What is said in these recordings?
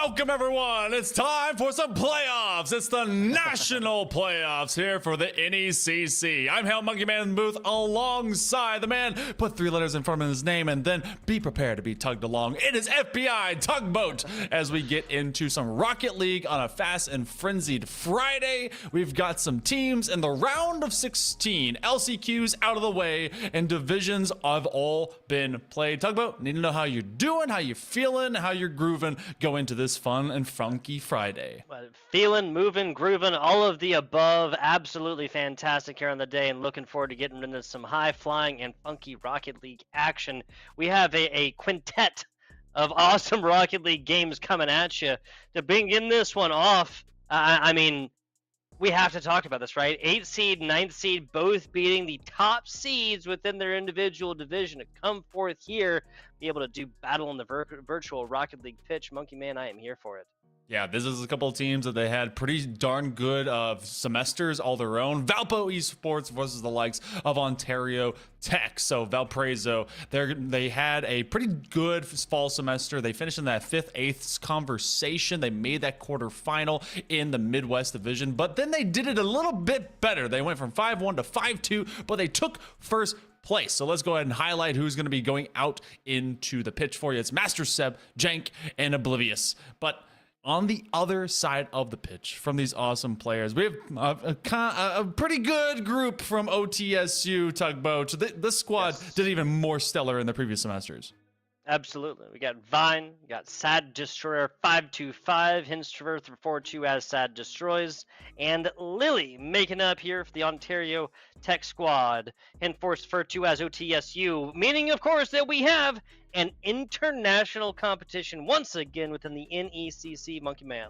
Welcome, everyone. It's time for some playoffs. It's the national playoffs here for the NECC. I'm Hail Monkey Man in the booth alongside the man. Put 3 letters in front of his name and then be prepared to be tugged along. It is FBI Tugboat as we get into some Rocket League on a fast and frenzied Friday. We've got some teams in the round of 16. LCQs out of the way and divisions have all been played. Tugboat, need to know how you're doing, how you feeling, how you're grooving going to this fun and funky Friday. Well, feeling, moving, grooving, all of the above. Absolutely fantastic here on the day, and looking forward to getting into some high-flying and funky Rocket League action. We have a quintet of awesome Rocket League games coming at you. To begin this one off, I mean, we have to talk about this, right? 8th seed, 9th seed, both beating the top seeds within their individual division to come forth here, be able to do battle on the virtual Rocket League pitch. Monkey Man, I am here for it. Yeah, this is a couple of teams that they had pretty darn good semesters all their own. Valpo Esports versus the likes of Ontario Tech. So Valparaiso, they had a pretty good fall semester. They finished in that 5th, 8th conversation. They made that quarterfinal in the Midwest Division, but then they did it a little bit better. They went from 5-1 to 5-2, but they took first place. So let's go ahead and highlight who's going to be going out into the pitch for you. It's Master Seb, Jank, and Oblivious. But on the other side of the pitch from these awesome players, we have a pretty good group from OTSU Tugboat. This squad did even more stellar in the previous semesters. Absolutely. We got Vine, we got Sad Destroyer 525, Hinstraver 42 as Sad Destroys, and Lily making up here for the Ontario Tech squad. Hinforce 42 as OTSU, meaning, of course, that we have an international competition once again within the NECC, Monkey Man.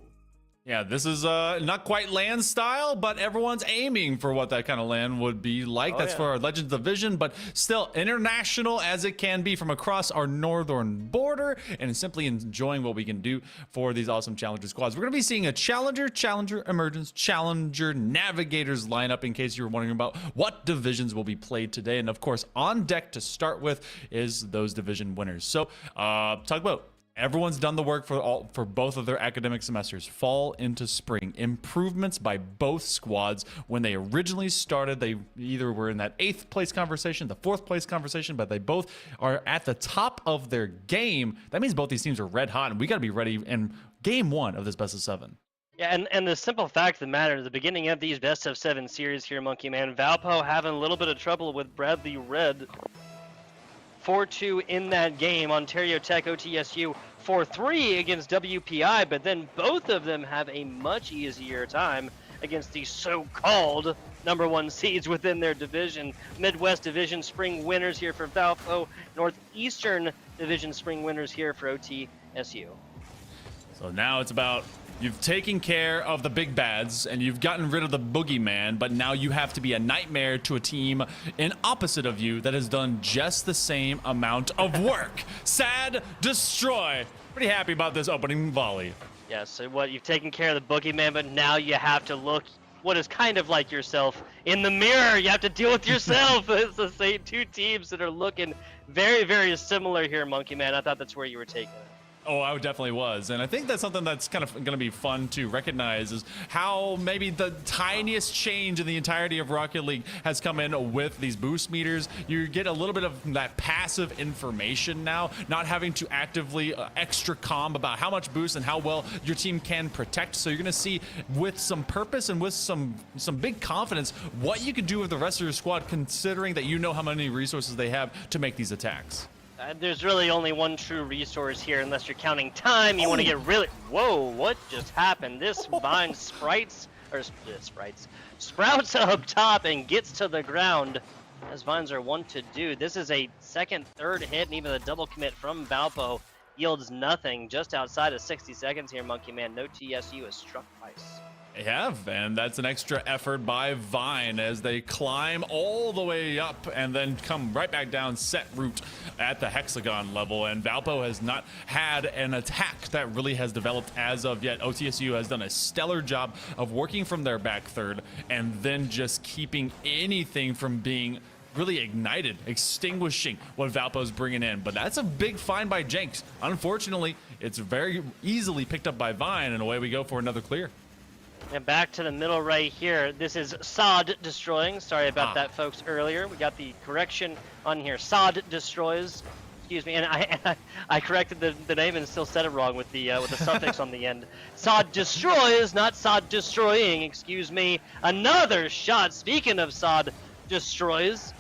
Yeah, this is not quite LAN style, but everyone's aiming for what that kind of LAN would be like. That's for our Legends Division, but still international as it can be from across our northern border, and simply enjoying what we can do for these awesome Challenger squads. We're going to be seeing a Challenger, Emergence, Challenger, Navigators lineup in case you're wondering about what divisions will be played today. And of course, on deck to start with is those division winners. So, Tugboat. Everyone's done the work for both of their academic semesters, fall into spring. Improvements by both squads. When they originally started, they either were in that 8th place conversation, the 4th place conversation, but they both are at the top of their game. That means both these teams are red hot, and we got to be ready in game 1 of this best of 7. Yeah, and the simple fact of the matter, at the beginning of these best of 7 series here, Monkey Man, Valpo having a little bit of trouble with Bradley Red. 4-2 in that game. Ontario Tech, OTSU 4-3 against WPI, but then both of them have a much easier time against the so-called #1 seeds within their division. Midwest Division spring winners here for Valpo, Northeastern Division spring winners here for OTSU. So now it's about, you've taken care of the big bads and you've gotten rid of the boogeyman, but now you have to be a nightmare to a team in opposite of you that has done just the same amount of work. Sad Destroy. Pretty happy about this opening volley. Yeah, so what, you've taken care of the boogeyman, but now you have to look what is kind of like yourself in the mirror. You have to deal with yourself. It's the same 2 teams that are looking very, very similar here, Monkey Man. I thought that's where you were taking it. Oh, I definitely was. And I think that's something that's kind of going to be fun to recognize, is how maybe the tiniest change in the entirety of Rocket League has come in with these boost meters. You get a little bit of that passive information now, not having to actively extra comm about how much boost and how well your team can protect. So you're going to see with some purpose and with some big confidence what you can do with the rest of your squad, considering that you know how many resources they have to make these attacks. There's really only one true resource here, unless you're counting time. You want to get really... Whoa, what just happened? This Vine sprouts up top and gets to the ground, as Vines are wont to do. This is a second, third hit, and even the double commit from Valpo yields nothing. Just outside of 60 seconds here, Monkey Man. No TSU is struck twice. They have, and that's an extra effort by Vine as they climb all the way up and then come right back down set route at the hexagon level. And Valpo has not had an attack that really has developed as of yet. OTSU has done a stellar job of working from their back third and then just keeping anything from being really ignited, extinguishing what Valpo's bringing in. But that's a big find by Jenks. Unfortunately, it's very easily picked up by Vine, and away we go for another clear. And back to the middle right here. This is Sod destroying. Sorry about that, folks, earlier. We got the correction on here. Sod destroys. Excuse me, and I corrected the name and still said it wrong with the suffix on the end. Sod destroys, not Sod destroying. Excuse me. Another shot. Speaking of Sod destroys,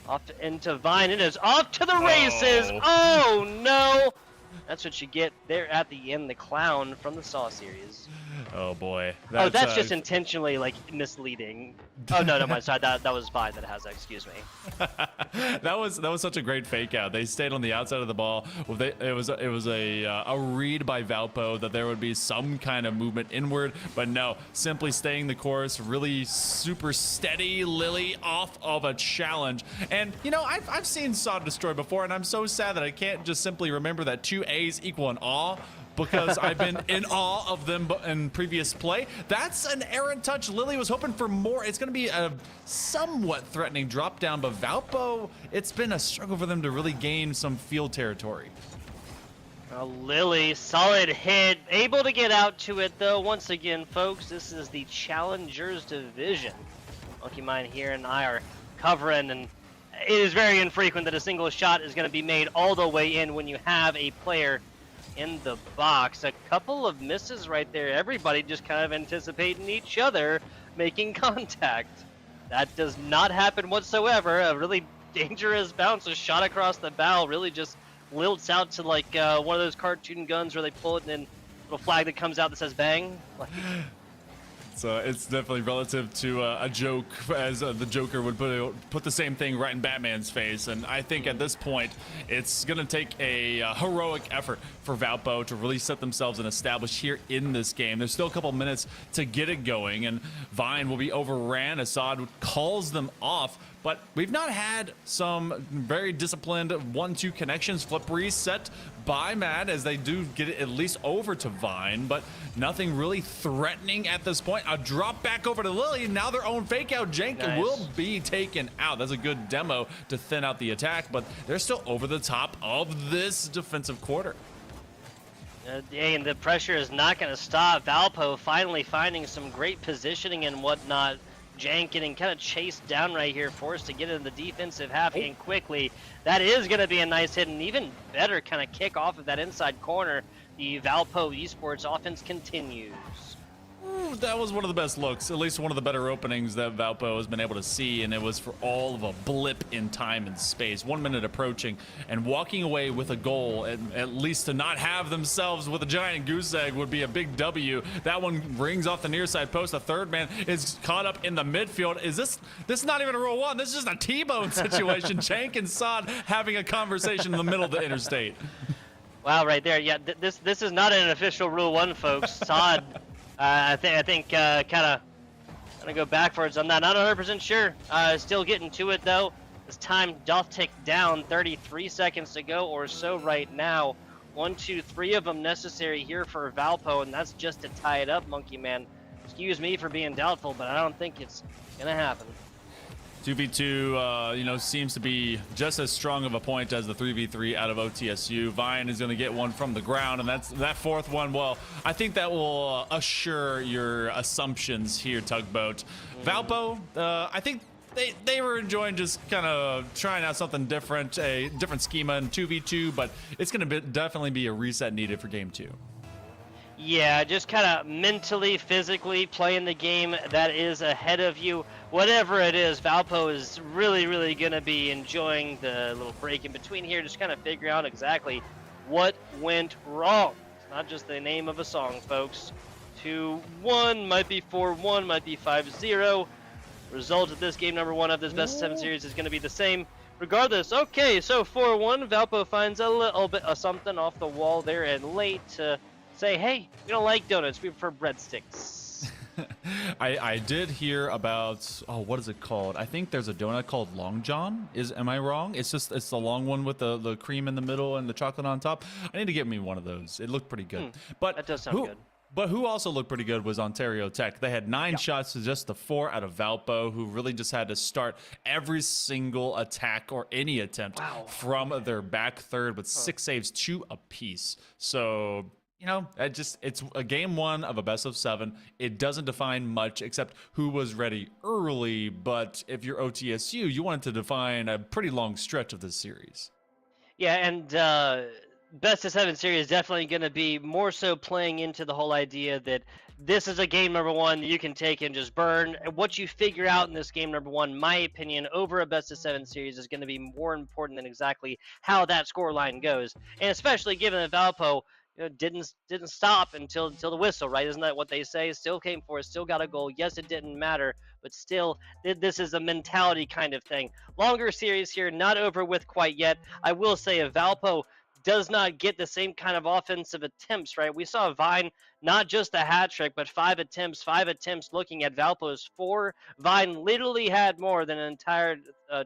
off into Vine. It is off to the races. Oh no! That's what you get there at the end. The clown from the Saw series. Oh boy. That's just intentionally like misleading. Oh no, my side. That was Vine that has that. Excuse me. that was such a great fake out. They stayed on the outside of the ball. Well, it was a read by Valpo that there would be some kind of movement inward, but no, simply staying the course. Really super steady. Lily off of a challenge, and you know I've seen Sod destroy before, and I'm so sad that I can't just simply remember that 2 A's equal an awe. Because I've been in awe of them in previous play. That's an errant touch. Lily was hoping for more. It's going to be a somewhat threatening drop down, but Valpo, it's been a struggle for them to really gain some field territory. Lily, solid hit. Able to get out to it, though. Once again, folks, this is the Challengers Division. Monkey Mind here and I are covering, and it is very infrequent that a single shot is going to be made all the way in when you have a player in the box. A couple of misses right there. Everybody just kind of anticipating each other making contact. That does not happen whatsoever. A really dangerous bounce, a shot across the bow, really just lilts out to like one of those cartoon guns where they pull it and then a little flag that comes out that says bang. Like, So it's definitely relative to a joke, as the Joker would put the same thing right in Batman's face. And I think at this point, it's going to take a heroic effort for Valpo to really set themselves and establish here in this game. There's still a couple minutes to get it going, and Vine will be overran. Assad calls them off. But we've not had some very disciplined 1-2 connections. Flip reset by Mad as they do get it at least over to Vine, but nothing really threatening at this point. A drop back over to Lily. Now their own fake out. Jenkins will be taken out. That's a good demo to thin out the attack, but they're still over the top of this defensive quarter. And the pressure is not going to stop. Valpo finally finding some great positioning and whatnot. Jank getting kind of chased down right here, forced to get in the defensive half and quickly. That is going to be a nice hit, and even better kind of kick off of that inside corner. The Valpo Esports offense continues. That was one of the best looks, at least one of the better openings that Valpo has been able to see, and it was for all of a blip in time and space. 1 minute approaching and walking away with a goal, and at least to not have themselves with a giant goose egg would be a big W. That one rings off the near side post. The third man is caught up in the midfield. Is this is not even a Rule 1. This is just a T-bone situation. Jank and Sod having a conversation in the middle of the interstate. Wow, right there. Yeah, this is not an official Rule 1, folks. Sod. I think kind of gonna go backwards on that. Not 100% sure. Still getting to it though. This time doth tick down. 33 seconds to go or so right now. 1, 2, 3 of them necessary here for Valpo, and that's just to tie it up, Monkey Man. Excuse me for being doubtful, but I don't think it's gonna happen. 2v2, seems to be just as strong of a point as the 3v3 out of OTSU. Vine is going to get one from the ground, and that fourth one. Well, I think that will assure your assumptions here, Tugboat. Valpo, I think they were enjoying just kind of trying out something different, a different schema in 2v2, but it's going to definitely be a reset needed for game 2. Yeah, just kind of mentally, physically playing the game that is ahead of you. Whatever it is, Valpo is really, really going to be enjoying the little break in between here, just kind of figuring out exactly what went wrong. It's not just the name of a song, folks. 2-1, might be 4-1, might be 5-0. Result of this game number 1 of this best of 7 series is going to be the same. Regardless, okay, so 4-1, Valpo finds a little bit of something off the wall there and late to say, hey, we don't like donuts, we prefer breadsticks. I did hear about, what is it called? I think there's a donut called Long John. Am I wrong? It's the long one with the cream in the middle and the chocolate on top. I need to get me one of those. It looked pretty good. But that does sound good. But who also looked pretty good was Ontario Tech. They had 9 shots to just the 4 out of Valpo, who really just had to start every single attack or any attempt from their back third with 6 saves, 2 apiece. So, you know, it's a game 1 of a best of 7. It doesn't define much except who was ready early. But if you're OTSU, you wanted to define a pretty long stretch of this series. Yeah, and best of 7 series is definitely going to be more so playing into the whole idea that this is a game number 1 that you can take and just burn. And what you figure out in this game number 1, my opinion, over a best of 7 series is going to be more important than exactly how that score line goes. And especially given that Valpo didn't stop until the whistle, right? Isn't that what they say? Still came for it, still got a goal. Yes, it didn't matter, but still, this is a mentality kind of thing. Longer series here, not over with quite yet. I will say if Valpo does not get the same kind of offensive attempts, right? We saw Vine, not just a hat trick, but 5 attempts looking at Valpo's 4. Vine literally had more than an entire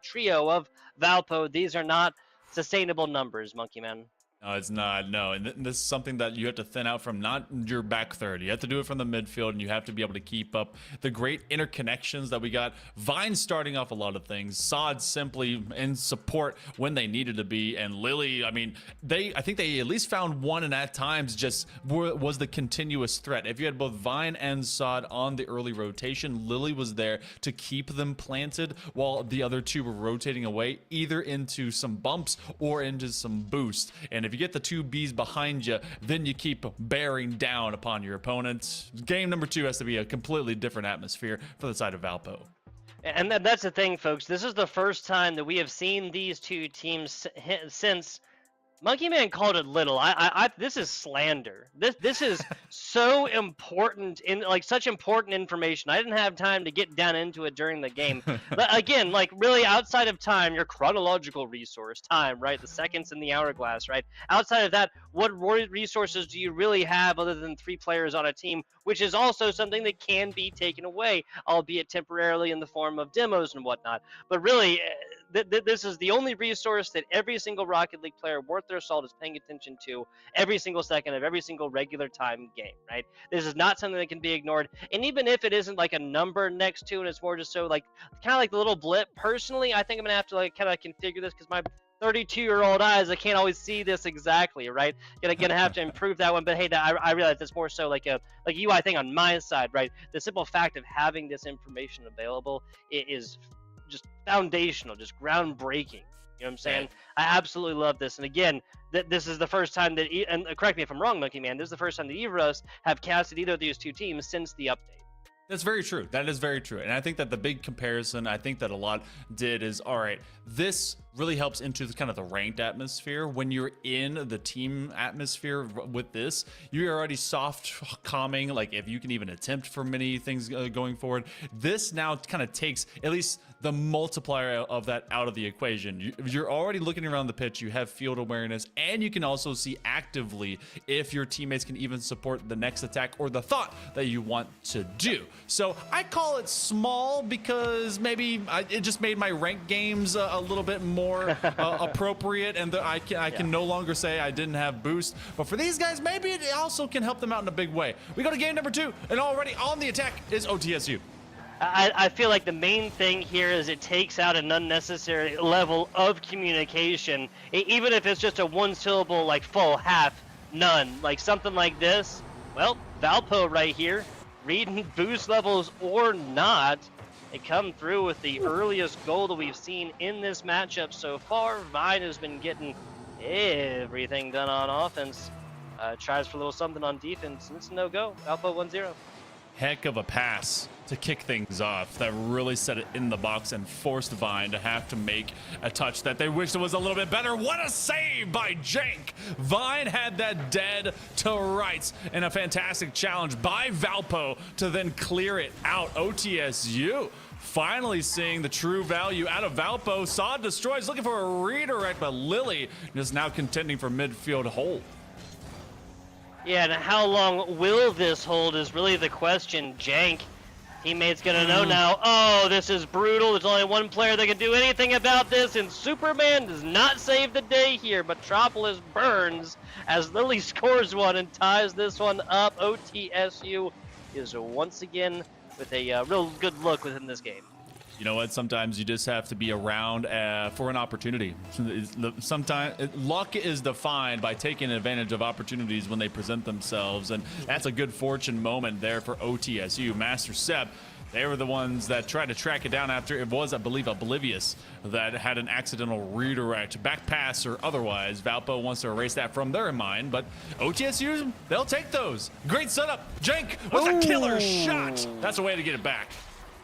trio of Valpo. These are not sustainable numbers, Monkey Man. No, it's not. No, and this is something that you have to thin out from not your back third. You have to do it from the midfield, and you have to be able to keep up the great interconnections that we got. Vine starting off a lot of things. Sod simply in support when they needed to be, and Lily. I mean, I think they at least found one, and at times just was the continuous threat. If you had both Vine and Sod on the early rotation, Lily was there to keep them planted, while the other 2 were rotating away, either into some bumps or into some boost. And if you get the 2 Bs behind you, then you keep bearing down upon your opponents. Game number 2 has to be a completely different atmosphere for the side of Valpo. And that's the thing, folks. This is the first time that we have seen these 2 teams since Monkey Man called it little. This is slander. This is so important, such important information. I didn't have time to get down into it during the game. But again, really outside of time, your chronological resource, time, right? The seconds in the hourglass, right? Outside of that, what resources do you really have other than 3 players on a team, which is also something that can be taken away, albeit temporarily in the form of demos and whatnot. But really, this is the only resource that every single Rocket League player worth their salt is paying attention to every single second of every single regular time game, right? This is not something that can be ignored. And even if it isn't like a number next to, and it's more just so kind of like the little blip, personally, I think I'm going to have to kind of configure this because my 32-year-old eyes, I can't always see this exactly, right? Gonna have to improve that one. But hey, I realize it's more so like a UI thing on my side, right? The simple fact of having this information available is just foundational, just groundbreaking. You know what I'm saying? I absolutely love this. And again, this is the first time that, and correct me if I'm wrong, Monkey Man, this is the first time that Everus have casted either of these 2 teams since the update. That's very true. That is very true. And I think that the big comparison, I think that a lot did is, all right, this really helps into kind of the ranked atmosphere. When you're in the team atmosphere with this, you're already soft calming, like if you can even attempt for many things going forward. This now kind of takes at least the multiplier of that out of the equation. You're already looking around the pitch, you have field awareness, and you can also see actively if your teammates can even support the next attack or the thought that you want to do. So I call it small because maybe it just made my ranked games a little bit more appropriate, and I can no longer say I didn't have boost. But for these guys, maybe it also can help them out in a big way. We go to game number 2, and already on the attack is OTSU. I feel like the main thing here is it takes out an unnecessary level of communication, even if it's just a 1-syllable, full, half, none, something like this. Well, Valpo right here, reading boost levels or not, they come through with the earliest goal that we've seen in this matchup so far. Vine has been getting everything done on offense. Tries for a little something on defense, and it's a no-go. Valpo 1-0. Heck of a pass to kick things off that really set it in the box and forced Vine to have to make a touch that they wished it was a little bit better. What a save by Jank! Vine had that dead to rights, and a fantastic challenge by Valpo to then clear it out. OTSU finally seeing the true value out of Valpo. Sod destroys, looking for a redirect, but Lily just now contending for midfield hold. Yeah, and how long will this hold is really the question. Jank Teammate's gonna know now. Oh, this is brutal. There's only one player that can do anything about this, and Superman does not save the day here. Metropolis burns as Lily scores one and ties this one up. OTSU is once again with a real good look within this game. You know what? Sometimes you just have to be around for an opportunity. Sometimes luck is defined by taking advantage of opportunities when they present themselves, and that's a good fortune moment there for OTSU. Master Seb, they were the ones that tried to track it down after it was, I believe, Oblivious that had an accidental redirect, back pass or otherwise. Valpo wants to erase that from their mind, but OTSU, they'll take those. Great setup. Jank with a killer shot. That's a way to get it back.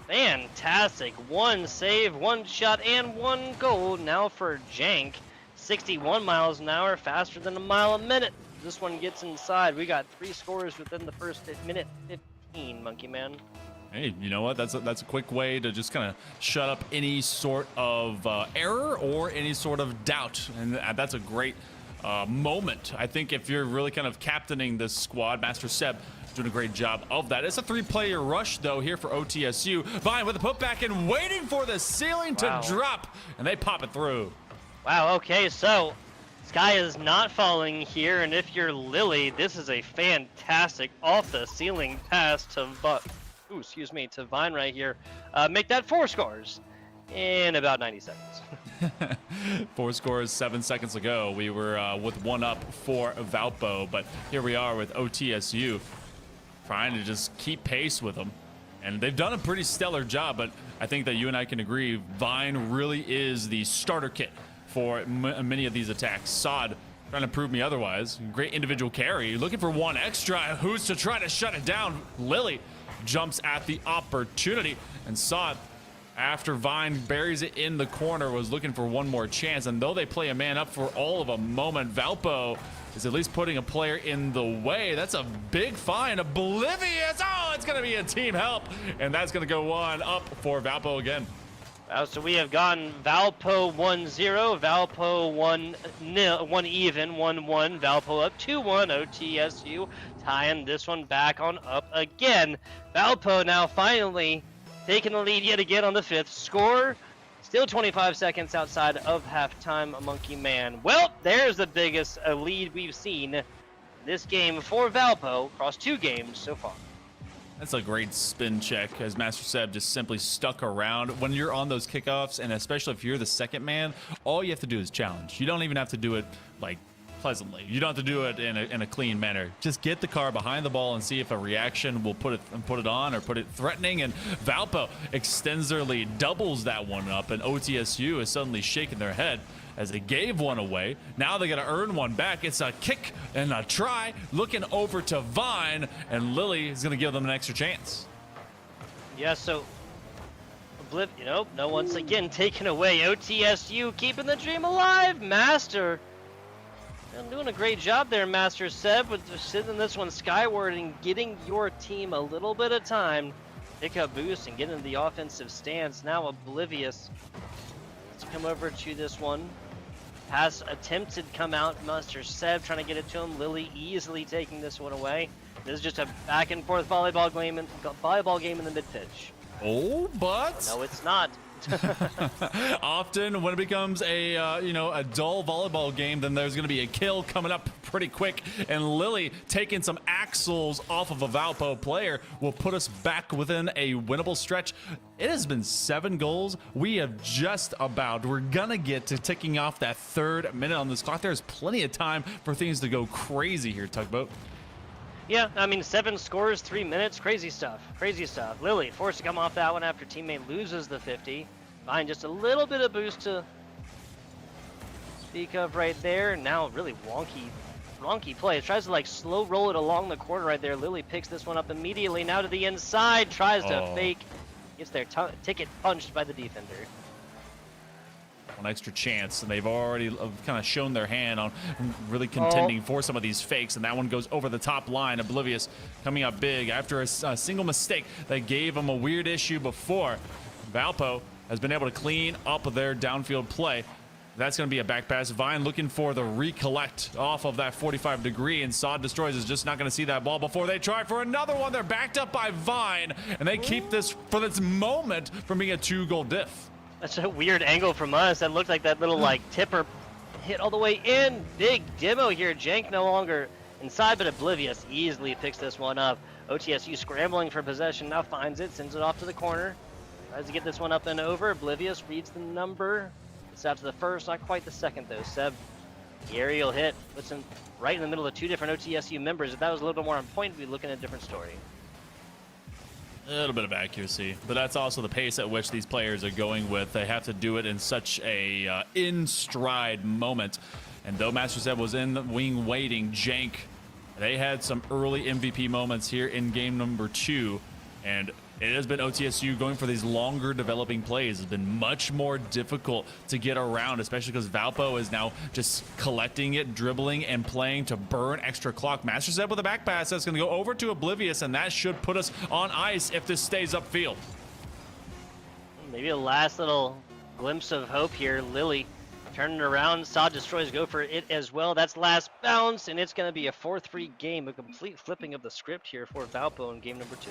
Fantastic. One save, one shot, and one goal. Now for Jank. 61 miles an hour, faster than a mile a minute. This one gets inside. We got 3 scores within the first minute 15, Monkey Man. Hey, you know what? That's a quick way to just kind of shut up any sort of error or any sort of doubt. And that's a great moment. I think if you're really kind of captaining this squad, Master Seb doing a great job of that. It's a 3-player rush, though, here for OTSU. Vine with a putback and waiting for the ceiling to drop, and they pop it through. Wow, okay, so sky is not falling here, and if you're Lily, this is a fantastic off-the-ceiling pass to to Vine right here. Make that 4 scores in about 90 seconds. 4 scores 7 seconds ago. We were with 1 up for Valpo, but here we are with OTSU trying to just keep pace with them. And they've done a pretty stellar job, but I think that you and I can agree Vine really is the starter kit for many of these attacks. Sod trying to prove me otherwise. Great individual carry. Looking for 1 extra. Who's to try to shut it down? Lily jumps at the opportunity, and Sod, after Vine buries it in the corner, was looking for 1 more chance. And though they play a man up for all of a moment, Valpo is at least putting a player in the way. That's a big find. Oblivious. Oh, it's going to be a team help. And that's going to go 1 up for Valpo again. So we have gotten Valpo 1-0, Valpo 1 even, 1-1, Valpo up 2-1, OTSU tying this one back on up again. Valpo now finally taking the lead yet again on the 5th score. Still 25 seconds outside of halftime, Monkey Man. Well, there's the biggest lead we've seen this game for Valpo across 2 games so far. That's a great spin check as Master Seb just simply stuck around. When you're on those kickoffs, and especially if you're the second man, all you have to do is challenge. You don't even have to do it like pleasantly. You don't have to do it in a clean manner. Just get the car behind the ball and see if a reaction will put it on or put it threatening. And Valpo extends their lead, doubles that one up, and OTSU is suddenly shaking their head as they gave 1 away. Now they got to earn 1 back. It's a kick and a try. Looking over to Vine, and Lily is going to give them an extra chance. Yeah, so no, once again taken away. OTSU keeping the dream alive. Master, you're doing a great job there, Master Seb, with sending this one skyward and getting your team a little bit of time. Pick up boost and get into the offensive stance. Now Oblivious. Let's come over to this one. Pass attempted come out. Master Seb trying to get it to him. Lily easily taking this one away. This is just a back and forth volleyball game in the mid pitch. Oh, but no, it's not. Often when it becomes a dull volleyball game, then there's going to be a kill coming up pretty quick, and Lily taking some axles off of a Valpo player will put us back within a winnable stretch. It has been 7 goals. We're gonna get to ticking off that 3rd minute on this clock. There's plenty of time for things to go crazy here, Tugboat. Yeah, I mean, 7 scores, 3 minutes, crazy stuff. Lily forced to come off that one after teammate loses the 50. Find just a little bit of boost to speak of right there. Now really wonky play. It tries to slow roll it along the corner right there. Lily picks this one up immediately. Now to the inside, tries to fake. Gets their ticket punched by the defender. 1 extra chance, and they've already kind of shown their hand on really contending for some of these fakes, and that one goes over the top line. Oblivious coming up big after a single mistake that gave them a weird issue before. Valpo has been able to clean up their downfield play. That's going to be a back pass. Vine looking for the recollect off of that 45 degree, and Sod Destroys is just not going to see that ball before they try for another one. They're backed up by Vine, and they keep this for this moment from being a 2-goal diff. That's a weird angle from us. That looked like that little like tipper hit all the way in. Big demo here. Jank no longer inside, but Oblivious easily picks this one up. OTSU scrambling for possession, now finds it, sends it off to the corner. Tries to get this one up and over. Oblivious reads the number. It's out to the first, not quite the second though. Seb, the aerial hit, puts him right in the middle of 2 different OTSU members. If that was a little bit more on point, we'd be looking at a different story. A little bit of accuracy, but that's also the pace at which these players are going with. They have to do it in such a in-stride moment. And though Master Seb was in the wing waiting, Jank, they had some early MVP moments here in game number 2. And it has been OTSU going for these longer developing plays. It's been much more difficult to get around, especially because Valpo is now just collecting it, dribbling, and playing to burn extra clock. Master Zeb with a back pass that's going to go over to Oblivious, and that should put us on ice if this stays upfield. Maybe a last little glimpse of hope here. Lily turning around. Sod Destroys go for it as well. That's last bounce, and it's going to be a 4-3 game. A complete flipping of the script here for Valpo in game number 2.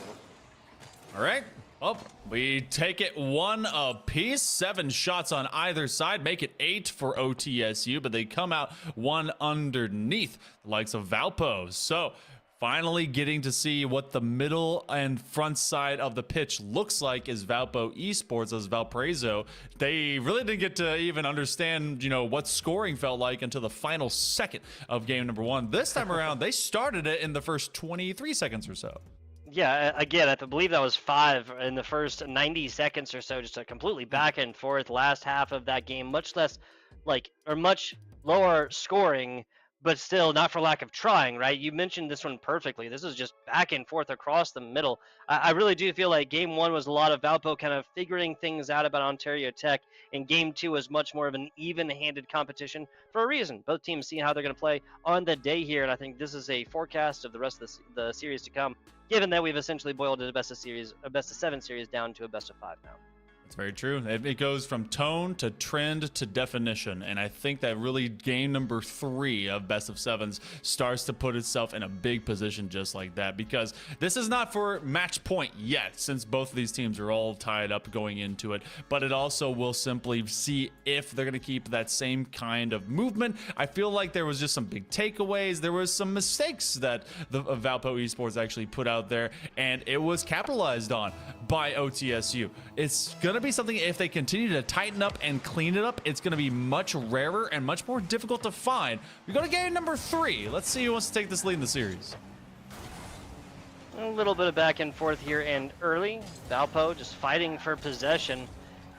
All right. Well, we take it 1 apiece. 7 shots on either side, make it 8 for OTSU, but they come out 1 underneath the likes of Valpo. So finally getting to see what the middle and front side of the pitch looks like is Valpo Esports as Valparaiso. They really didn't get to even understand, what scoring felt like until the final second of game number 1. This time around, they started it in the first 23 seconds or so. Yeah, again, I believe that was 5 in the first 90 seconds or so, just a completely back and forth last half of that game, much less much lower scoring, but still not for lack of trying, right? You mentioned this one perfectly. This is just back and forth across the middle. I really do feel like game 1 was a lot of Valpo kind of figuring things out about Ontario Tech, and game 2 was much more of an even-handed competition for a reason. Both teams see how they're going to play on the day here, and I think this is a forecast of the rest of the series to come, given that we've essentially boiled a best of 7 series down to a best of 5 now. That's very true. It goes from tone to trend to definition, and I think that really game number 3 of best of 7s starts to put itself in a big position just like that, because this is not for match point yet, since both of these teams are all tied up going into it, but it also will simply see if they're going to keep that same kind of movement. I feel like there was just some big takeaways. There was some mistakes that the Valpo Esports actually put out there, and it was capitalized on by OTSU. It's going to be something, if they continue to tighten up and clean it up, it's going to be much rarer and much more difficult to find. We go to game number 3. Let's see who wants to take this lead in the series. A little bit of back and forth here and early. Valpo just fighting for possession.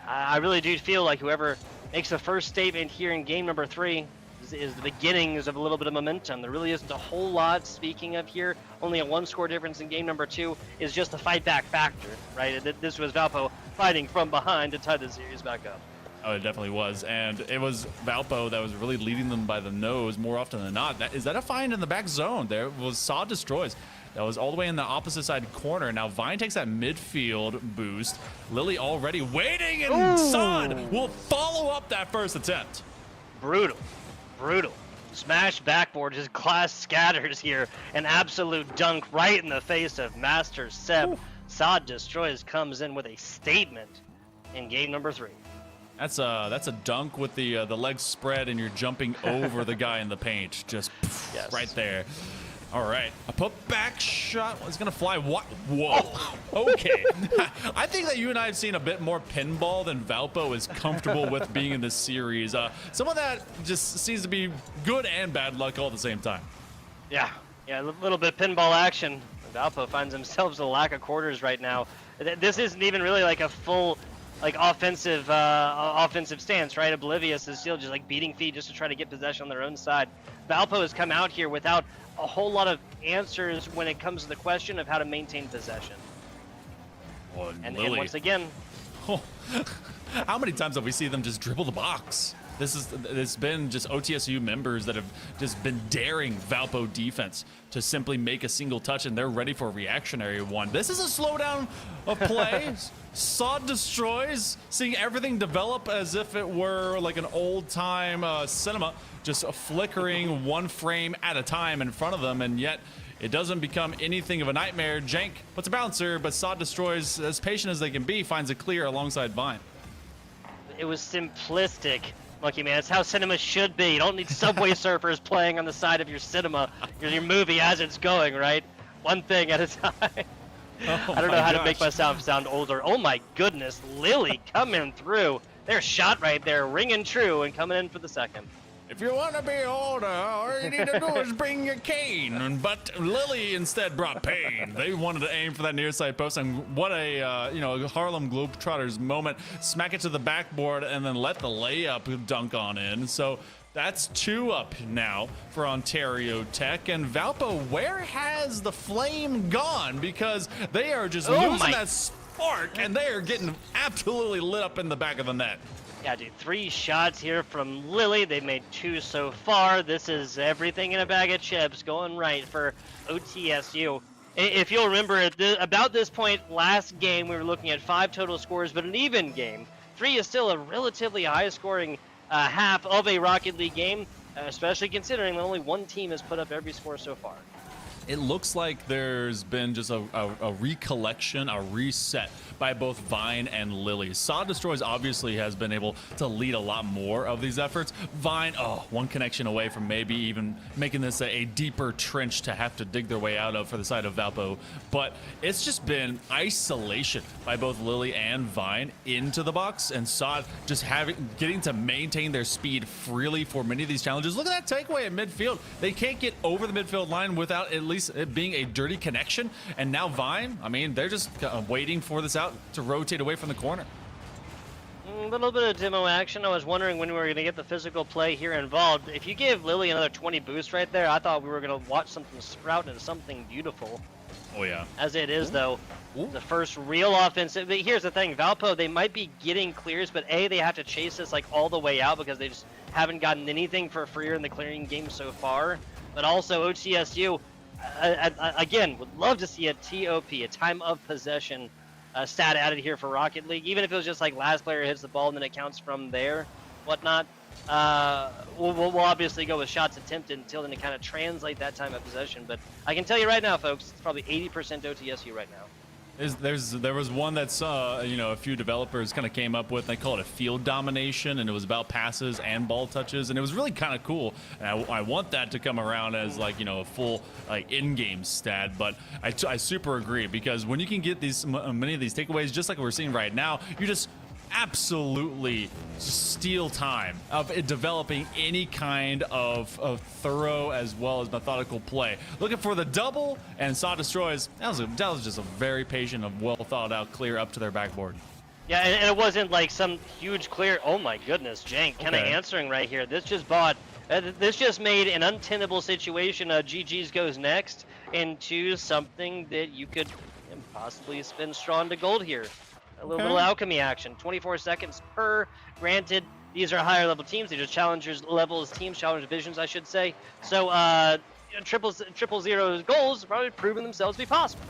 I really do feel like whoever makes the first statement here in game number 3 is the beginnings of a little bit of momentum. There really isn't a whole lot, speaking of here. Only a 1-score difference in game number 2 is just the fight back factor, right? This was Valpo fighting from behind to tie the series back up. Oh, it definitely was. And it was Valpo that was really leading them by the nose more often than not. Is that a find in the back zone? There was Sod Destroys. That was all the way in the opposite side corner. Now Vine takes that midfield boost. Lily already waiting, and Sod will follow up that first attempt. Brutal. Smash backboard, his glass scatters here. An absolute dunk right in the face of Master Seb. Sod Destroys comes in with a statement in game number 3. That's a dunk with the legs spread, and you're jumping over the guy in the paint. Just right there. All right, a put-back shot was gonna fly. What? Whoa. Okay. I think that you and I have seen a bit more pinball than Valpo is comfortable with being in this series. Some of that just seems to be good and bad luck all at the same time. Yeah, a little bit of pinball action. Valpo finds themselves a lack of quarters right now. This isn't even really like a full offensive stance, right? Oblivious is still just beating feet just to try to get possession on their own side. Valpo has come out here without a whole lot of answers when it comes to the question of how to maintain possession. Oh, and once again, how many times have we seen them just dribble the box? it's been just OTSU members that have just been daring Valpo defense to simply make a single touch, and they're ready for a reactionary one. This is a slowdown of play. Sod destroys, seeing everything develop as if it were like an old-time cinema, just flickering one frame at a time in front of them, and yet it doesn't become anything of a nightmare. Jank puts a bouncer, but Sod destroys, as patient as they can be, finds a clear alongside Vine. It was simplistic, Monkey Man. It's how cinema should be. You don't need Subway Surfers playing on the side of your cinema, your movie as it's going, right? One thing at a time. Oh I don't know how to gosh. make myself sound older. Oh my goodness, Lily coming through. Their shot right there, ringing true and coming in for the second. If you want to be older, all you need to do is bring your cane. But Lily instead brought pain. They wanted to aim for that near side post, and what a Harlem Globetrotters moment. Smack it to the backboard and then let the layup dunk on in. So that's 2 up now for Ontario Tech. And Valpo, where has the flame gone? Because they are just losing that spark, and they are getting absolutely lit up in the back of the net. Yeah, dude, 3 shots here from Lily. They made 2 so far. This is everything in a bag of chips going right for OTSU. If you'll remember, at about this point last game, we were looking at 5 total scores, but an even game. 3 is still a relatively high-scoring half of a Rocket League game, especially considering that only one team has put up every score so far. It looks like there's been just a recollection, a reset by both Vine and Lily. Sod Destroys obviously has been able to lead a lot more of these efforts. Vine, one connection away from maybe even making this a deeper trench to have to dig their way out of for the side of Valpo. But it's just been isolation by both Lily and Vine into the box, and Sod just getting to maintain their speed freely for many of these challenges. Look at that takeaway at midfield. They can't get over the midfield line without at least it being a dirty connection. And now Vine, I mean, they're just waiting for this out to rotate away from the corner. A little bit of demo action. I was wondering when we were going to get the physical play here involved. If you give Lily another 20 boosts right there, I thought we were going to watch something sprout into something beautiful. Oh yeah. As it is, though, the first real offensive. But here's the thing, Valpo, they might be getting clears, but A, they have to chase this like all the way out because they just haven't gotten anything for free in the clearing game so far. But also OTSU, again, would love to see a TOP, a time of possession stat added here for Rocket League, even if it was just like last player hits the ball and then it counts from there, whatnot. We'll obviously go with shots attempted until then to kind of translate that time of possession. But I can tell you right now, folks, it's probably 80% OTSU right now. There was one that's a few developers kind of came up with. They call it a field domination, and it was about passes and ball touches, and it was really kind of cool. And I want that to come around as a full in-game stat. But I super agree, because when you can get these many of these takeaways, just like we're seeing right now, you just absolutely steal time of developing any kind of thorough as well as methodical play. Looking for the double, and Sod Destroys. That was just a very patient, well thought out clear up to their backboard. Yeah, and it wasn't like some huge clear. Oh my goodness, Jank, kind of answering right here. This just made an untenable situation. GG's goes next into something that you could possibly spin straw into gold here. A little alchemy action. 24 seconds per. Granted, these are higher level teams. These are challengers levels teams, challenge divisions, I should say. So triple zero goals probably proven themselves to be possible.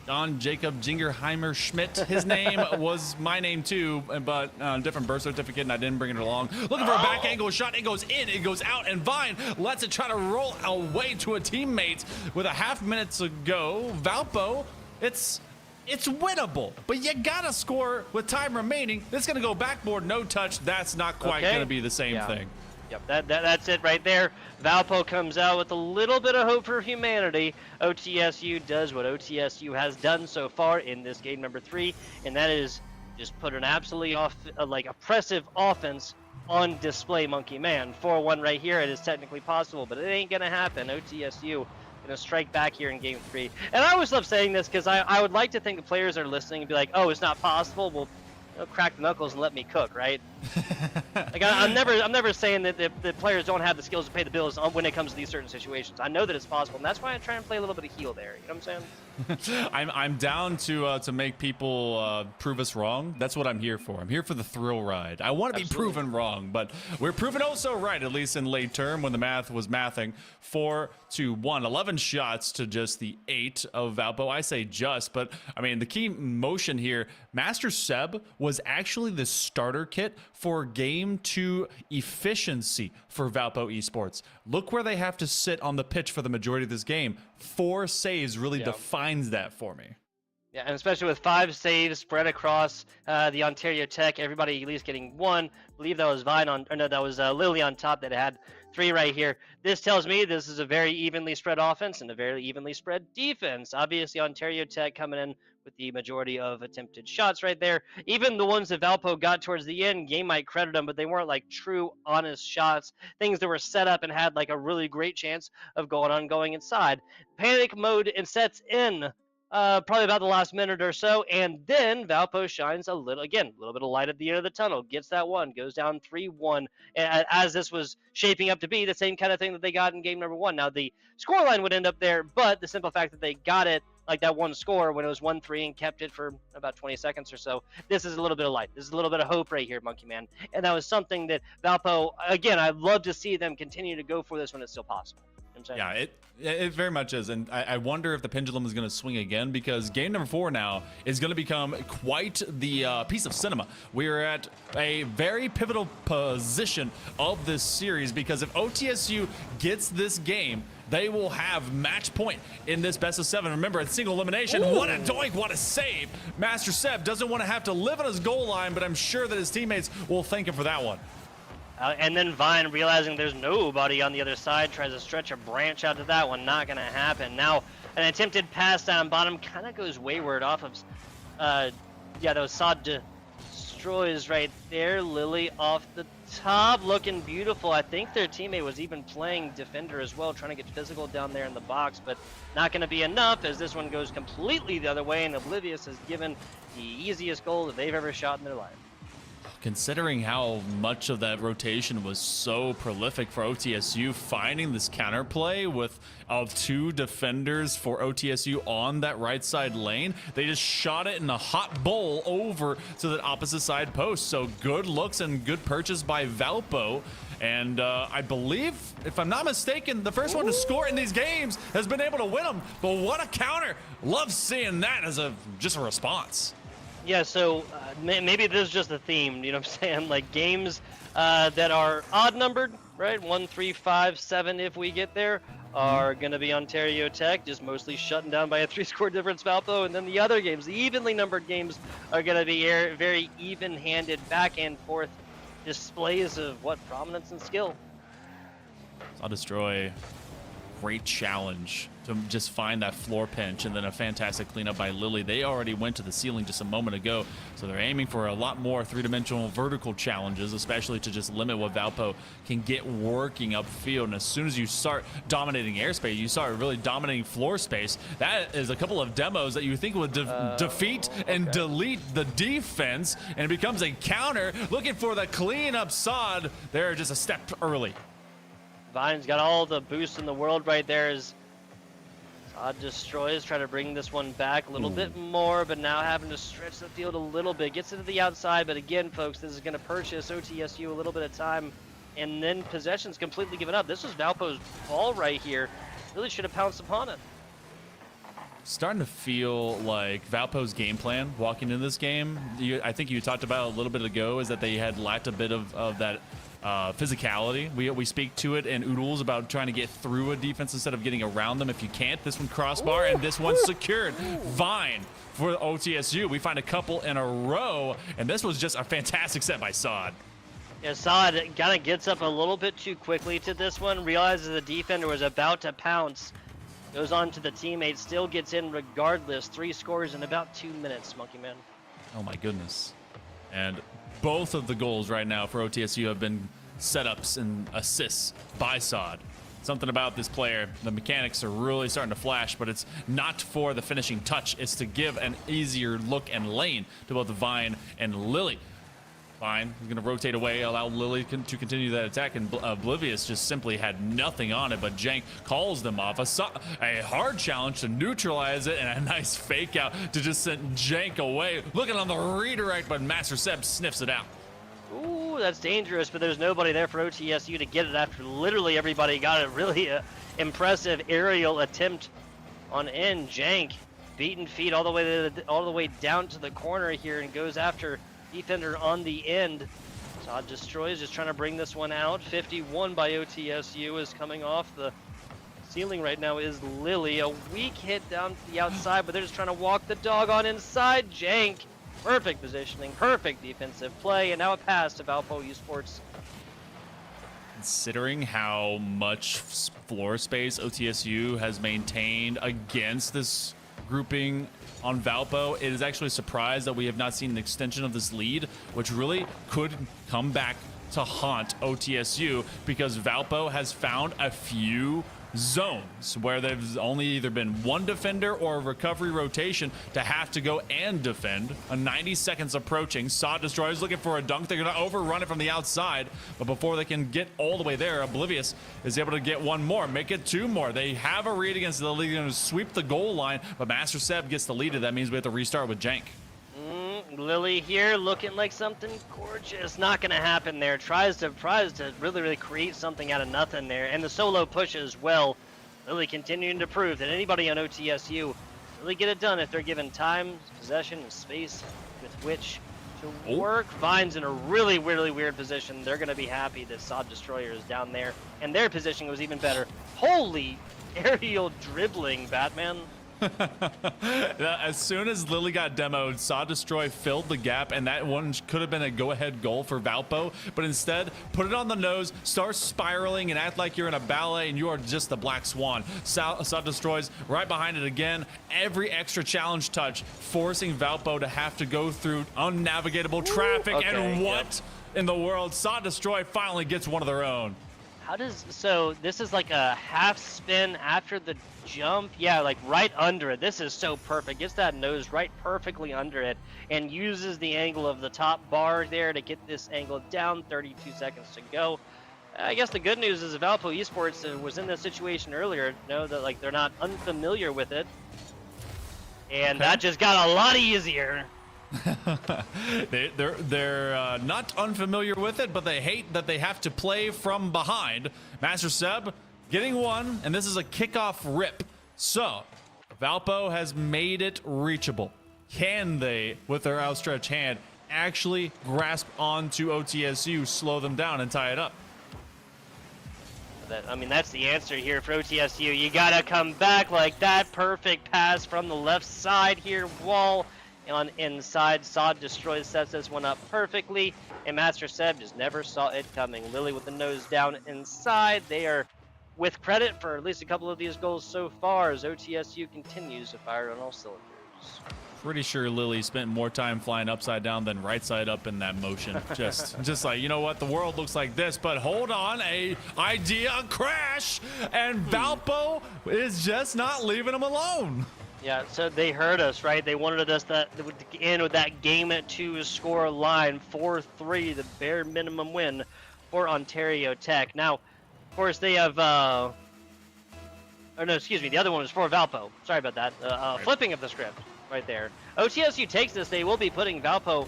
Don Jacob Jingerheimer Schmidt. His name was my name too, but different birth certificate, and I didn't bring it along. Looking for a back angle shot. It goes in, it goes out, and Vine lets it try to roll away to a teammate with a half minute to go. Valpo, it's winnable, but you gotta score with time remaining. This is gonna go backboard, no touch. That's not quite gonna be the same thing. Yep, that's it right there. Valpo comes out with a little bit of hope for humanity. OTSU does what OTSU has done so far in this game number 3, and that is just put an absolutely oppressive offense on display, Monkey Man. 4-1 right here. It is technically possible, but it ain't gonna happen. OTSU gonna strike back here in game 3. And I always love saying this because I would like to think the players are listening and be like, oh, it's not possible. Well, crack the knuckles and let me cook, right? I'm never saying that the players don't have the skills to pay the bills when it comes to these certain situations. I know that it's possible, and that's why I try and play a little bit of heel there. You know what I'm saying? I'm down to make people prove us wrong. That's what I'm here for. I'm here for the thrill ride. I want to be proven wrong, but we're proven also right, at least in late term when the math was mathing. 4-1, 11 shots to just the 8 of Valpo. I say just, but I mean the key motion here. Master Seb was actually the starter kit for game 2 efficiency for Valpo Esports. Look where they have to sit on the pitch for the majority of this game. 4 saves really defines that for me. Yeah, and especially with 5 saves spread across the Ontario Tech, everybody at least getting 1. I believe that was Vine on, or no, that was Lily on top that had 3 right here. This tells me this is a very evenly spread offense and a very evenly spread defense. Obviously, Ontario Tech coming in with the majority of attempted shots right there. Even the ones that Valpo got towards the end, game might credit them, but they weren't like true, honest shots. Things that were set up and had like a really great chance of going inside. Panic mode and sets in probably about the last minute or so, and then Valpo shines a little bit of light at the end of the tunnel, gets that one, goes down 3-1, as this was shaping up to be the same kind of thing that they got in game number 1. Now the scoreline would end up there, but the simple fact that they got it like that one score when it was 1-3 and kept it for about 20 seconds or so, this is a little bit of light. This is a little bit of hope right here, Monkey Man, and that was something that Valpo, again, I'd love to see them continue to go for this when it's still possible. Yeah, it very much is, and I wonder if the pendulum is going to swing again, because game number 4 now is going to become quite the piece of cinema. We're at a very pivotal position of this series, because if OTSU gets this game, they will have match point in this best of 7. Remember, it's single elimination. Ooh. What a doink, what a save. Master Seb doesn't want to have to live on his goal line, but I'm sure that his teammates will thank him for that one. And then Vine, realizing there's nobody on the other side, tries to stretch a branch out to that one. Not going to happen. Now, an attempted pass down bottom kind of goes wayward off of, that was Sod destroys right there. Lily off the top, looking beautiful. I think their teammate was even playing defender as well, trying to get physical down there in the box, but not going to be enough as this one goes completely the other way, and Oblivious has given the easiest goal that they've ever shot in their life. Considering how much of that rotation was so prolific for OTSU, finding this counterplay with 2 defenders for OTSU on that right side lane, they just shot it in a hot bowl over to the opposite side post. So good looks and good purchase by Valpo. And I believe, if I'm not mistaken, the first one to score in these games has been able to win them. But what a counter. Love seeing that as just a response. Yeah, so maybe this is just a theme, you know what I'm saying? Like games that are odd numbered, right? 1, 3, 5, 7 if we get there, are going to be Ontario Tech, just mostly shutting down by a 3-score difference Valpo. And then the other games, the evenly numbered games, are going to be very even-handed, back and forth displays of what? Prominence and skill. I'll destroy. Great challenge to just find that floor pinch, and then a fantastic cleanup by Lily. They already went to the ceiling just a moment ago, so they're aiming for a lot more 3-dimensional vertical challenges, especially to just limit what Valpo can get working upfield. And as soon as you start dominating airspace, you start really dominating floor space. That is a couple of demos that you think would defeat and delete the defense, and it becomes a counter looking for the cleanup. Sod there just a step early. Vine's got all the boost in the world right there as Sod destroys, try to bring this one back a little bit more, but now having to stretch the field a little bit. Gets into the outside, but again, folks, this is going to purchase OTSU a little bit of time, and then possession's completely given up. This was Valpo's ball right here. Really should have pounced upon it. Starting to feel like Valpo's game plan walking into this game, I think you talked about a little bit ago, is that they had lacked a bit of that physicality. We speak to it in Oodles about trying to get through a defense instead of getting around them. If you can't, this one crossbar, and this one's secured. Vine for OTSU. We find a couple in a row, and this was just a fantastic set by Sod. Yeah, Sod kind of gets up a little bit too quickly to this one, realizes the defender was about to pounce, goes on to the teammate, still gets in regardless. 3 scores in about 2 minutes, Monkey Man. Oh my goodness. And both of the goals right now for OTSU have been setups and assists by Sod. Something about this player, the mechanics are really starting to flash, but it's not for the finishing touch. It's to give an easier look and lane to both Vine and Lily. Fine. He's going to rotate away, allow Lily to continue that attack, and Oblivious just simply had nothing on it, but Jank calls them off. A hard challenge to neutralize it, and a nice fake out to just send Jank away. Looking on the redirect, but Master Seb sniffs it out. Ooh, that's dangerous, but there's nobody there for OTSU to get it after literally everybody got it. Really impressive aerial attempt on end. Jank beaten feet all the way down to the corner here and goes after defender on the end. Sod Destroys just trying to bring this one out. 51 by OTSU is coming off the ceiling right now is Lily. A weak hit down to the outside, but they're just trying to walk the dog on inside. Jank, perfect positioning, perfect defensive play, and now a pass to Valpo Esports. Considering how much floor space OTSU has maintained against this grouping on Valpo, it is actually a surprise that we have not seen an extension of this lead, which really could come back to haunt OTSU, because Valpo has found a few zones where there's only either been one defender or a recovery rotation to have to go and defend. A 90 seconds approaching. Sod Destroyers looking for a dunk. They're going to overrun it from the outside, but before they can get all the way there, Oblivious is able to get one more, make it two more. They have a read against the league. They're going to sweep the goal line, but Master Seb gets the lead. That means we have to restart with Jank. Lily here looking like something gorgeous. Not going to happen there. Tries to really create something out of nothing there. And the solo push as well. Lily continuing to prove that anybody on OTSU really get it done if they're given time, possession, and space with which to work. Vines in a really weird position. They're going to be happy that Sod Destroyer is down there. And their positioning was even better. Holy aerial dribbling, Batman. As soon as Lily got demoed, Sod Destroy filled the gap, and that one could have been a go-ahead goal for Valpo, but instead put it on the nose, start spiraling, and act like you're in a ballet and you are just the Black Swan. Sod Destroys right behind it again. Every extra challenge touch, forcing Valpo to have to go through unnavigatable traffic. Okay, and what in the world? Sod Destroy finally gets one of their own. So this is like a half spin after the jump. Yeah, like right under it. This is so perfect. Gets that nose right perfectly under it and uses the angle of the top bar there to get this angle down. 32 seconds to go. I guess the good news is Valpo Esports was in this situation earlier. Know that like they're not unfamiliar with it. And that just got a lot easier. they're not unfamiliar with it, but they hate that they have to play from behind. Master Seb getting one, and this is a kickoff rip. So Valpo has made it reachable. Can they, with their outstretched hand, actually grasp onto OTSU, slow them down, and tie it up? I mean, that's the answer here for OTSU. You gotta come back like that. Perfect pass from the left side here. Wall on inside. Sod Destroys, sets this one up perfectly, and Master Seb just never saw it coming. Lily with the nose down inside. They are with credit for at least a couple of these goals so far as OTSU continues to fire on all cylinders. Pretty sure Lily spent more time flying upside down than right side up in that motion. Just like, you know what, the world looks like this, but hold on, a crash, and Valpo is just not leaving them alone. Yeah, so they heard us, right? They wanted us to end with that game at 2 score line, 4-3, the bare minimum win for Ontario Tech. Now, of course, they have, the other one was for Valpo. Sorry about that. Flipping of the script right there. OTSU takes this. They will be putting Valpo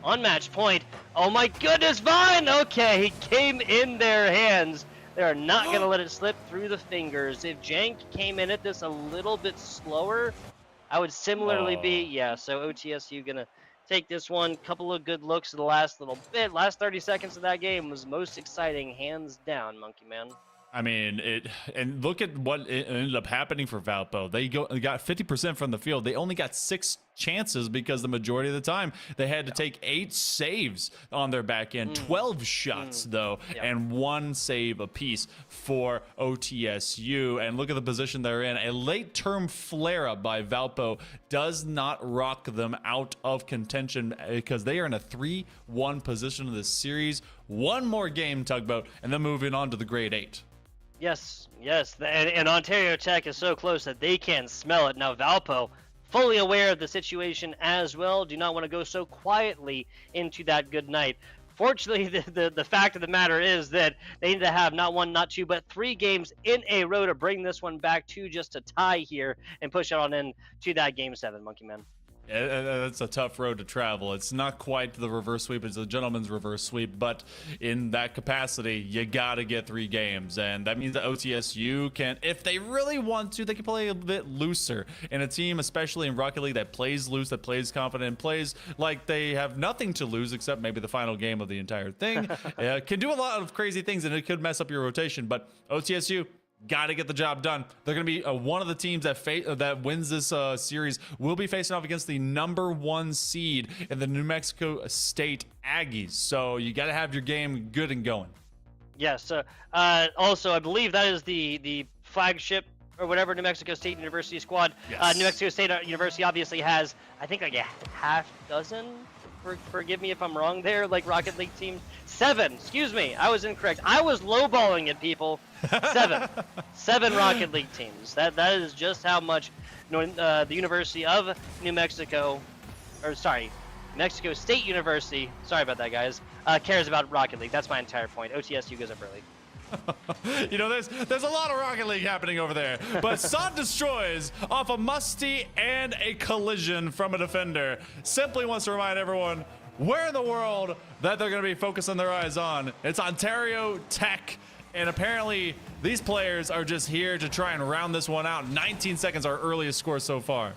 on match point. Oh my goodness, Vine! Okay, he came in their hands. They are not going to let it slip through the fingers. If Jank came in at this a little bit slower, I would similarly be, so OTSU going to take this one. Couple of good looks in the last little bit. Last 30 seconds of that game was most exciting, hands down, Monkey Man. I mean, and look at what ended up happening for Valpo. They got 50% from the field. They only got 6 chances because the majority of the time they had to take 8 saves on their back end, 12 shots though, and 1 save apiece for OTSU. And look at the position they're in. A late-term flare-up by Valpo does not rock them out of contention because they are in a 3-1 position in this series. One more game, Tugboat, and then moving on to the grade 8. Yes, and Ontario Tech is so close that they can smell it. Now Valpo fully aware of the situation as well. Do not want to go so quietly into that good night. Fortunately, the fact of the matter is that they need to have not one, not two, but 3 games in a row to bring this one back to just a tie here and push it on in to that Game 7, Monkey Man. It's a tough road to travel. It's not quite the reverse sweep. It's a gentleman's reverse sweep, but in that capacity, you got to get 3 games. And that means that OTSU can, if they really want to, they can play a bit looser. And a team, especially in Rocket League, that plays loose, that plays confident, plays like they have nothing to lose except maybe the final game of the entire thing, can do a lot of crazy things, and it could mess up your rotation. But OTSU, got to get the job done. They're going to be one of the teams that wins this series. Will be facing off against the #1 seed in the New Mexico State Aggies. So you got to have your game good and going. Yes. Also, I believe that is the flagship or whatever New Mexico State University squad. Yes. New Mexico State University obviously has, I think, like a half dozen. Forgive me if I'm wrong there, like Rocket League teams. 7, excuse me, I was incorrect. I was lowballing it, people. 7 Rocket League teams. That is just how much the University of New Mexico, or sorry, Mexico State University, sorry about that, guys, cares about Rocket League. That's my entire point. OTSU goes up early. You know, there's a lot of Rocket League happening over there, but Sod destroys off a musty and a collision from a defender. Simply wants to remind everyone where in the world that they're going to be focusing their eyes on. It's Ontario Tech, and apparently these players are just here to try and round this one out. 19 seconds, our earliest score so far.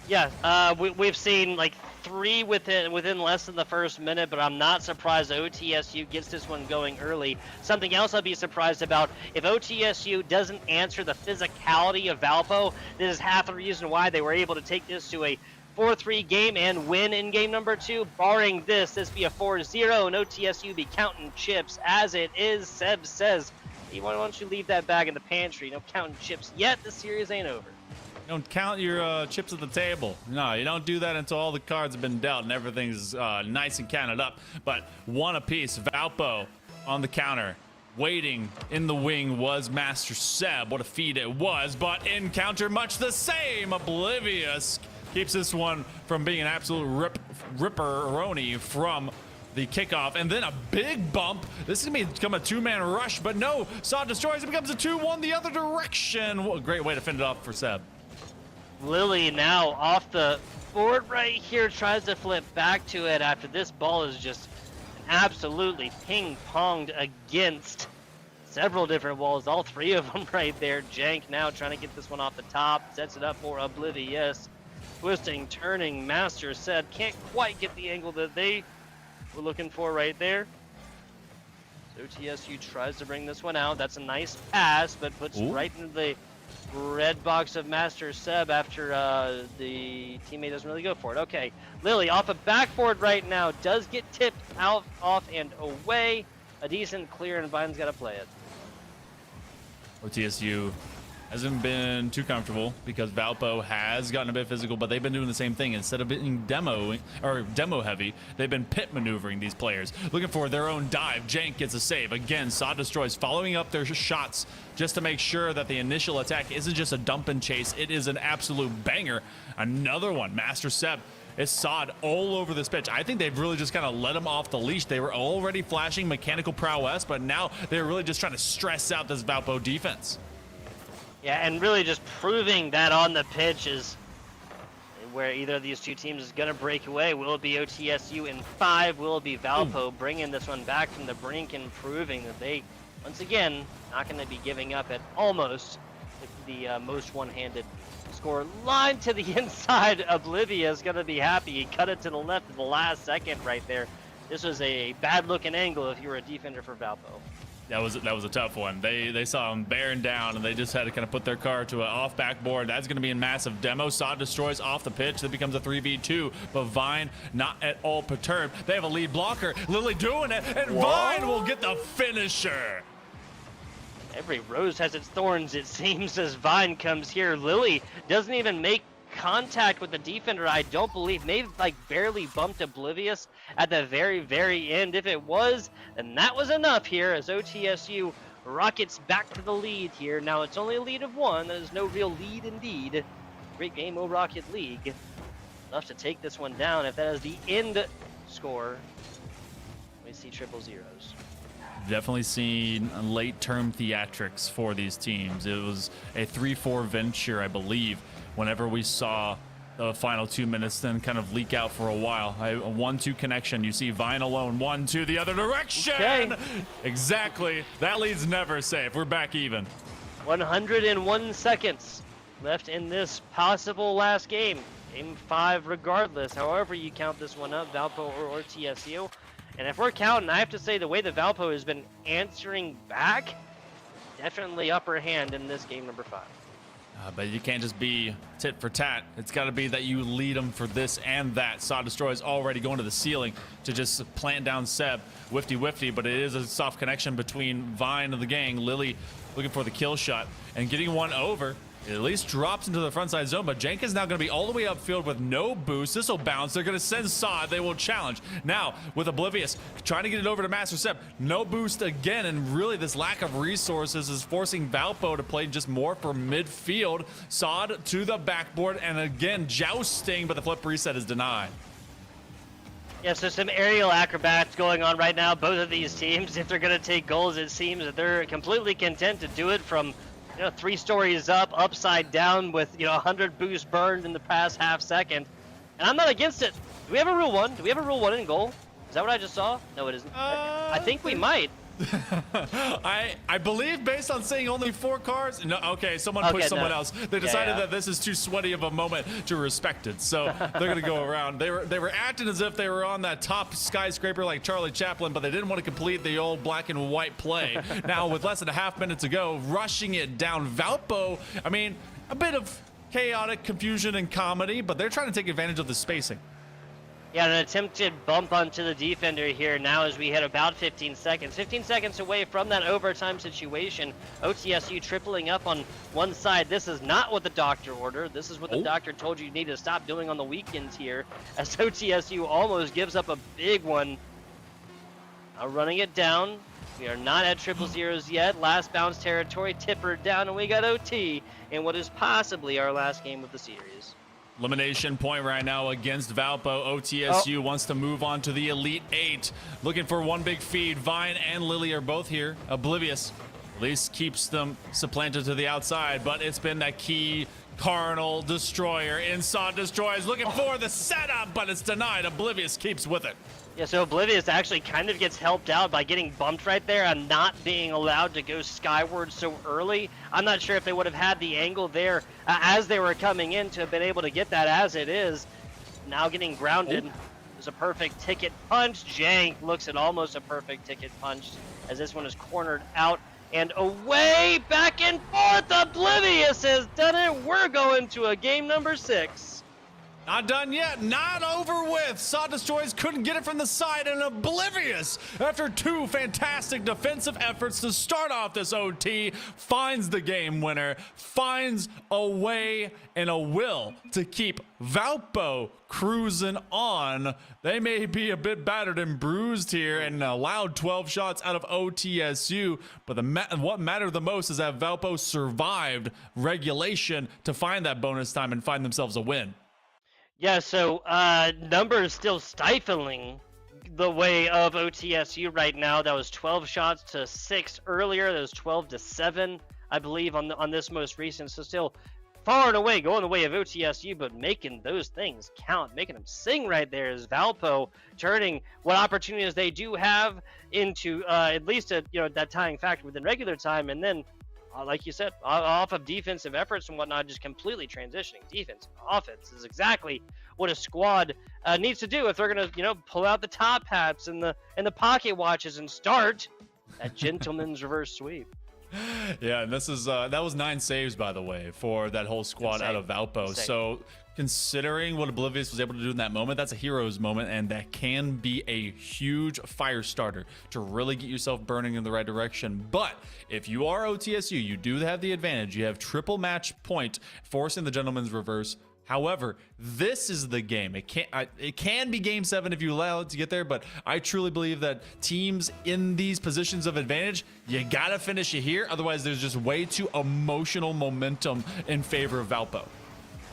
Yeah, we've seen like 3 within less than the first minute, but I'm not surprised OTSU gets this one going early. Something else I'd be surprised about, if OTSU doesn't answer the physicality of Valpo, this is half the reason why they were able to take this to a 4-3 game and win in game number 2. Barring this be a 4-0 and OTSU be counting chips as it is. Seb says, hey, why don't you leave that bag in the pantry? No counting chips yet. The series ain't over. Don't count your chips at the table. No, you don't do that until all the cards have been dealt and everything's nice and counted up. But 1 apiece. Valpo on the counter. Waiting in the wing was Master Seb. What a feed it was, but encounter much the same. Oblivious keeps this one from being an absolute ripperoni from the kickoff, and then a big bump. This is going to become a 2-man rush, but no, Sod destroys. It becomes a 2-1 the other direction. What a great way to fend it off for Seb. Lily now off the board right here, tries to flip back to it after this ball is just absolutely ping-ponged against several different walls, all 3 of them right there. Jank now trying to get this one off the top, sets it up for Oblivious. Twisting, turning, Master said can't quite get the angle that they were looking for right there. So OTSU tries to bring this one out. That's a nice pass, but puts right into the red box of Master Seb after the teammate doesn't really go for it. Okay, Lily off a backboard right now, does get tipped out, off, and away. A decent clear, and Vine's got to play it. OTSU hasn't been too comfortable because Valpo has gotten a bit physical, but they've been doing the same thing. Instead of being demo heavy, they've been pit maneuvering these players, looking for their own dive. Jank gets a save. Again, Sod destroys, following up their shots just to make sure that the initial attack isn't just a dump and chase. It is an absolute banger. Another one. Master Seb. It's Sod all over this pitch. I think they've really just kind of let him off the leash. They were already flashing mechanical prowess, but now they're really just trying to stress out this Valpo defense. Yeah, and really just proving that on the pitch is where either of these 2 teams is going to break away. Will it be OTSU in 5? Will it be Valpo bringing this one back from the brink and proving that they, once again, not going to be giving up at almost the most one-handed score. Line to the inside. Oblivia is going to be happy. He cut it to the left at the last second right there. This was a bad-looking angle if you were a defender for Valpo. That was a tough one. They saw him bearing down, and they just had to kind of put their car to an off backboard. That's going to be a massive demo. Sod destroys off the pitch. That becomes a 3v2, but Vine not at all perturbed. They have a lead blocker. Lily doing it, and Vine will get the finisher. Every rose has its thorns, it seems, as Vine comes here. Lily doesn't even make contact with the defender, I don't believe. Maybe like barely bumped Oblivious at the very, very end. If it was, then that was enough here as OTSU rockets back to the lead here. Now it's only a lead of 1. There's no real lead indeed. Great game, O Rocket League. Enough to take this one down. If that is the end score, we see triple zeros. Definitely seen late-term theatrics for these teams. It was a 3-4 venture, I believe, whenever we saw the final 2 minutes then kind of leak out for a while. A 1-2 connection. You see Vine alone, 1-2 the other direction. Okay. Exactly. That lead's never safe. We're back even. 101 seconds left in this possible last game. Game 5 regardless. However you count this one up, Valpo or TSU. And if we're counting, I have to say the way the Valpo has been answering back, definitely upper hand in this game number 5. But you can't just be tit for tat. It's got to be that you lead them for this and that. Saw Destroy is already going to the ceiling to just plant down Seb. Wifty, but it is a soft connection between Vine and the gang. Lily looking for the kill shot and getting one over. It at least drops into the front side zone, but Jenk is now going to be all the way upfield with no boost. This will bounce. They're going to send Sod. They will challenge. Now, with Oblivious, trying to get it over to Master Seb. No boost again, and really this lack of resources is forcing Valpo to play just more for midfield. Sod to the backboard, and again, jousting, but the flip reset is denied. Yeah, so some aerial acrobats going on right now. Both of these teams, if they're going to take goals, it seems that they're completely content to do it from 3 stories up, upside down with 100 boosts burned in the past half second. And I'm not against it. Do we have a rule 1? Do we have a rule 1 in goal? Is that what I just saw? No, it isn't. I think we might. I believe based on seeing only 4 cards. No, okay, someone pushed someone else. They decided that this is too sweaty of a moment to respect it, so they're gonna go around. They were acting as if they were on that top skyscraper like Charlie Chaplin, but they didn't want to complete the old black and white play. Now with less than a half minute to go, rushing it down. Valpo, I mean, a bit of chaotic confusion and comedy, but they're trying to take advantage of the spacing. Yeah, an attempted bump onto the defender here now as we hit about 15 seconds. 15 seconds away from that overtime situation. OTSU tripling up on one side. This is not what the doctor ordered. This is what the doctor told you need to stop doing on the weekends here, as OTSU almost gives up a big one. Now running it down. We are not at triple zeros yet. Last bounce territory, tipper down, and we got OT in what is possibly our last game of the series. Elimination point right now against Valpo. OTSU wants to move on to the Elite 8. Looking for one big feed. Vine and Lily are both here. Oblivious at least keeps them supplanted to the outside, but it's been that key Carnal Destroyer. Inside Destroyers looking for the setup, but it's denied. Oblivious keeps with it. Yeah, so Oblivious actually kind of gets helped out by getting bumped right there and not being allowed to go skyward so early. I'm not sure if they would have had the angle there as they were coming in to have been able to get that as it is. Now getting grounded is a perfect ticket punch. Jank looks at almost a perfect ticket punch as this one is cornered out and away, back and forth. Oblivious has done it. We're going to a game number 6. Not done yet, not over with. Saw Destroys couldn't get it from the side, and Oblivious, after 2 fantastic defensive efforts to start off this OT, finds the game winner, finds a way and a will to keep Valpo cruising on. They may be a bit battered and bruised here and allowed 12 shots out of OTSU, but what mattered the most is that Valpo survived regulation to find that bonus time and find themselves a win. Yeah, so numbers still stifling the way of OTSU right now. That was 12 shots to 6 earlier. That was 12 to 7, I believe, on this most recent. So still far and away going the way of OTSU, but making those things count, making them sing right there is Valpo, turning what opportunities they do have into at least that tying factor within regular time, and then like you said, off of defensive efforts and whatnot, just completely transitioning defense to offense is exactly what a squad needs to do if they're gonna, pull out the top hats and the pocket watches and start that gentleman's reverse sweep. Yeah, and this is that was 9 saves, by the way, for that whole squad out of Valpo. So considering what Oblivious was able to do in that moment, that's a hero's moment, and that can be a huge fire starter to really get yourself burning in the right direction. But if you are OTSU, you do have the advantage. You have triple match point, forcing the gentleman's reverse. However, this is the game. It can be game 7 if you allow it to get there, but I truly believe that teams in these positions of advantage, you gotta finish it here. Otherwise, there's just way too emotional momentum in favor of Valpo.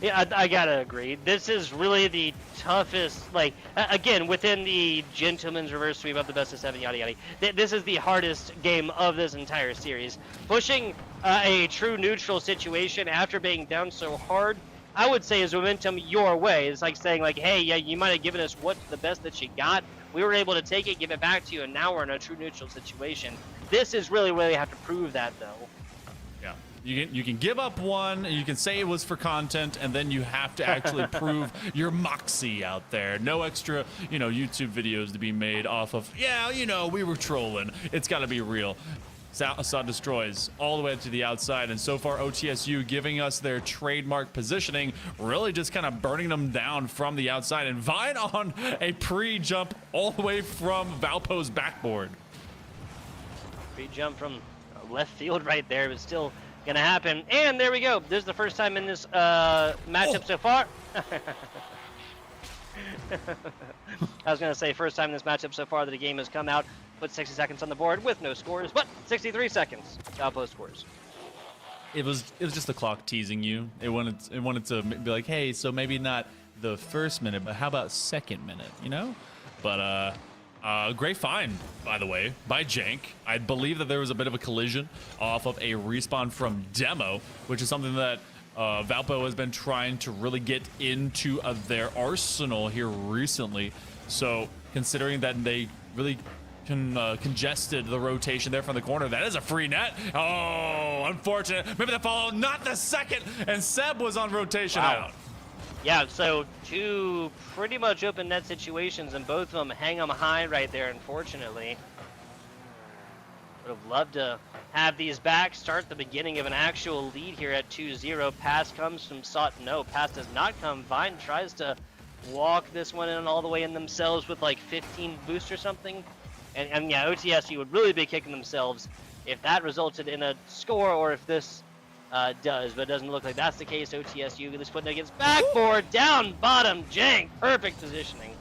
Yeah, I gotta agree. This is really the toughest, like, again, within the gentleman's reverse sweep of the best of 7, yada yada. This is the hardest game of this entire series. Pushing a true neutral situation after being down so hard, I would say is momentum your way. It's like saying, like, hey, yeah, you might have given us what's the best that you got. We were able to take it, give it back to you, and now we're in a true neutral situation. This is really where you have to prove that, though. Yeah. You can give up one, and you can say it was for content, and then you have to actually prove your moxie out there. No extra, YouTube videos to be made off of, we were trolling. It's got to be real. Assad destroys all the way to the outside, and so far OTSU giving us their trademark positioning, really just kind of burning them down from the outside, and Vine on a pre-jump all the way from Valpo's backboard. Pre-jump from left field right there, but still gonna happen. And there we go. This is the first time in this matchup so far. I was gonna say first time in this matchup so far that a game has come out, put 60 seconds on the board with no scores, but 63 seconds. Valpo scores. It was just the clock teasing you. It wanted to be like, hey, so maybe not the first minute, but how about second minute, But great find, by the way, by Jank. I believe that there was a bit of a collision off of a respawn from Demo, which is something that Valpo has been trying to really get into their arsenal here recently. So considering that they really congested the rotation there from the corner, that is a free net. Oh, unfortunate. Maybe the follow, not the second, and Seb was on rotation out. Yeah, so two pretty much open net situations, and both of them hang them high right there, unfortunately. Would have loved to have these back, start the beginning of an actual lead here at 2-0. Pass comes from Sot. No, pass does not come. Vine tries to walk this one in all the way in themselves with like 15 boost or something. And yeah, OTSU would really be kicking themselves if that resulted in a score, or if this does, but it doesn't look like that's the case. OTSU is putting it against backboard, down bottom, Jank, perfect positioning.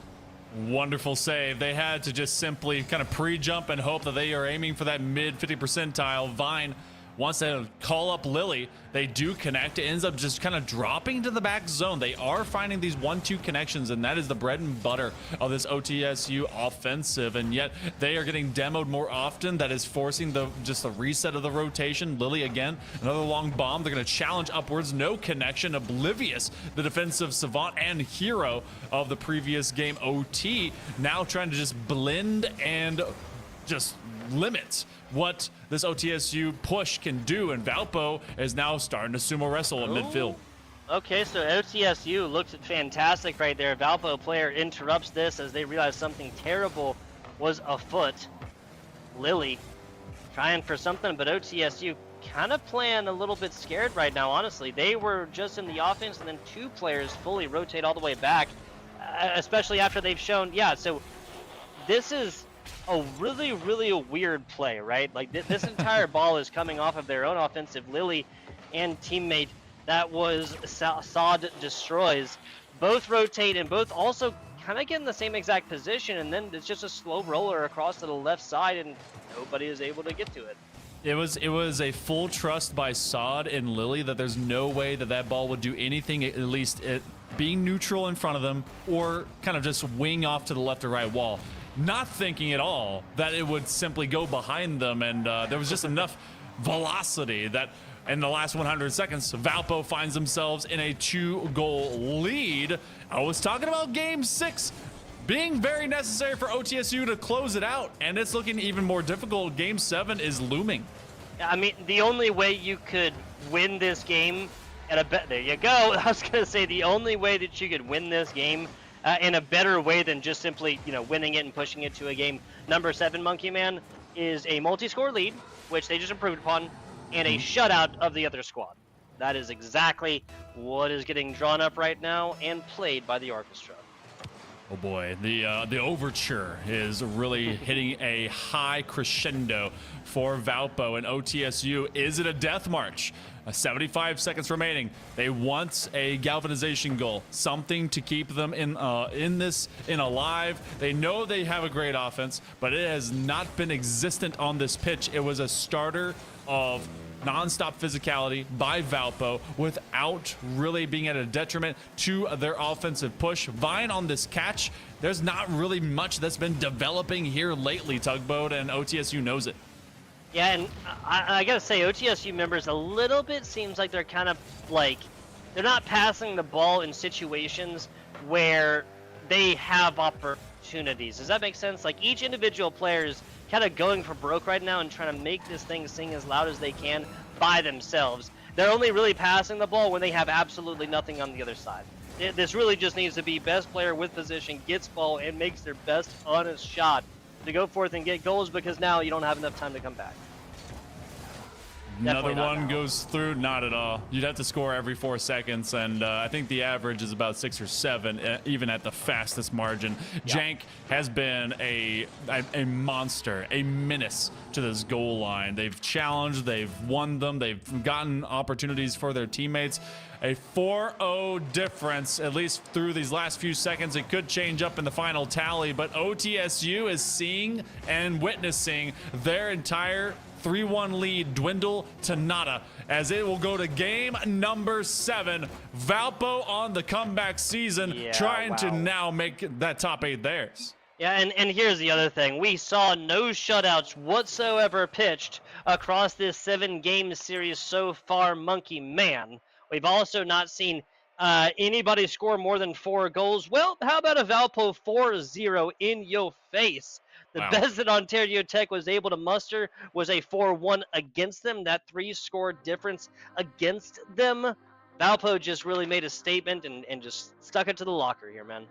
Wonderful save. They had to just simply kind of pre-jump and hope that they are aiming for that mid 50 percentile. Vine wants to call up Lily. They do connect. It ends up just kind of dropping to the back zone. They are finding these 1-2 connections, and that is the bread and butter of this OTSU offensive, and yet they are getting demoed more often. That is forcing just the reset of the rotation. Lily again, another long bomb. They're going to challenge upwards. No connection. Oblivious, the defensive savant and hero of the previous game, OT, now trying to just blend and just limit what this OTSU push can do, and Valpo is now starting to sumo wrestle in midfield. Okay, so OTSU looks fantastic right there. Valpo player interrupts this as they realize something terrible was afoot. Lily trying for something, but OTSU kind of playing a little bit scared right now, honestly. They were just in the offense, and then two players fully rotate all the way back, especially after they've shown, so this is a really weird play, right? Like this entire ball is coming off of their own offensive. Lily and teammate that was Sod destroys. Both rotate and both also kind of get in the same exact position, and then it's just a slow roller across to the left side, and nobody is able to get to it. It was a full trust by Sod and Lily that there's no way that ball would do anything, at least it being neutral in front of them, or kind of just wing off to the left or right wall. Not thinking at all that it would simply go behind them, and there was just enough velocity that in the last 100 seconds, Valpo finds themselves in a 2-goal lead. I was talking about Game 6 being very necessary for OTSU to close it out, and it's looking even more difficult. Game 7 is looming. I mean, the only way you could win this game there you go. I was going to say the only way that you could win this game in a better way than just simply, winning it and pushing it to a game number 7, Monkey Man, is a multi-score lead, which they just improved upon, and a shutout of the other squad. That is exactly what is getting drawn up right now and played by the orchestra. Oh boy, the overture is really hitting a high crescendo for Valpo and OTSU. Is it a death march? 75 seconds remaining. They want a galvanization goal, something to keep them in alive. They know they have a great offense, but it has not been existent on this pitch. It was a starter of non-stop physicality by Valpo without really being at a detriment to their offensive push. Vine on this catch, there's not really much that's been developing here lately, Tugboat, and OTSU knows it. Yeah, and I gotta say, OTSU members a little bit seems like they're kind of like, they're not passing the ball in situations where they have opportunities. Does that make sense? Like, each individual player is kind of going for broke right now and trying to make this thing sing as loud as they can by themselves. They're only really passing the ball when they have absolutely nothing on the other side. This really just needs to be best player with position, gets ball, and makes their best honest shot to go forth and get goals, because now you don't have enough time to come back. Another one goes through, not at all. You'd have to score every 4 seconds, and I think the average is about 6 or 7, even at the fastest margin. Yep. Jank has been a monster, a menace to this goal line. They've challenged, they've won them, they've gotten opportunities for their teammates. A 4-0 difference, at least through these last few seconds. It could change up in the final tally, but OTSU is seeing and witnessing their entire 3-1 lead dwindle to nada, as it will go to game number 7. Valpo on the comeback season, trying to now make that top 8 theirs. Yeah, and here's the other thing. We saw no shutouts whatsoever pitched across this 7-game series so far, Monkey Man. We've also not seen anybody score more than 4 goals. Well, how about a Valpo 4-0 in your face? The best that Ontario Tech was able to muster was a 4-1 against them. That 3-score difference against them. Valpo just really made a statement and just stuck it to the locker here, man.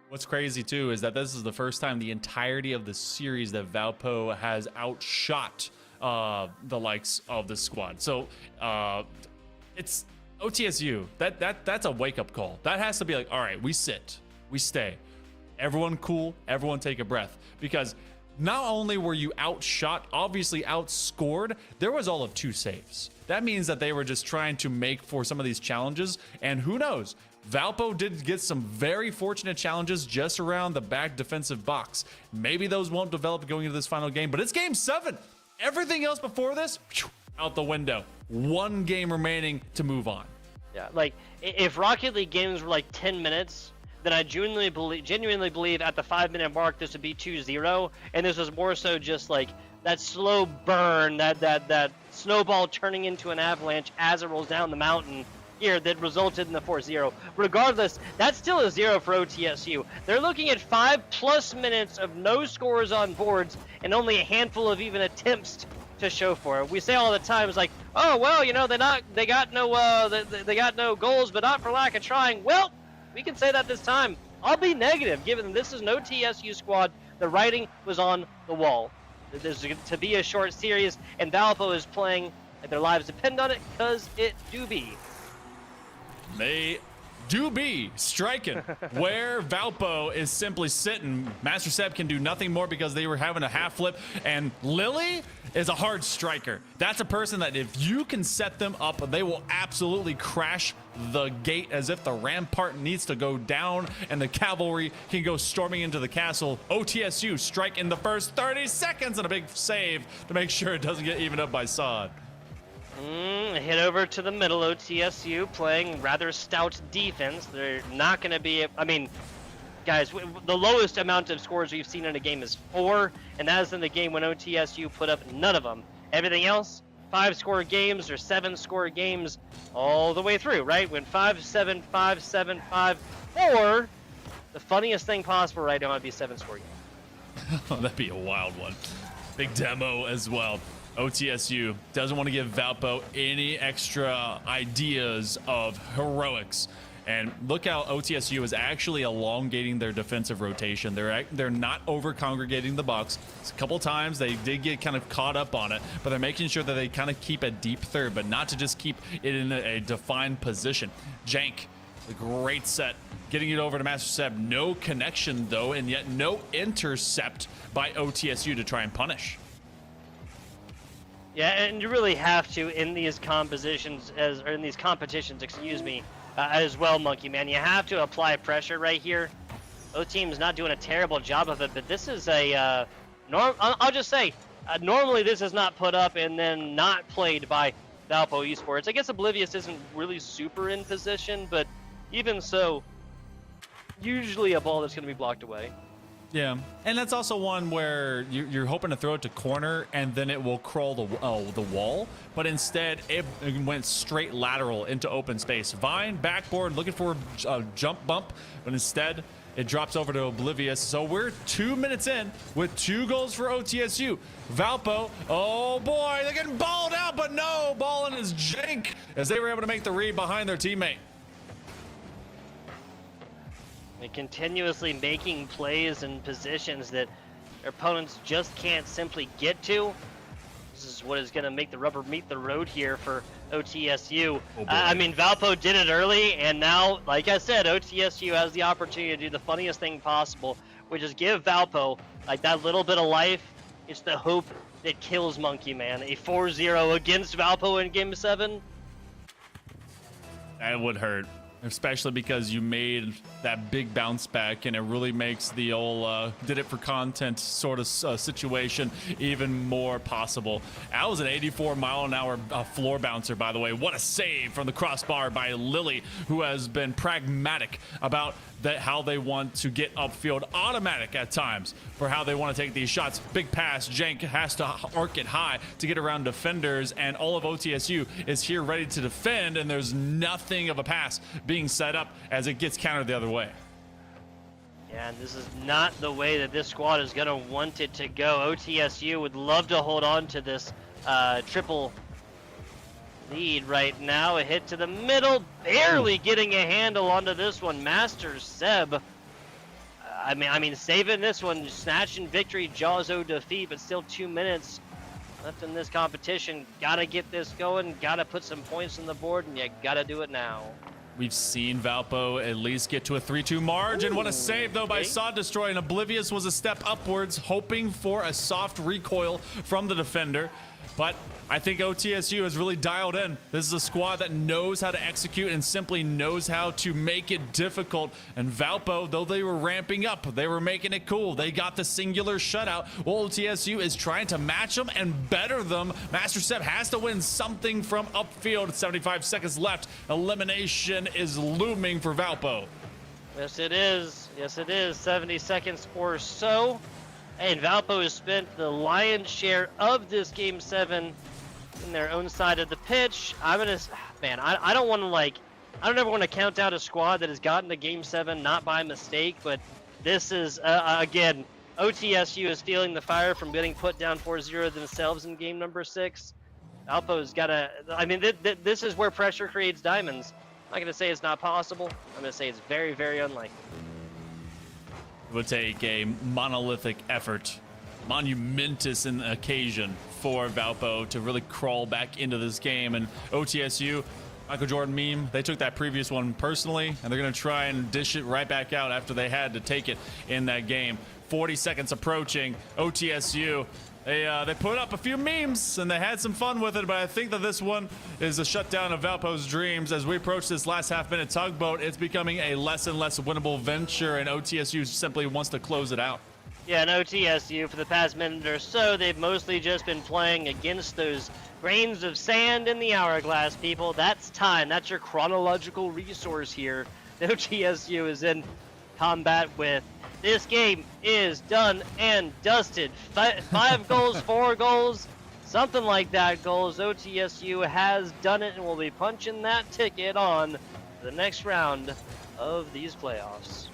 What's crazy, too, is that this is the first time the entirety of the series that Valpo has outshot the likes of the squad. So it's OTSU. That's a wake-up call. That has to be like, all right, we sit, we stay. Everyone cool, everyone take a breath. Because not only were you outshot, obviously outscored, there was all of 2 saves. That means that they were just trying to make for some of these challenges, and who knows? Valpo did get some very fortunate challenges just around the back defensive box. Maybe those won't develop going into this final game, but it's game 7. Everything else before this, out the window. 1 game remaining to move on. Yeah, like, if Rocket League games were like 10 minutes, then I genuinely believe at the 5-minute mark this would be 2-0, and this was more so just like that slow burn, that snowball turning into an avalanche as it rolls down the mountain here that resulted in the 4-0. Regardless, that's still a 0 for OTSU. They're looking at 5+ minutes of no scores on boards and only a handful of even attempts to show for it. We say all the time, it's like, oh well, you know, they got no goals, but not for lack of trying. Well, we can say that this time. I'll be negative, given this is no TSU squad. The writing was on the wall. There's to be a short series, and Valpo is playing like their lives depend on it, because it do be. They do be striking where Valpo is simply sitting. Master Seb can do nothing more because they were having a half flip, and Lily is a hard striker. That's a person that if you can set them up, they will absolutely crash the gate as if the rampart needs to go down and the cavalry can go storming into the castle. OTSU strike in the first 30 seconds and a big save to make sure it doesn't get evened up by Sod. Hit over to the middle. OTSU playing rather stout defense. They're not going to be, I mean, guys, the lowest amount of scores we've seen in a game is 4, and that is in the game when OTSU put up none of them. Everything else, 5-score games or 7-score games all the way through, right? When 5-7, 5-7, 5-4, the funniest thing possible right now would be 7-score game. Oh, that'd be a wild one. Big demo as well. OTSU doesn't want to give Valpo any extra ideas of heroics. And look how OTSU is actually elongating their defensive rotation. They're not over-congregating the box. A couple times they did get kind of caught up on it, but they're making sure that they kind of keep a deep third, but not to just keep it in a defined position. Jank, a great set. Getting it over to Master Seb. No connection, though, and yet no intercept by OTSU to try and punish. Yeah, and you really have to in these competitions, excuse me, as well, Monkey Man. You have to apply pressure right here. Both teams not doing a terrible job of it, but this is a I'll just say, normally this is not put up and then not played by Valpo Esports. I guess Oblivious isn't really super in position, but even so, usually a ball that's going to be blocked away. Yeah, and that's also one where you're hoping to throw it to corner and then it will crawl the wall, but instead it went straight lateral into open space. Vine, backboard, looking for a jump bump, but instead it drops over to Oblivious. So we're 2 minutes in with 2 goals for OTSU. Valpo, oh boy, they're getting balled out, but no, balling is jank as they were able to make the read behind their teammate. And continuously making plays and positions that their opponents just can't simply get to. This is what is going to make the rubber meet the road here for OTSU. I mean, Valpo did it early, and now, like I said, OTSU has the opportunity to do the funniest thing possible, which is give Valpo like that little bit of life. It's the hope that kills Monkey Man. A 4-0 against Valpo in Game 7. That would hurt. Especially because you made that big bounce back, and it really makes the old did it for content sort of situation even more possible. That was an 84-mile-an-hour floor bouncer, by the way. What a save from the crossbar by Lily, who has been pragmatic about how they want to get upfield, automatic at times for how they want to take these shots. Big pass, Jank has to arc it high to get around defenders, and all of OTSU is here ready to defend, and there's nothing of a pass being set up as it gets countered the other way. Yeah, and this is not the way that this squad is going to want it to go. OTSU would love to hold on to this triple lead right now. A hit to the middle, barely getting a handle onto this one. Master Seb, I mean, saving this one, snatching victory, Jawzo defeat, but still 2 minutes left in this competition. Gotta get this going, gotta put some points on the board, and you gotta do it now. We've seen Valpo at least get to a 3-2 margin. What a save, though, by Sod Destroy. And Oblivious was a step upwards, hoping for a soft recoil from the defender. But I think OTSU has really dialed in. This is a squad that knows how to execute and simply knows how to make it difficult. And Valpo, though they were ramping up, they were making it cool. They got the singular shutout. Well, OTSU is trying to match them and better them. Master Seb has to win something from upfield. 75 seconds left. Elimination is looming for Valpo. Yes, it is. Yes, it is. 70 seconds or so. And Valpo has spent the lion's share of this Game 7 in their own side of the pitch. I don't ever want to count out a squad that has gotten to Game 7 not by mistake, but this is, again, OTSU is feeling the fire from getting put down 4-0 themselves in game number 6. Valpo's got to, I mean, this is where pressure creates diamonds. I'm not going to say it's not possible. I'm going to say it's very, very unlikely. It would take a monolithic effort, monumentous in occasion for Valpo to really crawl back into this game. And OTSU, Michael Jordan meme, they took that previous one personally, and they're going to try and dish it right back out after they had to take it in that game. 40 seconds approaching. OTSU, they put up a few memes and they had some fun with it, but I think that this one is a shutdown of Valpo's dreams. As we approach this last half-minute tugboat, it's becoming a less and less winnable venture, and OTSU simply wants to close it out. Yeah, and OTSU, for the past minute or so, they've mostly just been playing against those grains of sand in the hourglass, people. That's time. That's your chronological resource here. OTSU is in combat with. This game is done and dusted. 5 goals, 4 goals, something like that goals. OTSU has done it and will be punching that ticket on the next round of these playoffs.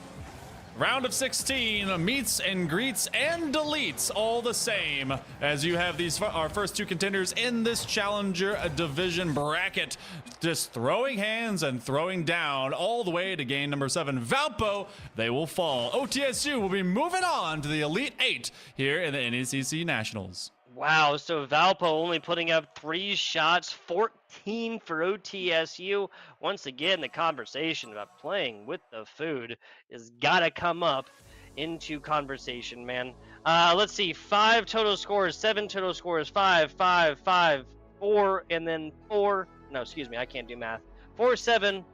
Round of 16 meets and greets and deletes all the same, as you have our first 2 contenders in this Challenger Division bracket, just throwing hands and throwing down all the way to game number 7. Valpo, they will fall. OTSU will be moving on to the Elite 8 here in the NECC Nationals. Wow, so Valpo only putting up 3 shots, 14 for OTSU. Once again, the conversation about playing with the food has got to come up into conversation, man. Let's see, 5 total scores, 7 total scores, 5, 5, 5, 4, and then 4. No, excuse me, I can't do math. 4, 7,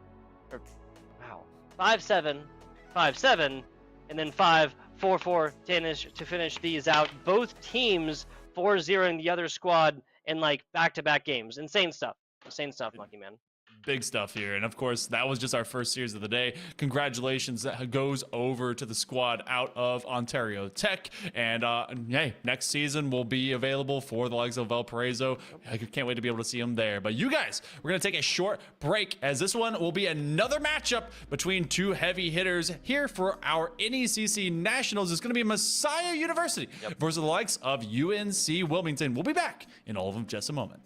or, wow, 5, 7, 5, 7, and then 5, 4, 4 to finish these out. Both teams 4-0ing the other squad in like back-to-back games. Insane stuff. Insane stuff, Monkey Man. Big stuff here. And of course, that was just our first series of the day. Congratulations. That goes over to the squad out of Ontario Tech. And hey, next season will be available for the likes of Valparaiso. I can't wait to be able to see them there. But you guys, we're going to take a short break, as this one will be another matchup between two heavy hitters here for our NECC Nationals. It's going to be Messiah University versus the likes of UNC Wilmington. We'll be back in all of them just a moment.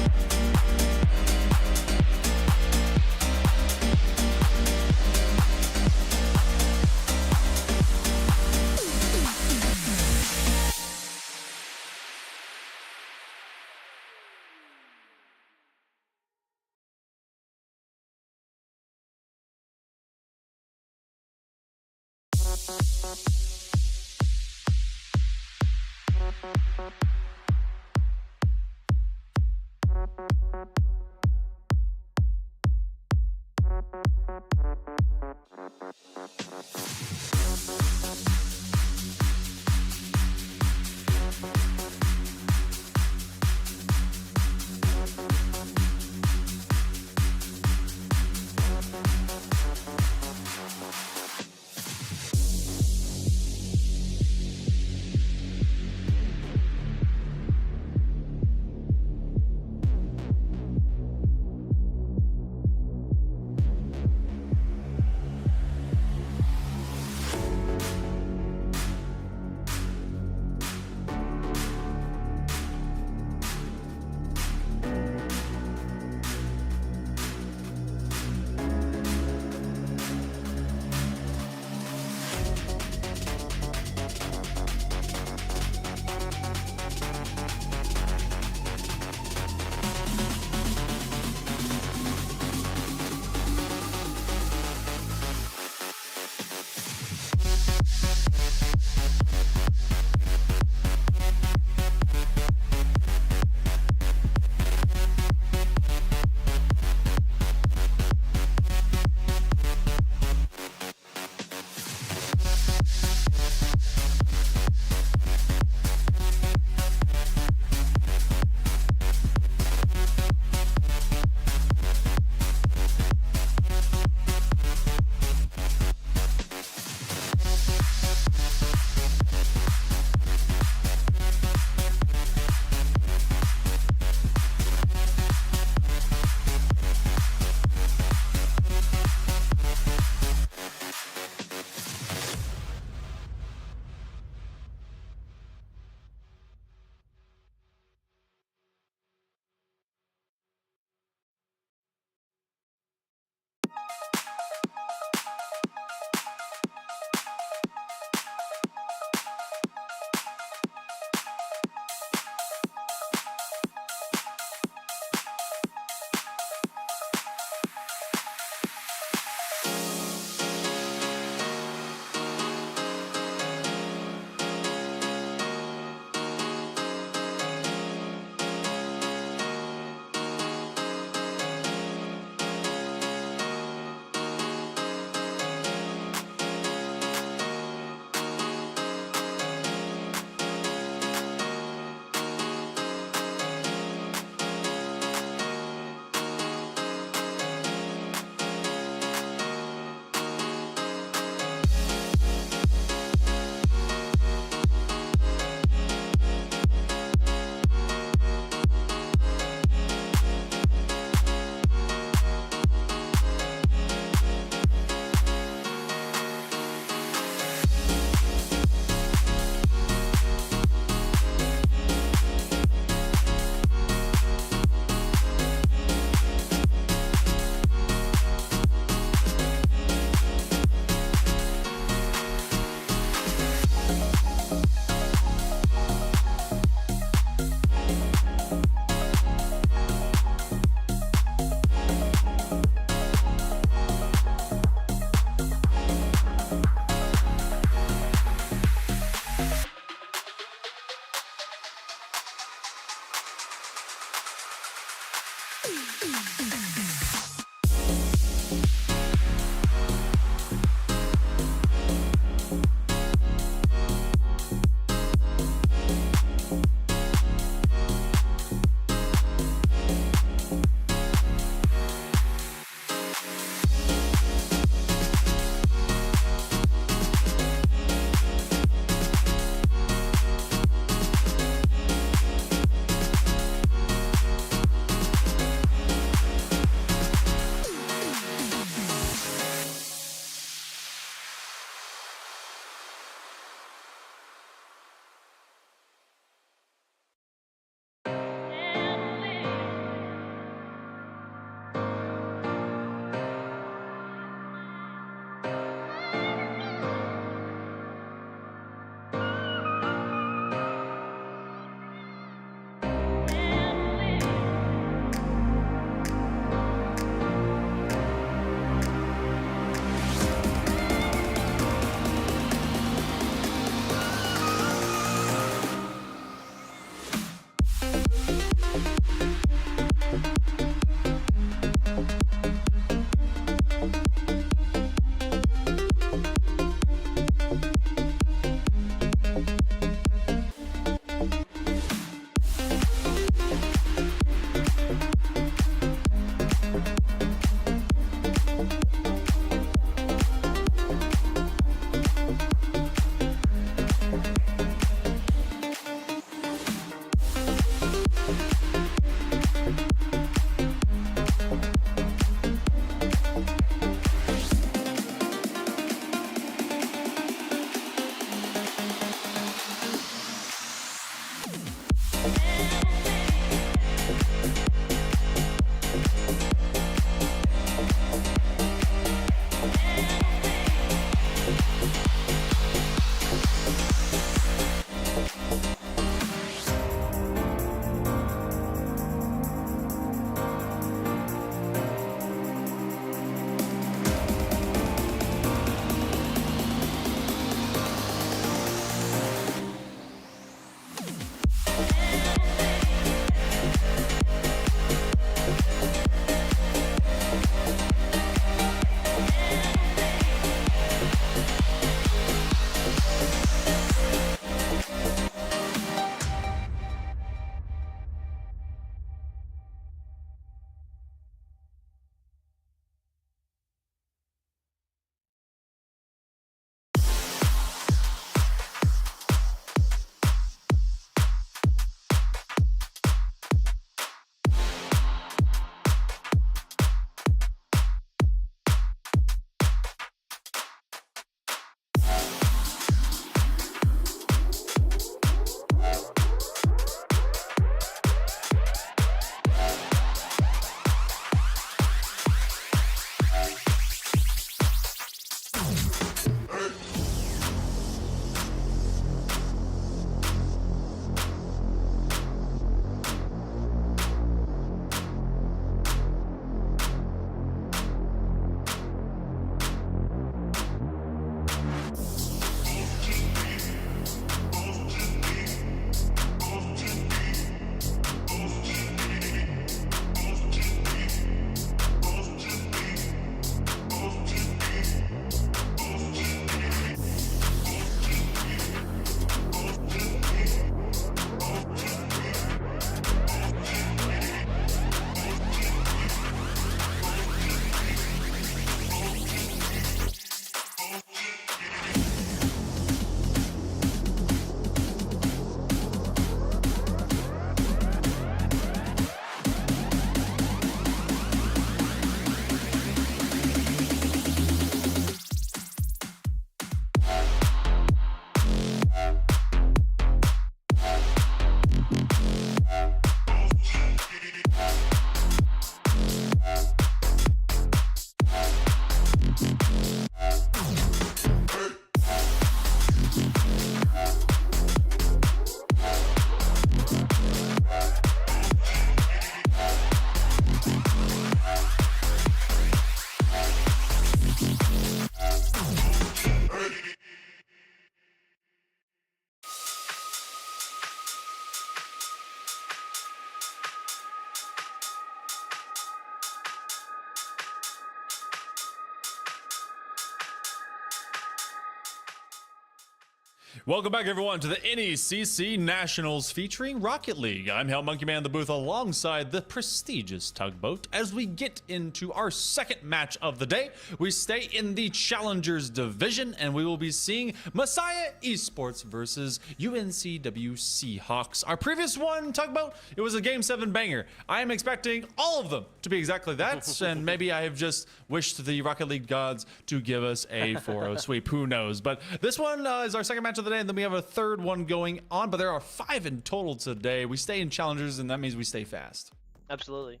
Welcome back, everyone, to the NECC Nationals featuring Rocket League. I'm Hell Monkey Man in the booth alongside the prestigious Tugboat. As we get into our second match of the day, we stay in the Challengers Division, and we will be seeing Messiah Esports versus UNCW Seahawks. Our previous one, Tugboat, it was a Game 7 banger. I am expecting all of them to be exactly that, and maybe I have just wished the Rocket League gods to give us a 4-0 sweep. Who knows? But this one is our second match of the day, and then we have a third one going on, but there are 5 in total today. We stay in Challengers, and that means we stay fast. Absolutely.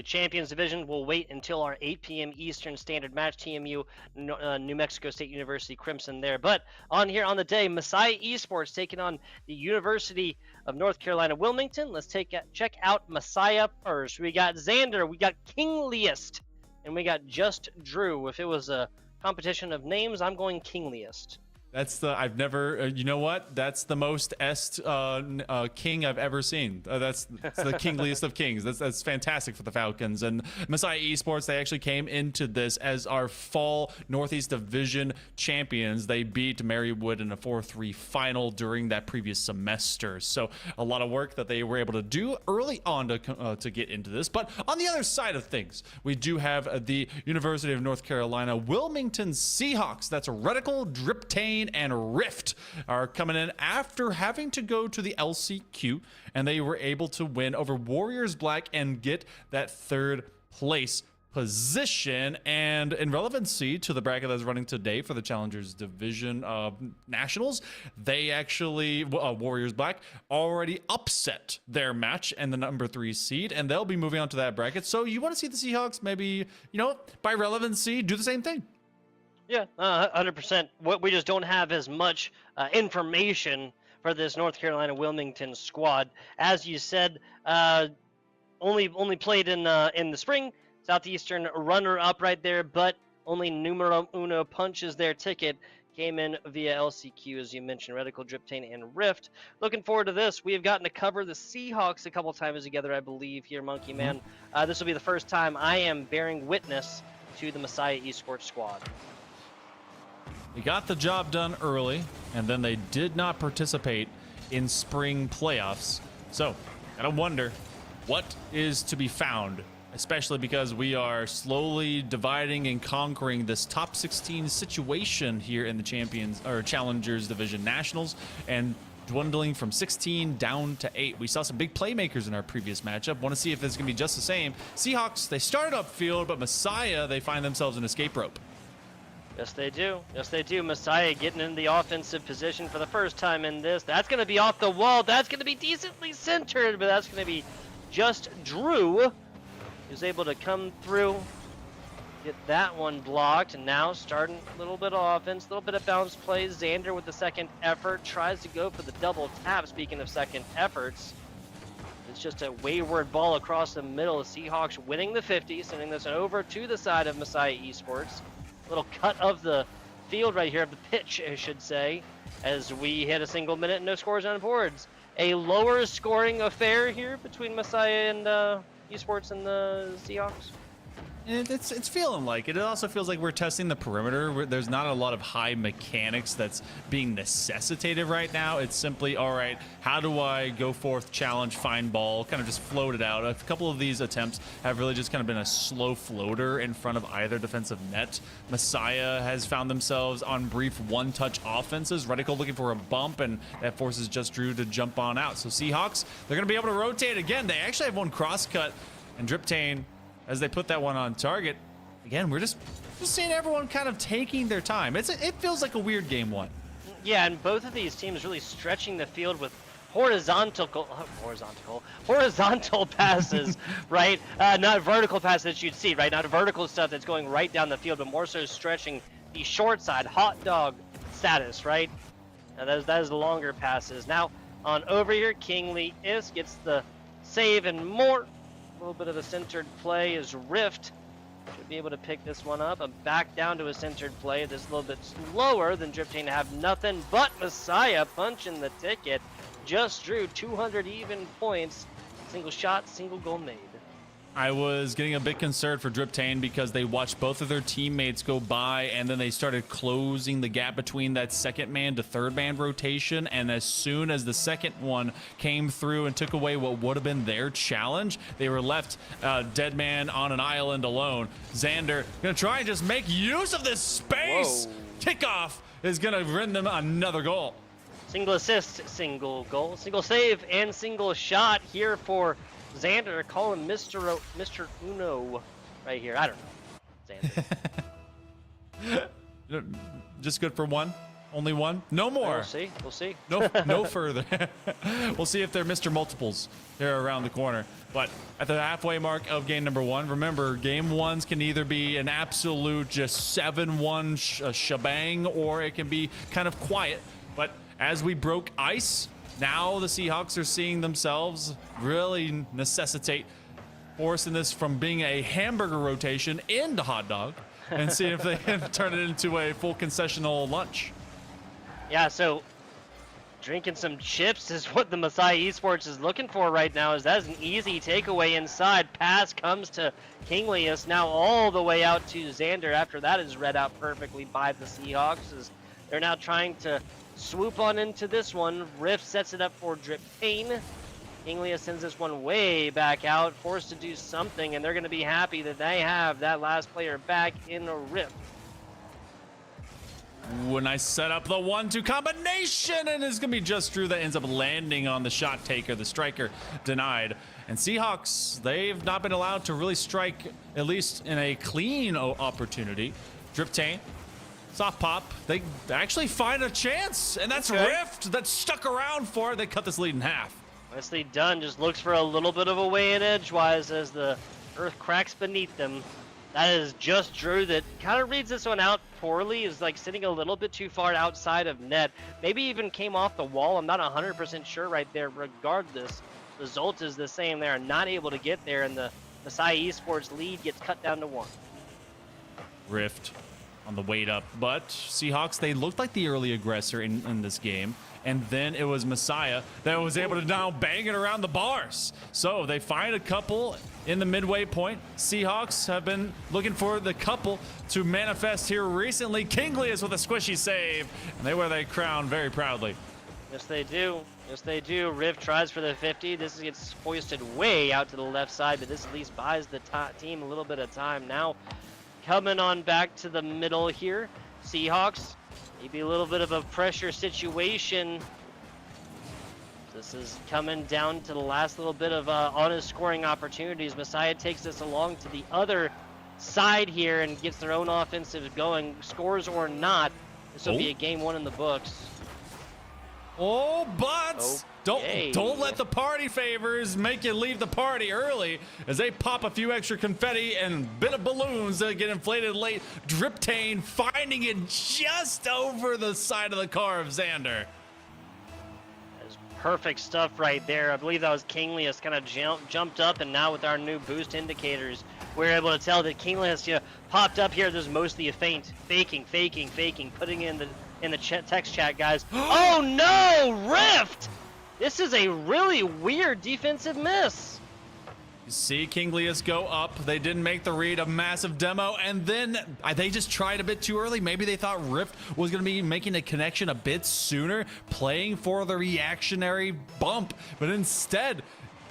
Champions Division will wait until our 8 p.m. Eastern Standard match. TMU, New Mexico State University Crimson there. But on here on the day, Messiah Esports taking on the University of North Carolina Wilmington. Let's check out Messiah first. We got Xander, we got Kingliest, and we got Just Drew. If it was a competition of names, I'm going Kingliest. That's the, I've never, you know what? That's the most est king I've ever seen. That's the kingliest of kings. That's fantastic for the Falcons. And Messiah Esports, they actually came into this as our fall Northeast Division champions. They beat Marywood in a 4-3 final during that previous semester. So a lot of work that they were able to do early on to get into this. But on the other side of things, we do have the University of North Carolina Wilmington Seahawks. That's Reticle, Driptane, and Rift are coming in after having to go to the LCQ, and they were able to win over Warriors Black and get that third place position. And in relevancy to the bracket that's running today for the Challengers Division Nationals, they actually, Warriors Black, already upset their match and the number 3 seed, and they'll be moving on to that bracket. So you want to see the Seahawks maybe, by relevancy, do the same thing. Yeah, 100%. We just don't have as much information for this North Carolina Wilmington squad. As you said, only played in the spring. Southeastern runner-up right there, but only numero uno punches their ticket. Came in via LCQ, as you mentioned, Reticle, Driptane, and Rift. Looking forward to this. We have gotten to cover the Seahawks a couple times together, I believe, here, Monkey Man. This will be the first time I am bearing witness to the Messiah Esports squad. They got the job done early, and then they did not participate in spring playoffs. So, gotta wonder what is to be found, especially because we are slowly dividing and conquering this top 16 situation here in the Challengers Division Nationals, and dwindling from 16 down to 8. We saw some big playmakers in our previous matchup. Want to see if it's gonna be just the same. Seahawks, they started upfield, but Messiah, they find themselves an escape rope. Yes, they do. Yes, they do. Messiah getting in the offensive position for the first time in this. That's going to be off the wall. That's going to be decently centered, but that's going to be Just Drew, who's able to come through, get that one blocked, and now starting a little bit of offense, a little bit of bounce plays. Xander with the second effort tries to go for the double tap. Speaking of second efforts, it's just a wayward ball across the middle. The Seahawks winning the 50, sending this over to the side of Messiah Esports. Little cut of the field right here, of the pitch, I should say, as we hit a single minute, no scores on boards. A lower scoring affair here between Messiah and Esports and the Seahawks. It's feeling like it. It also feels like we're testing the perimeter. There's not a lot of high mechanics that's being necessitated right now. It's simply, all right, how do I go forth, challenge, find ball, kind of just float it out. A couple of these attempts have really just kind of been a slow floater in front of either defensive net. Messiah has found themselves on brief one-touch offenses. Reticle looking for a bump, and that forces Just Drew to jump on out. So Seahawks, they're going to be able to rotate again. They actually have one cross-cut, and Driptane, as they put that one on target, again, we're just seeing everyone kind of taking their time. It feels like a weird game one. Yeah, and both of these teams really stretching the field with horizontal passes, right? Not vertical passes that you'd see, right? Not vertical stuff that's going right down the field, but more so stretching the short side, hot dog status, right? That is the longer passes. Now, on over here, Kingley gets the save and more. A little bit of a centered play is Rift. Should be able to pick this one up and back down to a centered play. This a little bit slower than Driptane to have nothing but Messiah punching the ticket. Just Drew 200 even points. Single shot, single goal made. I was getting a bit concerned for Driptane because they watched both of their teammates go by, and then they started closing the gap between that second man to third man rotation. And as soon as the second one came through and took away what would have been their challenge, they were left dead man on an island alone. Xander gonna try and just make use of this space. Whoa. Kickoff is gonna win them another goal. Single assist, single goal, single save, and single shot here for Xander. Call him Mr. Uno right here. I don't know. Xander. Just good for one? Only one? No more. We'll see. We'll see. No further. We'll see if they're Mr. Multiples here around the corner. But at the halfway mark of game number 1, remember, game 1s can either be an absolute just 7-1 shebang, or it can be kind of quiet. But as we broke ice, now the Seahawks are seeing themselves really necessitate forcing this from being a hamburger rotation into hot dog and see if they can turn it into a full concessional lunch. Yeah, so drinking some chips is what the Messiah Esports is looking for right now. Is that is an easy takeaway inside. Pass comes to Kinglius, now all the way out to Xander after that is read out perfectly by the Seahawks. As they're now trying to swoop on into this one. Rift sets it up for Driptane. Kinglius sends this one way back out, forced to do something, and they're going to be happy that they have that last player back in a Rift. When I set up the 1-2 combination, and it's gonna be just Drew that ends up landing on the shot taker, the striker denied. And Seahawks, they've not been allowed to really strike, at least in a clean opportunity. Driptane, soft pop, they actually find a chance, and that's okay. Rift that's stuck around for it. They cut this lead in half. Nicely done, just looks for a little bit of a way in edgewise as the earth cracks beneath them. That is just Drew that kind of reads this one out poorly, is like sitting a little bit too far outside of net. Maybe even came off the wall. I'm not 100% sure right there. Regardless, the result is the same. They are not able to get there, and the Messiah Esports lead gets cut down to 1. Rift on the weight up, but Seahawks, they looked like the early aggressor in this game, and then it was Messiah that was able to now bang it around the bars. So they find a couple in the midway point. Seahawks have been looking for the couple to manifest here recently. Kinglius with a squishy save, and they wear their crown very proudly. Yes, they do. Yes, they do. Rift tries for the 50. This gets hoisted way out to the left side, but this at least buys the team a little bit of time. Now coming on back to the middle here. Seahawks, maybe a little bit of a pressure situation. This is coming down to the last little bit of honest scoring opportunities. Messiah takes this along to the other side here and gets their own offensive going. Scores or not, this will be a game 1 in the books. Oh, but okay. don't let the party favors make you leave the party early, as they pop a few extra confetti and bit of balloons that get inflated late. Driptane finding it just over the side of the car of Xander. That's perfect stuff right there. I believe that was Kinglius kind of jumped up, and now with our new boost indicators, we're able to tell that Kinglius popped up here. There's mostly a feint, faking, putting in the text chat, guys. Oh no, Rift! This is a really weird defensive miss. You see Kinglius go up. They didn't make the read, a massive demo, and then they just tried a bit too early. Maybe they thought Rift was going to be making a connection a bit sooner, playing for the reactionary bump, but instead,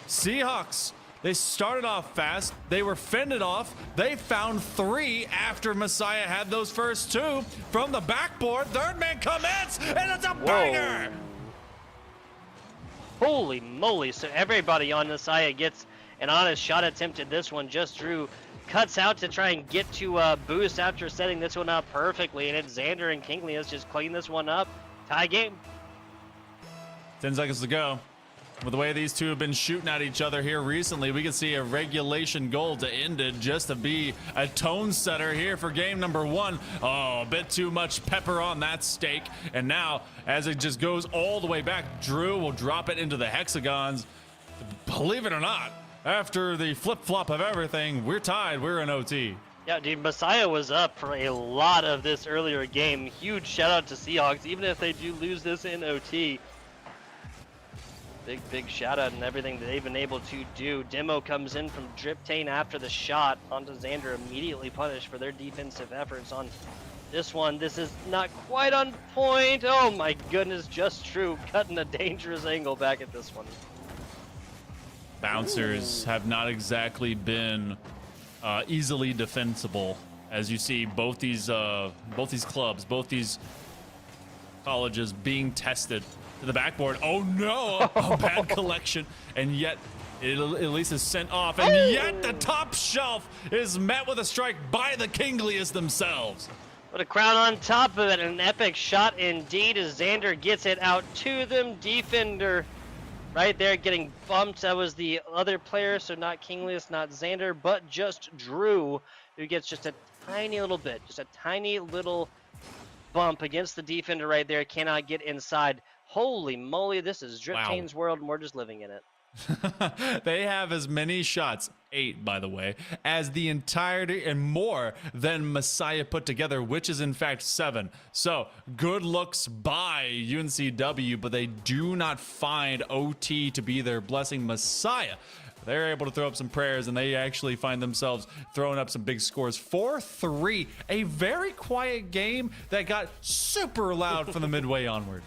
Seahawks, they started off fast. They were fended off. They found 3 after Messiah had those first 2 from the backboard. Third man commits, and it's a banger. Holy moly. So everybody on Messiah gets an honest shot attempt at this one. Just Drew cuts out to try and get to boost after setting this one up perfectly. And it's Xander and Kinglius just clean this one up. Tie game. 10 seconds to go. With the way these two have been shooting at each other here recently, we can see a regulation goal to end it, just to be a tone setter here for game number 1. Oh, a bit too much pepper on that steak. And now, as it just goes all the way back, Drew will drop it into the hexagons. Believe it or not, after the flip-flop of everything, we're tied. We're in OT. Yeah, dude, Messiah was up for a lot of this earlier game. Huge shout out to Seahawks, even if they do lose this in OT. Big shout out and everything that they've been able to do. Demo comes in from Driptane after the shot onto Xander, immediately punished for their defensive efforts on this one. This is not quite on point. Oh my goodness, just true. Cutting a dangerous angle back at this one. Bouncers have not exactly been easily defensible. As you see, both these clubs, both these colleges being tested to the backboard. Oh no, a bad collection, and yet it at least is sent off, and yet the top shelf is met with a strike by the Kingliest themselves. What a crowd on top of it, an epic shot indeed as Xander gets it out to them. Defender right there getting bumped. That was the other player, so not Kingliest, not Xander, but just Drew, who gets just a tiny little bit, just a tiny little bump against the defender right there. Cannot get inside. Holy moly, this is Driptane's world, and we're just living in it. They have as many shots, 8 by the way, as the entirety and more than Messiah put together, which is in fact 7. So good looks by UNCW, but they do not find OT to be their blessing. Messiah, they're able to throw up some prayers, and they actually find themselves throwing up some big scores. 4-3, a very quiet game that got super loud from the midway onward.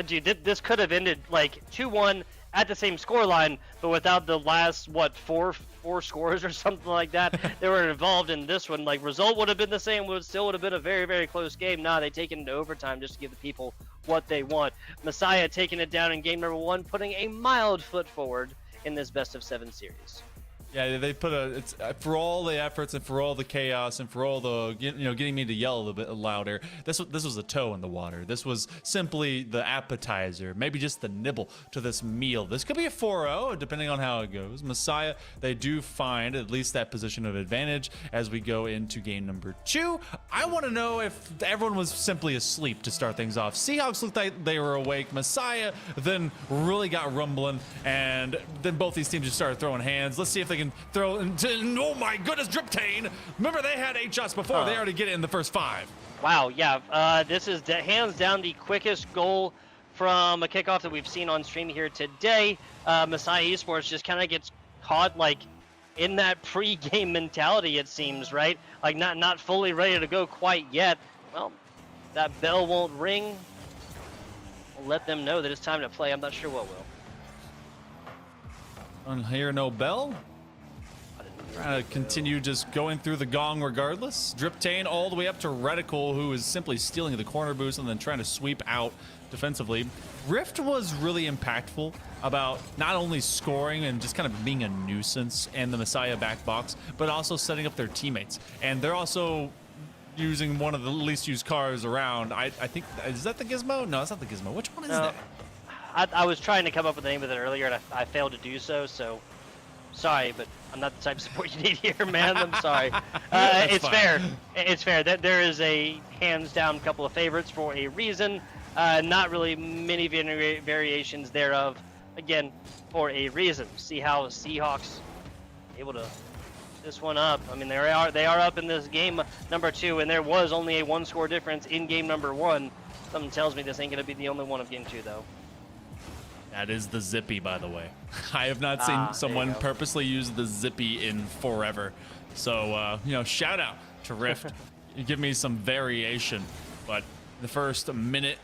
Dude, this could have ended like 2-1 at the same scoreline, but without the last, what, four scores or something like that. They were involved in this one. Like, result would have been the same, would still would have been a very, very close game. Nah, they take it into overtime just to give the people what they want. Messiah taking it down in game number 1, putting a mild foot forward in this best of 7 series. Yeah, they put it's for all the efforts and for all the chaos and for all the, getting me to yell a little bit louder. This was a toe in the water. This was simply the appetizer, maybe just the nibble to this meal. This could be a 4-0 depending on how it goes. Messiah, they do find at least that position of advantage as we go into game number 2. I want to know if everyone was simply asleep to start things off. Seahawks looked like they were awake. Messiah then really got rumbling, and then both these teams just started throwing hands. Let's see if they can throw into, oh my goodness, Driptane. Remember, they had 8 shots before. They already get it in the first 5. Wow, yeah. This is hands down the quickest goal from a kickoff that we've seen on stream here today. Messiah Esports just kind of gets caught like in that pre-game mentality, it seems, right? Like not fully ready to go quite yet. Well, that bell won't ring. We'll let them know that it's time to play. I'm not sure what will. I hear no bell. Trying to continue just going through the gong regardless. Driptane all the way up to Reticle, who is simply stealing the corner boost and then trying to sweep out defensively. Rift was really impactful about not only scoring and just kind of being a nuisance in the Messiah back box, but also setting up their teammates. And they're also using one of the least used cars around. I think, is that the Gizmo? No, it's not the Gizmo. Which one is that? I was trying to come up with the name of it earlier, and I failed to do so sorry, but I'm not the type of support you need here, man. I'm sorry. It's fine. Fair. It's fair. There is a hands-down couple of favorites for a reason. Not really many variations thereof. Again, for a reason. See how Seahawks able to this one up. I mean, they are up in this game number 2, and there was only a 1-score difference in game number 1. Something tells me this ain't gonna be the only one of game 2, though. That is the Zippy, by the way. I have not seen someone purposely use the Zippy in forever. So, shout out to Rift. You give me some variation. But the first minute,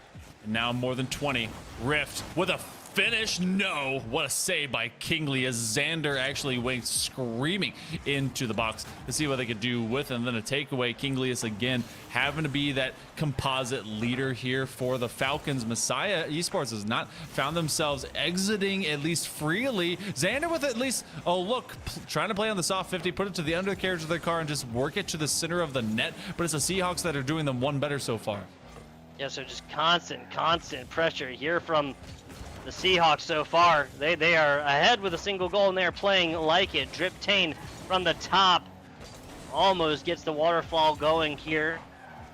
and now more than 20, Rift with a finish. No, what a save by Kingly as Xander actually went screaming into the box to see what they could do with it. And then a takeaway. Kingly is again having to be that composite leader here for the Falcons. Messiah Esports has not found themselves exiting at least freely. Xander with at least, trying to play on the soft 50, put it to the undercarriage of their car and just work it to the center of the net. But it's the Seahawks that are doing them one better so far. Yeah, so just constant pressure here from the Seahawks so far. They are ahead with a single goal, and they are playing like it. Driptane from the top almost gets the waterfall going here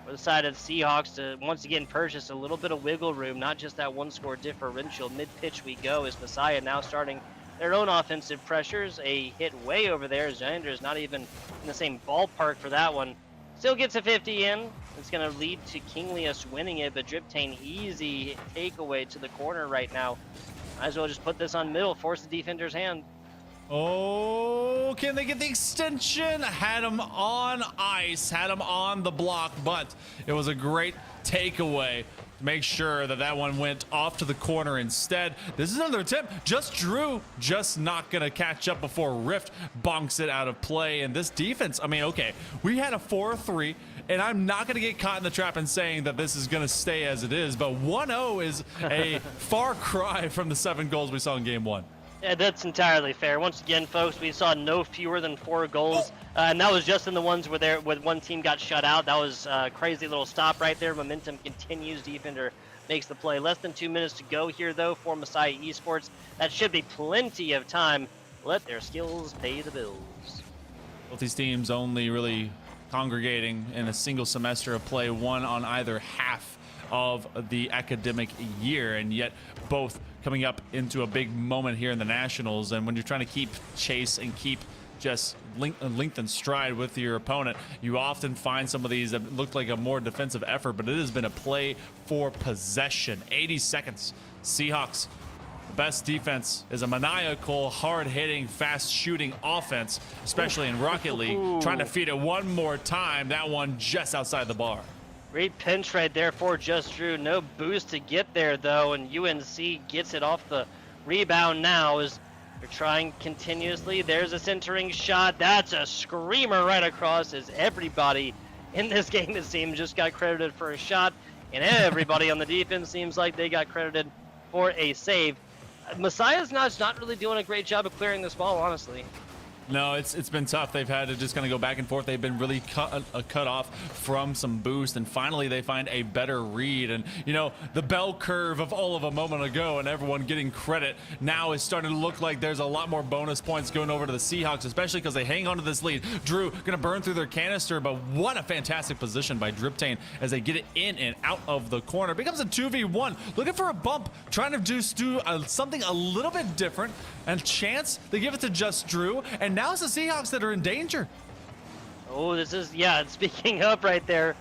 for the side of the Seahawks to once again purchase a little bit of wiggle room, not just that 1-score differential. Mid-pitch we go as Messiah now starting their own offensive pressures. A hit way over there. Xander is not even in the same ballpark for that one. Still gets a 50 in. It's going to lead to Kinglius winning it, but Driptane easy takeaway to the corner right now. Might as well just put this on middle, force the defender's hand. Oh, can they get the extension? Had him on ice, had him on the block, but it was a great takeaway to make sure that that one went off to the corner instead. This is another attempt. Just Drew, just not gonna catch up before Rift bonks it out of play. And this defense, I mean, okay, we had a 4-3, and I'm not gonna get caught in the trap and saying that this is gonna stay as it is, but 1-0 is a far cry from the 7 goals we saw in game 1. Yeah, that's entirely fair. Once again, folks, we saw no fewer than 4 goals, and that was just in the ones where one team got shut out. That was a crazy little stop right there. Momentum continues. Defender makes the play. Less than 2 minutes to go here, though, for Messiah Esports. That should be plenty of time. Let their skills pay the bills. Both these teams only really congregating in a single semester of play, one on either half of the academic year, and yet both coming up into a big moment here in the Nationals. And when you're trying to keep chase and keep just length and stride with your opponent, you often find some of these that look like a more defensive effort, but it has been a play for possession. 80 seconds. Seahawks, the best defense is a maniacal, hard-hitting, fast-shooting offense, especially in Rocket League. Trying to feed it one more time. That one just outside the bar. Great pinch right there for Just Drew. No boost to get there, though, and UNC gets it off the rebound now as they're trying continuously. There's a centering shot. That's a screamer right across as everybody in this game, it seems, just got credited for a shot, and everybody on the defense seems like they got credited for a save. Messiah's not really doing a great job of clearing this ball, honestly. No, it's been tough. They've had to just kind of go back and forth. They've been really cut off from some boost, and finally they find a better read. And, you know, the bell curve of all of a moment ago and everyone getting credit now is starting to look like there's a lot more bonus points going over to the Seahawks, especially because they hang on to this lead. Drew going to burn through their canister, but what a fantastic position by Driptane as they get it in and out of the corner. It becomes a 2v1, looking for a bump, trying to do something a little bit different. And chance, they give it to Just Drew, and now it's the Seahawks that are in danger. Oh, this is, yeah, speaking up right there.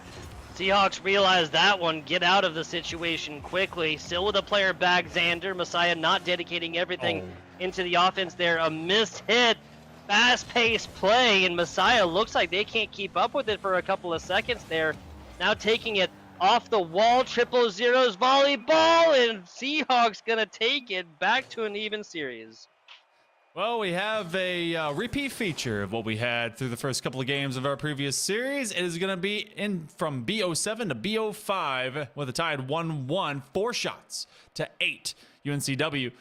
Seahawks realize that one, get out of the situation quickly. Still with a player back, Xander. Messiah not dedicating everything into the offense there. A missed hit, fast-paced play, and Messiah looks like they can't keep up with it for a couple of seconds there. Now taking it off the wall, 0-0's volleyball, and Seahawks gonna take it back to an even series. Well, we have a repeat feature of what we had through the first couple of games of our previous series. It is going to be in from B07 to B05 with a tied 1-1, 4 shots to 8. UNCW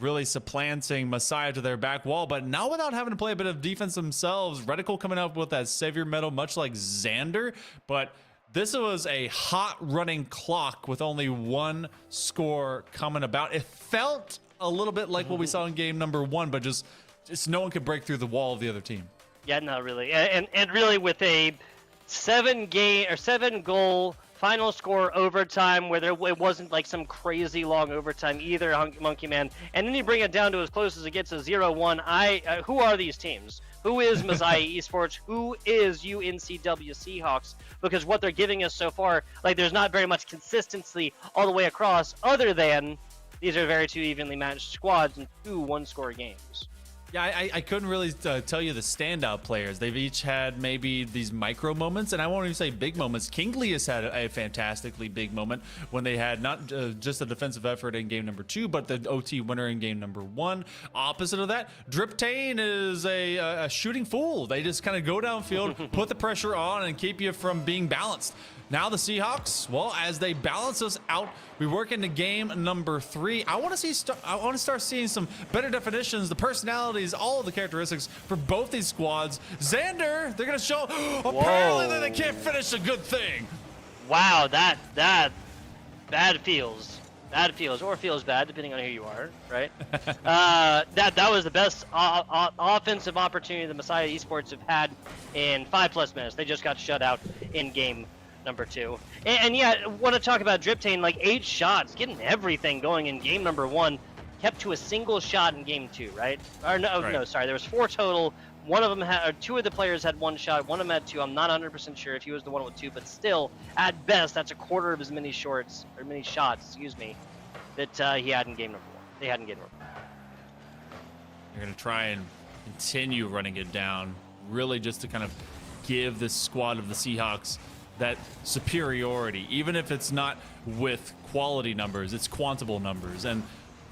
really supplanting Messiah to their back wall, but not without having to play a bit of defense themselves. Reticle coming up with that savior medal, much like Xander, but this was a hot running clock with only 1 score coming about. It felt a little bit like what we saw in game number 1, but just no one could break through the wall of the other team. Yeah, not really. And really with a 7-goal final score overtime where it wasn't like some crazy long overtime either, Monkey Man. And then you bring it down to as close as it gets, a 0-1. Who are these teams? Who is Messiah Esports? Who is UNCW Seahawks? Because what they're giving us so far, like, there's not very much consistency all the way across, other than these are very 2 evenly matched squads and 2 one-score games. Yeah, I couldn't really tell you the standout players. They've each had maybe these micro moments, and I won't even say big moments. Kingley has had a fantastically big moment when they had not just a defensive effort in game number 2, but the OT winner in game number 1. Opposite of that, Driptane is a shooting fool. They just kind of go downfield, put the pressure on, and keep you from being balanced. Now the Seahawks, well, as they balance us out, we work into game number 3. I want to start seeing some better definitions, the personalities, all of the characteristics for both these squads. Xander, they're gonna show. Apparently, they can't finish a good thing. Wow, that feels or feels bad depending on who you are, right? that was the best offensive opportunity the Messiah Esports have had in 5+ minutes. They just got shut out in game number 2. And yeah, want to talk about Driptane, like 8 shots, getting everything going in game number 1, kept to a single shot in game 2, right? Or no, sorry, there was 4 total. One of them had, or 2 of the players had 1 shot, one of them had 2. I'm not 100% sure if he was the one with 2, but still, at best, that's a quarter of as many shots, that he had in game number they hadn't gained room. They're going to try and continue running it down, really just to kind of give this squad of the Seahawks that superiority, even if it's not with quality numbers, it's quantable numbers. And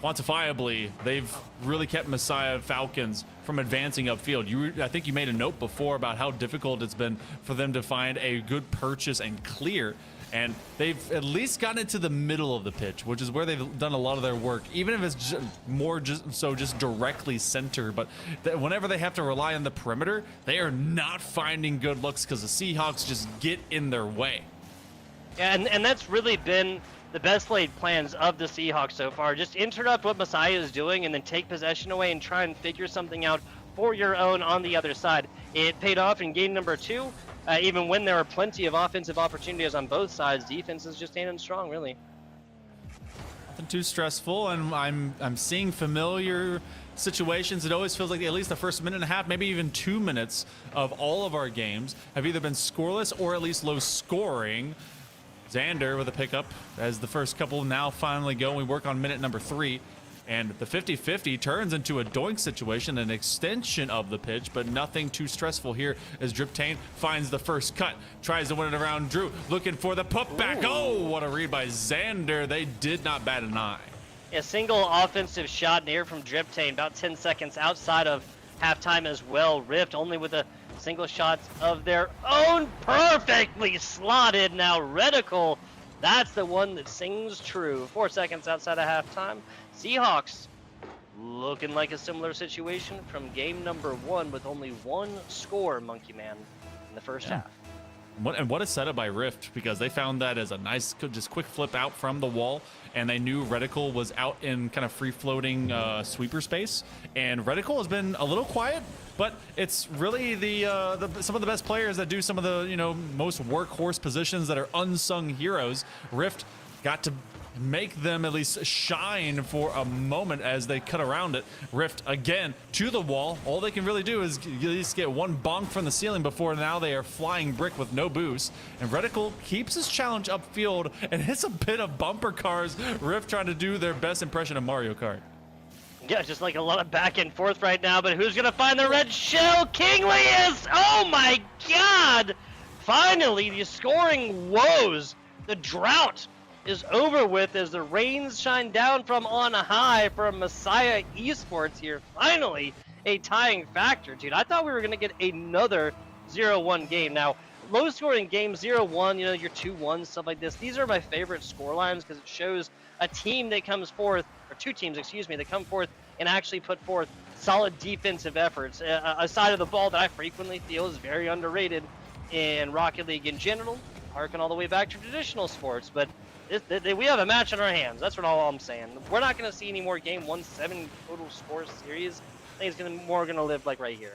quantifiably, they've really kept Messiah Falcons from advancing upfield. I think you made a note before about how difficult it's been for them to find a good purchase and clear. And they've at least gotten it to the middle of the pitch, which is where they've done a lot of their work, even if it's just directly center. But whenever they have to rely on the perimeter, they are not finding good looks because the Seahawks just get in their way. Yeah, and that's really been the best laid plans of the Seahawks so far. Just interrupt what Messiah is doing and then take possession away and try and figure something out for your own on the other side. It paid off in game number 2. Even when there are plenty of offensive opportunities on both sides, defense is just standing strong, really. Nothing too stressful, and I'm seeing familiar situations. It always feels like at least the first minute and a half, maybe even 2 minutes of all of our games have either been scoreless or at least low scoring. Xander with a pickup as the first couple now finally go. We work on minute number 3. And the 50-50 turns into a doink situation, an extension of the pitch, but nothing too stressful here as Driptane finds the first cut, tries to win it around Drew, looking for the putback. Oh, what a read by Xander. They did not bat an eye. A single offensive shot near from Driptane, about 10 seconds outside of halftime as well. Rift only with a single shot of their own, perfectly slotted. Now Reticle, that's the one that sings true. 4 seconds outside of halftime. Seahawks looking like a similar situation from game number 1 with only 1 score, Monkey Man, in the first half. What a setup by Rift, because they found that as a nice, just quick flip out from the wall, and they knew Reticle was out in kind of free-floating sweeper space. And Reticle has been a little quiet, but it's really some of the best players that do some of the most workhorse positions that are unsung heroes. Rift got to make them at least shine for a moment as they cut around it. Rift again to the wall. All they can really do is at least get one bonk from the ceiling before now they are flying brick with no boost. And Reticle keeps his challenge upfield and hits a bit of bumper cars. Rift trying to do their best impression of Mario Kart. Yeah, just like a lot of back and forth right now, but who's gonna find the red shell? Kingley is! Oh my god! Finally, the scoring woes, the drought is over with as the rains shine down from on high for Messiah Esports here. Finally, a tying factor, dude. I thought we were going to get another 0-1 game. Now, low-scoring games, 0-1, your 2-1, stuff like this. These are my favorite score lines because it shows a team that comes forth, or 2 teams, excuse me, that come forth and actually put forth solid defensive efforts. A side of the ball that I frequently feel is very underrated in Rocket League in general, harken all the way back to traditional sports, but we have a match on our hands. That's what all I'm saying. We're not going to see any more game 1-7 total score series. I think it's more going to live like right here.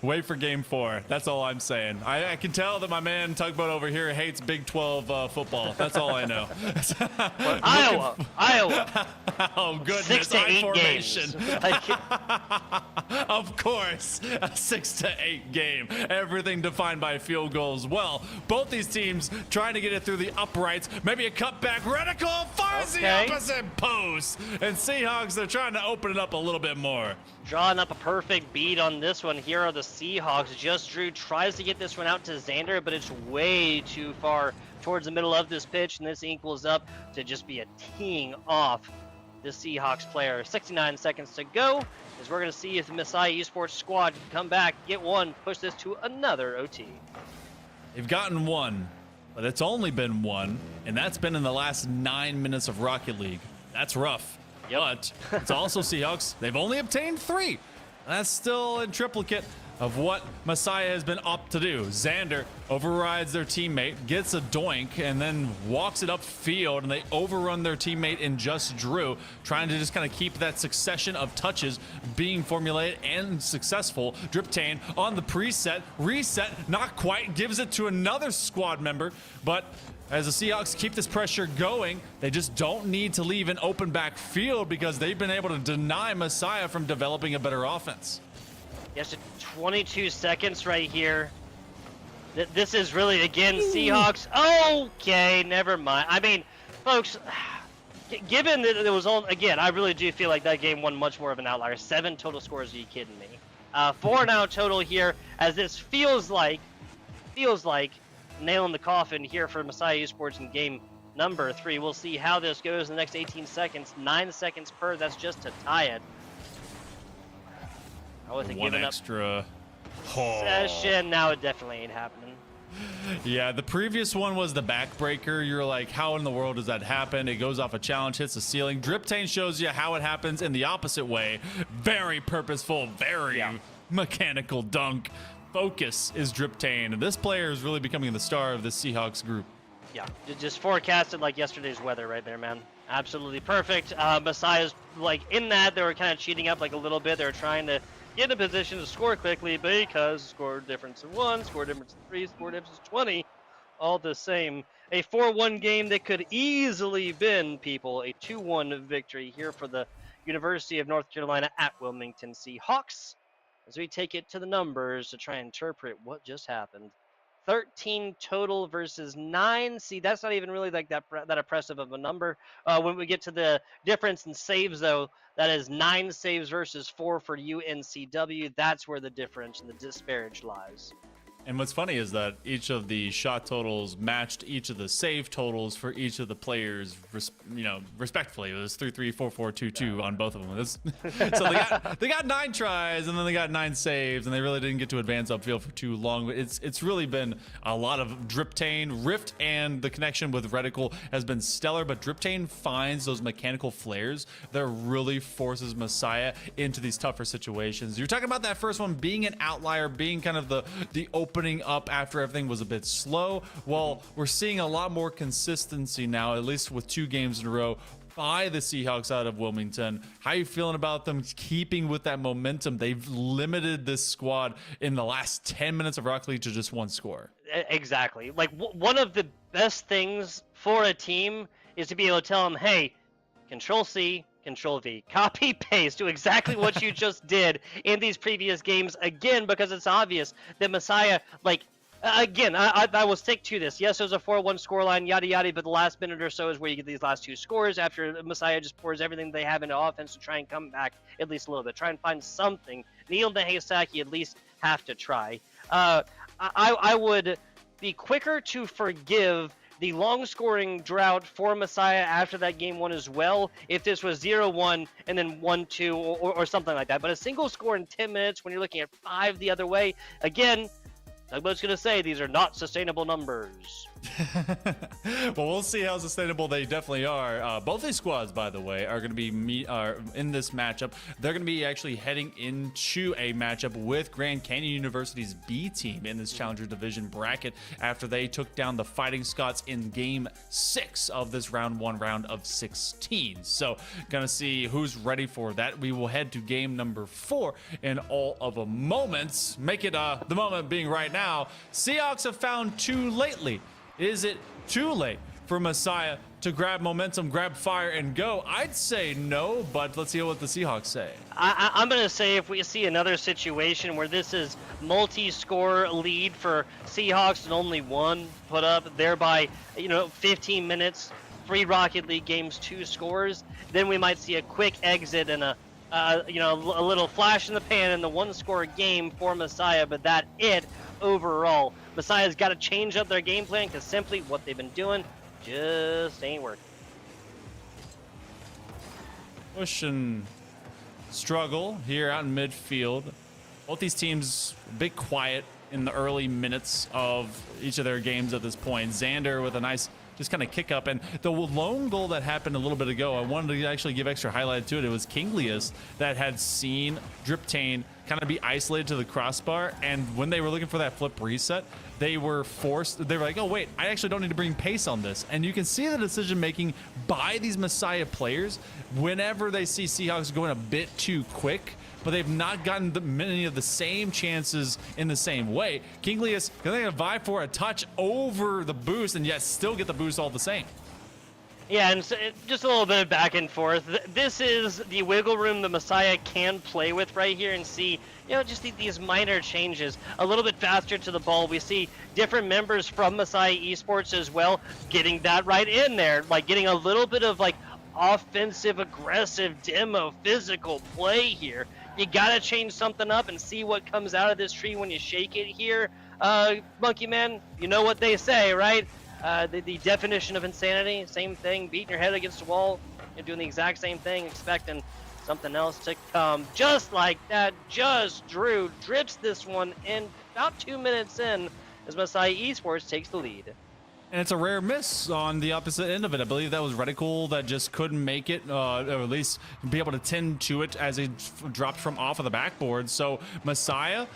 Wait for game 4. That's all I'm saying. I can tell that my man Tugboat over here hates Big 12 football. That's all I know. Iowa. Oh, goodness. 6 to 8 formation. games. Of course. A 6 to 8 game. Everything defined by field goals. Well, both these teams trying to get it through the uprights. Maybe a cutback. Reticle finds the opposite post. And Seahawks, they're trying to open it up a little bit more. Drawing up a perfect beat on this one. Here are the Seahawks. Just Drew tries to get this one out to Xander, but it's way too far towards the middle of this pitch, and this equals up to just be a teeing off the Seahawks player. 69 seconds to go, as we're going to see if the Messiah Esports squad can come back, get one, push this to another OT. They've gotten one, but it's only been one, and that's been in the last 9 minutes of Rocket League. That's rough. Yep. But it's also Seahawks. They've only obtained 3. That's still in triplicate of what Messiah has been up to do. Xander overrides their teammate, gets a doink, and then walks it upfield, and they overrun their teammate in Just Drew, trying to just kind of keep that succession of touches being formulated and successful. Driptane on the preset, reset, not quite, gives it to another squad member, but as the Seahawks keep this pressure going, they just don't need to leave an open back field because they've been able to deny Messiah from developing a better offense. Yes, 22 seconds right here. This is really, again, Seahawks. Okay, never mind. I mean, folks, Given that it was only, again, I really do feel like that game won much more of an outlier. 7 total scores, are you kidding me? 4 now total here, as this feels like nail in the coffin here for Messiah Esports in game number 3. We'll see how this goes in the next 18 seconds. 9 seconds per, that's just to tie it. I wasn't One giving extra. session. Now it definitely ain't happening. Yeah, the previous one was the backbreaker. You're like, how in the world does that happen? It goes off a challenge, hits the ceiling. Driptane shows you how it happens in the opposite way. Very purposeful, very mechanical dunk. Focus is Driptane. This player is really becoming the star of this Seahawks group. Yeah, just forecasted like yesterday's weather right there, man. Absolutely perfect. Messiah's like in that they were kind of cheating up like a little bit. They were trying to get in a position to score quickly because score difference of 1, score difference of 3, score difference of 20, all the same. A 4-1 game that could easily been, people, a 2-1 victory here for the University of North Carolina at Wilmington Seahawks. As we take it to the numbers to try and interpret what just happened. 13 total versus 9. See, that's not even really like that impressive of a number. When we get to the difference in saves, though, that is 9 saves versus 4 for UNCW. That's where the difference and the disparage lies. And what's funny is that each of the shot totals matched each of the save totals for each of the players, respectfully. It was 3-3, 4-4, 2-2 on both of them. So they got 9 tries and then they got 9 saves, and they really didn't get to advance upfield for too long. It's really been a lot of Driptane. Rift and the connection with Reticle has been stellar, but Driptane finds those mechanical flares that really forces Messiah into these tougher situations. You're talking about that first one being an outlier, being kind of the opening up after everything was a bit slow. Well, we're seeing a lot more consistency now, at least with 2 games in a row by the Seahawks out of Wilmington. How are you feeling about them keeping with that momentum? They've limited this squad in the last 10 minutes of Rocket League to just 1 score. Exactly. Like one of the best things for a team is to be able to tell them, hey, Control C, Control V, copy paste, do exactly what you just did in these previous games again, because it's obvious that Messiah, like, again, I will stick to this. Yes, there's a 4-1 scoreline, yada yada, but the last minute or so is where you get these last 2 scores after Messiah just pours everything they have into offense to try and come back at least a little bit, try and find something. Neil in the haystack, you at least have to try. I would be quicker to forgive the long-scoring drought for Messiah after that game 1 as well, if this was 0-1 and then 1-2 or something like that. But a single score in 10 minutes when you're looking at 5 the other way, again, Tugboat's going to say these are not sustainable numbers. Well, we'll see how sustainable they definitely are. Both these squads, by the way, are going to be in this matchup. They're going to be actually heading into a matchup with Grand Canyon University's B team in this Challenger Division bracket after they took down the Fighting Scots in Game 6 of this round 1 round of 16. So, gonna see who's ready for that. We will head to game number 4 in all of a moment. Make it the moment being right now. Seahawks have found 2 lately. Is it too late for Messiah to grab momentum, grab fire, and go? I'd say no, but let's see what the Seahawks say. I'm going to say if we see another situation where this is multi-score lead for Seahawks and only 1 put up, thereby, 15 minutes, 3 Rocket League games, 2 scores, then we might see a quick exit and a little flash in the pan in the 1-score game for Messiah, but that's it overall. Messiah's got to change up their game plan because simply what they've been doing just ain't working. Push and struggle here out in midfield. Both these teams a bit quiet in the early minutes of each of their games at this point. Xander with a nice just kind of kick up, and the lone goal that happened a little bit ago, I wanted to actually give extra highlight to it. It was Kinglius that had seen Driptane kind of be isolated to the crossbar, and when they were looking for that flip reset, they were like, oh wait, I actually don't need to bring pace on this. And you can see the decision making by these Messiah players whenever they see Seahawks going a bit too quick, but they've not gotten many of the same chances in the same way. Kinglius going to vie for a touch over the boost and yet still get the boost all the same. Yeah, and so just a little bit of back and forth. This is the wiggle room the Messiah can play with right here and see, just these minor changes. A little bit faster to the ball. We see different members from Messiah Esports as well getting that right in there, like getting a little bit of offensive, aggressive, demo, physical play here. You gotta change something up and see what comes out of this tree when you shake it here. Monkey Man, you know what they say, right? The definition of insanity, same thing, beating your head against the wall, you're doing the exact same thing, expecting something else to come. Just like that, Just Drew drips this one in about 2 minutes in as Messiah Esports takes the lead. And it's a rare miss on the opposite end of it. I believe that was Reticle that just couldn't make it, or at least be able to tend to it as it dropped from off of the backboard. So Messiah,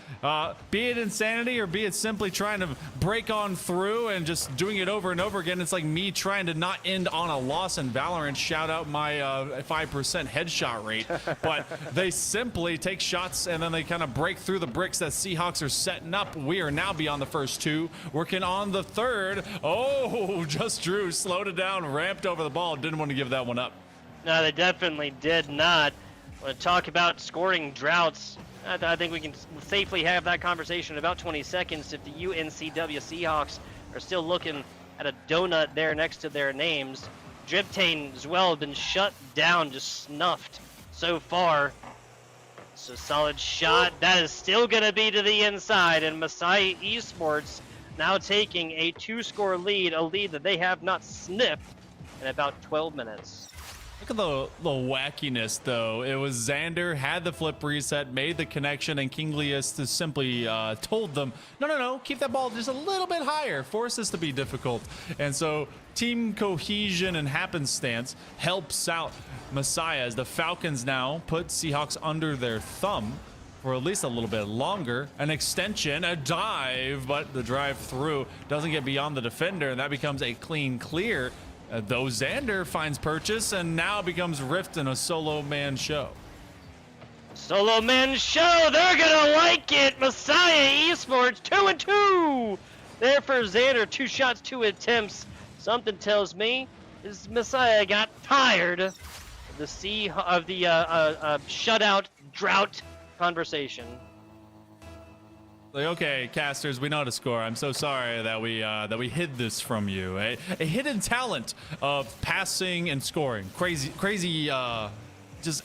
be it insanity or be it simply trying to break on through and just doing it over and over again, it's like me trying to not end on a loss in Valorant. Shout out my 5% headshot rate. But they simply take shots and then they kind of break through the bricks that Seahawks are setting up. We are now beyond the first two, working on the third. Oh, Just Drew slowed it down, ramped over the ball, didn't want to give that one up. No, they definitely did not. I want to talk about scoring droughts. I think we can safely have that conversation in about 20 seconds if the UNCW Seahawks are still looking at a donut there next to their names. Driptane as well has been shut down, just snuffed so far. So solid shot. That is still going to be to the inside, and Messiah Esports now taking a 2-score lead, a lead that they have not sniffed in about 12 minutes. Look at the wackiness, though. It was Xander had the flip reset, made the connection, and Kinglius just simply told them, no, keep that ball just a little bit higher. Force this to be difficult. And so team cohesion and happenstance helps out Messiah as the Falcons now put Seahawks under their thumb for at least a little bit longer. An extension, a dive, but the drive through doesn't get beyond the defender, and that becomes a clean clear. Though Xander finds purchase and now becomes Rift in a solo man show. Solo man show, they're gonna like it. Messiah Esports 2-2. There for Xander, 2 shots, 2 attempts. Something tells me this Messiah got tired of the shutout drought conversation. Like, okay, casters, we know how to score. I'm so sorry that we hid this from you. A hidden talent of passing and scoring. Crazy, just,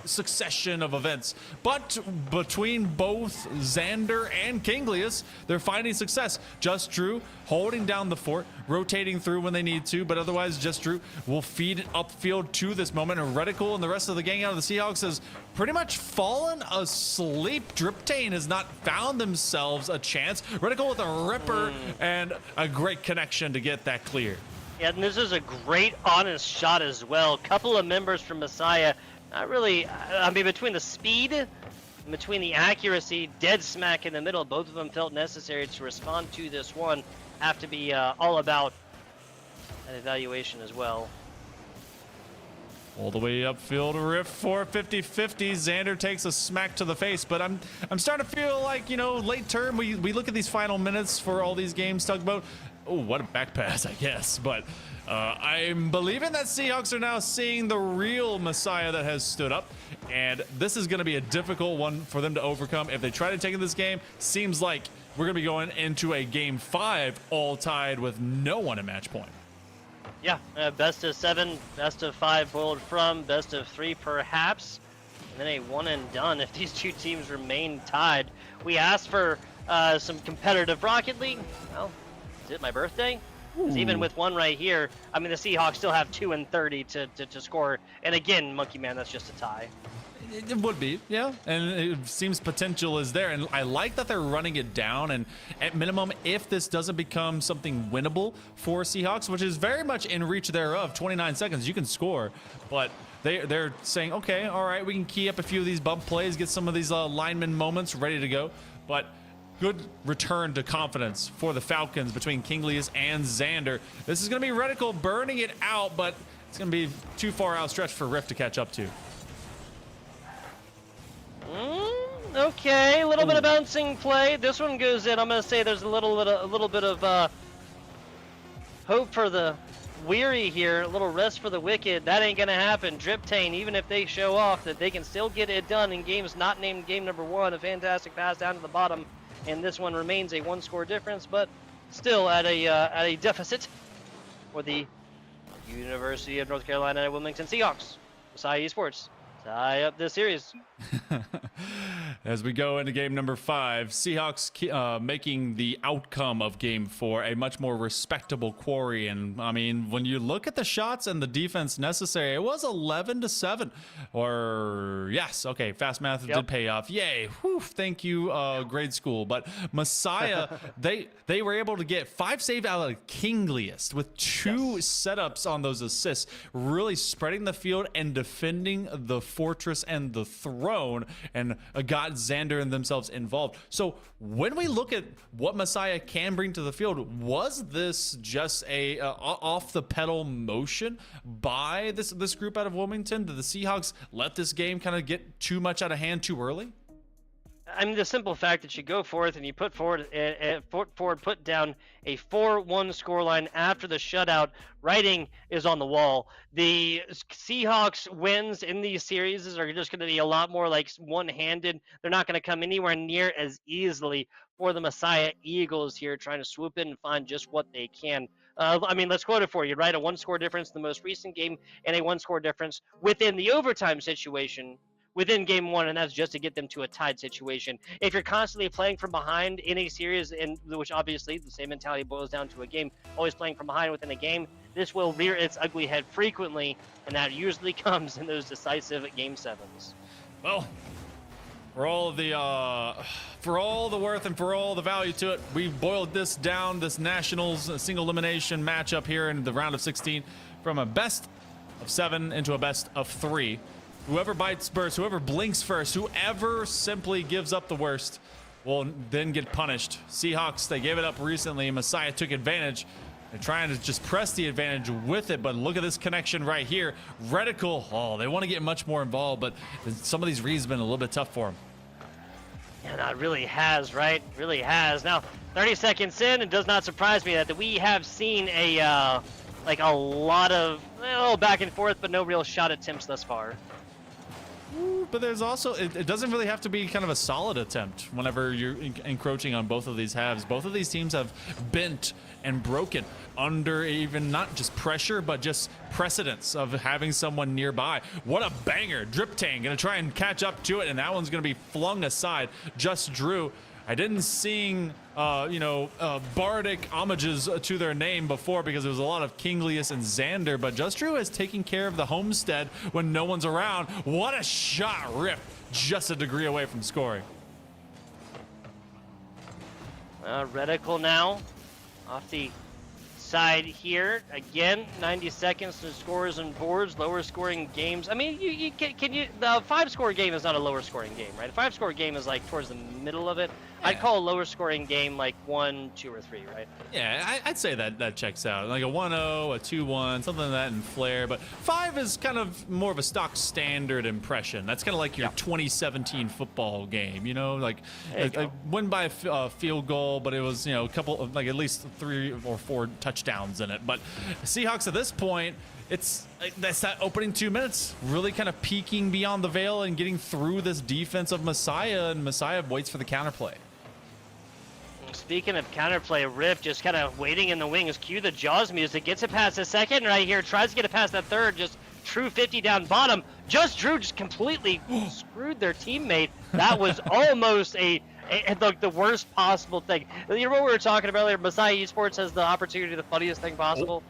succession of events. But between both Xander and Kinglius, they're finding success. Just Drew holding down the fort, rotating through when they need to, but otherwise Just Drew will feed it upfield to this moment. And Reticle and the rest of the gang out of the Seahawks has pretty much fallen asleep. Driptane has not found themselves a chance. Reticle with a ripper and a great connection to get that clear. Yeah, and this is a great honest shot as well. Couple of members from Messiah. Not really, I mean, between the speed and between the accuracy, dead smack in the middle, both of them felt necessary to respond to this one. Have to be all about an evaluation as well. All the way upfield, Rift for 50-50. Xander takes a smack to the face, but I'm starting to feel like, late term, we look at these final minutes for all these games, Tugboat. Oh, what a back pass, I guess, but I'm believing that Seahawks are now seeing the real Messiah that has stood up, and this is going to be a difficult one for them to overcome. If they try to take in this game, seems like we're going to be going into a game 5 all tied with no one at match point. Yeah, best of 7, best of 5 boiled from, best of 3 perhaps, and then a one and done if these two teams remain tied. We asked for some competitive Rocket League. Well, is it my birthday? Because even with one right here, I mean, the Seahawks still have 2 and 30 to score. And again, Monkey Man, that's just a tie. It would be, yeah. And it seems potential is there. And I like that they're running it down. And at minimum, if this doesn't become something winnable for Seahawks, which is very much in reach thereof, 29 seconds, you can score. But they're saying, okay, all right, we can key up a few of these bump plays, get some of these lineman moments ready to go. But good return to confidence for the Falcons between Kinglius and Xander. This is going to be Reticle burning it out, but it's going to be too far outstretched for Rift to catch up to. Okay, a little bit of bouncing play. This one goes in. I'm going to say there's a little bit of hope for the weary here. A little rest for the wicked. That ain't going to happen. Driptane, even if they show off that they can still get it done in games not named game number 1, a fantastic pass down to the bottom. And this one remains a 1-score difference, but still at a deficit for the University of North Carolina at Wilmington Seahawks. Messiah Esports tie up this series. As we go into game number 5, Seahawks making the outcome of game 4 a much more respectable quarry. And I mean, when you look at the shots and the defense necessary, it was 11-7. Or yes, okay, fast math did pay off. Yay! Whew, thank you, grade school. But Messiah, they were able to get 5 save out of Kingliest with 2 setups on those assists, really spreading the field and defending the fortress and the throne, and got Xander and themselves involved. So when we look at what Messiah can bring to the field, was this just a off the pedal motion by this group out of Wilmington? Did the Seahawks let this game kind of get too much out of hand too early? I mean, the simple fact that you go forth and you put down a 4-1 scoreline after the shutout, writing is on the wall. The Seahawks wins in these series are just going to be a lot more like one-handed. They're not going to come anywhere near as easily for the Messiah Eagles here, trying to swoop in and find just what they can. I mean, let's quote it for you, right? A 1-score difference in the most recent game and a 1-score difference within the overtime situation within game 1, and that's just to get them to a tied situation. If you're constantly playing from behind in a series, in which obviously the same mentality boils down to a game, always playing from behind within a game, this will rear its ugly head frequently, and that usually comes in those decisive game 7s. Well, for all the worth and for all the value to it, we've boiled this down, this Nationals single elimination matchup here in the round of 16, from a best of 7 into a best of 3. Whoever bites first, whoever blinks first, whoever simply gives up the worst will then get punished. Seahawks, they gave it up recently. Messiah took advantage. They're trying to just press the advantage with it, but look at this connection right here. Reticle, oh, they want to get much more involved, but some of these reads have been a little bit tough for them. Yeah, no, it really has, right? Really has. Now, 30 seconds in, it does not surprise me that we have seen a lot of back and forth, but no real shot attempts thus far. But there's also, it doesn't really have to be kind of a solid attempt whenever you're encroaching on both of these halves. Both of these teams have bent and broken under even not just pressure, but just precedence of having someone nearby. What a banger. Drip Tang gonna try and catch up to it, and that one's gonna be flung aside. Just Drew. I didn't sing, bardic homages to their name before because there was a lot of Kinglius and Xander, but Just Drew is taking care of the homestead when no one's around. What a shot, Rip, just a degree away from scoring. Reticle now off the side here. Again, 90 seconds to scores and boards, lower scoring games. I mean, the 5-score game is not a lower scoring game, right? A 5-score game is like towards the middle of it. Yeah. I'd call a lower scoring game like 1, 2, or 3, right? Yeah, I'd say that checks out. Like a 1-0, a 2-1, something like that in flair. But 5 is kind of more of a stock standard impression. That's kind of like your 2017 football game, like win by a field goal, but it was, a couple of, like at least 3 or 4 touchdowns in it. But Seahawks at this point, that's that opening 2 minutes, really kind of peeking beyond the veil and getting through this defense of Messiah, and Messiah waits for the counterplay. Speaking of counterplay, Rip just kind of waiting in the wings. Cue the Jaws music. Gets it past the second right here. Tries to get it past that third. Just true 50 down bottom. Just Drew just completely screwed their teammate. That was almost the worst possible thing. You know what we were talking about earlier? Messiah Esports has the opportunity, the funniest thing possible.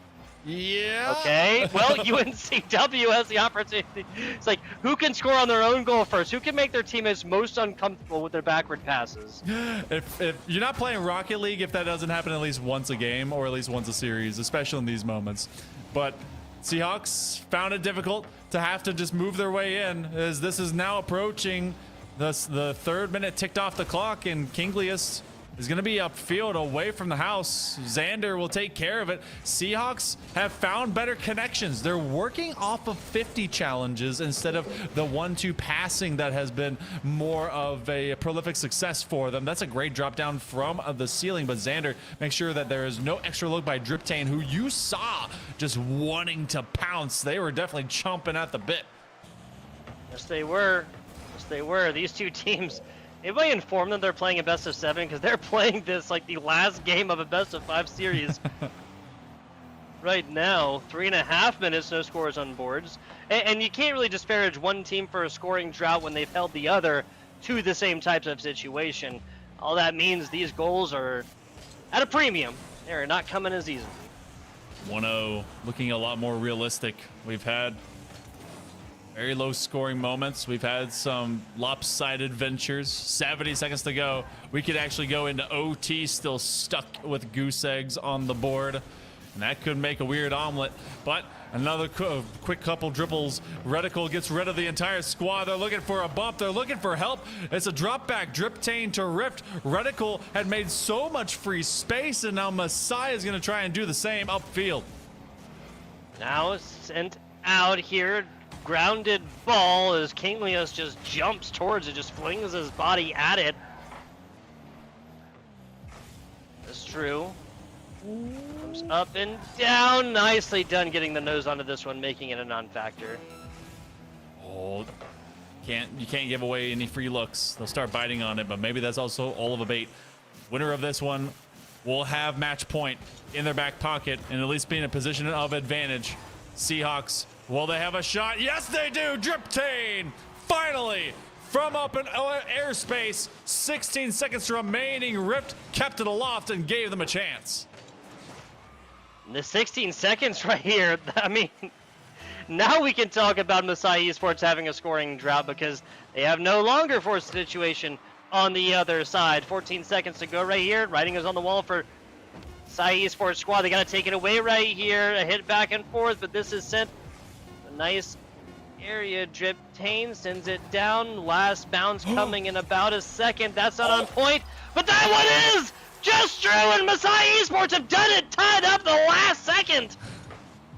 Yeah. Okay. Well, UNCW has the opportunity. It's like, who can score on their own goal first? Who can make their teammates most uncomfortable with their backward passes? If you're not playing Rocket League, if that doesn't happen at least once a game or at least once a series, especially in these moments. But Seahawks found it difficult to have to just move their way in, as this is now approaching the 3rd minute ticked off the clock, and Kinglius is going to be upfield away from the house. Xander will take care of it. Seahawks have found better connections. They're working off of 50 challenges instead of the 1-2 passing that has been more of a prolific success for them. That's a great drop down from the ceiling, but Xander makes sure that there is no extra look by Driptane, who you saw just wanting to pounce. They were definitely chomping at the bit. Yes, they were. Yes, they were. These two teams, anybody inform them they're playing a best of 7? Because they're playing this like the last game of a best of 5 series. right now. 3.5 minutes, no scores on boards. And you can't really disparage one team for a scoring drought when they've held the other to the same types of situation. All that means these goals are at a premium. They're not coming as easily. 1-0, looking a lot more realistic. We've had very low scoring moments. We've had some lopsided ventures. 70 seconds to go. We could actually go into OT still stuck with goose eggs on the board. And that could make a weird omelet. But another quick couple dribbles. Reticle gets rid of the entire squad. They're looking for a bump. They're looking for help. It's a drop back. Driptane to Rift. Reticle had made so much free space, and now Messiah is going to try and do the same upfield. Now sent out here. Grounded ball as Kinglius just jumps towards it, just flings his body at it. That's true. Comes up and down. Nicely done getting the nose onto this one, making it a non-factor. Oh, you can't give away any free looks. They'll start biting on it, but maybe that's also all of a bait. Winner of this one will have match point in their back pocket and at least be in a position of advantage. Seahawks, will they have a shot? Yes, they do. Driptane, finally, from up in airspace. 16 seconds remaining. Rift kept it aloft and gave them a chance. The 16 seconds right here, I mean, now we can talk about Messiah Esports having a scoring drought because they have no longer forced situation on the other side. 14 seconds to go right here. Writing is on the wall for Messiah Esports squad. They got to take it away right here. A hit back and forth, but this is sent. A nice area. Driptane sends it down. Last bounce coming in about a second. That's not on point, but that one is! Just Drew and Messiah Esports have done it, tied up the last second.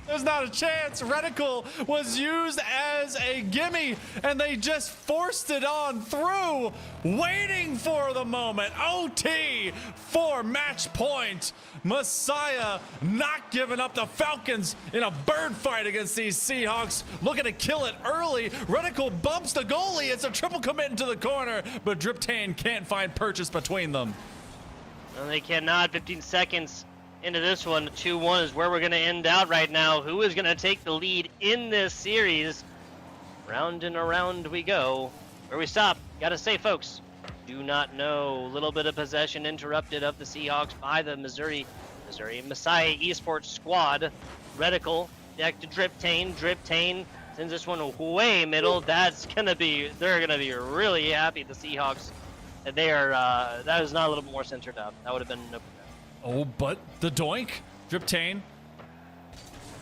There's not a chance. Reticle was used as a gimme, and they just forced it on through, waiting for the moment. OT for match point. Messiah not giving up. The Falcons in a bird fight against these Seahawks, looking to kill it early. Reticle bumps the goalie. It's a triple commit into the corner, but Driptane can't find purchase between them. No, they cannot. 15 seconds into this one. 2-1 is where we're going to end out right now. Who is going to take the lead in this series? Round and around we go. Where we stop, got to say, folks, do not know. A little bit of possession interrupted of the Seahawks by the Missouri Messiah Esports squad. Reticle back to Driptane. Driptane sends this one way middle. They're going to be really happy, the Seahawks. They are, that is not a little bit more centered up. That would have been no. Oh, but the doink, Driptane.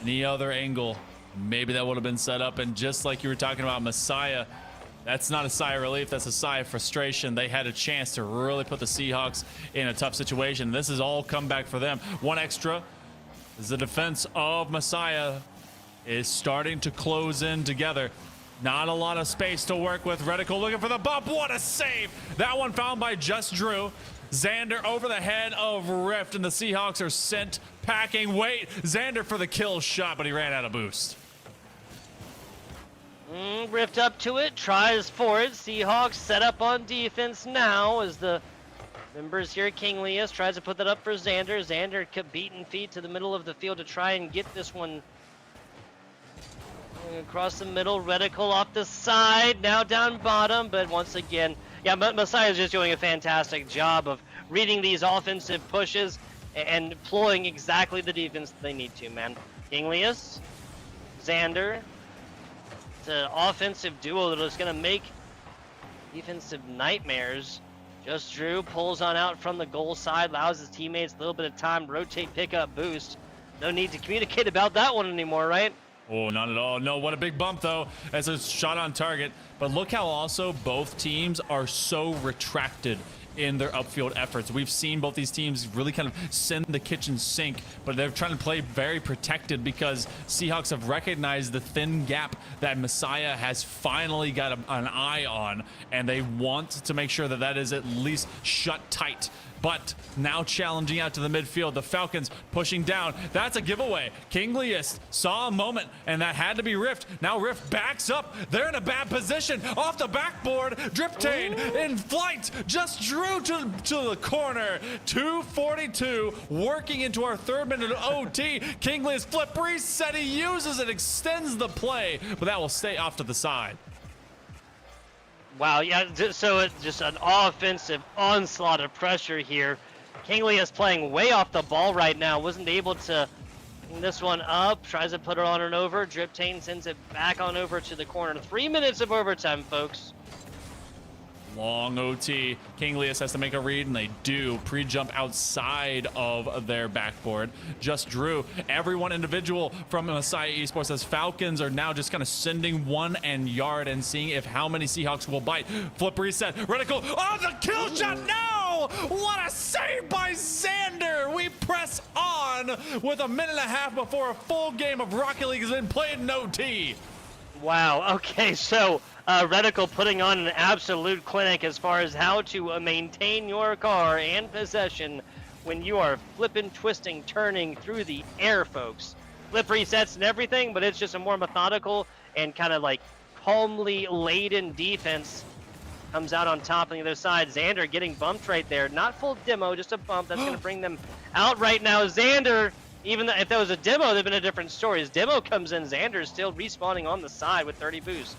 Any other angle, maybe that would have been set up. And just like you were talking about Messiah, that's not a sigh of relief, that's a sigh of frustration. They had a chance to really put the Seahawks in a tough situation. This is all comeback for them. One extra is the defense of Messiah is starting to close in together. Not a lot of space to work with. Reticle looking for the bump. What a save. That one found by Just Drew. Xander over the head of Rift, and the Seahawks are sent packing. Wait, Xander for the kill shot, but he ran out of boost. Rift up to it, tries for it. Seahawks set up on defense now as the members here. Kinglius tries to put that up for Xander. Xander beaten feet to the middle of the field to try and get this one across the middle. Reticle off the side, now down bottom, but once again, yeah, Messiah is just doing a fantastic job of reading these offensive pushes and deploying exactly the defense they need to, man. Kinglius, Xander, it's an offensive duo that is going to make defensive nightmares. Just Drew pulls on out from the goal side, allows his teammates a little bit of time, rotate, pick up, boost. No need to communicate about that one anymore, right? Oh, not at all. No, what a big bump, though, as a shot on target. But look how also both teams are so retracted in their upfield efforts. We've seen both these teams really kind of send the kitchen sink, but they're trying to play very protected because Seahawks have recognized the thin gap that Messiah has finally got an eye on, and they want to make sure that that is at least shut tight. but now challenging out to the midfield. The Falcons pushing down. That's a giveaway. Kinglius saw a moment, and that had to be Rift. Now Rift backs up. They're in a bad position. Off the backboard, Driptane in flight just drew to the corner. 2:42 working into our 3rd minute of OT. Kinglius flip reset. He uses it, extends the play, but that will stay off to the side. Wow, yeah, so it's just an offensive onslaught of pressure here. Kingley is playing way off the ball right now. Wasn't able to bring this one up. Tries to put it on and over. Driptane sends it back on over to the corner. 3 minutes of overtime, folks. Long OT. Kinglius has to make a read, and they do. Pre-jump outside of their backboard. Just drew. Everyone individual from Messiah Esports as Falcons are now just kind of sending 1 and yard and seeing if how many Seahawks will bite. Flip reset. Reticle. Oh, the kill shot. No! What a save by Xander. We press on with a minute and a half before a full game of Rocket League has been played in OT. Wow, okay, so Reticle putting on an absolute clinic as far as how to maintain your car and possession when you are flipping, twisting, turning through the air, folks. Flip resets and everything, but it's just a more methodical and kind of like calmly laden defense. Comes out on top on the other side. Xander getting bumped right there. Not full demo, just a bump. That's going to bring them out right now. Xander, even if that was a demo, they've been a different story. As demo comes in, Xander is still respawning on the side with 30 boost.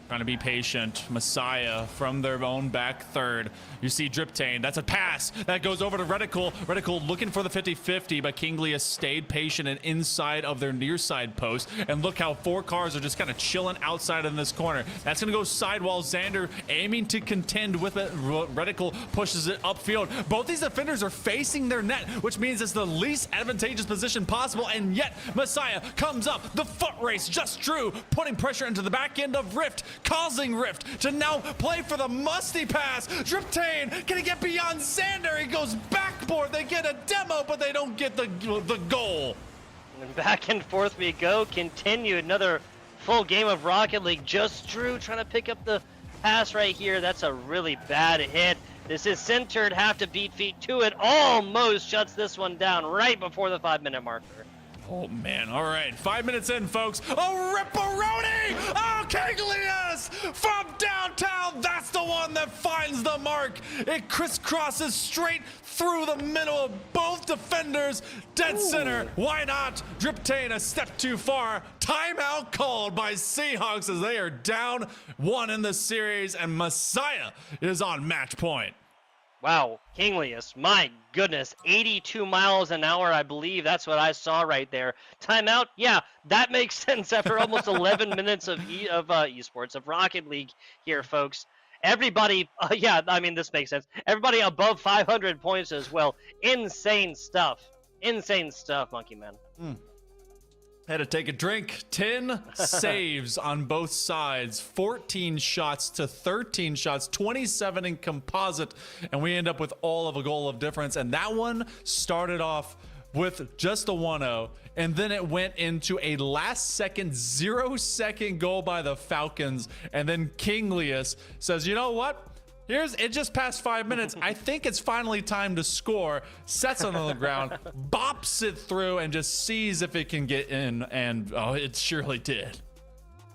Trying to be patient. Messiah from their own back third. You see Driptane. That's a pass. That goes over to Reticle. Reticle looking for the 50-50, but Kinglius stayed patient and inside of their near side post. And look how 4 cars are just kind of chilling outside in this corner. That's going to go sidewall. Xander aiming to contend with it. Reticle pushes it upfield. Both these defenders are facing their net, which means it's the least advantageous position possible. And yet Messiah comes up. The foot race just drew, putting pressure into the back end of Rift, causing Rift to now play for the musty pass. Driptane, can he get beyond Xander? He goes backboard. They get a demo, but they don't get the goal. And back and forth we go. Continue another full game of Rocket League. Just drew, trying to pick up the pass right here. That's a really bad hit. This is centered, have to beat feet to it. Almost shuts this one down right before the 5-minute marker. Oh, man. All right. 5 minutes in, folks. Oh, Ripperoni! Oh, Kinglius! From downtown, that's the one that finds the mark. It crisscrosses straight through the middle of both defenders. Dead center. Why not? Driptane a step too far. Timeout called by Seahawks as they are down 1 in the series, and Messiah is on match point. Wow, Kinglius, my goodness, 82 miles an hour, I believe. That's what I saw right there. Timeout, yeah, that makes sense after almost 11 minutes of esports, of Rocket League here, folks. Everybody, yeah, I mean, this makes sense. Everybody above 500 points as well. Insane stuff. Insane stuff, Monkey Man. Had to take a drink. 10 saves on both sides, 14 shots to 13 shots, 27 in composite, and we end up with all of a goal of difference. And that one started off with just a 1-0, and then it went into a last second 0-second goal by the Falcons. And then Kinglius says, you know what? It just passed 5 minutes. I think it's finally time to score. Sets it on the ground, bops it through, and just sees if it can get in. And oh, it surely did.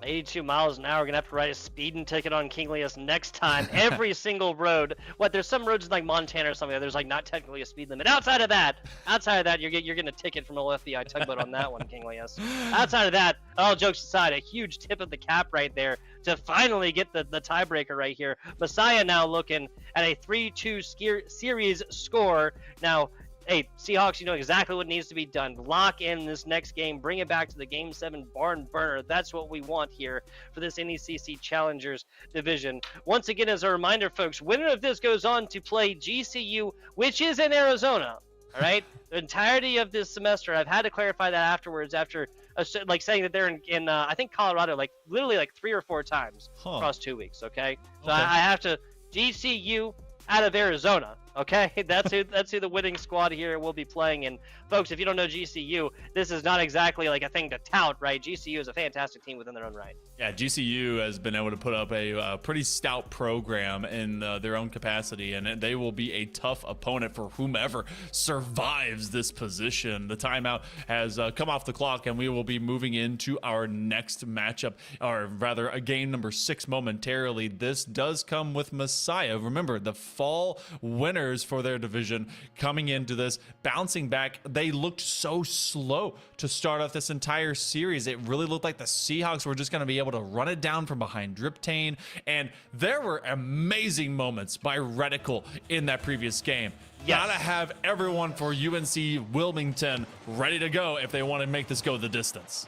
82 miles an hour. We're gonna have to write a speeding ticket on Kinglius next time. Every single road. What? There's some roads in like Montana or something. There's like not technically a speed limit. Outside of that, you're getting a ticket from a FBI tugboat on that one, Kinglius. Outside of that, all jokes aside, a huge tip of the cap right there to finally get the tiebreaker right here. Messiah now looking at a 3-2 series score. Now, hey, Seahawks, you know exactly what needs to be done. Lock in this next game. Bring it back to the Game 7 barn burner. That's what we want here for this NECC Challengers division. Once again, as a reminder, folks, winner of this goes on to play GCU, which is in Arizona. All right? The entirety of this semester, I've had to clarify that afterwards after like saying that they're in I think Colorado, like literally like 3 or 4 times across 2 weeks, okay? So I have to GCU out of Arizona. Okay, that's who the winning squad here will be playing. And folks, if you don't know GCU, this is not exactly like a thing to tout, right? GCU is a fantastic team within their own right. Yeah, GCU has been able to put up a pretty stout program in their own capacity, and they will be a tough opponent for whomever survives this position. The timeout has come off the clock, and we will be moving into our next matchup, or rather a game number 6 momentarily. This does come with Messiah. Remember, the fall winners for their division coming into this, bouncing back. They looked so slow to start off this entire series. It really looked like the Seahawks were just going to be able to run it down from behind Driptane, and there were amazing moments by Reticle in that previous game. Yes. Gotta have everyone for UNC Wilmington ready to go if they want to make this go the distance.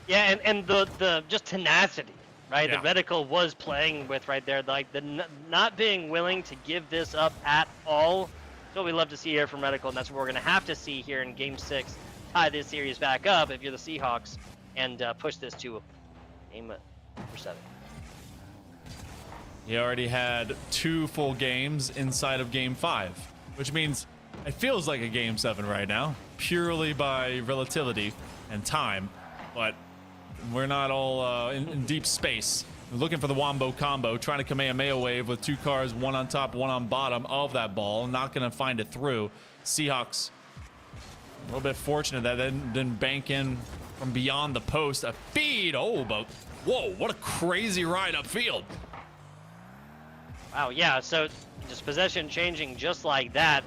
Yeah, and the just tenacity, right? Yeah. That Reticle was playing with right there, like the not being willing to give this up at all. That's what we love to see here from Reticle, and that's what we're going to have to see here in Game 6. Tie this series back up if you're the Seahawks, and push this to Game 7. He already had 2 full games inside of Game 5, which means it feels like a Game 7 right now, purely by relativity and time, but we're not all in deep space. We're looking for the Wombo combo, trying to Kamehameha wave with 2 cars, one on top, one on bottom of that ball. Not going to find it through. Seahawks, a little bit fortunate that they didn't bank in from beyond the post. A feed. Oh, but whoa, what a crazy ride upfield. Wow, yeah, so just possession changing just like that.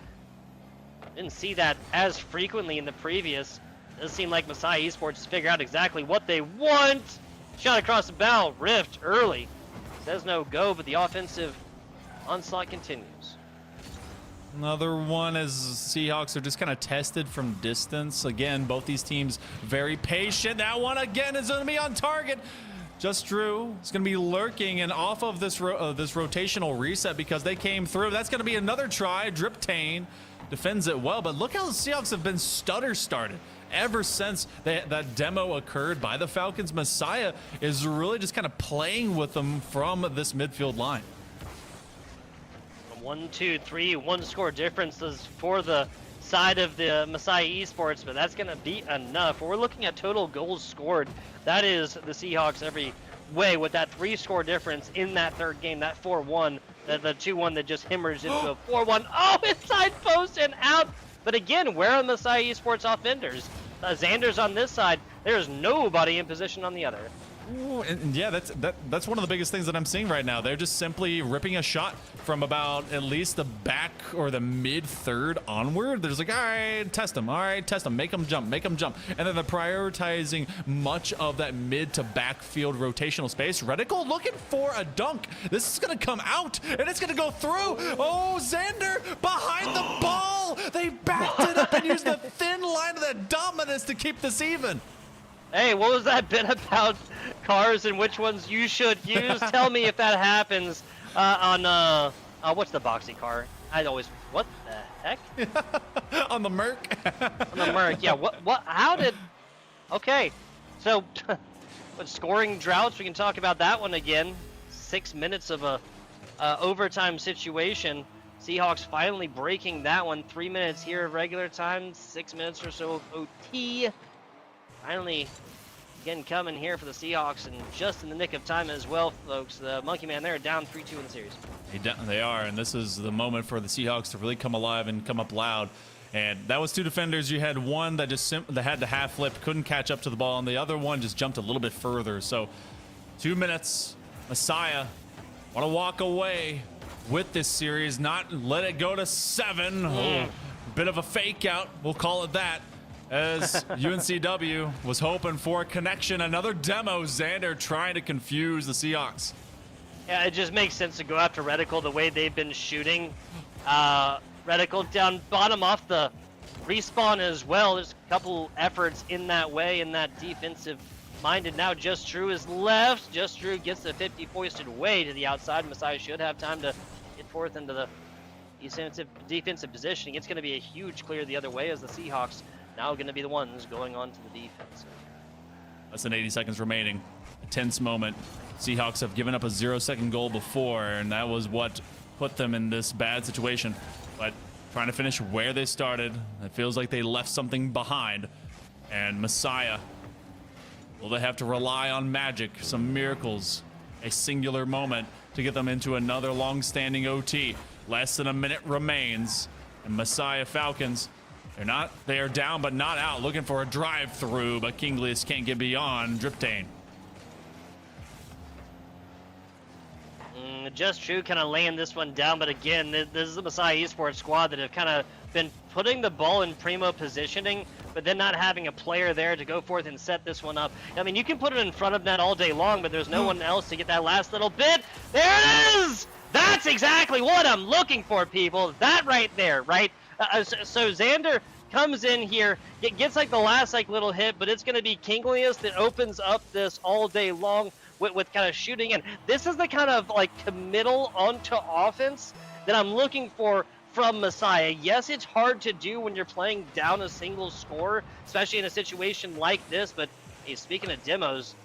Didn't see that as frequently in the previous. Does seem like Messiah Esports figure out exactly what they want. Shot across the bow, rift early. Says no go, but the offensive onslaught continues. Another one as Seahawks are just kind of tested from distance. Again, both these teams very patient. That one again is going to be on target. Just Drew is going to be lurking and off of this this rotational reset because they came through. That's going to be another try. Driptane defends it well, but look how the Seahawks have been stutter started ever since that demo occurred by the Falcons. Messiah is really just kind of playing with them from this midfield line. 1, 2, 3, 1 score differences for the side of the Messiah Esports, but that's going to be enough. We're looking at total goals scored. That is the Seahawks every way with that 3-score difference in that third game, that 4-1, the 2-1 that just hemorrhaged into a 4-1. Oh, inside post and out. But again, where are the Messiah Esports offenders? Xander's on this side. There's nobody in position on the other. Ooh, and yeah, that's one of the biggest things that I'm seeing right now. They're just simply ripping a shot from about at least the back or the mid third onward. There's like, all right, test them. All right, test them. Make them jump. Make them jump. And then they're prioritizing much of that mid to backfield rotational space. Reticle looking for a dunk. This is going to come out and it's going to go through. Oh, Xander behind the ball. They backed it up and used the thin line of the dominance to keep this even. Hey, what was that bit about cars and which ones you should use? Tell me if that happens on what's the boxy car? I always, what the heck? On the Merc. On the Merc, yeah. What? How did? Okay, so with scoring droughts, we can talk about that one again. 6 minutes of a overtime situation. Seahawks finally breaking that one. 3 minutes here of regular time. 6 minutes or so of OT. Finally, again, coming here for the Seahawks, and just in the nick of time as well, folks. The Monkey Man, they're down 3-2 in the series. They are, and this is the moment for the Seahawks to really come alive and come up loud. And that was 2 defenders. You had one that just that had the half flip, couldn't catch up to the ball, and the other one just jumped a little bit further. So 2 minutes. Messiah want to walk away with this series, not let it go to 7. Oh, bit of a fake out, we'll call it that. As UNCW was hoping for a connection. Another demo. Xander trying to confuse the Seahawks. Yeah, it just makes sense to go after Reticle the way they've been shooting. Reticle down bottom off the respawn as well. There's a couple efforts in that way, in that defensive minded. Now Just Drew is left. Just Drew gets the 50 foisted way to the outside. Messiah should have time to get forth into the defensive positioning. It's going to be a huge clear the other way as the Seahawks now going to be the ones going on to the defense. Less than 80 seconds remaining. A tense moment. Seahawks have given up a 0-second goal before, and that was what put them in this bad situation. but trying to finish where they started. It feels like they left something behind. And Messiah, will they have to rely on magic, some miracles, a singular moment to get them into another long-standing OT? Less than a minute remains, and Messiah Falcons, they are down but not out, looking for a drive-through, but Kinglius can't get beyond Driptane. Just True kind of laying this one down, but again, this is the Messiah Esports squad that have kind of been putting the ball in primo positioning, but then not having a player there to go forth and set this one up. I mean, you can put it in front of net all day long, but there's no one else to get that last little bit. There it is! That's exactly what I'm looking for, people. That right there, right? So Xander comes in here, gets like the last like little hit, but it's going to be Kinglius that opens up this all day long with kind of shooting in. This is the kind of like committal onto offense that I'm looking for from Messiah. Yes, it's hard to do when you're playing down a single score, especially in a situation like this, but hey, speaking of demos,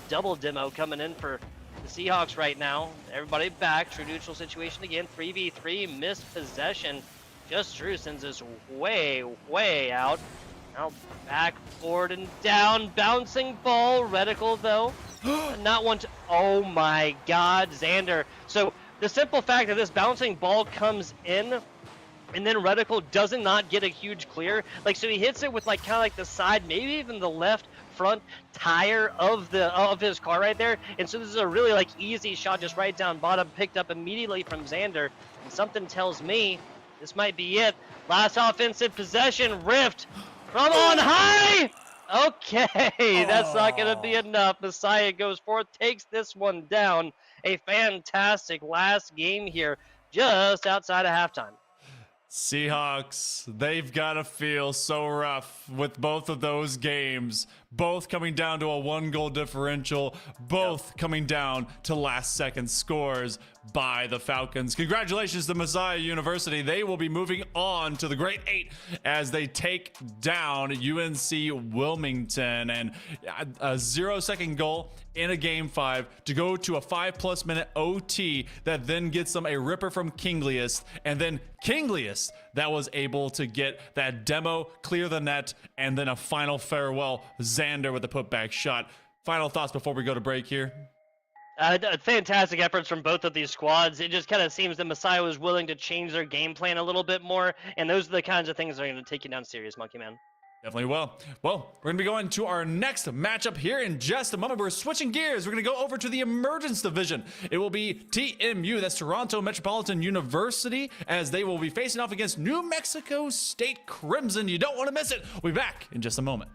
double demo coming in for the Seahawks right now. Everybody back, true neutral situation again, 3v3, missed possession. Just True sends this way out. Now back, forward, and down. Bouncing ball. Reticle, though. Not one to... Oh, my God. Xander. So the simple fact that this bouncing ball comes in, and then Reticle does not get a huge clear. Like, so he hits it with, like, kind of like the side, maybe even the left front tire of his car right there. And so this is a really, like, easy shot just right down bottom, picked up immediately from Xander. And something tells me this might be it. Last offensive possession, Rift from on high. Okay, that's not going to be enough. Messiah goes forth, takes this one down. A fantastic last game here, just outside of halftime. Seahawks, they've got to feel so rough with both of those games, both coming down to a 1-goal differential, both coming down to last-second scores by the Falcons. Congratulations to Messiah University. They will be moving on to the Great Eight as they take down UNC Wilmington, and a 0-second goal in a game 5 to go to a 5+ minute OT that then gets them a ripper from Kinglius, and then Kinglius that was able to get that demo, clear the net, and then a final farewell. Xander with a putback shot. Final thoughts before we go to break here? Fantastic efforts from both of these squads. It just kind of seems that Messiah was willing to change their game plan a little bit more, and those are the kinds of things that are going to take you down serious, Monkey Man. Definitely will. Well, we're going to be going to our next matchup here in just a moment. We're switching gears. We're going to go over to the Emergence division. It will be TMU, that's Toronto Metropolitan University, as they will be facing off against New Mexico State Crimson. You don't want to miss it. We'll be back in just a moment.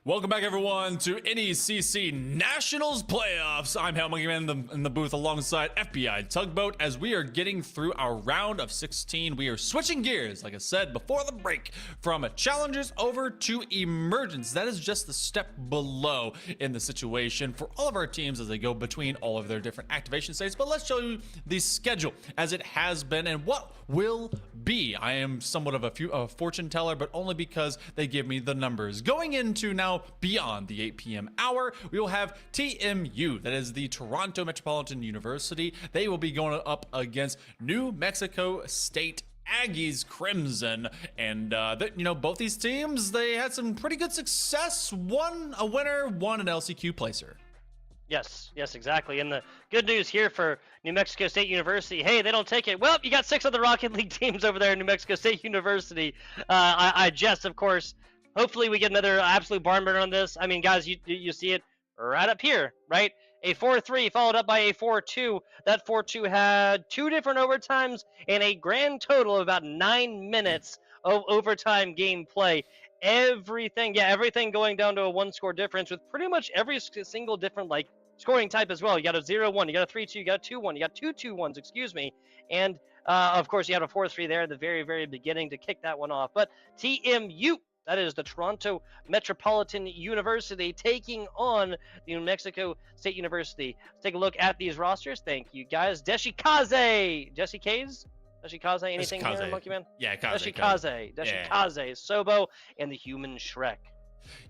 Welcome back, everyone, to NECC Nationals Playoffs. I'm Hell Monkey Man in the booth alongside FBI Tugboat. As we are getting through our round of 16, we are switching gears, like I said before the break, from Challengers over to Emergence. That is just the step below in the situation for all of our teams as they go between all of their different activation states. But let's show you the schedule as it has been and what will be. I am somewhat of a fortune teller, but only because they give me the numbers. Going into now beyond the 8 p.m. hour, we will have TMU, that is the Toronto Metropolitan University. They will be going up against New Mexico State Aggies Crimson, and both these teams, they had some pretty good success. One a winner, one an LCQ placer. Yes, exactly. And the good news here for New Mexico State University, hey, they don't take it. Well, you got 6 other Rocket League teams over there in New Mexico State University. I jest, of course. Hopefully we get another absolute barn burner on this. I mean, guys, you see it right up here, right? A 4-3 followed up by a 4-2. That 4-2 had 2 different overtimes and a grand total of about 9 minutes of overtime gameplay. Everything going down to a 1-score difference with pretty much every single different scoring type as well. You got a 0-1, you got a 3-2, you got a 2-1, you got 2 2-1s, excuse me. And of course you had a 4-3 there at the very, very beginning to kick that one off. But TMU, that is the Toronto Metropolitan University, taking on the New Mexico State University. Let's take a look at these rosters. Thank you, guys. Deshikaze, Jesse Kaze? Deshikaze, anything here, Monkey Man? Yeah, Kaze. Deshikaze, Sobo, and the Human Shrek.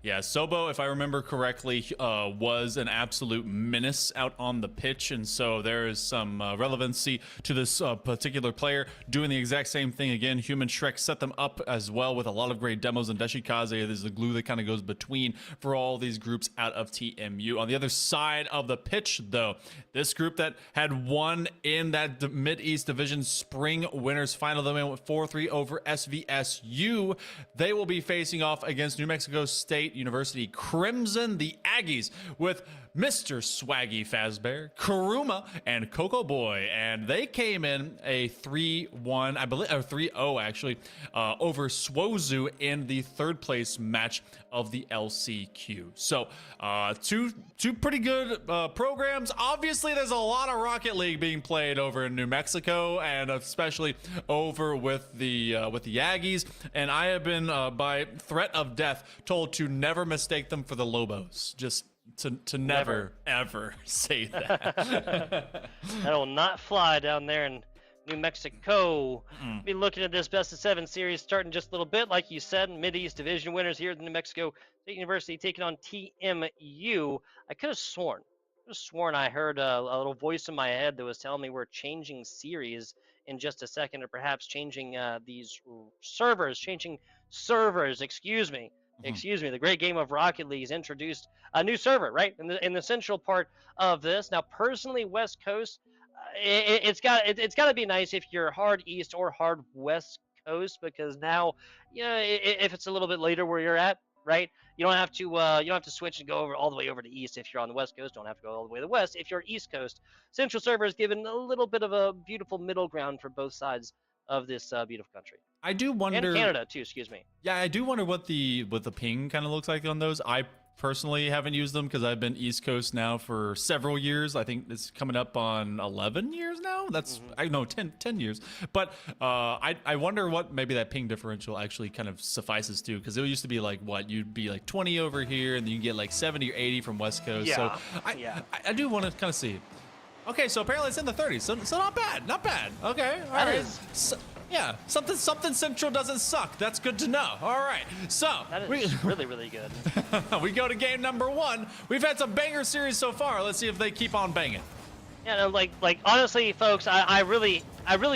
Yeah, Sobo, if I remember correctly, was an absolute menace out on the pitch, and so there is some relevancy to this particular player doing the exact same thing again. Human Shrek set them up as well with a lot of great demos, and Deshikaze is the glue that kind of goes between for all these groups out of TMU. On the other side of the pitch, though, this group that had won in that Mid-East Division Spring Winners Final, they went 4-3 over SVSU. They will be facing off against New Mexico State University Crimson, the Aggies, with Mr. Swaggy Fazbear, Karuma, and Coco Boy, and they came in a 3-1, I believe, or 3-0 actually, over Swozu in the third place match of the LCQ. So two pretty good programs. Obviously, there's a lot of Rocket League being played over in New Mexico, and especially over with the Aggies. And I have been by threat of death told to never mistake them for the Lobos. Just to never ever say that. That will not fly down there in New Mexico. Be looking at this best of 7 series starting just a little bit, like you said. Mid-East Division winners here at New Mexico State University taking on TMU. I could have sworn I heard a little voice in my head that was telling me we're changing series in just a second, or perhaps changing these changing servers. Excuse me. The great game of Rocket League has introduced a new server, right? In the central part of this. Now, personally, West Coast, it's got to be nice if you're hard East or hard West Coast, because now, if it's a little bit later where you're at, right? You don't have to switch and go all the way over to East if you're on the West Coast. Don't have to go all the way to the West if you're East Coast. Central server is given a little bit of a beautiful middle ground for both sides of this beautiful country. I do wonder. And Canada too. Excuse me. Yeah, I do wonder what the ping kind of looks like on those. I personally haven't used them because I've been East Coast now for several years. I think it's coming up on 11 years now. That's I know 10 years. But I wonder what maybe that ping differential actually kind of suffices to, because it used to be like you'd be like 20 over here and then you get like 70 or 80 from West Coast. Yeah. So I do want to kind of see. Okay, so apparently it's in the 30s. So not bad. Okay, all right. So, yeah, something Central doesn't suck. That's good to know. All right, so that is really, really good. We go to game number 1. We've had some banger series so far. Let's see if they keep on banging. Yeah, no, like honestly, folks, I really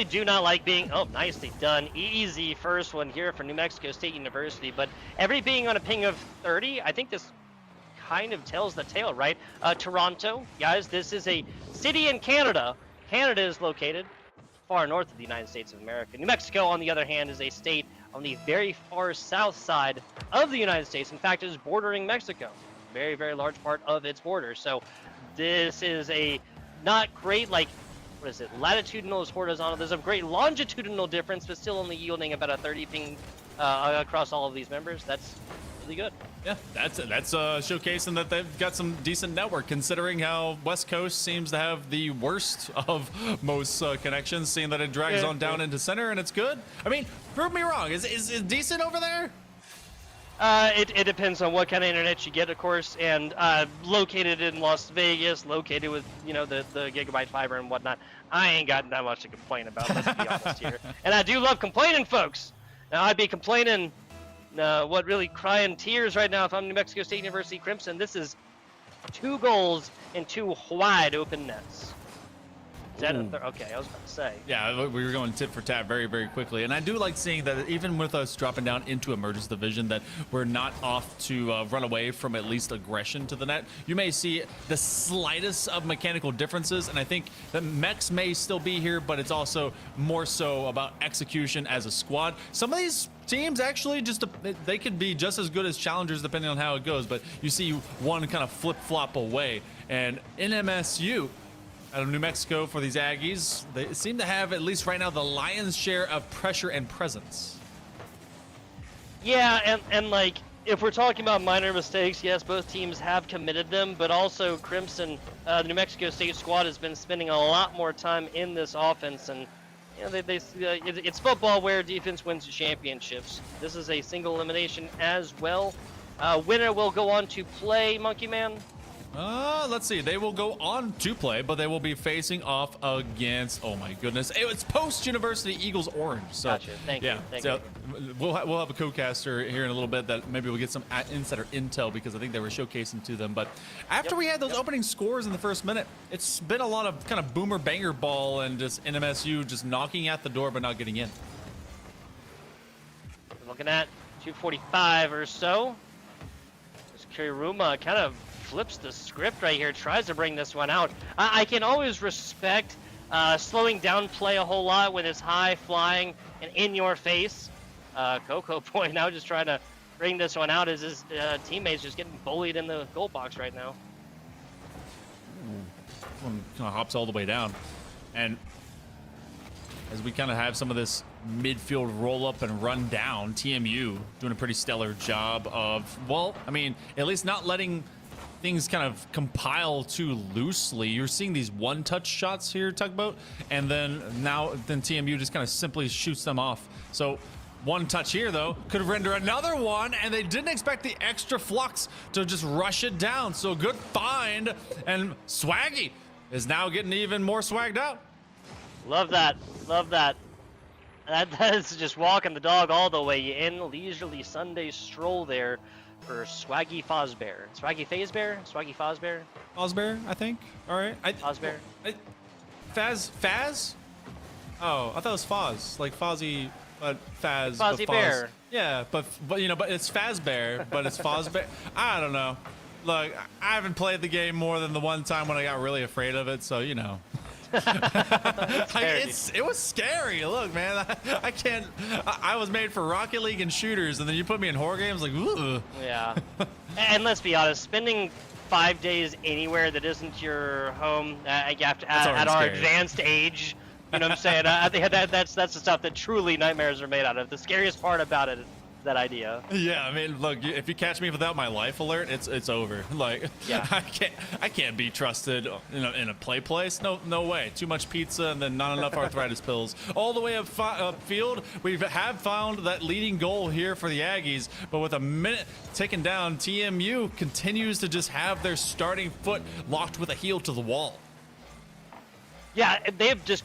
do not like being. Oh, nicely done, easy first one here for New Mexico State University. But every being on a ping of 30, I think this kind of tells the tale, right? Toronto, guys, this is a city in Canada. Canada is located far north of the United States of America. New Mexico, on the other hand, is a state on the very far south side of the United States. In fact, it is bordering Mexico. Very, very large part of its border. So this is a not great, like, what is it, latitudinal is horizontal. There's a great longitudinal difference, but still only yielding about a 30 ping across all of these members. That's really good. Yeah, that's showcasing that they've got some decent network, considering how West Coast seems to have the worst of most connections, seeing that it drags on down into center, and it's good. I mean, prove me wrong. Is it decent over there? It depends on what kind of internet you get, of course, and located in Las Vegas, located with, the gigabyte fiber and whatnot, I ain't got that much to complain about, let's be honest here. And I do love complaining, folks. Now, I'd be complaining what really crying tears right now if I'm New Mexico State University Crimson. This is 2 goals in 2 wide open nets. Is that okay, I was about to say. Yeah, we were going tit for tat very, very quickly. And I do like seeing that even with us dropping down into Emergence Division, that we're not off to run away from at least aggression to the net. You may see the slightest of mechanical differences, and I think the mechs may still be here, but it's also more so about execution as a squad. Some of these teams actually they could be just as good as challengers depending on how it goes, but you see one kind of flip-flop away. And NMSU out of New Mexico for these Aggies, they seem to have, at least right now, the lion's share of pressure and presence. Yeah, and like, if we're talking about minor mistakes, yes, both teams have committed them, but also Crimson, the New Mexico State squad has been spending a lot more time in this offense, and it's football where defense wins championships. This is a single elimination as well. Winner will go on to play, Monkey Man. Let's see. They will go on to play, but they will be facing off against, oh my goodness, it's post-University Eagles Orange. So, gotcha. Thank you. We'll have a co-caster here in a little bit that maybe we'll get some insider intel, because I think they were showcasing to them. But after we had those opening scores in the first minute, it's been a lot of kind of boomer banger ball and just NMSU just knocking at the door but not getting in. Looking at 2:45 or so. This Kiruma kind of flips the script right here, tries to bring this one out. I can always respect slowing down play a whole lot when it's high flying and in your face. Coco Boy now just trying to bring this one out as his teammates just getting bullied in the goal box right now. One kind of hops all the way down. And as we kind of have some of this midfield roll up and run down, TMU doing a pretty stellar job of, well, I mean, at least not letting things kind of compile too loosely. You're seeing these one-touch shots here, Tugboat, and then TMU just kind of simply shoots them off. So One touch here, though, could render another one, and they didn't expect the extra flux to just rush it down. So good find, and Swaggy is now getting even more swagged out. Love that. Love that. That is just walking the dog all the way in. Leisurely Sunday stroll there for Swaggy Fozbear. Swaggy Fazbear? Swaggy Fozbear? Fozbear, I think. All right. Fozbear? Faz? Oh, I thought it was Foz, like Fozzie, but Faz. Fozzie but Foz. Bear. Yeah, but it's Fazbear, but it's Fozbear. I don't know. Look, I haven't played the game more than the one time when I got really afraid of it, so you know. It was scary. Look, man, I can't. I was made for Rocket League and shooters, and then you put me in horror games, like, ooh. Yeah. And let's be honest, spending 5 days anywhere that isn't your home at our advanced age, you know what I'm saying? I think that's the stuff that truly nightmares are made out of. The scariest part about it is that idea. Yeah, I mean, look, if you catch me without my life alert, it's over. Like, yeah. I can't be trusted, in a place. No way. Too much pizza and then not enough arthritis pills. All the way up field, we have found that leading goal here for the Aggies, but with a minute taken down, TMU continues to just have their starting foot locked with a heel to the wall. Yeah, they've just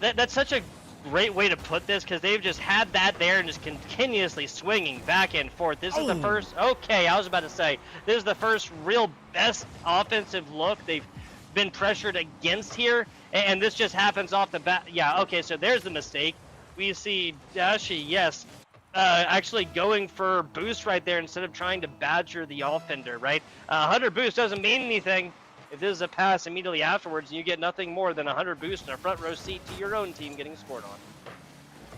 that's such a great way to put this, because they've just had that there and just continuously swinging back and forth. This is the first, I was about to say, this is the first real best offensive look they've been pressured against here, and this just happens off the bat. Yeah, okay, so there's the mistake. We see Dashi, yes, actually going for boost right there instead of trying to badger the offender, right? 100 boost doesn't mean anything if this is a pass immediately afterwards and you get nothing more than 100 boost and a front row seat to your own team getting scored on.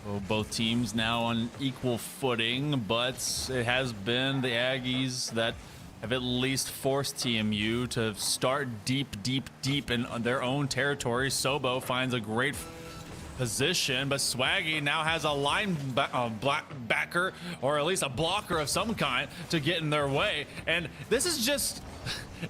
Well, both teams now on equal footing, but it has been the Aggies that have at least forced TMU to start deep in their own territory. Sobo finds a great position, but Swaggy now has a linebacker, or at least a blocker of some kind, to get in their way. And this is just,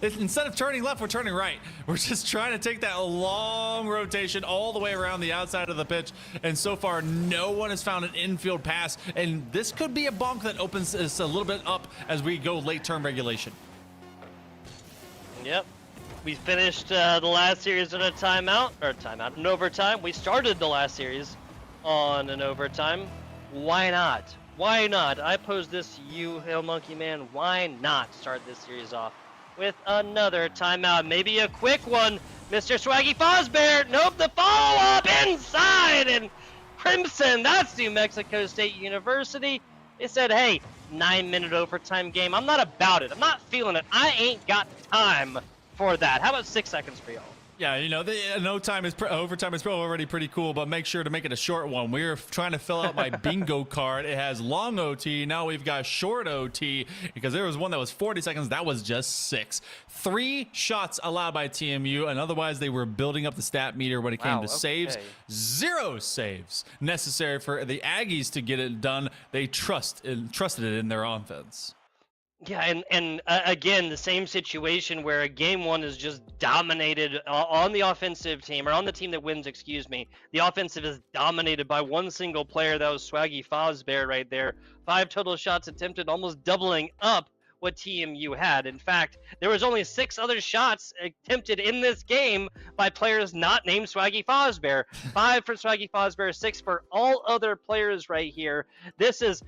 instead of turning left, we're turning right. We're just trying to take that long rotation all the way around the outside of the pitch, and so far no one has found an infield pass, and this could be a bonk that opens us a little bit up as we go late term regulation. Yep. We finished the last series on a timeout, an overtime. We started the last series on an overtime. Why not? Why not? I pose this to you, Hail Monkey Man. Why not start this series off with another timeout? Maybe a quick one, Mr. Swaggy Fozbear. Nope, the follow-up inside, and Crimson, that's New Mexico State University. They said, hey, 9-minute overtime game. I'm not about it. I'm not feeling it. I ain't got time for that. How about 6 seconds for y'all? Yeah, the overtime is already pretty cool, but make sure to make it a short one. We're trying to fill out my bingo card. It has long OT. Now we've got short OT, because there was one that was 40 seconds. That was just 6. 3 shots allowed by TMU, and otherwise they were building up the stat meter when it came to saves. 0 saves necessary for the Aggies to get it done. They trusted it in their offense. Yeah, and again, the same situation where game one is just dominated on the offensive team, or on the team that wins, excuse me. The offensive is dominated by one single player. That was Swaggy Fozbear right there. 5 total shots attempted, almost doubling up what TMU had. In fact, there was only 6 other shots attempted in this game by players not named Swaggy Fozbear. 5 for Swaggy Fozbear, 6 for all other players right here. This is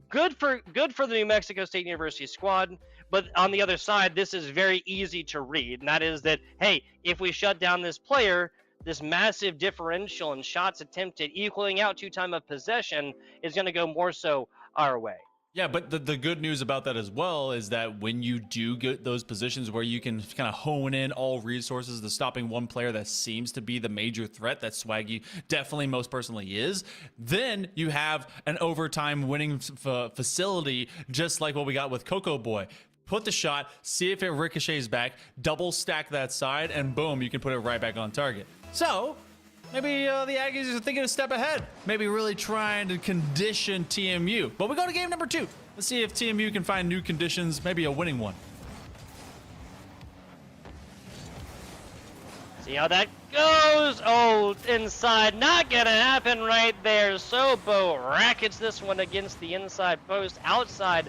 good for the New Mexico State University squad, but on the other side, this is very easy to read, and that is that, hey, if we shut down this player, this massive differential in shots attempted equaling out to time of possession is going to go more so our way. Yeah, but the good news about that as well is that when you do get those positions where you can kind of hone in all resources to stopping one player that seems to be the major threat that Swaggy definitely most personally is, then you have an overtime winning facility, just like what we got with Coco Boy. Put the shot, see if it ricochets back, double stack that side, and boom, you can put it right back on target. So maybe the Aggies are thinking a step ahead. Maybe really trying to condition TMU. But we go to game number 2. Let's see if TMU can find new conditions, maybe a winning one. See how that goes. Oh, inside. Not gonna happen right there. Sobo rackets this one against the inside post. Outside,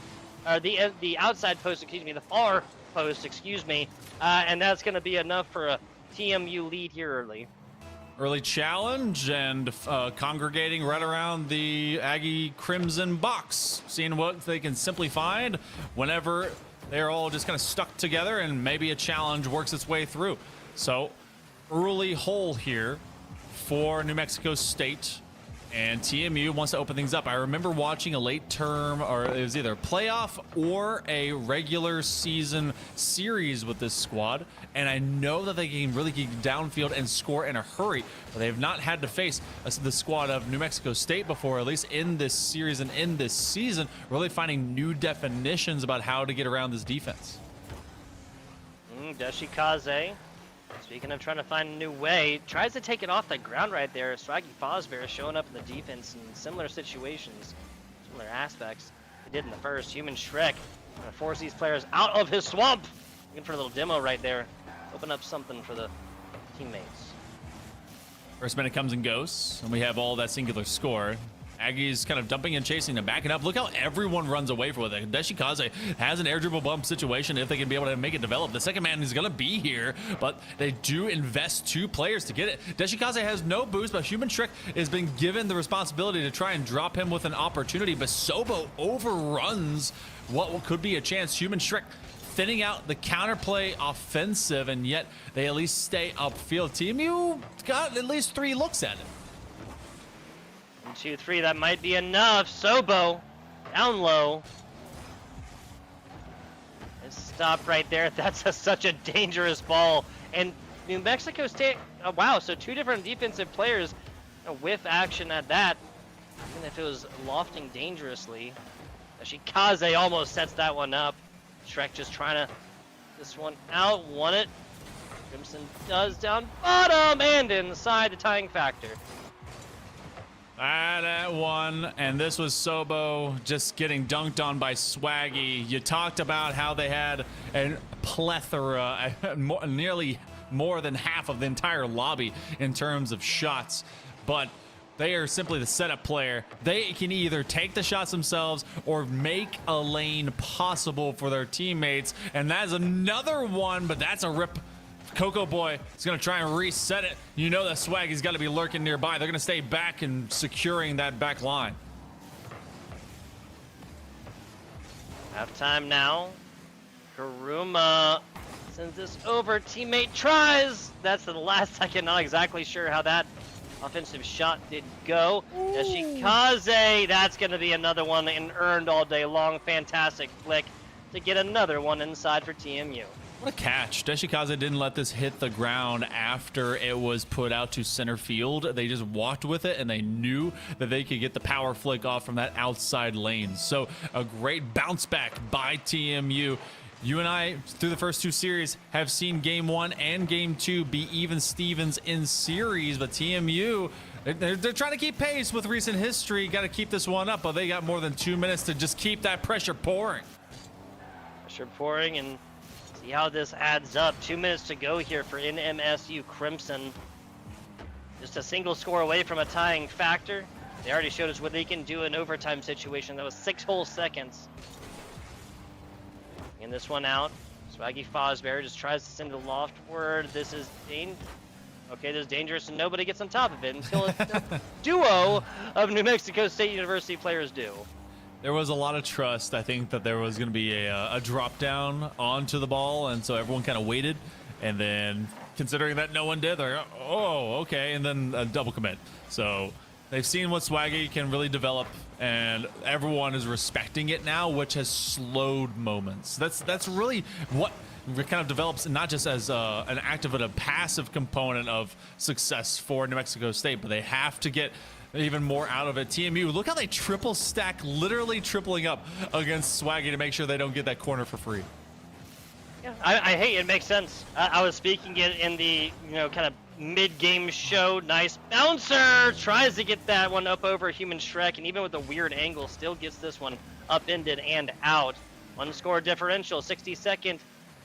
the outside post, excuse me, the far post, excuse me. And that's gonna be enough for a TMU lead here early. Early challenge and congregating right around the Aggie Crimson box, seeing what they can simply find whenever they're all just kind of stuck together and maybe a challenge works its way through. So early hole here for New Mexico State, and TMU wants to open things up. I remember watching a late term, or it was either a playoff or a regular season series with this squad, and I know that they can really get downfield and score in a hurry, but they have not had to face the squad of New Mexico State before, at least in this series and in this season, really finding new definitions about how to get around this defense. Deshikaze, speaking of trying to find a new way, tries to take it off the ground right there. Swaggy Fosbear showing up in the defense in similar situations, similar aspects he did in the first. Human Shrek gonna force these players out of his swamp. Looking for a little demo right there. Open up something for the teammates. First minute comes and goes, and we have all that singular score. Aggie's kind of dumping and chasing and backing up. Look how everyone runs away from it. Deshikaze has an air dribble bump situation if they can be able to make it develop. The second man is going to be here, but they do invest 2 players to get it. Deshikaze has no boost, but Human Trick has been given the responsibility to try and drop him with an opportunity, but Sobo overruns what could be a chance. Human Trick thinning out the counterplay offensive, and yet they at least stay upfield. TMU got at least 3 looks at it. 1, 2, 3, that might be enough. Sobo, down low. Let's stop right there. That's such a dangerous ball. And New Mexico State, wow, so 2 different defensive players with action at that. Even if it was lofting dangerously. Shikaze almost sets that one up. Shrek just trying to this one out, won it. Crimson does down bottom and inside the tying factor. That one, and this was Sobo just getting dunked on by Swaggy. You talked about how they had a plethora, nearly more than half of the entire lobby in terms of shots, but they are simply the setup player. They can either take the shots themselves or make a lane possible for their teammates, and that's another one, but that's a rip. Coco Boy is going to try and reset it. You know that Swaggy's got to be lurking nearby. They're going to stay back and securing that back line. Halftime now. Kuruma sends this over. Teammate tries. That's the last second. Not exactly sure how that offensive shot did go. Deshikaze, that's going to be another one and earned all day long. Fantastic flick to get another one inside for TMU. What a catch. Deshikaze didn't let this hit the ground after it was put out to center field. They just walked with it, and they knew that they could get the power flick off from that outside lane. So a great bounce back by TMU. You and I, through the first 2 series, have seen Game 1 and Game 2 be even Stevens in series, but TMU, they're trying to keep pace with recent history. Got to keep this one up, but they got more than 2 minutes to just keep that pressure pouring. Pressure pouring, and see how this adds up. 2 minutes to go here for NMSU Crimson. Just a single score away from a tying factor. They already showed us what they can do in overtime situation. That was 6 whole seconds. And this one out. Swaggy Fosbear just tries to send a loftward. This is okay, this is dangerous, and nobody gets on top of it until a duo of New Mexico State University players do. There was a lot of trust. I think that there was going to be a drop down onto the ball, and so everyone kind of waited. And then, considering that no one did, they're oh, okay, and then a double commit. So they've seen what Swaggy can really develop, and everyone is respecting it now, which has slowed moments. That's really what kind of develops, not just as an active but a passive component of success for New Mexico State, but they have to get even more out of it. TMU, look how they triple stack, literally tripling up against Swaggy to make sure they don't get that corner for free. Yeah, I hate it. Makes sense. I was speaking it in the kind of mid-game show. Nice bouncer, tries to get that one up over Human Shrek, and even with a weird angle, still gets this one upended and out. 1 score differential. 60-second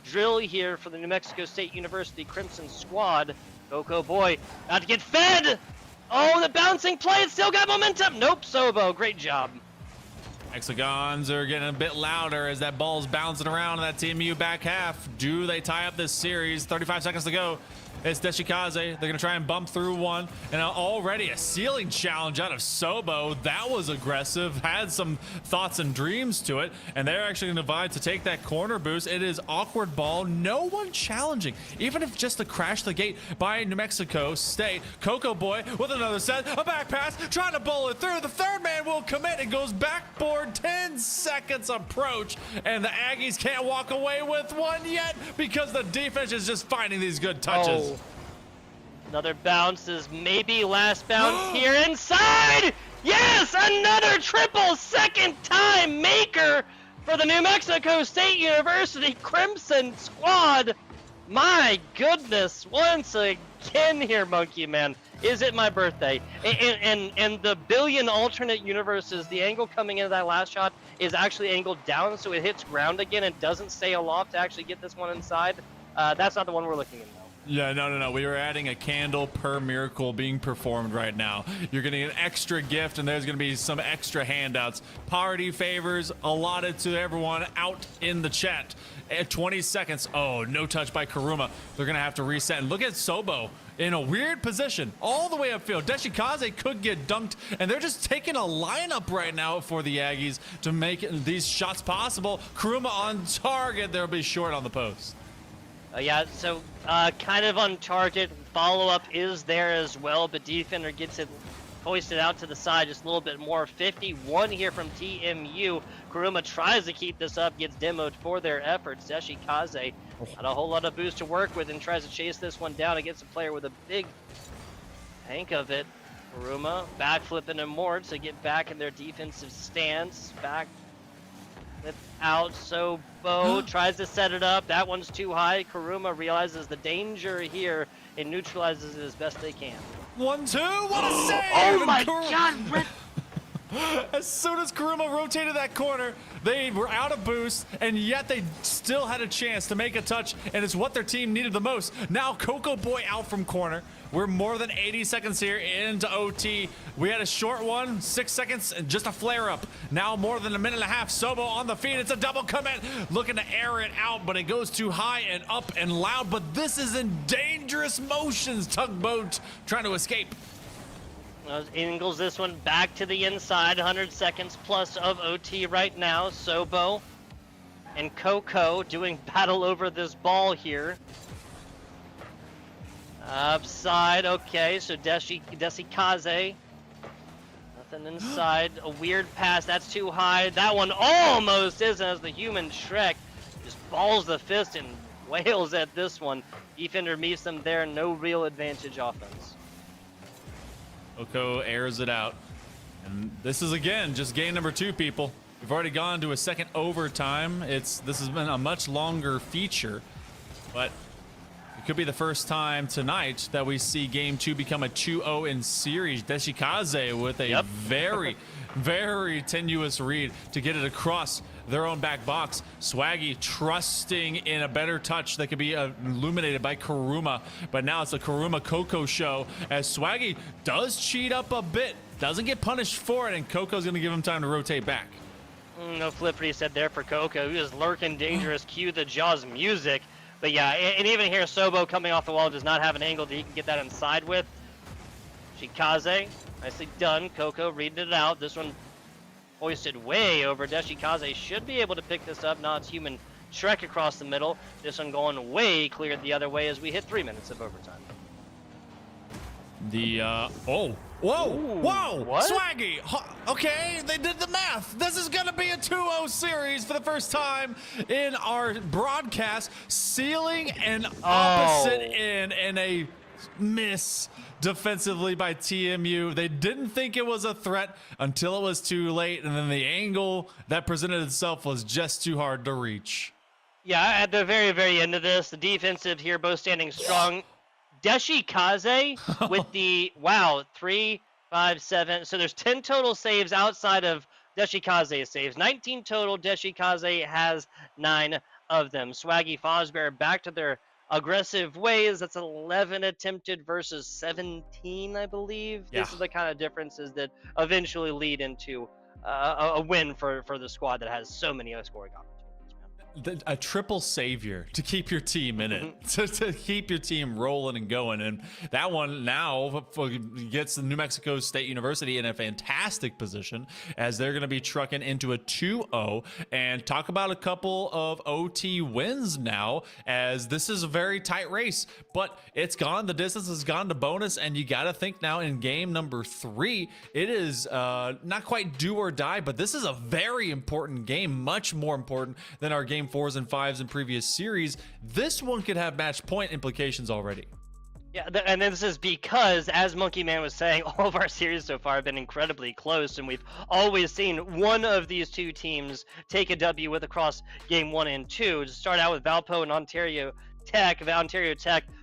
drill here for the New Mexico State University Crimson squad. Coco Boy about to get fed. Oh, the bouncing play. It's still got momentum. Nope, Sobo. Great job. Hexagons are getting a bit louder as that ball's bouncing around in that TMU back half. Do they tie up this series? 35 seconds to go. It's Deshikaze. They're going to try and bump through one. And already a ceiling challenge out of Sobo. That was aggressive. Had some thoughts and dreams to it. And they're actually going to divide to take that corner boost. It is awkward ball. No one challenging. Even if just to crash the gate by New Mexico State. Coco Boy with another set. A back pass. Trying to bowl it through. The third man will commit. It goes backboard. 10 seconds approach. And the Aggies can't walk away with one yet because the defense is just finding these good touches. Oh. Another bounce is maybe last bounce here inside. Yes, another triple second time maker for the New Mexico State University Crimson squad. My goodness, once again here, Monkey Man. Is it my birthday? And the billion alternate universes, the angle coming into that last shot is actually angled down, so it hits ground again and doesn't stay aloft to actually get this one inside. That's not the one we're looking at. Yeah, no. We were adding a candle per miracle being performed right now. You're getting an extra gift, and there's going to be some extra handouts. Party favors allotted to everyone out in the chat. At 20 seconds. Oh, no touch by Kuruma. They're going to have to reset. And look at Sobo in a weird position all the way upfield. Deshikaze could get dunked, and they're just taking a lineup right now for the Aggies to make these shots possible. Kuruma on target. They'll be short on the post. Yeah, so kind of on target. Follow-up is there as well, but defender gets it hoisted out to the side just a little bit more. 51 here from TMU. Kuruma tries to keep this up, gets demoed for their efforts. Deshikaze had a whole lot of boost to work with and tries to chase this one down against a player with a big tank of it. Kuruma backflipping and more to get back in their defensive stance. Back out, so Bo tries to set it up. That one's too high. Kuruma realizes the danger here and neutralizes it as best they can. 1-2, what a save! Oh my god! As soon as Kuruma rotated that corner, they were out of boost, and yet they still had a chance to make a touch, and it's what their team needed the most. Now Coco Boy out from corner. We're more than 80 seconds here into OT. We had a short one, 6 seconds, and just a flare-up. Now more than a minute and a half. Sobo on the feed. It's a double commit. Looking to air it out, but it goes too high and up and loud. But this is in dangerous motions. Tugboat trying to escape. Ingles this one back to the inside. 100 seconds plus of OT right now. Sobo and Coco doing battle over this ball here. Upside, okay, so Deshikaze. Nothing inside. A weird pass, that's too high. That one almost isn't, as the human Shrek just balls the fist and wails at this one. Defender meets them there, no real advantage offense. Coco airs it out. And this is, again, just game number 2, people. We've already gone to a second overtime. This has been a much longer feature, but it could be the first time tonight that we see game 2 become a 2-0 in series. Deshikaze with a very, very tenuous read to get it across their own back box. Swaggy trusting in a better touch that could be illuminated by Kuruma, but now it's a Kuruma Coco show as Swaggy does cheat up a bit, doesn't get punished for it, and Coco's gonna give him time to rotate back. No flip reset there for Coco. He was lurking dangerous. Cue the Jaws music. But yeah, and even here, Sobo coming off the wall does not have an angle that he can get that inside with. Shikaze, nicely done. Coco reading it out. This one hoisted way over. Deshikaze should be able to pick this up. Now it's human Shrek across the middle. This one going way cleared the other way as we hit 3 minutes of overtime. Whoa, What? Swaggy, okay, they did the math. This is gonna be a 2-0 series for the first time in our broadcast. Sealing an opposite end and a miss defensively by TMU. They didn't think it was a threat until it was too late, and then the angle that presented itself was just too hard to reach. Yeah, at the very, very end of this, the defensive here both standing strong. Deshikaze with the 3, 5, 7. So there's 10 total saves outside of Deshikaze's saves. 19 total. Deshikaze has 9 of them. Swaggy Fosbear back to their aggressive ways. That's 11 attempted versus 17, I believe. Yeah. This is the kind of differences that eventually lead into a win for the squad that has so many scoring opportunities. A triple savior to keep your team in it, to keep your team rolling and going. And that one now gets New Mexico State University in a fantastic position as they're going to be trucking into a 2-0 and talk about a couple of OT wins now, as this is a very tight race, but it's gone. The distance has gone to bonus, and you got to think now in game number 3, it is not quite do or die, but this is a very important game, much more important than our game 4s and 5s in previous series. This one could have match point implications already. Yeah, and this is because, as Monkey Man was saying, all of our series so far have been incredibly close, and we've always seen one of these two teams take a W with across game 1 and 2. To start out with Valpo and Ontario Tech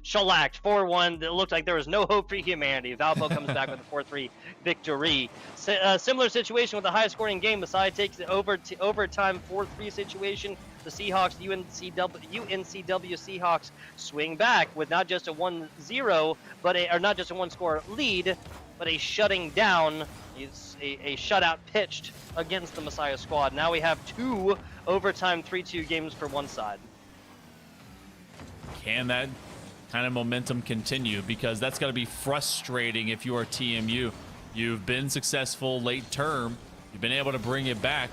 shellacked 4-1. It looked like there was no hope for humanity. Valpo comes back with a 4-3 victory. Similar situation with the highest scoring game. Masai takes the overtime 4-3 situation. The Seahawks, UNCW Seahawks, swing back with not just a 1-0, or not just a one-score lead, but a shutting down. It's a shutout pitched against the Messiah squad. Now we have 2 overtime 3-2 games for one side. Can that kind of momentum continue? Because that's going to be frustrating if you are TMU. You've been successful late term. You've been able to bring it back,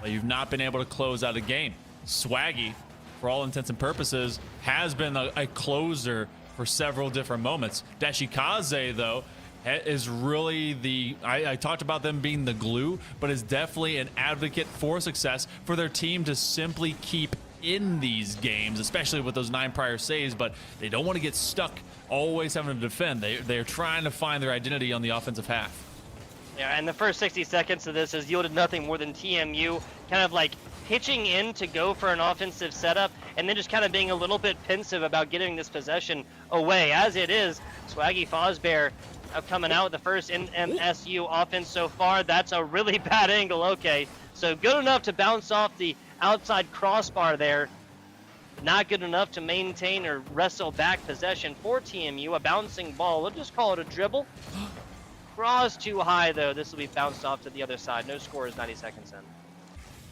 but you've not been able to close out a game. Swaggy, for all intents and purposes, has been a closer for several different moments. Deshikaze, though, is really I talked about them being the glue, but is definitely an advocate for success for their team to simply keep in these games, especially with those 9 prior saves, but they don't want to get stuck always having to defend. They're trying to find their identity on the offensive half. Yeah, and the first 60 seconds of this has yielded nothing more than TMU kind of like pitching in to go for an offensive setup, and then just kind of being a little bit pensive about getting this possession away. As it is, Swaggy Fosbear coming out with the first NMSU offense so far. That's a really bad angle. Okay, so good enough to bounce off the outside crossbar there. Not good enough to maintain or wrestle back possession for TMU. A bouncing ball. We'll just call it a dribble. Cross too high, though. This will be bounced off to the other side. No score is 90 seconds in.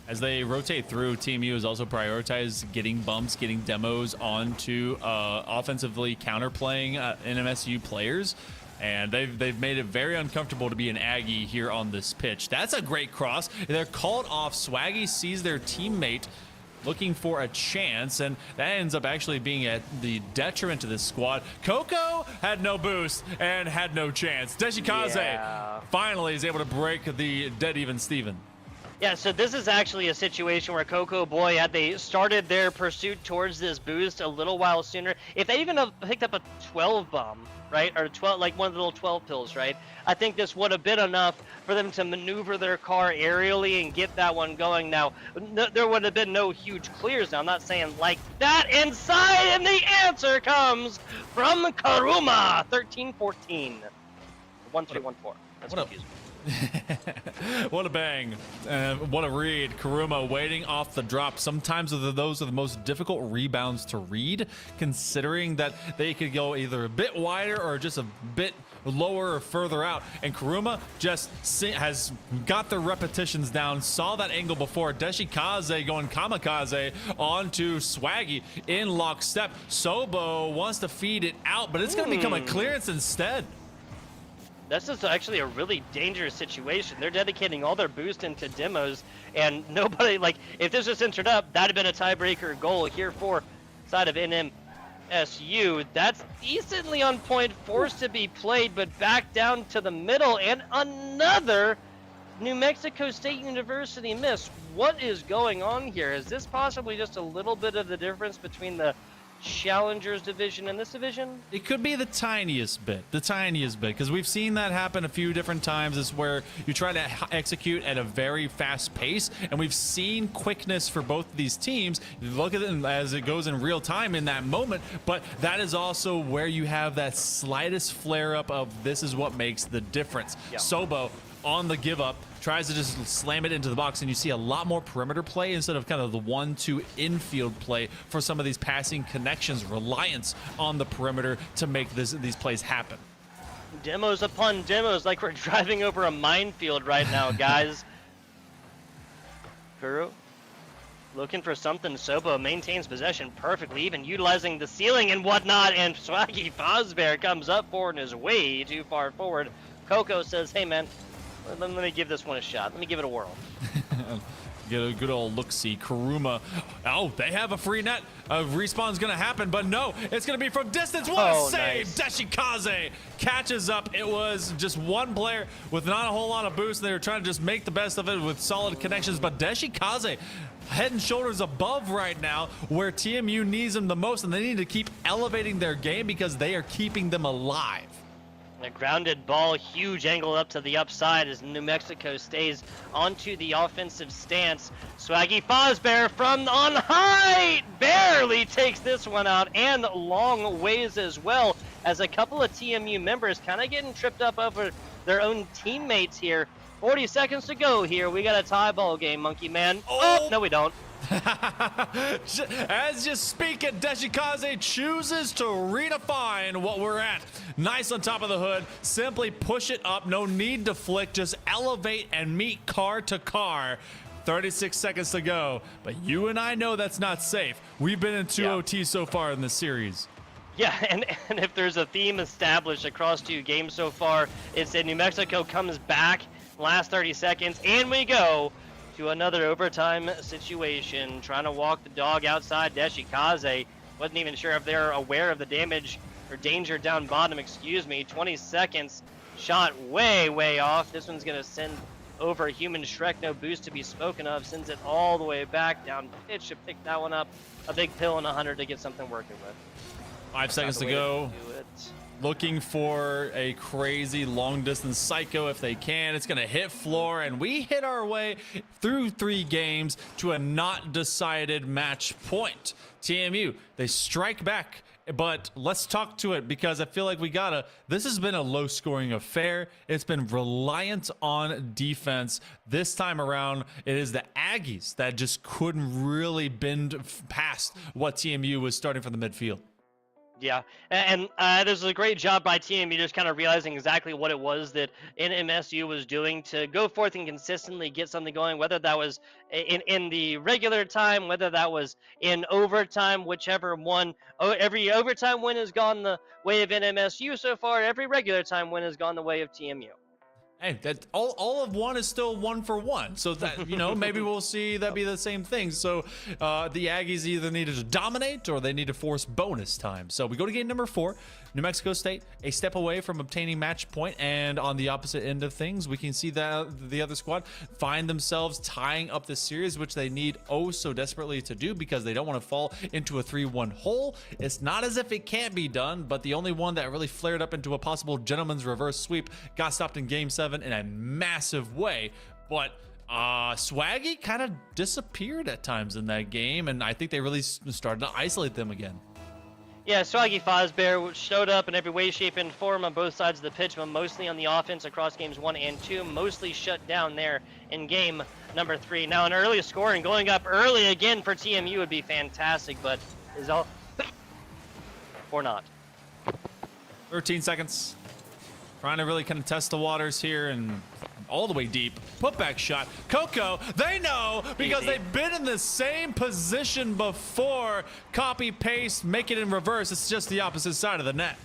As they rotate through, TMU has also prioritized getting bumps, getting demos onto offensively counterplaying NMSU players. And they've made it very uncomfortable to be an Aggie here on this pitch. That's a great cross. They're called off. Swaggy sees their teammate looking for a chance, and that ends up actually being at the detriment to this squad. Coco had no boost and had no chance. Deshikaze finally is able to break the dead even Steven. Yeah, so this is actually a situation where Coco Boy, had they started their pursuit towards this boost a little while sooner, if they even have picked up a 12 bomb, right, or 12, like one of the little 12 pills, right, I think this would have been enough for them to maneuver their car aerially and get that one going. Now, there would have been no huge clears. Now, I'm not saying like that inside, and the answer comes from Karuma, 13-14, 1-3-1-4. That's confusing. What a bang. What a read. Karuma waiting off the drop. Sometimes those are the most difficult rebounds to read, considering that they could go either a bit wider or just a bit lower or further out. And Karuma just has got the repetitions down, saw that angle before. Deshikaze going kamikaze onto Swaggy in lockstep. Sobo wants to feed it out, but it's going to become a clearance instead. This is actually a really dangerous situation. They're dedicating all their boost into demos, and nobody, like, if this was entered up, that'd have been a tiebreaker goal here for side of NMSU. That's decently on point, forced to be played, but back down to the middle, and another New Mexico State University miss. What is going on here? Is this possibly just a little bit of the difference between the Challengers division and this division? It could be the tiniest bit, because we've seen that happen a few different times. Is where you try to execute at a very fast pace, and we've seen quickness for both of these teams. You look at it as it goes in real time in that moment, but that is also where you have that slightest flare up of this is what makes the difference. Yeah. Sobo on the give up, tries to just slam it into the box, and you see a lot more perimeter play instead of kind of the 1-2 infield play for some of these passing connections, reliance on the perimeter to make these plays happen. Demos upon demos, like we're driving over a minefield right now, guys. Kuro looking for something. Sobo maintains possession perfectly, even utilizing the ceiling and whatnot, and Swaggy Fozbear comes up forward and is way too far forward. Coco says, hey man, let me give this one a shot. Let me give it a whirl. Get a good old look-see. Kuruma. Oh, they have a free net. Respawn's going to happen, but no, it's going to be from distance. What a save! Nice. Deshikaze catches up. It was just one player with not a whole lot of boost. They were trying to just make the best of it with solid connections, but Deshikaze head and shoulders above right now where TMU needs them the most, and they need to keep elevating their game because they are keeping them alive. A grounded ball, huge angle up to the upside as New Mexico stays onto the offensive stance. Swaggy Fozbear from on high barely takes this one out, and long ways as well, as a couple of TMU members kind of getting tripped up over their own teammates here. 40 seconds to go here. We got a tie ball game, Monkey Man. Oh, no we don't. As you speak it, Deshikaze chooses to redefine what we're at. Nice on top of the hood. Simply push it up. No need to flick. Just elevate and meet car to car. 36 seconds to go. But you and I know that's not safe. We've been in 2 OT so far in this series. Yeah, and if there's a theme established across 2 games so far, it's that New Mexico comes back last 30 seconds, and we go to another overtime situation, trying to walk the dog outside. Deshikaze wasn't even sure if they're aware of the damage or danger down bottom, 20 seconds, shot way off. This one's gonna send over Human Shrek, no boost to be spoken of, sends it all the way back down pitch to pick that one up. A big pill and 100 to get something working with. 5 seconds to go. Looking for a crazy long distance psycho if they can. It's going to hit floor, and we hit our way through 3 games to a not decided match point. TMU, they strike back, but let's talk to it because I feel like this has been a low scoring affair. It's been reliant on defense. This time around, it is the Aggies that just couldn't really bend past what TMU was starting from the midfield. Yeah, and this is a great job by TMU just kind of realizing exactly what it was that NMSU was doing to go forth and consistently get something going, whether that was in the regular time, whether that was in overtime, whichever one. Every overtime win has gone the way of NMSU so far. Every regular time win has gone the way of TMU. Hey, that all of one is still 1 for 1. So that, maybe we'll see that be the same thing. So the Aggies either needed to dominate or they need to force bonus time. So we go to game number 4. New Mexico State, a step away from obtaining match point, and on the opposite end of things, we can see that the other squad find themselves tying up the series, which they need so desperately to do because they don't want to fall into a 3-1 hole. It's not as if it can't be done, but the only one that really flared up into a possible gentleman's reverse sweep got stopped in game 7 in a massive way. But Swaggy kind of disappeared at times in that game, and I think they really started to isolate them again. Yeah, Swaggy Fozbear showed up in every way, shape, and form on both sides of the pitch, but mostly on the offense across games 1 and 2, mostly shut down there in game number 3. Now, an early score and going up early again for TMU would be fantastic, but is all or not. 13 seconds. Trying to really kind of test the waters here and all the way deep. Putback shot. Coco, they know because Easy. They've been in the same position before. Copy, paste, make it in reverse. It's just the opposite side of the net.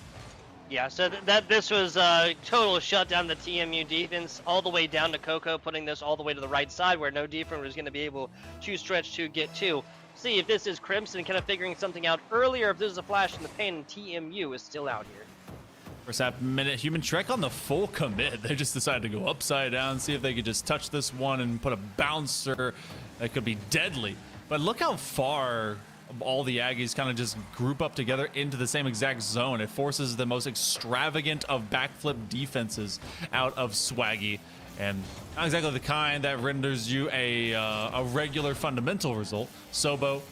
Yeah, so this was a total shutdown of the TMU defense all the way down to Coco, putting this all the way to the right side where no defense was going to be able to stretch to get to. See if this is Crimson kind of figuring something out earlier, if this is a flash in the pan, and TMU is still out here. First half minute, Human Trek on the full commit. They just decided to go upside down, see if they could just touch this one and put a bouncer that could be deadly. But look how far all the Aggies kind of just group up together into the same exact zone. It forces the most extravagant of backflip defenses out of Swaggy. And not exactly the kind that renders you a regular fundamental result. Sobo